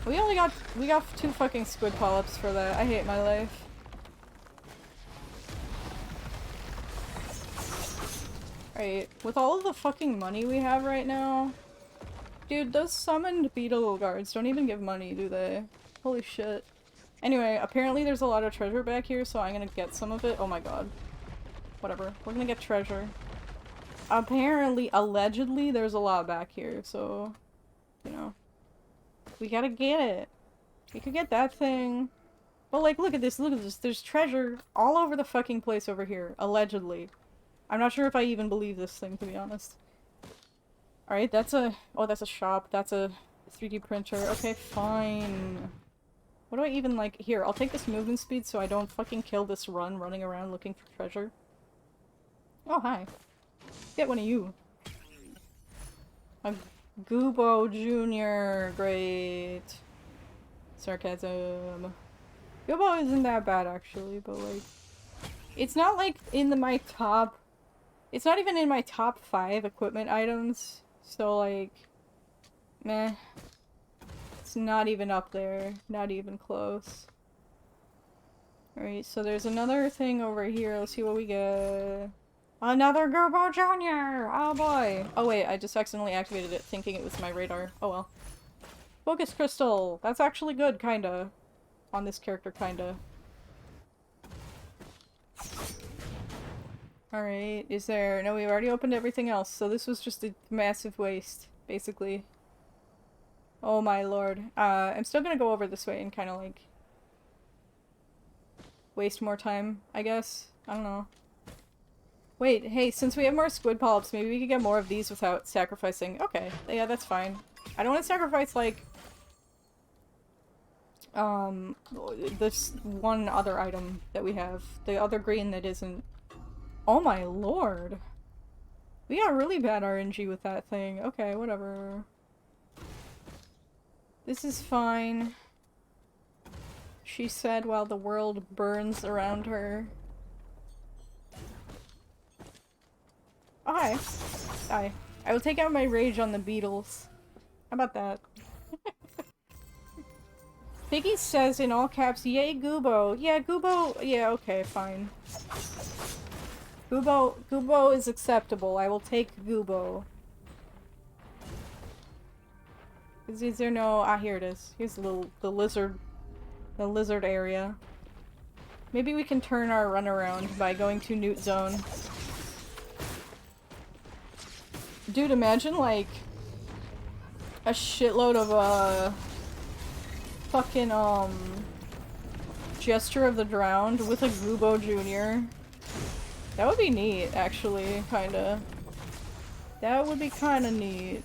We got 2 fucking squid polyps for that. I hate my life. Right, with all of the fucking money we have right now, dude, those summoned beetle guards don't even give money, do they? Holy shit. Anyway, apparently there's a lot of treasure back here, so I'm gonna get some of it. Oh my god. Whatever. We're gonna get treasure. Apparently, allegedly, there's a lot back here, so, you know. We gotta get it. We could get that thing. But like, look at this, There's treasure all over the fucking place over here, allegedly. I'm not sure if I even believe this thing, to be honest. Alright, that's a shop. That's a 3D printer. Okay, fine. What do I even like? Here, I'll take this movement speed so I don't fucking kill this running around looking for treasure. Oh, hi. Get one of you. A Goobo Jr. Great. Sarcasm. Goobo isn't that bad, actually, but like... It's not like my top... It's not even in my top 5 equipment items, so like... Meh. It's not even up there. Not even close. Alright, so there's another thing over here. Let's see what we get. Another Gerbo Jr.! Oh boy! Oh wait, I just accidentally activated it thinking it was my radar. Oh well. Focus crystal! That's actually good, kinda. On this character, kinda. Alright, is there... No, we've already opened everything else, so this was just a massive waste, basically. Oh my lord. I'm still gonna go over this way and kinda like... waste more time, I guess? I don't know. Wait, hey, since we have more squid polyps, maybe we could get more of these without sacrificing. Okay, yeah, that's fine. I don't want to sacrifice, like... this one other item that we have. The other green that isn't... Oh my lord! We got really bad RNG with that thing. Okay, whatever. This is fine. She said while the world burns around her. Oh, hi. Hi. I will take out my rage on the beetles. How about that? Piggy says in all caps, yay Goobo. Yeah, Goobo. Yeah, okay, fine. Goobo is acceptable. I will take Goobo. Is there no... Ah, here it is. Here's the lizard area. Maybe we can turn our runaround by going to Newt Zone. Dude, imagine like a shitload of fucking Gesture of the Drowned with a Goobo Jr. That would be neat, actually, kinda. That would be kinda neat.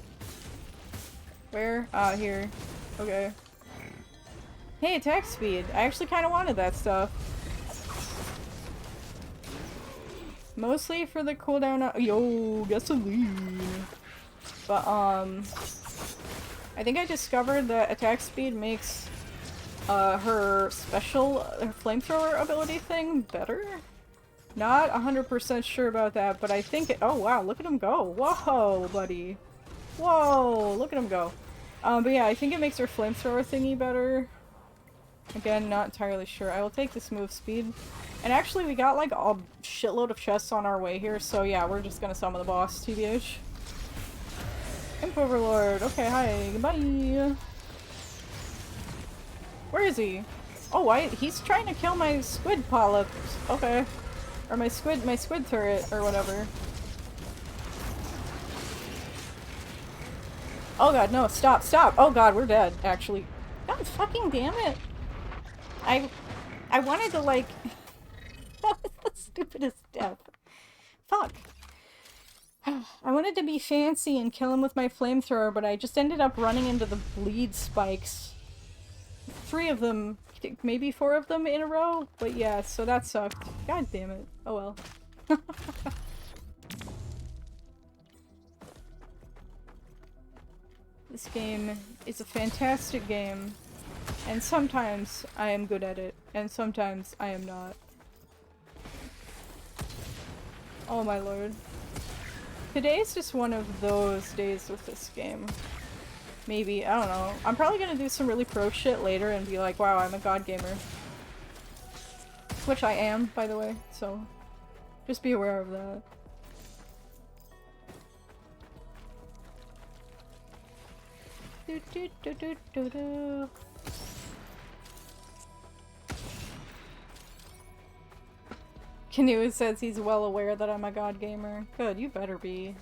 Where? Ah, here. Okay. Hey, attack speed. I actually kinda wanted that stuff. Mostly for the cooldown. Yo, gasoline. But, I think I discovered that attack speed makes, her flamethrower ability thing better? Not 100% sure about that, but I think it- oh wow, look at him go! Whoa, buddy! Whoa, look at him go! But yeah, I think it makes her flamethrower thingy better. Again, not entirely sure. I will take this move speed. And actually, we got like a shitload of chests on our way here, so yeah, we're just gonna summon the boss, TBH. Imp Overlord! Okay, hi, goodbye! Where is he? Oh, he's trying to kill my squid polyps. Okay. Or my squid turret, or whatever. Oh god, no, stop, stop! Oh god, we're dead, actually. God fucking damn it! I wanted to, like... That was the stupidest death. Fuck. I wanted to be fancy and kill him with my flamethrower, but I just ended up running into the bleed spikes. 3 of them, maybe 4 of them in a row? But yeah, so that sucked. God damn it. Oh well. This game is a fantastic game, and sometimes I am good at it, and sometimes I am not. Oh my lord. Today's just one of those days with this game. Maybe, I don't know. I'm probably gonna do some really pro shit later and be like, wow, I'm a god gamer. Which I am, by the way, so just be aware of that. Do, do, do, do, do, do. Canoe says he's well aware that I'm a god gamer. Good, you better be.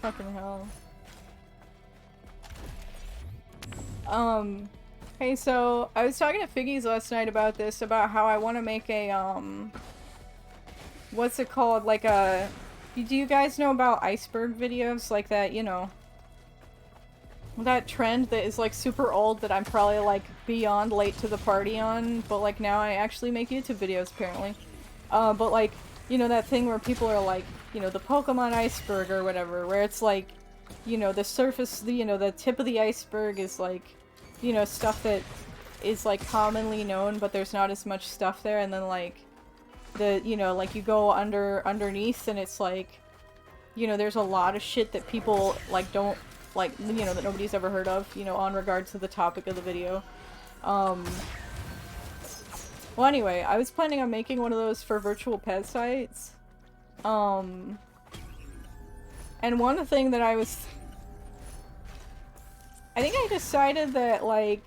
Fucking hell. Hey, so I was talking to Figgies last night about this, about how I want to make a, what's it called? Like a, do you guys know about iceberg videos? Like that, you know, that trend that is like super old that I'm probably like beyond late to the party on, but like now I actually make YouTube videos apparently. But like, you know, that thing where people are like, you know, the Pokemon iceberg or whatever, where it's like, you know, the surface, you know, the tip of the iceberg is like, you know, stuff that is like commonly known, but there's not as much stuff there, and then like, the, you know, like you go underneath and it's like, you know, there's a lot of shit that people like don't, like, you know, that nobody's ever heard of, you know, on regards to the topic of the video. Well, anyway, I was planning on making one of those for virtual pet sites. And one thing that I think I decided that, like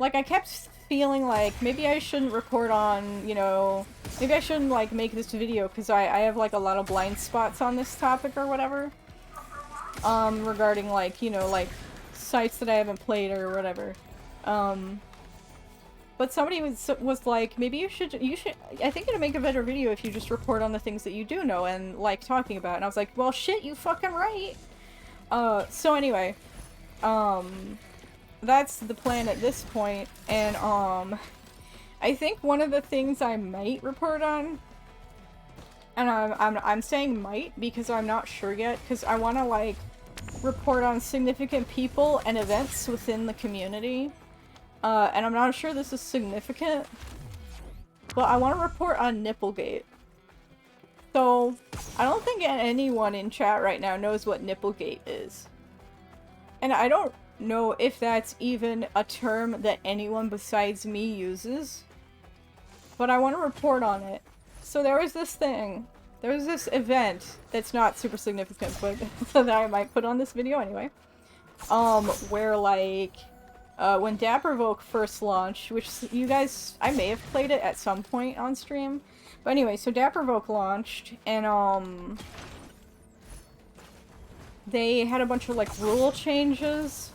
I kept feeling like maybe I shouldn't report on, you know, maybe I shouldn't, like, make this video because I have, like, a lot of blind spots on this topic or whatever. Regarding, like, you know, like, sites that I haven't played or whatever. But somebody was like, maybe you should, I think it'd make a better video if you just report on the things that you do know and like talking about. And I was like, well, shit, you fucking right. So anyway, that's the plan at this point, and, I think one of the things I might report on, and I'm saying might because I'm not sure yet, because I want to, like, report on significant people and events within the community. And I'm not sure this is significant, but I want to report on Nipplegate. So, I don't think anyone in chat right now knows what Nipplegate is. And I don't know if that's even a term that anyone besides me uses. But I want to report on it. So there was this thing. There was this event that's not super significant, but that I might put on this video anyway. Where, like, when Dappervoke first launched, which you guys, I may have played it at some point on stream. But anyway, so Dappervoke launched, and, they had a bunch of, like, rule changes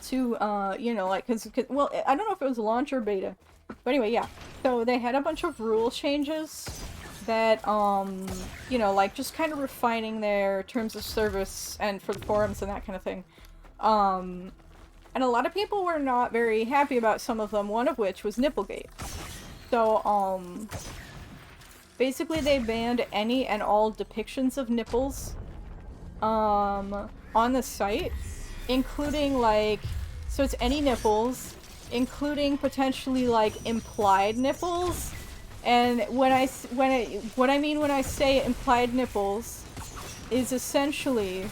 to, you know, like, well, I don't know if it was launch or beta. But anyway, yeah. So they had a bunch of rule changes that, you know, like, just kind of refining their terms of service and for the forums and that kind of thing. And a lot of people were not very happy about some of them, one of which was Nipplegate. So, basically they banned any and all depictions of nipples, on the site, including, like, so it's any nipples, including potentially, like, implied nipples. And what I mean when I say implied nipples is essentially,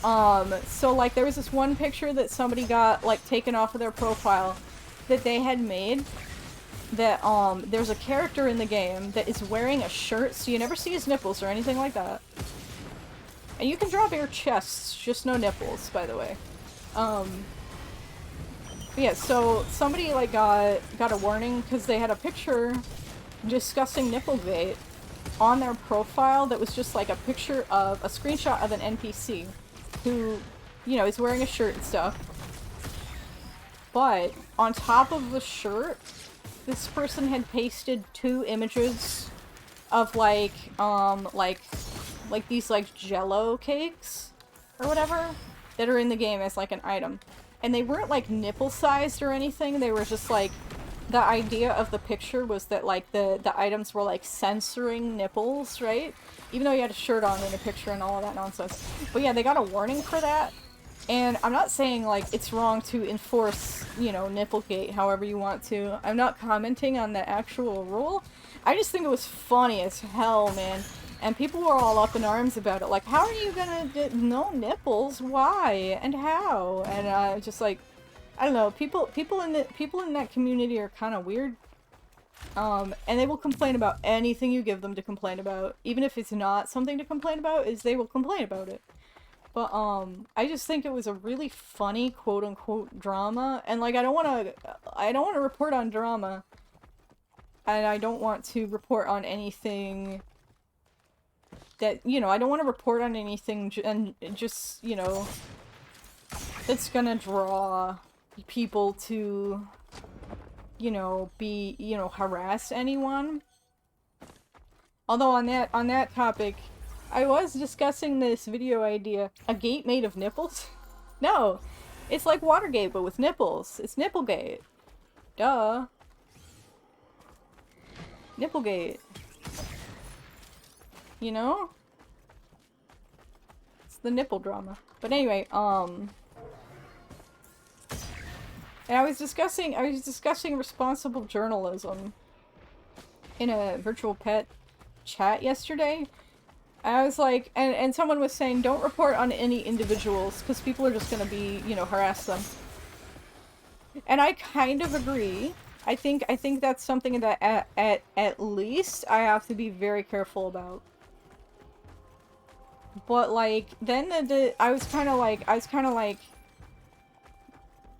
so, like, there was this one picture that somebody got, like, taken off of their profile that they had made that, there's a character in the game that is wearing a shirt, so you never see his nipples or anything like that. And you can draw bare chests, just no nipples, by the way. Yeah, so somebody, like, got a warning because they had a picture discussing Nipplegate on their profile that was just, like, a picture of a screenshot of an NPC who, you know, is wearing a shirt and stuff. But on top of the shirt, this person had pasted 2 images of, like these, like, Jello cakes or whatever that are in the game as, like, an item. And they weren't, like, nipple-sized or anything, they were just, like, the idea of the picture was that, like, the items were, like, censoring nipples, right? Even though you had a shirt on in a picture and all of that nonsense. But yeah, they got a warning for that. And I'm not saying, like, it's wrong to enforce, you know, Nipplegate however you want to. I'm not commenting on the actual rule. I just think it was funny as hell, man. And people were all up in arms about it. Like, how are you gonna get no nipples? Why? And how? And, just like, I don't know, people in that community are kind of weird. And they will complain about anything you give them to complain about. Even if it's not something to complain about, they will complain about it. But, I just think it was a really funny quote-unquote drama. And, like, I don't want to report on drama. And I don't want to report on anything that, you know, I don't want to report on anything and just, you know, that's gonna draw people to, you know, harass anyone. Although on that topic, I was discussing this video idea. A gate made of nipples? No! It's like Watergate, but with nipples. It's Nipplegate. Duh. Nipplegate. You know? It's the nipple drama. But anyway, and I was discussing responsible journalism in a virtual pet chat yesterday. I was like, and someone was saying, don't report on any individuals, because people are just gonna be, you know, harass them. And I kind of agree, I think that's something that at least I have to be very careful about. But like then I was kind of like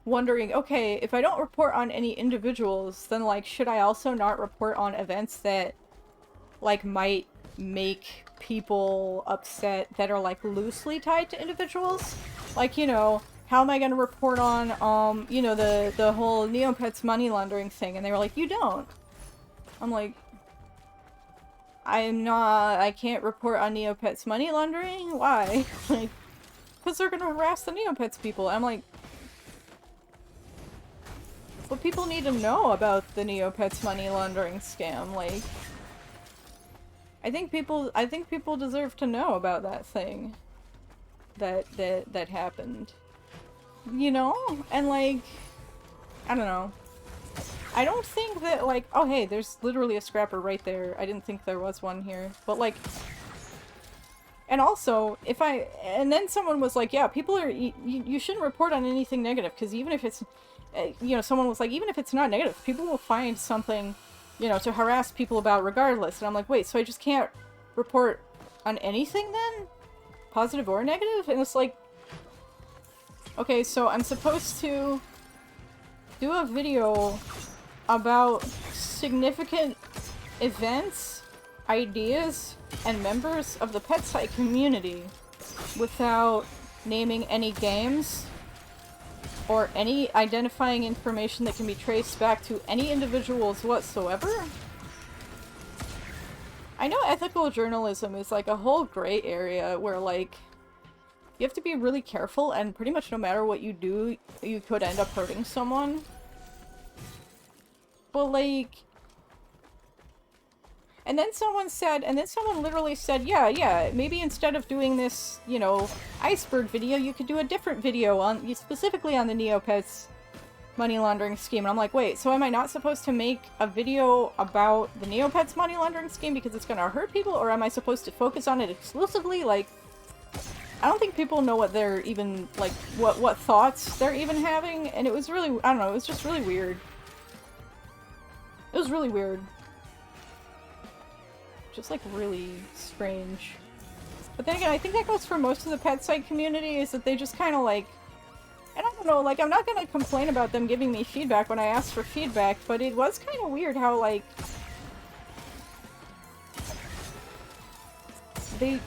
wondering, okay, if I don't report on any individuals, then like should I also not report on events that like might make people upset that are like loosely tied to individuals? Like, you know, how am I going to report on you know, the whole Neopets money laundering thing? And they were like, "You don't." I'm like, I can't report on Neopets money laundering? Why? Like, because they're gonna harass the Neopets people. I'm like, but people need to know about the Neopets money laundering scam. Like, I think people deserve to know about that thing that happened. You know? And like, I don't know. I don't think that, like, oh hey, there's literally a scrapper right there. I didn't think there was one here. But like, and also, and then someone was like, yeah, people are, you shouldn't report on anything negative, because even if it's, you know, someone was like, even if it's not negative, people will find something, you know, to harass people about regardless. And I'm like, wait, so I just can't report on anything then? Positive or negative? And it's like, okay, so I'm supposed to do a video about significant events, ideas, and members of the pet site community without naming any games or any identifying information that can be traced back to any individuals whatsoever? I know ethical journalism is like a whole gray area where like you have to be really careful, and pretty much no matter what you do, you could end up hurting someone. But like, and then someone literally said, yeah, maybe instead of doing this, you know, iceberg video, you could do a different video on, specifically on the Neopets money laundering scheme. And I'm like, wait, so am I not supposed to make a video about the Neopets money laundering scheme because it's gonna hurt people, or am I supposed to focus on it exclusively? Like, I don't think people know what they're even, like, what thoughts they're even having, and it was really, I don't know, it was just really weird. It was really weird. Just, like, really strange. But then again, I think that goes for most of the pet site community, is that they just kind of, like, and I don't know, like, I'm not gonna complain about them giving me feedback when I asked for feedback, but it was kind of weird how, like, they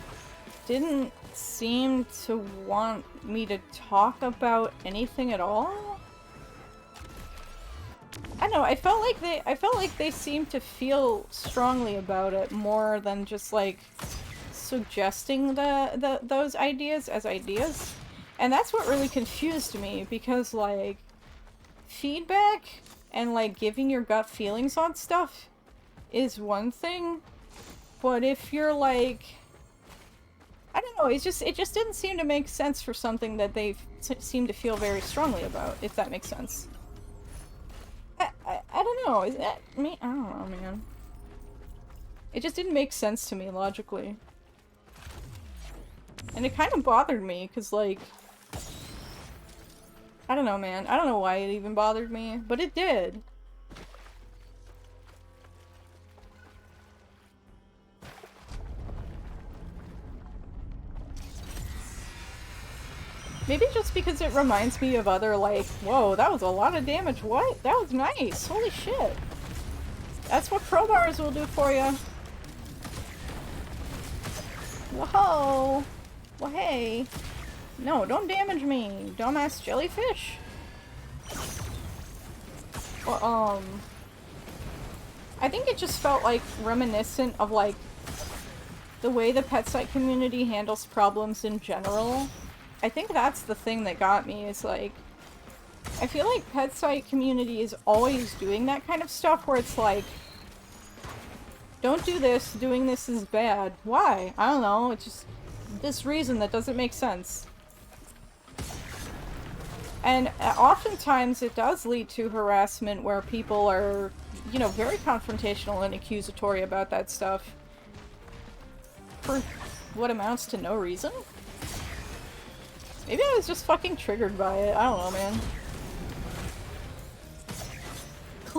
didn't seem to want me to talk about anything at all. I don't know, I felt like they seemed to feel strongly about it more than just like suggesting those ideas as ideas. And that's what really confused me, because like feedback and like giving your gut feelings on stuff is one thing, but if you're like, I don't know, it just didn't seem to make sense for something that they seem to feel very strongly about, if that makes sense. I don't know, is that me? I don't know, man. It just didn't make sense to me logically. And it kind of bothered me, because like, I don't know, man. I don't know why it even bothered me, but it did. Maybe just because it reminds me of other, like, whoa, that was a lot of damage. What? That was nice. Holy shit. That's what crowbars will do for you. Whoa. Well, hey. No, don't damage me, dumbass jellyfish. Well, I think it just felt like reminiscent of, like, the way the pet site community handles problems in general. I think that's the thing that got me, is like, I feel like pet site community is always doing that kind of stuff where it's like, don't do this, doing this is bad. Why? I don't know, it's just this reason that doesn't make sense. And oftentimes it does lead to harassment where people are, you know, very confrontational and accusatory about that stuff for what amounts to no reason. Maybe I was just fucking triggered by it. I don't know, man.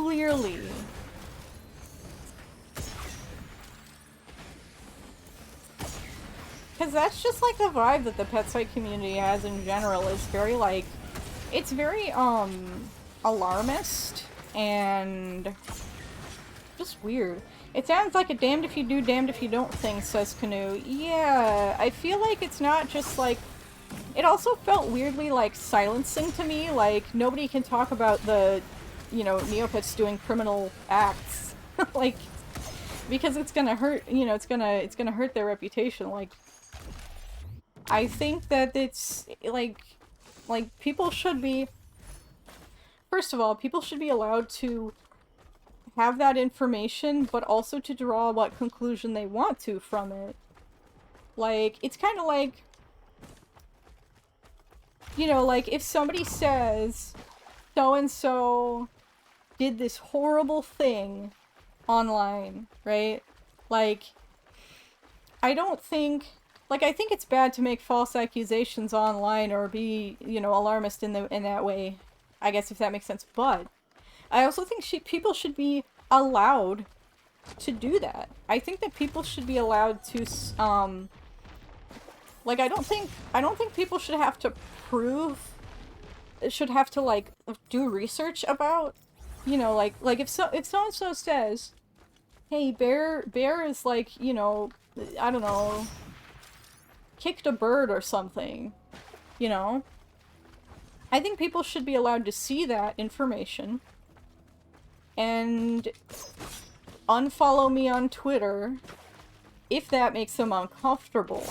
clearly. Because that's just like the vibe that the pet site community has in general. Is very like, it's very alarmist and just weird. It sounds like a damned if you do, damned if you don't thing, says Canoe. Yeah, I feel like it's not just like, it also felt weirdly like silencing to me, like nobody can talk about the, you know, Neopets doing criminal acts. Like, because it's gonna hurt, you know, it's gonna hurt their reputation. Like, I think that it's like people should be, first of all, people should be allowed to have that information, but also to draw what conclusion they want to from it. Like, it's kind of like, you know, like if somebody says so-and-so did this horrible thing online, right? Like, I don't think, like, I think it's bad to make false accusations online or be, you know, alarmist in that way, I guess, if that makes sense. But I also think people should be allowed to do that. I think that people should be allowed to, like, I don't think people should have to like do research about, you know, like if so-and-so says, hey, Bear is like, you know, I don't know, kicked a bird or something, you know? I think people should be allowed to see that information and unfollow me on Twitter if that makes them uncomfortable.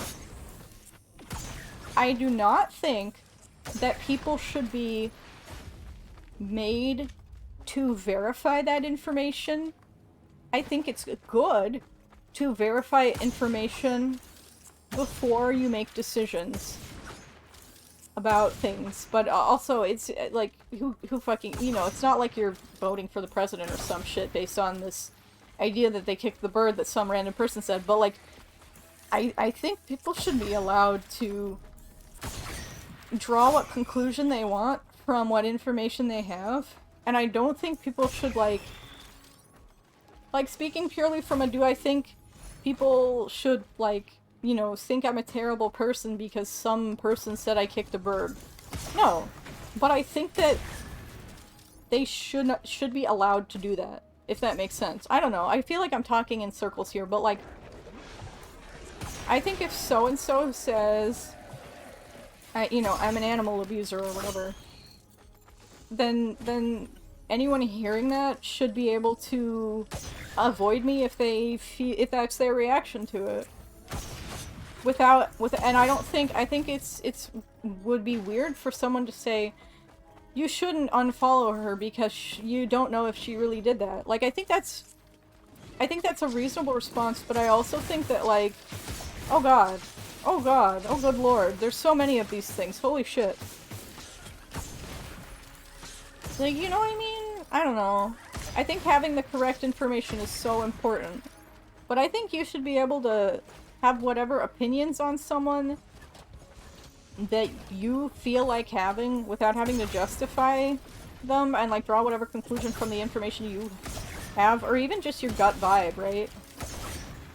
I do not think that people should be made to verify that information. I think it's good to verify information before you make decisions about things, but also it's like, who fucking, you know, it's not like you're voting for the president or some shit based on this idea that they kicked the bird that some random person said, but like, I think people should be allowed to draw what conclusion they want from what information they have, and I don't think people should like speaking purely from a do I think people should, like, you know, think I'm a terrible person because some person said I kicked a bird. No. But I think that they should be allowed to do that, if that makes sense. I don't know. I feel like I'm talking in circles here, but like, I think if so-and-so says, you know, I'm an animal abuser or whatever, then anyone hearing that should be able to avoid me if if that's their reaction to it. And I think it's would be weird for someone to say, you shouldn't unfollow her because you don't know if she really did that. Like, I think that's a reasonable response, but I also think that, like, oh god, oh good lord, there's so many of these things, holy shit. Like, you know what I mean? I don't know. I think having the correct information is so important. But I think you should be able to have whatever opinions on someone that you feel like having without having to justify them and, like, draw whatever conclusion from the information you have, or even just your gut vibe, right?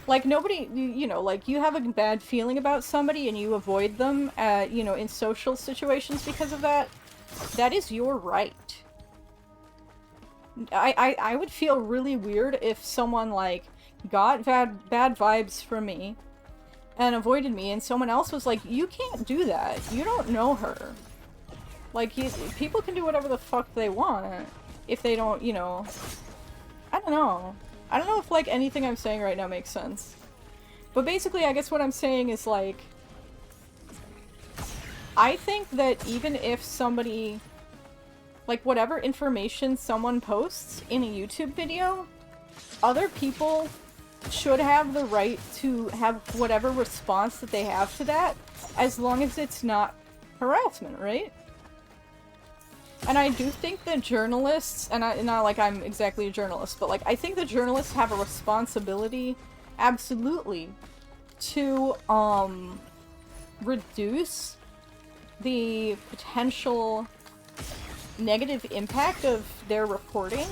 Like, nobody, you know, like, you have a bad feeling about somebody and you avoid them, you know, in social situations because of that. That is your right. I would feel really weird if someone, like, got bad vibes from me and avoided me, and someone else was like, you can't do that. You don't know her. Like, people can do whatever the fuck they want if they don't, you know... I don't know. I don't know if, like, anything I'm saying right now makes sense. But basically, I guess what I'm saying is, like... I think that even if somebody... like, whatever information someone posts in a YouTube video, other people should have the right to have whatever response that they have to that, as long as it's not harassment, right? And I do think that journalists, and not like I'm exactly a journalist, but like, I think that journalists have a responsibility, absolutely, to, reduce the potential negative impact of their reporting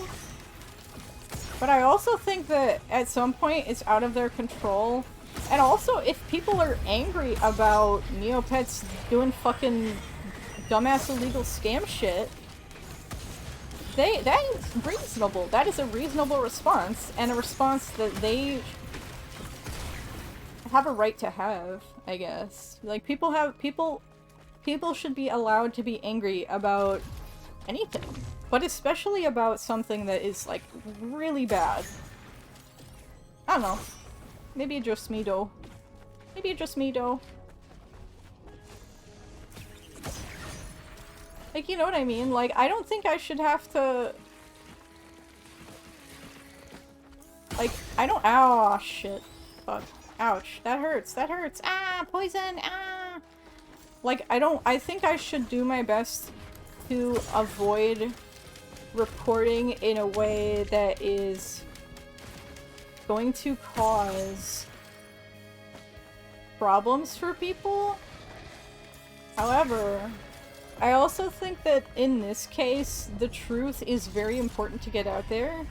But I also think that at some point it's out of their control. And also, if people are angry about Neopets doing fucking dumbass illegal scam shit, that is reasonable. That is a reasonable response, and a response that they have a right to have, I guess. Like, people should be allowed to be angry about anything. But especially about something that is, like, really bad. I don't know. Maybe just me, though. Maybe just me, though. Like, you know what I mean? Like, I don't think I should have to... Like, I don't- oh, shit. Fuck. Ouch. That hurts. That hurts. Ah! Poison! Ah! Like, I think I should do my best to avoid reporting in a way that is going to cause problems for people. However, I also think that in this case, the truth is very important to get out there.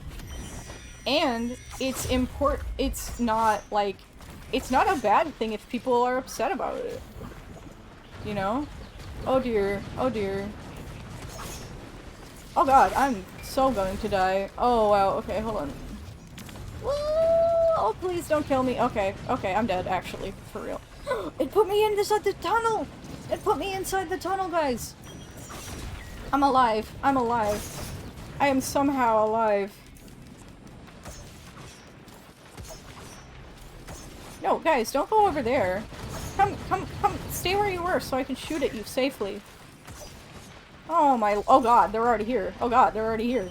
And it's not like, it's not a bad thing if people are upset about it. You know? Oh dear, oh dear. Oh god, I'm so going to die. Oh wow, okay, hold on. Oh, please don't kill me. Okay, okay, I'm dead, actually, for real. It put me inside the tunnel! It put me inside the tunnel, guys! I'm alive. I'm alive. I am somehow alive. No, guys, don't go over there. Come, stay where you were so I can shoot at you safely. Oh my- oh god, they're already here. Oh god, they're already here.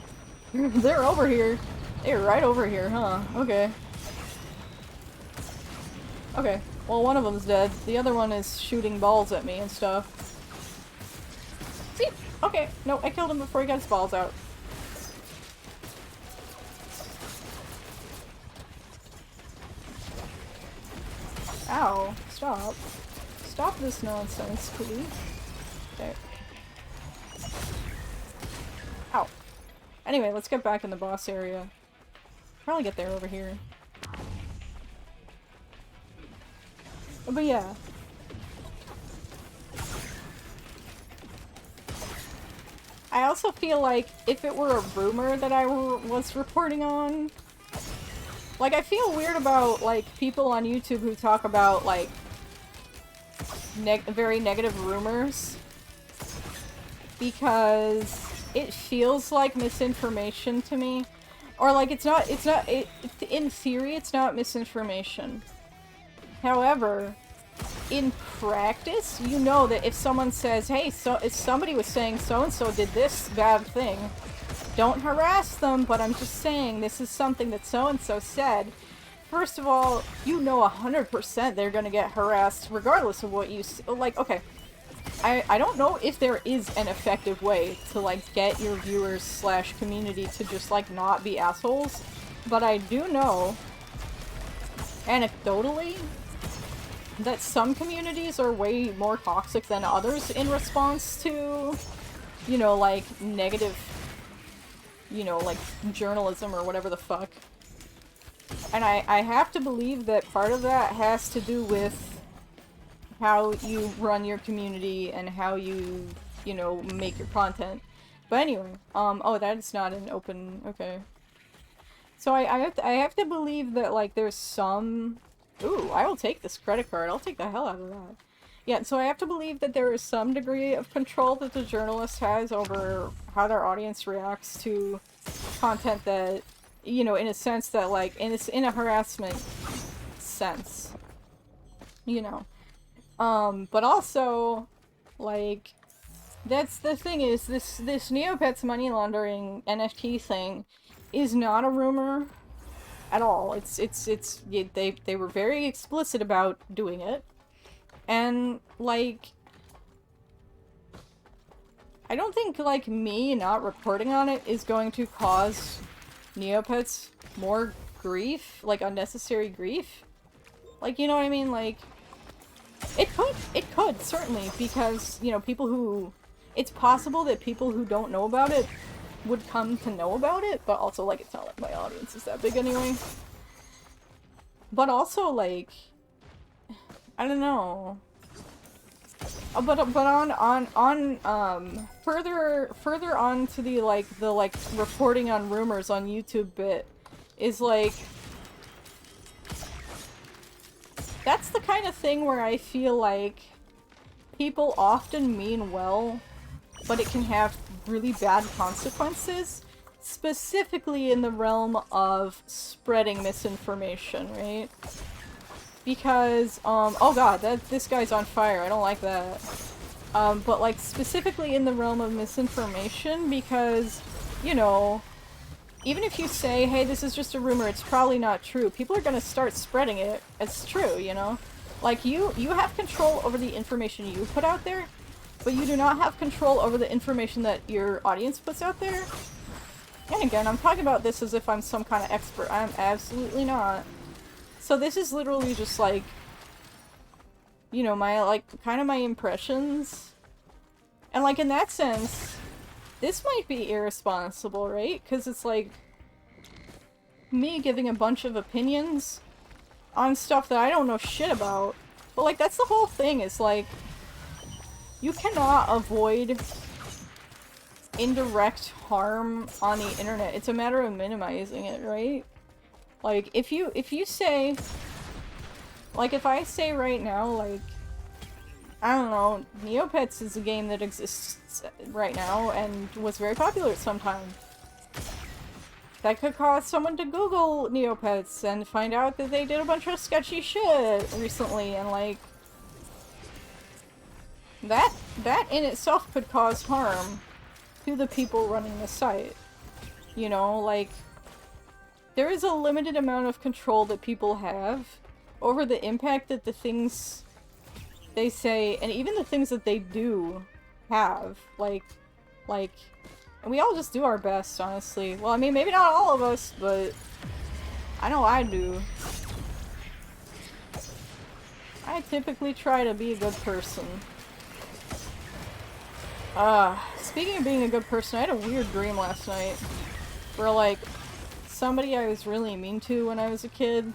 They're over here. They're right over here, huh? Okay. Okay, well one of them's dead. The other one is shooting balls at me and stuff. See? Okay, no, I killed him before he got his balls out. Ow, stop. Stop this nonsense, please. There. Ow. Anyway, let's get back in the boss area. Probably get there over here. But yeah. I also feel like if it were a rumor that I was reporting on, like I feel weird about like people on YouTube who talk about like very negative rumors because it feels like misinformation to me. Or like in theory it's not misinformation. However, in practice, you know that if someone says, hey, so if somebody was saying so-and-so did this bad thing, don't harass them, but I'm just saying this is something that so-and-so said. First of all, you know 100% they're gonna get harassed regardless of what you like, okay. I don't know if there is an effective way to, like, get your viewers slash community to just, like, not be assholes, but I do know, anecdotally, that some communities are way more toxic than others in response to, you know, like, negative, you know, like, journalism or whatever the fuck. And I have to believe that part of that has to do with how you run your community and how you know, make your content. But anyway, oh, that's not an open, okay. So I have to believe that, like, there's some... Ooh, I will take this credit card. I'll take the hell out of that. Yeah, so I have to believe that there is some degree of control that the journalist has over how their audience reacts to content that, you know, in a sense that, like, in a harassment sense. You know. But also, like, that's the thing is, this Neopets money laundering NFT thing is not a rumor at all. They were very explicit about doing it. And, like, I don't think, like, me not reporting on it is going to cause Neopets more grief, like, unnecessary grief. Like, you know what I mean? Like, it could, certainly, because, you know, people who... It's possible that people who don't know about it would come to know about it, but also, like, it's not like my audience is that big anyway. But also, like, I don't know. But on further on to the reporting on rumors on YouTube bit is like, that's the kind of thing where I feel like people often mean well, but it can have really bad consequences, specifically in the realm of spreading misinformation, right? Because, oh god, this guy's on fire, I don't like that. But like, specifically in the realm of misinformation, because, you know, even if you say, hey, this is just a rumor, it's probably not true, people are gonna start spreading it as true, you know? Like, you have control over the information you put out there, but you do not have control over the information that your audience puts out there. And again, I'm talking about this as if I'm some kind of expert. I'm absolutely not. So this is literally just like, you know, my, like, kind of my impressions. And like, in that sense, this might be irresponsible, right? Because it's like, me giving a bunch of opinions on stuff that I don't know shit about. But like, that's the whole thing, is like, you cannot avoid indirect harm on the internet. It's a matter of minimizing it, right? Like, if you say, like, if I say right now, like, I don't know, Neopets is a game that exists right now and was very popular at some time. That could cause someone to Google Neopets and find out that they did a bunch of sketchy shit recently, and like, that in itself could cause harm to the people running the site. You know, like, there is a limited amount of control that people have over the impact that the things they say, and even the things that they do, have. Like, and we all just do our best, honestly. Well, I mean, maybe not all of us, but I know I do. I typically try to be a good person. Speaking of being a good person, I had a weird dream last night where, like, somebody I was really mean to when I was a kid,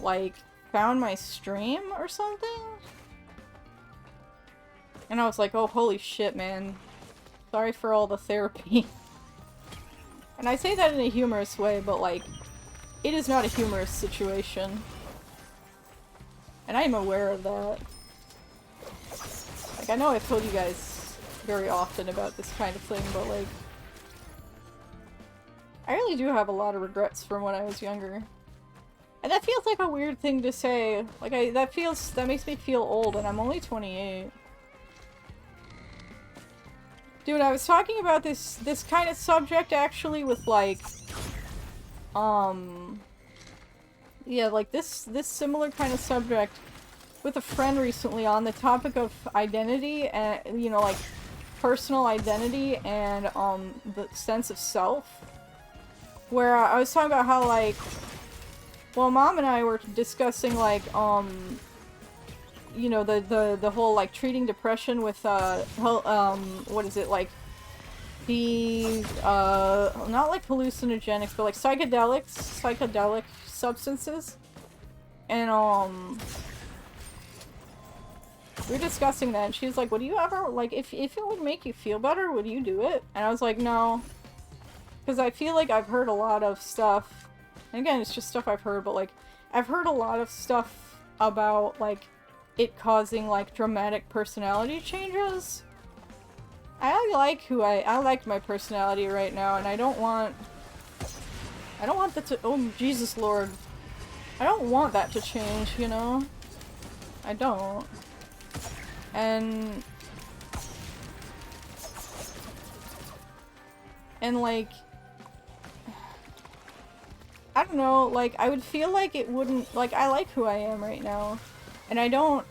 like, found my stream or something? And I was like, oh, holy shit, man. Sorry for all the therapy. And I say that in a humorous way, but, like, it is not a humorous situation. And I am aware of that. Like, I know I've told you guys very often about this kind of thing, but, like, I really do have a lot of regrets from when I was younger. And that feels like a weird thing to say. Like, that makes me feel old, and I'm only 28. Dude, I was talking about this kind of subject, actually, with, like, yeah, like, this similar kind of subject with a friend recently on the topic of identity, and, you know, like, personal identity and, the sense of self. Where I was talking about how, like, well, Mom and I were discussing, like, you know, the whole, like, treating depression with, what is it, like, the, not like hallucinogenics, but like psychedelic substances. And, we were discussing that, and she was like, would you ever, like, if it would make you feel better, would you do it? And I was like, no. Because I feel like I've heard a lot of stuff, and again, it's just stuff I've heard, but, like, I've heard a lot of stuff about, like, it causing, like, dramatic personality changes. I like my personality right now, and I don't want that to, oh, Jesus Lord. I don't want that to change, you know? I don't. And, like, I don't know, like, I would feel like it wouldn't, like, I like who I am right now, and I don't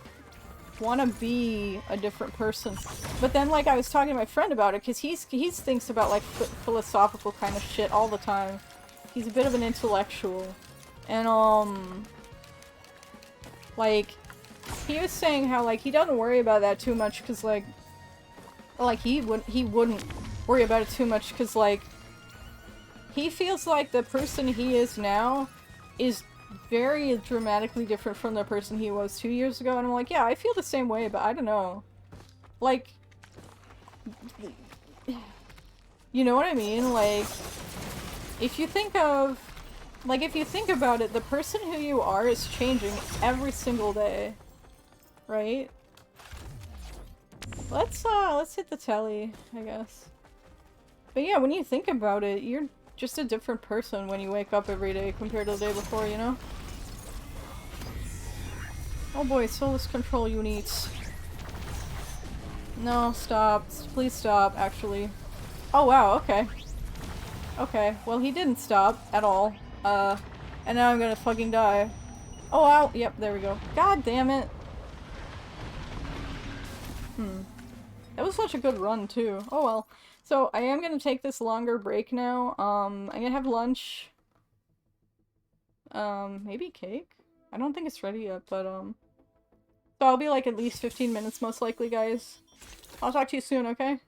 want to be a different person. But then, like, I was talking to my friend about it, because he thinks about, like, philosophical kind of shit all the time. He's a bit of an intellectual. And, like, he was saying how, like, he doesn't worry about that too much, because, like, he wouldn't worry about it too much, because, like, he feels like the person he is now is very dramatically different from the person he was 2 years ago, and I'm like, yeah, I feel the same way, but I don't know. Like, you know what I mean? Like, if you think of, like, if you think about it, the person who you are is changing every single day, right? Let's hit the telly, I guess. But yeah, when you think about it, you're just a different person when you wake up every day compared to the day before, you know? Oh boy, soulless control units. No, stop. Please stop, actually. Oh wow, okay. Okay, well he didn't stop at all. And now I'm gonna fucking die. Oh wow, yep, there we go. God damn it. That was such a good run too. Oh well. So I am gonna take this longer break now. I'm gonna have lunch. Maybe cake? I don't think it's ready yet, but so I'll be like at least 15 minutes most likely, guys. I'll talk to you soon, okay?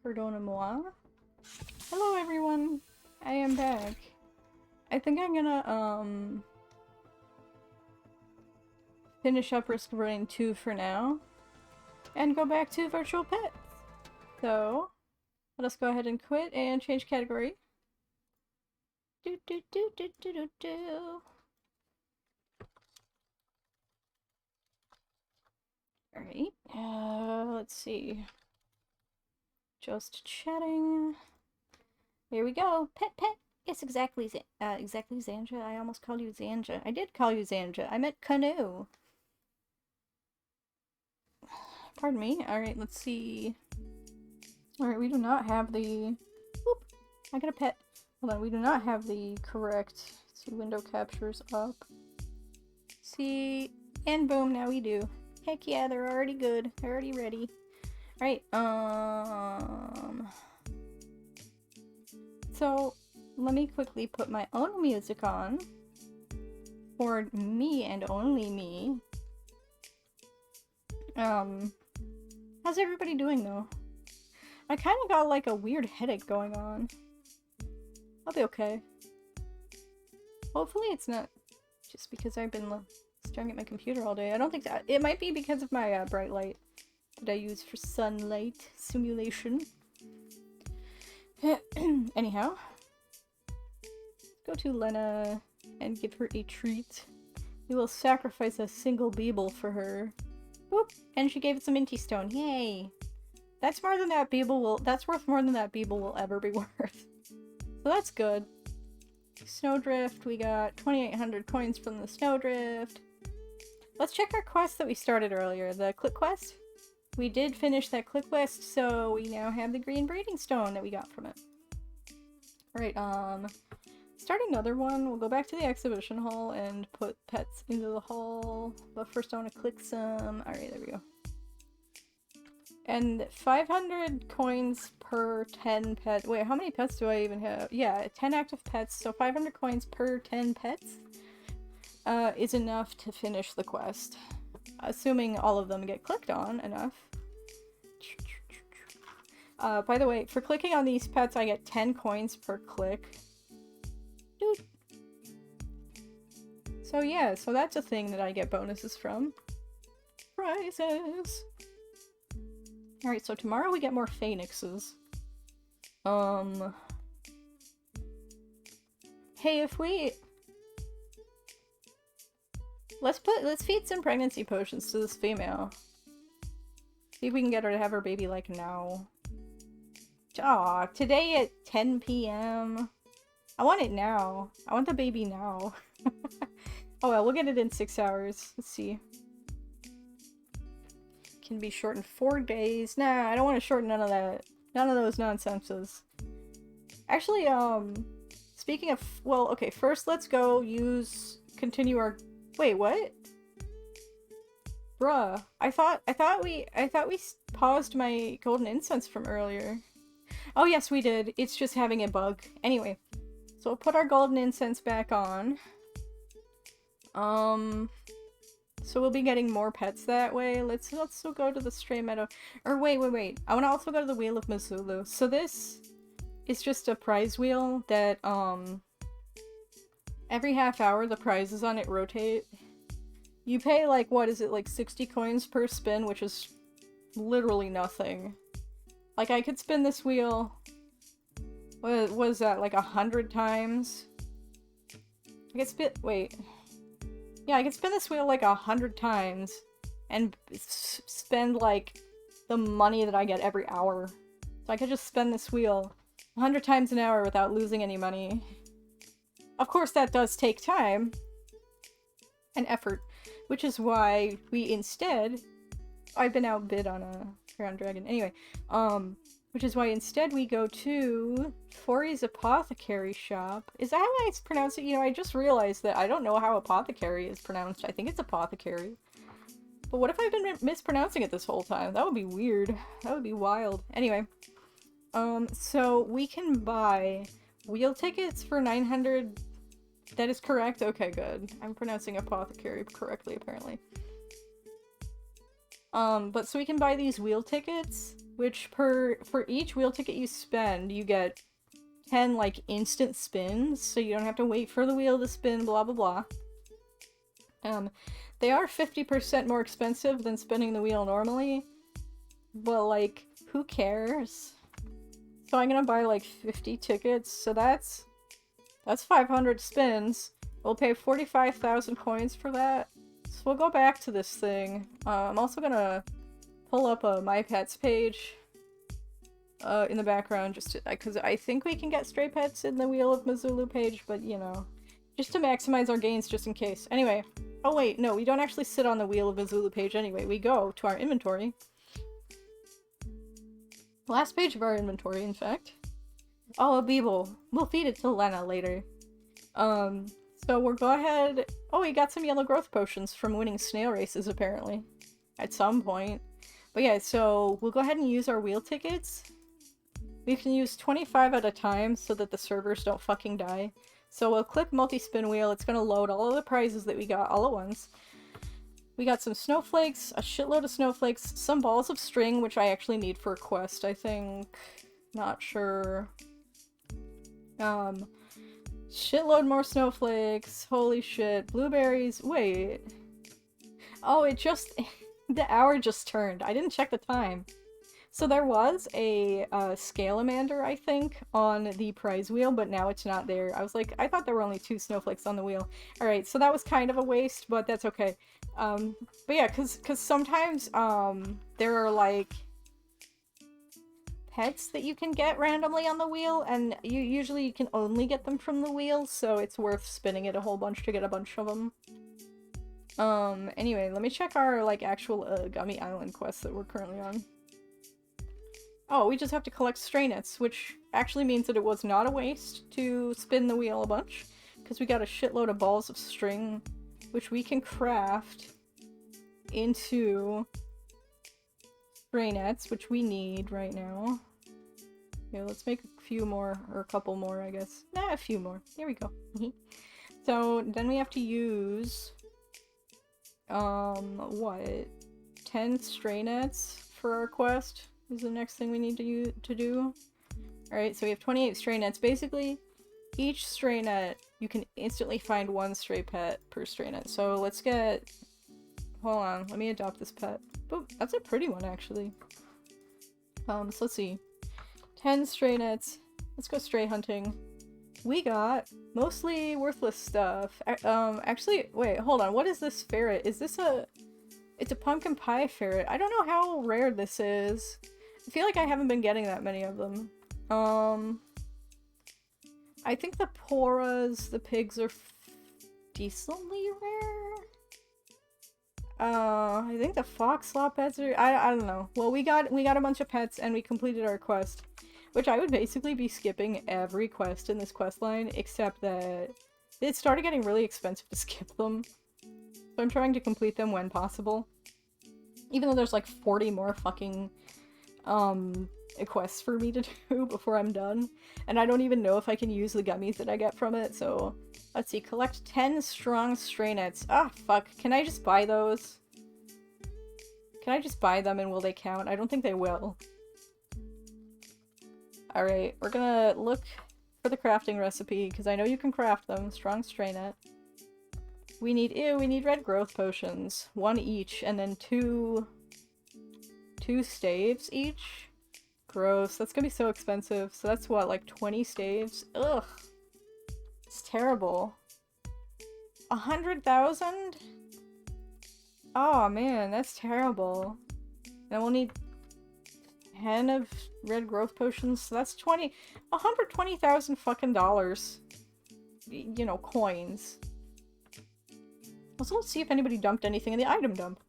Pardonnez-moi. Hello everyone! I am back. I think I'm gonna, finish up Risk of Rain 2 for now, and go back to virtual pets. So, let us go ahead and quit and change category. Do do do do do do do. Alright, let's see. Just chatting. Here we go. Pet, pet. Yes, exactly, exactly, Zanja. I almost called you Zanja. I did call you Zanja. I meant Canoe. Pardon me. Alright, let's see. Alright, we do not have the... Whoop! I got a pet. Hold on, we do not have the correct... Let's see, window captures up. See, and boom, now we do. Heck yeah, they're already good. They're already ready. Alright, so, let me quickly put my own music on. For me and only me. How's everybody doing though? I kind of got like a weird headache going on. I'll be okay. Hopefully it's not just because I've been staring at my computer all day. I don't think that. It might be because of my bright light that I use for sunlight simulation. Anyhow. Go to Lena and give her a treat. We will sacrifice a single Beeble for her. Whoop! And she gave it some Minty Stone. Yay! That's more than that Beeble will- that's worth more than that Beeble will ever be worth. So that's good. Snowdrift, we got 2,800 coins from the Snowdrift. Let's check our quest that we started earlier, the Click Quest. We did finish that Click Quest, so we now have the green breeding stone that we got from it. Alright, start another one. We'll go back to the exhibition hall and put pets into the hall. But first I want to click some. Alright, there we go. And 500 coins per 10 pet. Wait, how many pets do I even have? Yeah, 10 active pets, so 500 coins per 10 pets is enough to finish the quest. Assuming all of them get clicked on enough. By the way, for clicking on these pets, I get 10 coins per click. Dude. So yeah, so that's a thing that I get bonuses from. Prizes! Alright, so tomorrow we get more phoenixes. Hey, if we... Let's feed some pregnancy potions to this female. See if we can get her to have her baby, like, now. Aw, today at 10 p.m. I want it now. I want the baby now. Oh well, we'll get it in 6 hours. Let's see. Can be shortened 4 days. Nah, I don't want to shorten none of that. None of those nonsenses. Actually, speaking of, well, okay, first let's go continue our, wait, what? Bruh, I thought we paused my golden incense from earlier. Oh yes, we did. It's just having a bug. Anyway, so we'll put our golden incense back on. So we'll be getting more pets that way. Let's also go to the Stray Meadow. Or wait. I want to also go to the Wheel of Missoula. So this is just a prize wheel that, every half hour the prizes on it rotate. You pay, like, what is it, like 60 coins per spin, which is literally nothing. Like, I could spin this wheel, what was that, like 100 times? I could spin, wait. Yeah, I could spin this wheel like 100 times and spend like the money that I get every hour. So I could just spin this wheel 100 times an hour without losing any money. Of course that does take time and effort, which is why we instead... I've been outbid on a Crown Dragon. Anyway, which is why instead we go to Fori's Apothecary Shop. Is that how I pronounce it? You know, I just realized that I don't know how apothecary is pronounced. I think it's apothecary. But what if I've been mispronouncing it this whole time? That would be weird. That would be wild. Anyway, so we can buy wheel tickets for 900. That is correct? Okay, good. I'm pronouncing apothecary correctly, apparently. But so we can buy these wheel tickets which for each wheel ticket you spend, you get 10 like instant spins, so you don't have to wait for the wheel to spin, blah blah blah. They are 50% more expensive than spinning the wheel normally, but like, who cares? So I'm gonna buy like 50 tickets, so that's 500 spins. We'll pay 45,000 coins for that. So we'll go back to this thing. I'm also gonna pull up a My Pets page in the background, just because I think we can get stray pets in the Wheel of Mizulu page, but you know, just to maximize our gains just in case. Anyway, oh wait, no, we don't actually sit on the Wheel of Mizulu page anyway. We go to our inventory. Last page of our inventory, in fact. Oh, a Beeble. We'll feed it to Lena later. So we'll go ahead... Oh, we got some yellow growth potions from winning snail races, apparently. At some point. But yeah, so we'll go ahead and use our wheel tickets. We can use 25 at a time so that the servers don't fucking die. So we'll click multi-spin wheel. It's gonna load all of the prizes that we got all at once. We got some snowflakes, a shitload of snowflakes, some balls of string, which I actually need for a quest, I think. Not sure. Shitload more snowflakes. Holy shit. Blueberries. Wait. Oh, it just... the hour just turned. I didn't check the time. So there was a Scalamander, I think, on the prize wheel, but now it's not there. I was like, I thought there were only 2 snowflakes on the wheel. Alright, so that was kind of a waste, but that's okay. But yeah, cause sometimes, there are, like, pets that you can get randomly on the wheel, and you can only get them from the wheel, so it's worth spinning it a whole bunch to get a bunch of them. Anyway, let me check our, like, actual, Gummy Island quest that we're currently on. Oh, we just have to collect stray nets, which actually means that it was not a waste to spin the wheel a bunch, because we got a shitload of balls of string, which we can craft into stray nets, which we need right now. Okay, let's make a few more, or a couple more, I guess. Nah, a few more. There we go. So, then we have to use... what? 10 stray nets for our quest is the next thing we need to do. Alright, so we have 28 stray nets. Basically, each stray net, you can instantly find 1 stray pet per stray net. So let's get... Hold on, let me adopt this pet. Oh, that's a pretty one, actually. So let's see. 10 stray nets. Let's go stray hunting. We got mostly worthless stuff. Actually, wait, hold on. What is this ferret? Is this a... It's a pumpkin pie ferret. I don't know how rare this is. I feel like I haven't been getting that many of them. I think the Poras, the pigs, are decently rare. I think the foxlaw pets are... I don't know. Well, we got a bunch of pets and we completed our quest. Which I would basically be skipping every quest in this quest line, except that it started getting really expensive to skip them. So I'm trying to complete them when possible. Even though there's like 40 more fucking quests for me to do before I'm done. And I don't even know if I can use the gummies that I get from it, so... Let's see, collect 10 strong stray nets. Ah, fuck. Can I just buy those? Can I just buy them and will they count? I don't think they will. Alright, we're gonna look for the crafting recipe, because I know you can craft them. Strong stray net. We need red growth potions. 1 each, and then 2 staves each? Gross. That's gonna be so expensive. So that's what, like 20 staves? Ugh. It's terrible. 100,000? Oh man, that's terrible. And we'll need 10 of red growth potions, so that's 120,000 fucking dollars. You know, coins. Also, let's see if anybody dumped anything in the item dump.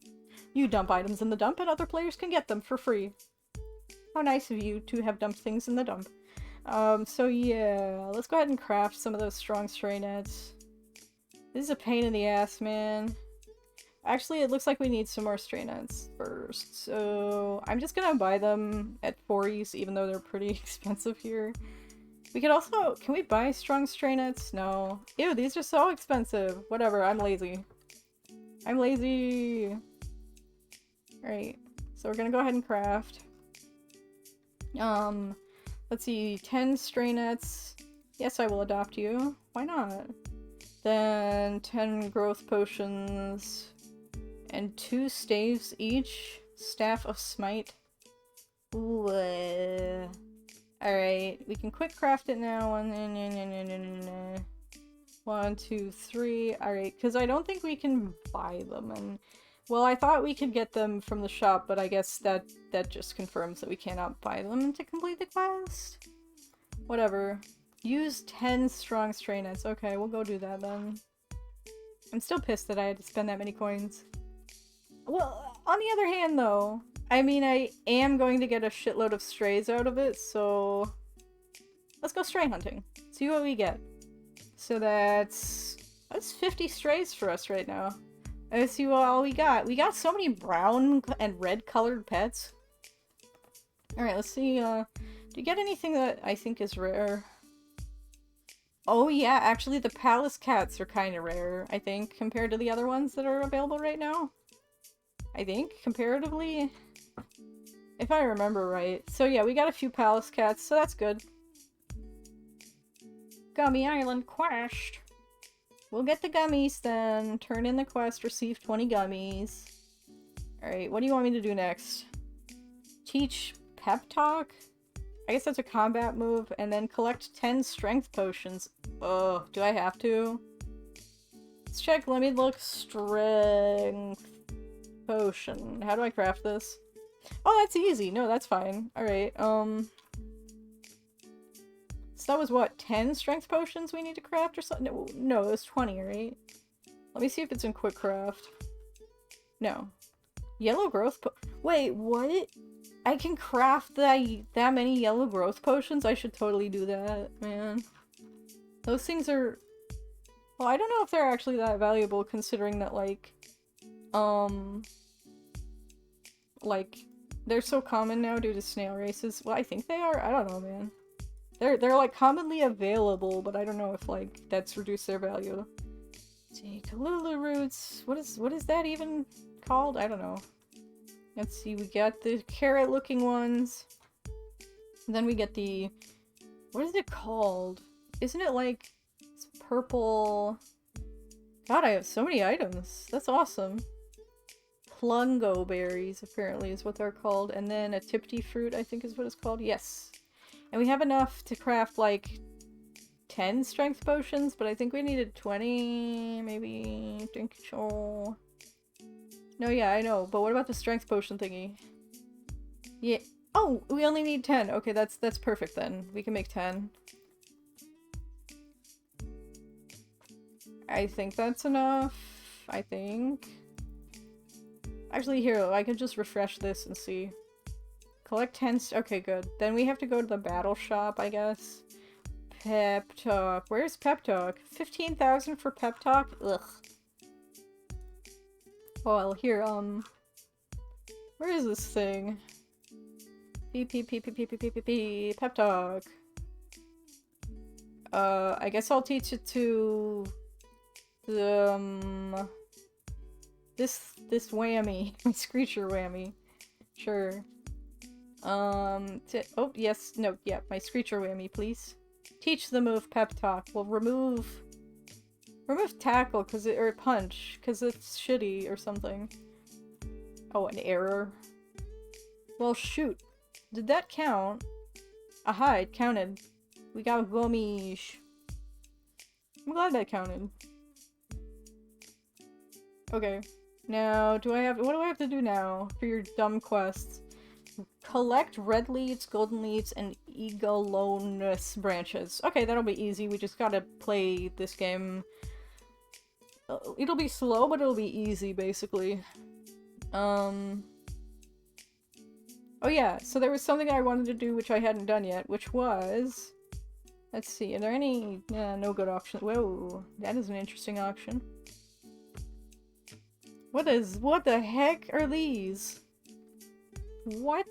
You dump items in the dump and other players can get them for free. How nice of you to have dumped things in the dump. So yeah, let's go ahead and craft some of those strong stray nets. This is a pain in the ass, man. Actually, it looks like we need some more stray nets first, so I'm just gonna buy them at 40s, even though they're pretty expensive here. We could also... Can we buy strong stray nets? No. Ew, these are so expensive. Whatever, I'm lazy. I'm lazy! Alright, so we're gonna go ahead and craft. Let's see, 10 stray nets. Yes, I will adopt you. Why not? Then 10 growth potions. And 2 staves each. Staff of Smite. Ooh. Alright, we can quick craft it now. 1, 2, 3. Alright, because I don't think we can buy them. And well, I thought we could get them from the shop, but I guess that just confirms that we cannot buy them to complete the quest. Whatever. Use 10 strong stray nets. Okay, we'll go do that then. I'm still pissed that I had to spend that many coins. Well, on the other hand though, I mean, I am going to get a shitload of strays out of it, so let's go stray hunting. See what we get. So that's 50 strays for us right now. Let's see what all we got. We got so many brown and red colored pets. Alright, let's see, do you get anything that I think is rare? Oh yeah, actually the palace cats are kind of rare, I think, compared to the other ones that are available right now. I think, comparatively. If I remember right. So yeah, we got a few palace cats, so that's good. Gummy Island quest. We'll get the gummies then. Turn in the quest, receive 20 gummies. Alright, what do you want me to do next? Teach pep talk? I guess that's a combat move, and then collect 10 strength potions. Oh, do I have to? Let's check, let me look. Strength potion. How do I craft this? Oh, that's easy. No, that's fine. Alright, so that was what, 10 strength potions we need to craft or something? No, it was 20, right? Let me see if it's in quick craft. No. Yellow growth wait, what? I can craft that many yellow growth potions? I should totally do that, man. Those things are... Well, I don't know if they're actually that valuable considering that, like, they're so common now due to snail races. Well, I think they are. I don't know, man. They're like commonly available, but I don't know if like that's reduced their value. Let's see, Kalulu roots. What is that even called? I don't know. Let's see, we got the carrot-looking ones. And then we get the... What is it called? Isn't it like... It's purple... God, I have so many items. That's awesome. Plungo berries, apparently, is what they're called. And then a tipty fruit, I think is what it's called. Yes. And we have enough to craft, like, 10 strength potions, but I think we needed 20, maybe... Oh. No, yeah, I know, but what about the strength potion thingy? Yeah. Oh, we only need 10. Okay, that's perfect then. We can make 10. I think that's enough. I think. Actually, here, I could just refresh this and see. Collect 10 okay, good. Then we have to go to the battle shop, I guess. Pep talk. Where's pep talk? 15,000 for pep talk? Ugh. Well, here, where is this thing? Pep talk. I guess I'll teach it to the, this whammy. My Screecher whammy. Sure. Oh, yes, no, yeah, my Screecher whammy, please. Teach the move pep talk. Well, remove tackle, or punch, cause it's shitty or something. Oh, an error. Well, shoot. Did that count? Aha, it counted. We got gummies. I'm glad that counted. Okay. Now, what do I have to do now for your dumb quests? Collect red leaves, golden leaves, and Eagleonus branches. Okay, that'll be easy. We just gotta play this game. It'll be slow, but it'll be easy, basically. Oh yeah, so there was something I wanted to do which I hadn't done yet, which was... Let's see, are there any... no good options. Whoa, that is an interesting option. What the heck are these? What?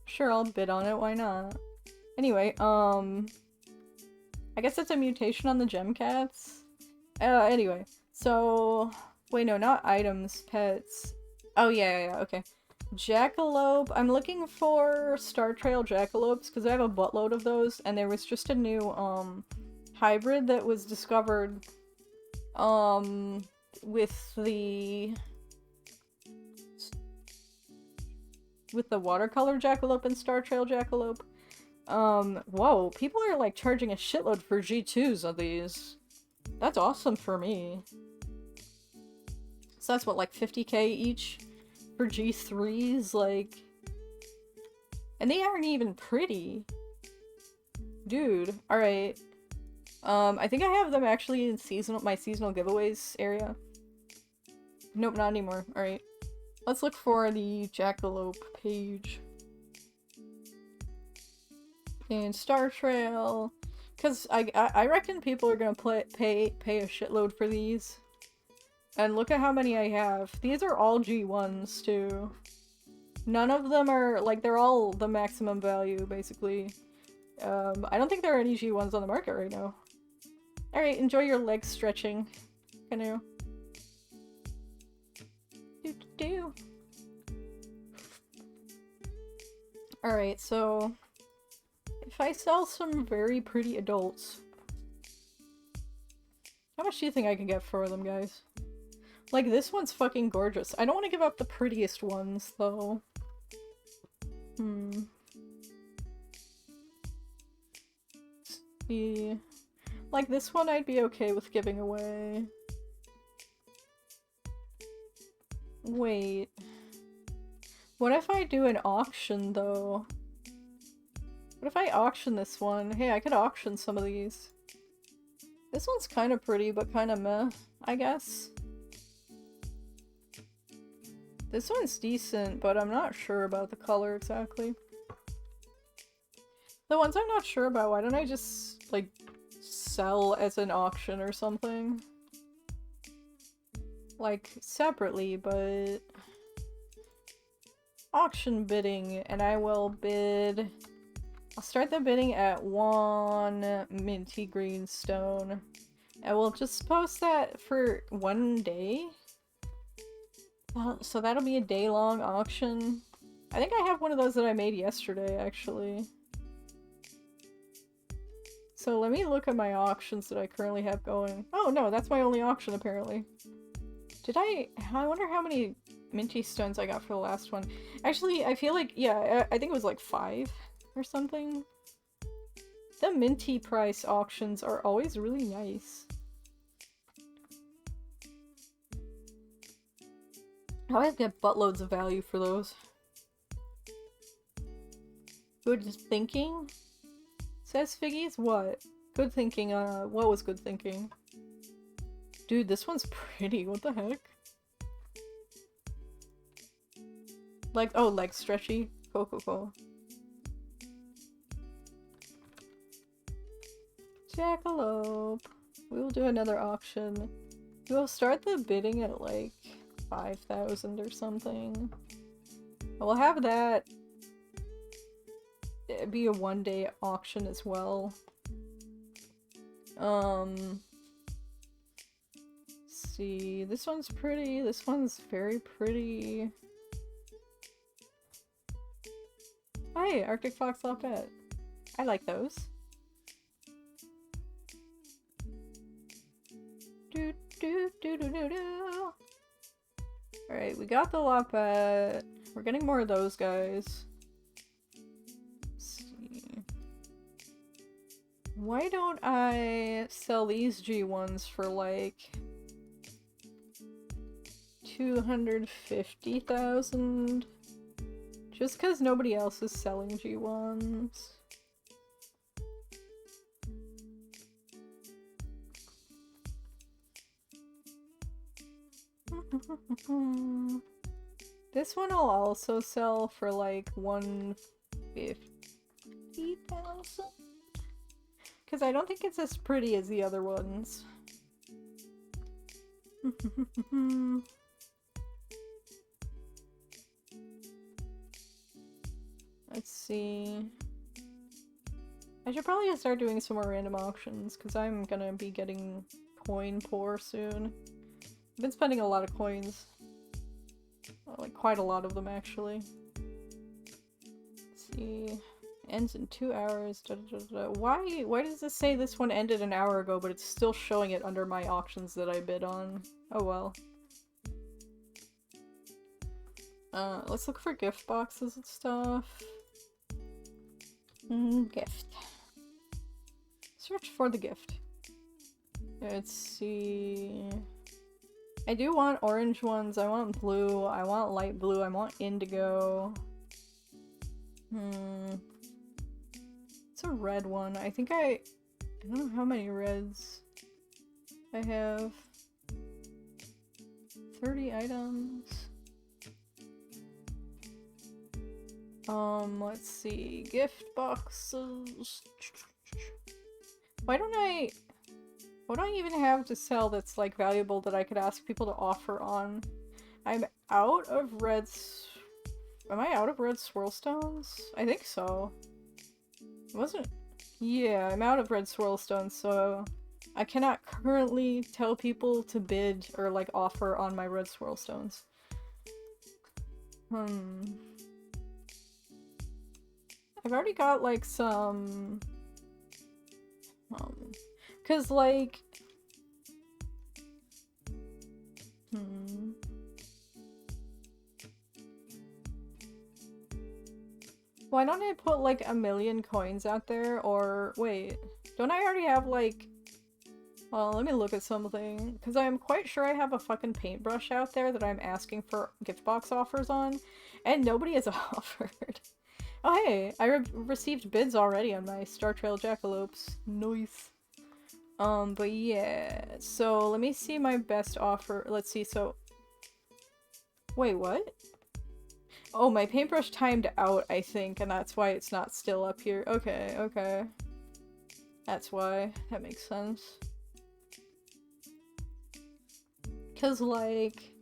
Sure, I'll bid on it, why not? Anyway, I guess that's a mutation on the gem cats. Anyway, so... Wait, no, not items, pets. Oh, yeah, okay. Jackalope. I'm looking for Star Trail jackalopes because I have a buttload of those, and there was just a new hybrid that was discovered with the watercolor jackalope and Star Trail jackalope. Whoa, people are like charging a shitload for G2s of these. That's awesome for me. So that's what, like 50k each for G3s, like... And they aren't even pretty. Dude, alright. I think I have them actually in my seasonal giveaways area. Nope, not anymore. Alright. Let's look for the jackalope page. And Star Trail. Because I reckon people are gonna pay a shitload for these. And look at how many I have. These are all G1s, too. None of them are, like, they're all the maximum value, basically. I don't think there are any G1s on the market right now. Alright, enjoy your leg stretching, Canoe. Do. Alright, so... if I sell some very pretty adults... how much do you think I can get for them, guys? Like, this one's fucking gorgeous. I don't want to give up the prettiest ones, though. See. Like, this one I'd be okay with giving away. Wait. What if I do an auction, though? What if I auction this one? Hey, I could auction some of these. This one's kind of pretty, but kind of meh, I guess. This one's decent, but I'm not sure about the color exactly. The ones I'm not sure about, why don't I just, like, sell as an auction or something? Like, separately, but... auction bidding, and I will bid... I'll start the bidding at 1 minty green stone. And we'll just post that for 1 day. So that'll be a day-long auction. I think I have one of those that I made yesterday, actually. So let me look at my auctions that I currently have going. Oh no, that's my only auction apparently. I wonder how many minty stones I got for the last one. Actually, I feel like, yeah, I think it was like 5 or something. The minty price auctions are always really nice. I always get buttloads of value for those. Good thinking? Says Figgies? What? Good thinking, what was good thinking? Dude, this one's pretty, what the heck? Like, oh, leg stretchy? Cool. Jackalope. We will do another auction. We'll start the bidding at like 5,000 or something. We'll have that be a 1-day auction as well. See, this one's pretty, this one's very pretty. Hey, Arctic Fox Lopette. I like those. Alright, we got the Lopette. We're getting more of those guys. Let's see. Why don't I sell these G1s for like 250,000? Just because nobody else is selling G1s. This one I'll also sell for like 150,000. Because I don't think it's as pretty as the other ones. Let's see. I should probably start doing some more random auctions because I'm gonna be getting coin poor soon. I've been spending a lot of coins. Like quite a lot of them actually. Let's see. Ends in 2 hours. Da, da, da, da. Why does this say this one ended an hour ago, but it's still showing it under my auctions that I bid on? Oh well. Let's look for gift boxes and stuff. Gift. Search for the gift. Let's see. I do want orange ones. I want blue. I want light blue. I want indigo. It's a red one. I think I don't know how many reds I have. 30 items. Let's see. Gift boxes. What do I even have to sell that's like valuable that I could ask people to offer on? I'm out of am I out of red swirl stones? I think so. Yeah, I'm out of red swirl stones, so I cannot currently tell people to bid or like offer on my red swirl stones. I've already got like some cause like why don't I put like 1,000,000 coins out there? Or wait, don't I already have like, well, let me look at something, because I am quite sure I have a fucking paintbrush out there that I'm asking for gift box offers on, and nobody has offered. Oh hey, I received bids already on my Star Trail Jackalopes. Nice. But yeah, so let me see my best offer. Let's see, so... Wait, what? Oh, my paintbrush timed out, I think, and that's why it's not still up here. Okay, okay. That's why. That makes sense. Because, like,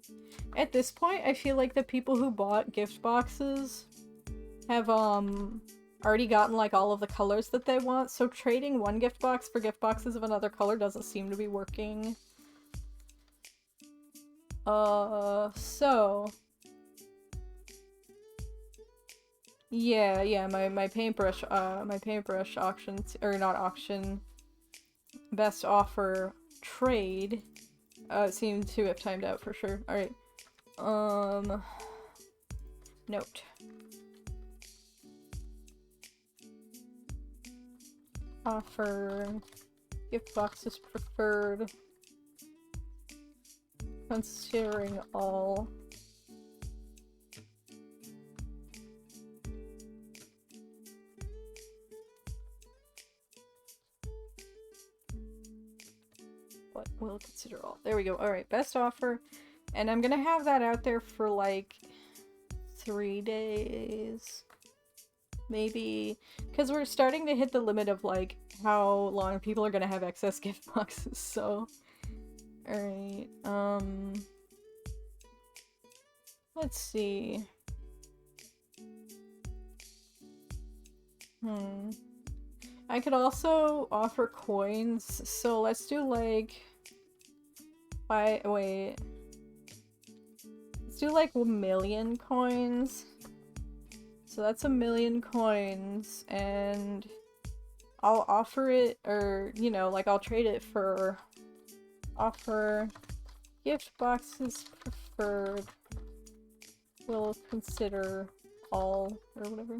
at this point, I feel like the people who bought gift boxes have, already gotten, like, all of the colors that they want, so trading one gift box for gift boxes of another color doesn't seem to be working. So... Yeah, my paintbrush auction, or not auction, best offer trade, seemed to have timed out for sure. Alright. Note. Offer. Gift boxes preferred. Considering all. What will consider all. There we go. Alright, best offer. And I'm gonna have that out there for like 3 days. Maybe. Because we're starting to hit the limit of like how long people are gonna have excess gift boxes, so. Alright, let's see. I could also offer coins, so let's do like... wait. Let's do like 1,000,000 coins. So that's 1,000,000 coins, and I'll offer it, or, you know, like I'll trade it for... Offer gift boxes preferred. We'll consider all, or whatever.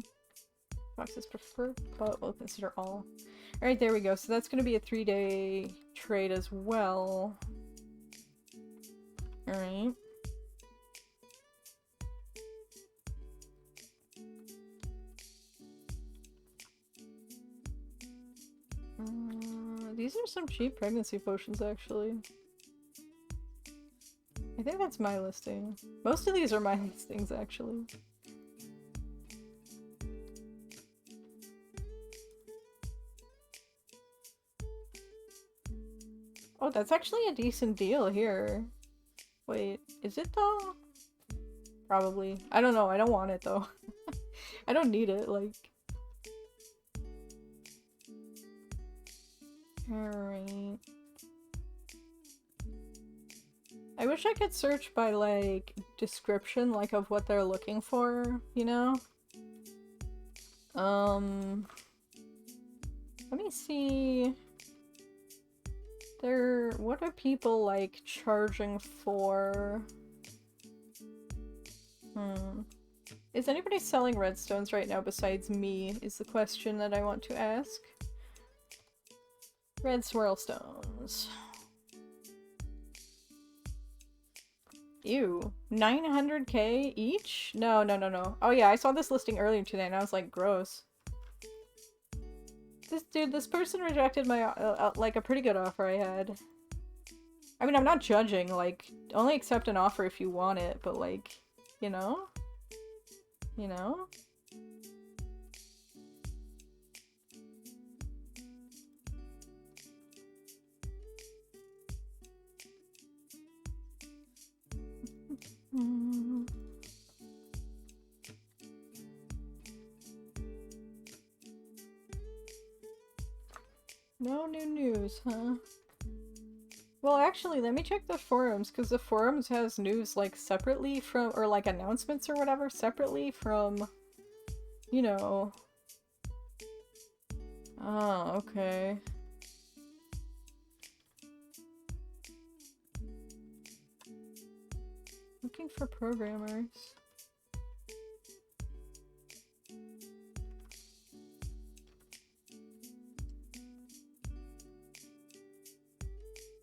Boxes preferred, but we'll consider all. Alright, there we go. So that's gonna be a 3-day trade as well. Alright. These are some cheap pregnancy potions, actually. I think that's my listing. Most of these are my listings, actually. Oh, that's actually a decent deal here. Wait, is it though? Probably. I don't know, I don't want it though. I don't need it, like... Alright. I wish I could search by, like, description, like, of what they're looking for, you know? Let me see... what are people, like, charging for? Is anybody selling redstones right now besides me, is the question that I want to ask. Red swirl stones. Ew. 900k each? No, no, no, no. Oh yeah, I saw this listing earlier today and I was like, gross. This person rejected my, like, a pretty good offer I had. I mean, I'm not judging, like, only accept an offer if you want it, but, like, you know? You know? No new news, huh? Well, actually, let me check the forums, because the forums has news, like, separately from, or, like, announcements or whatever, separately from, you know. Oh, okay. Looking for programmers.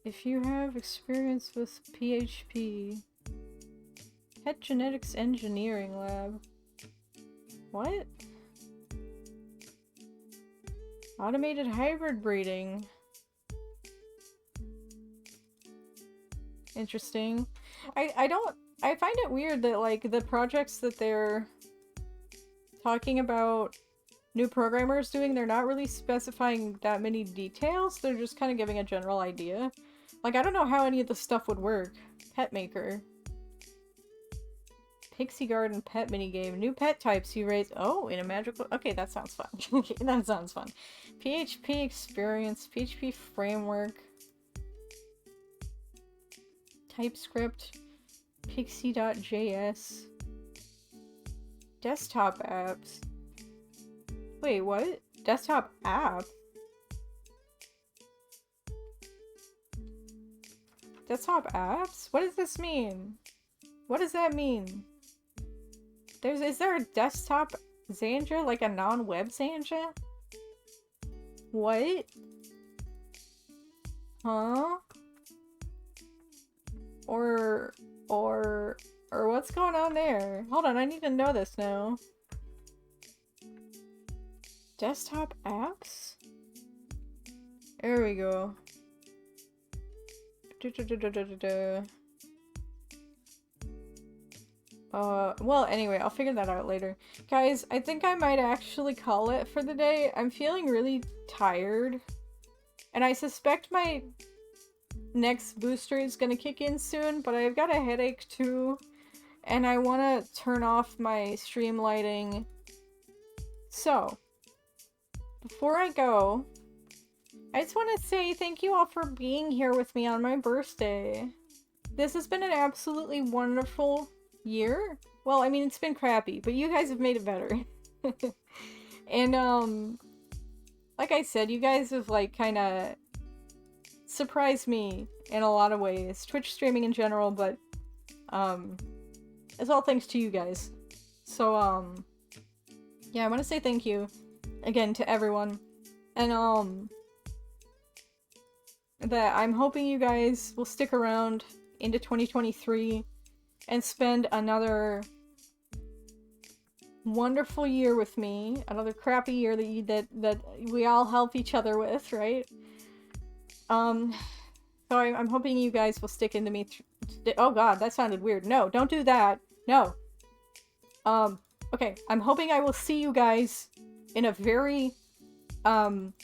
If you have experience with PHP, Pet Genetics Engineering Lab. What? Automated hybrid breeding. Interesting. I find it weird that, like, the projects that they're talking about new programmers doing, they're not really specifying that many details. They're just kind of giving a general idea. Like, I don't know how any of this stuff would work. Pet maker. Pixie Garden pet minigame. New pet types you raise. Oh, in a magical... Okay, that sounds fun. That sounds fun. PHP experience. PHP framework. TypeScript. Pixie.js. Desktop apps. Wait, what? Desktop app? Desktop apps? What does this mean? What does that mean? Is there a desktop Xandra? Like a non-web Xandra? What? Huh? Or what's going on there? Hold on, I need to know this now. Desktop apps? There we go. Well, anyway, I'll figure that out later. Guys, I think I might actually call it for the day. I'm feeling really tired. And I suspect my next booster is gonna kick in soon, but I've got a headache too. And I want to turn off my stream lighting. So, before I go, I just want to say thank you all for being here with me on my birthday. This has been an absolutely wonderful year. Well, I mean, it's been crappy, but you guys have made it better. And, like I said, you guys have, like, kind of surprised me in a lot of ways. Twitch streaming in general, but, it's all thanks to you guys. So, yeah, I want to say thank you again to everyone. And, that I'm hoping you guys will stick around into 2023 and spend another wonderful year with me. Another crappy year that we all help each other with, right? So I'm hoping you guys will stick into me. Oh god, that sounded weird. No, don't do that. No. Okay, I'm hoping I will see you guys in a very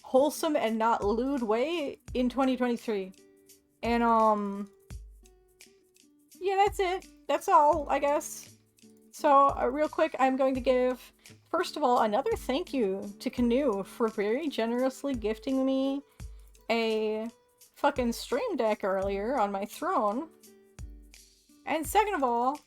wholesome and not lewd way in 2023. And yeah, that's it. That's all, I guess. So, real quick, I'm going to give, first of all, another thank you to Canoe for very generously gifting me a fucking stream deck earlier on my throne. And second of all,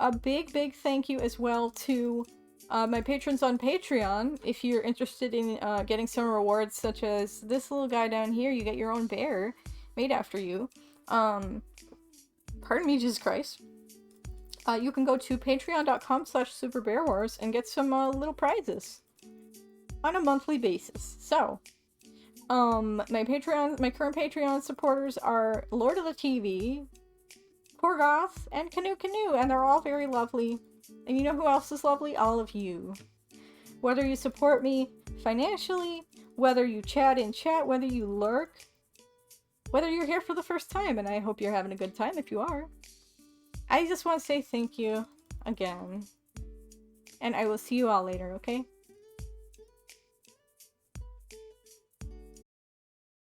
a big, big thank you as well to my patrons on Patreon. If you're interested in getting some rewards, such as this little guy down here, you get your own bear made after you. Pardon me, Jesus Christ. You can go to patreon.com/superbearwars and get some little prizes on a monthly basis. So, my current Patreon supporters are Lord of the TV, Porgoth, and Canoe Canoe, and they're all very lovely. And you know who else is lovely? All of you. Whether you support me financially, whether you chat in chat, whether you lurk, whether you're here for the first time, and I hope you're having a good time if you are. I just want to say thank you again. And I will see you all later, okay?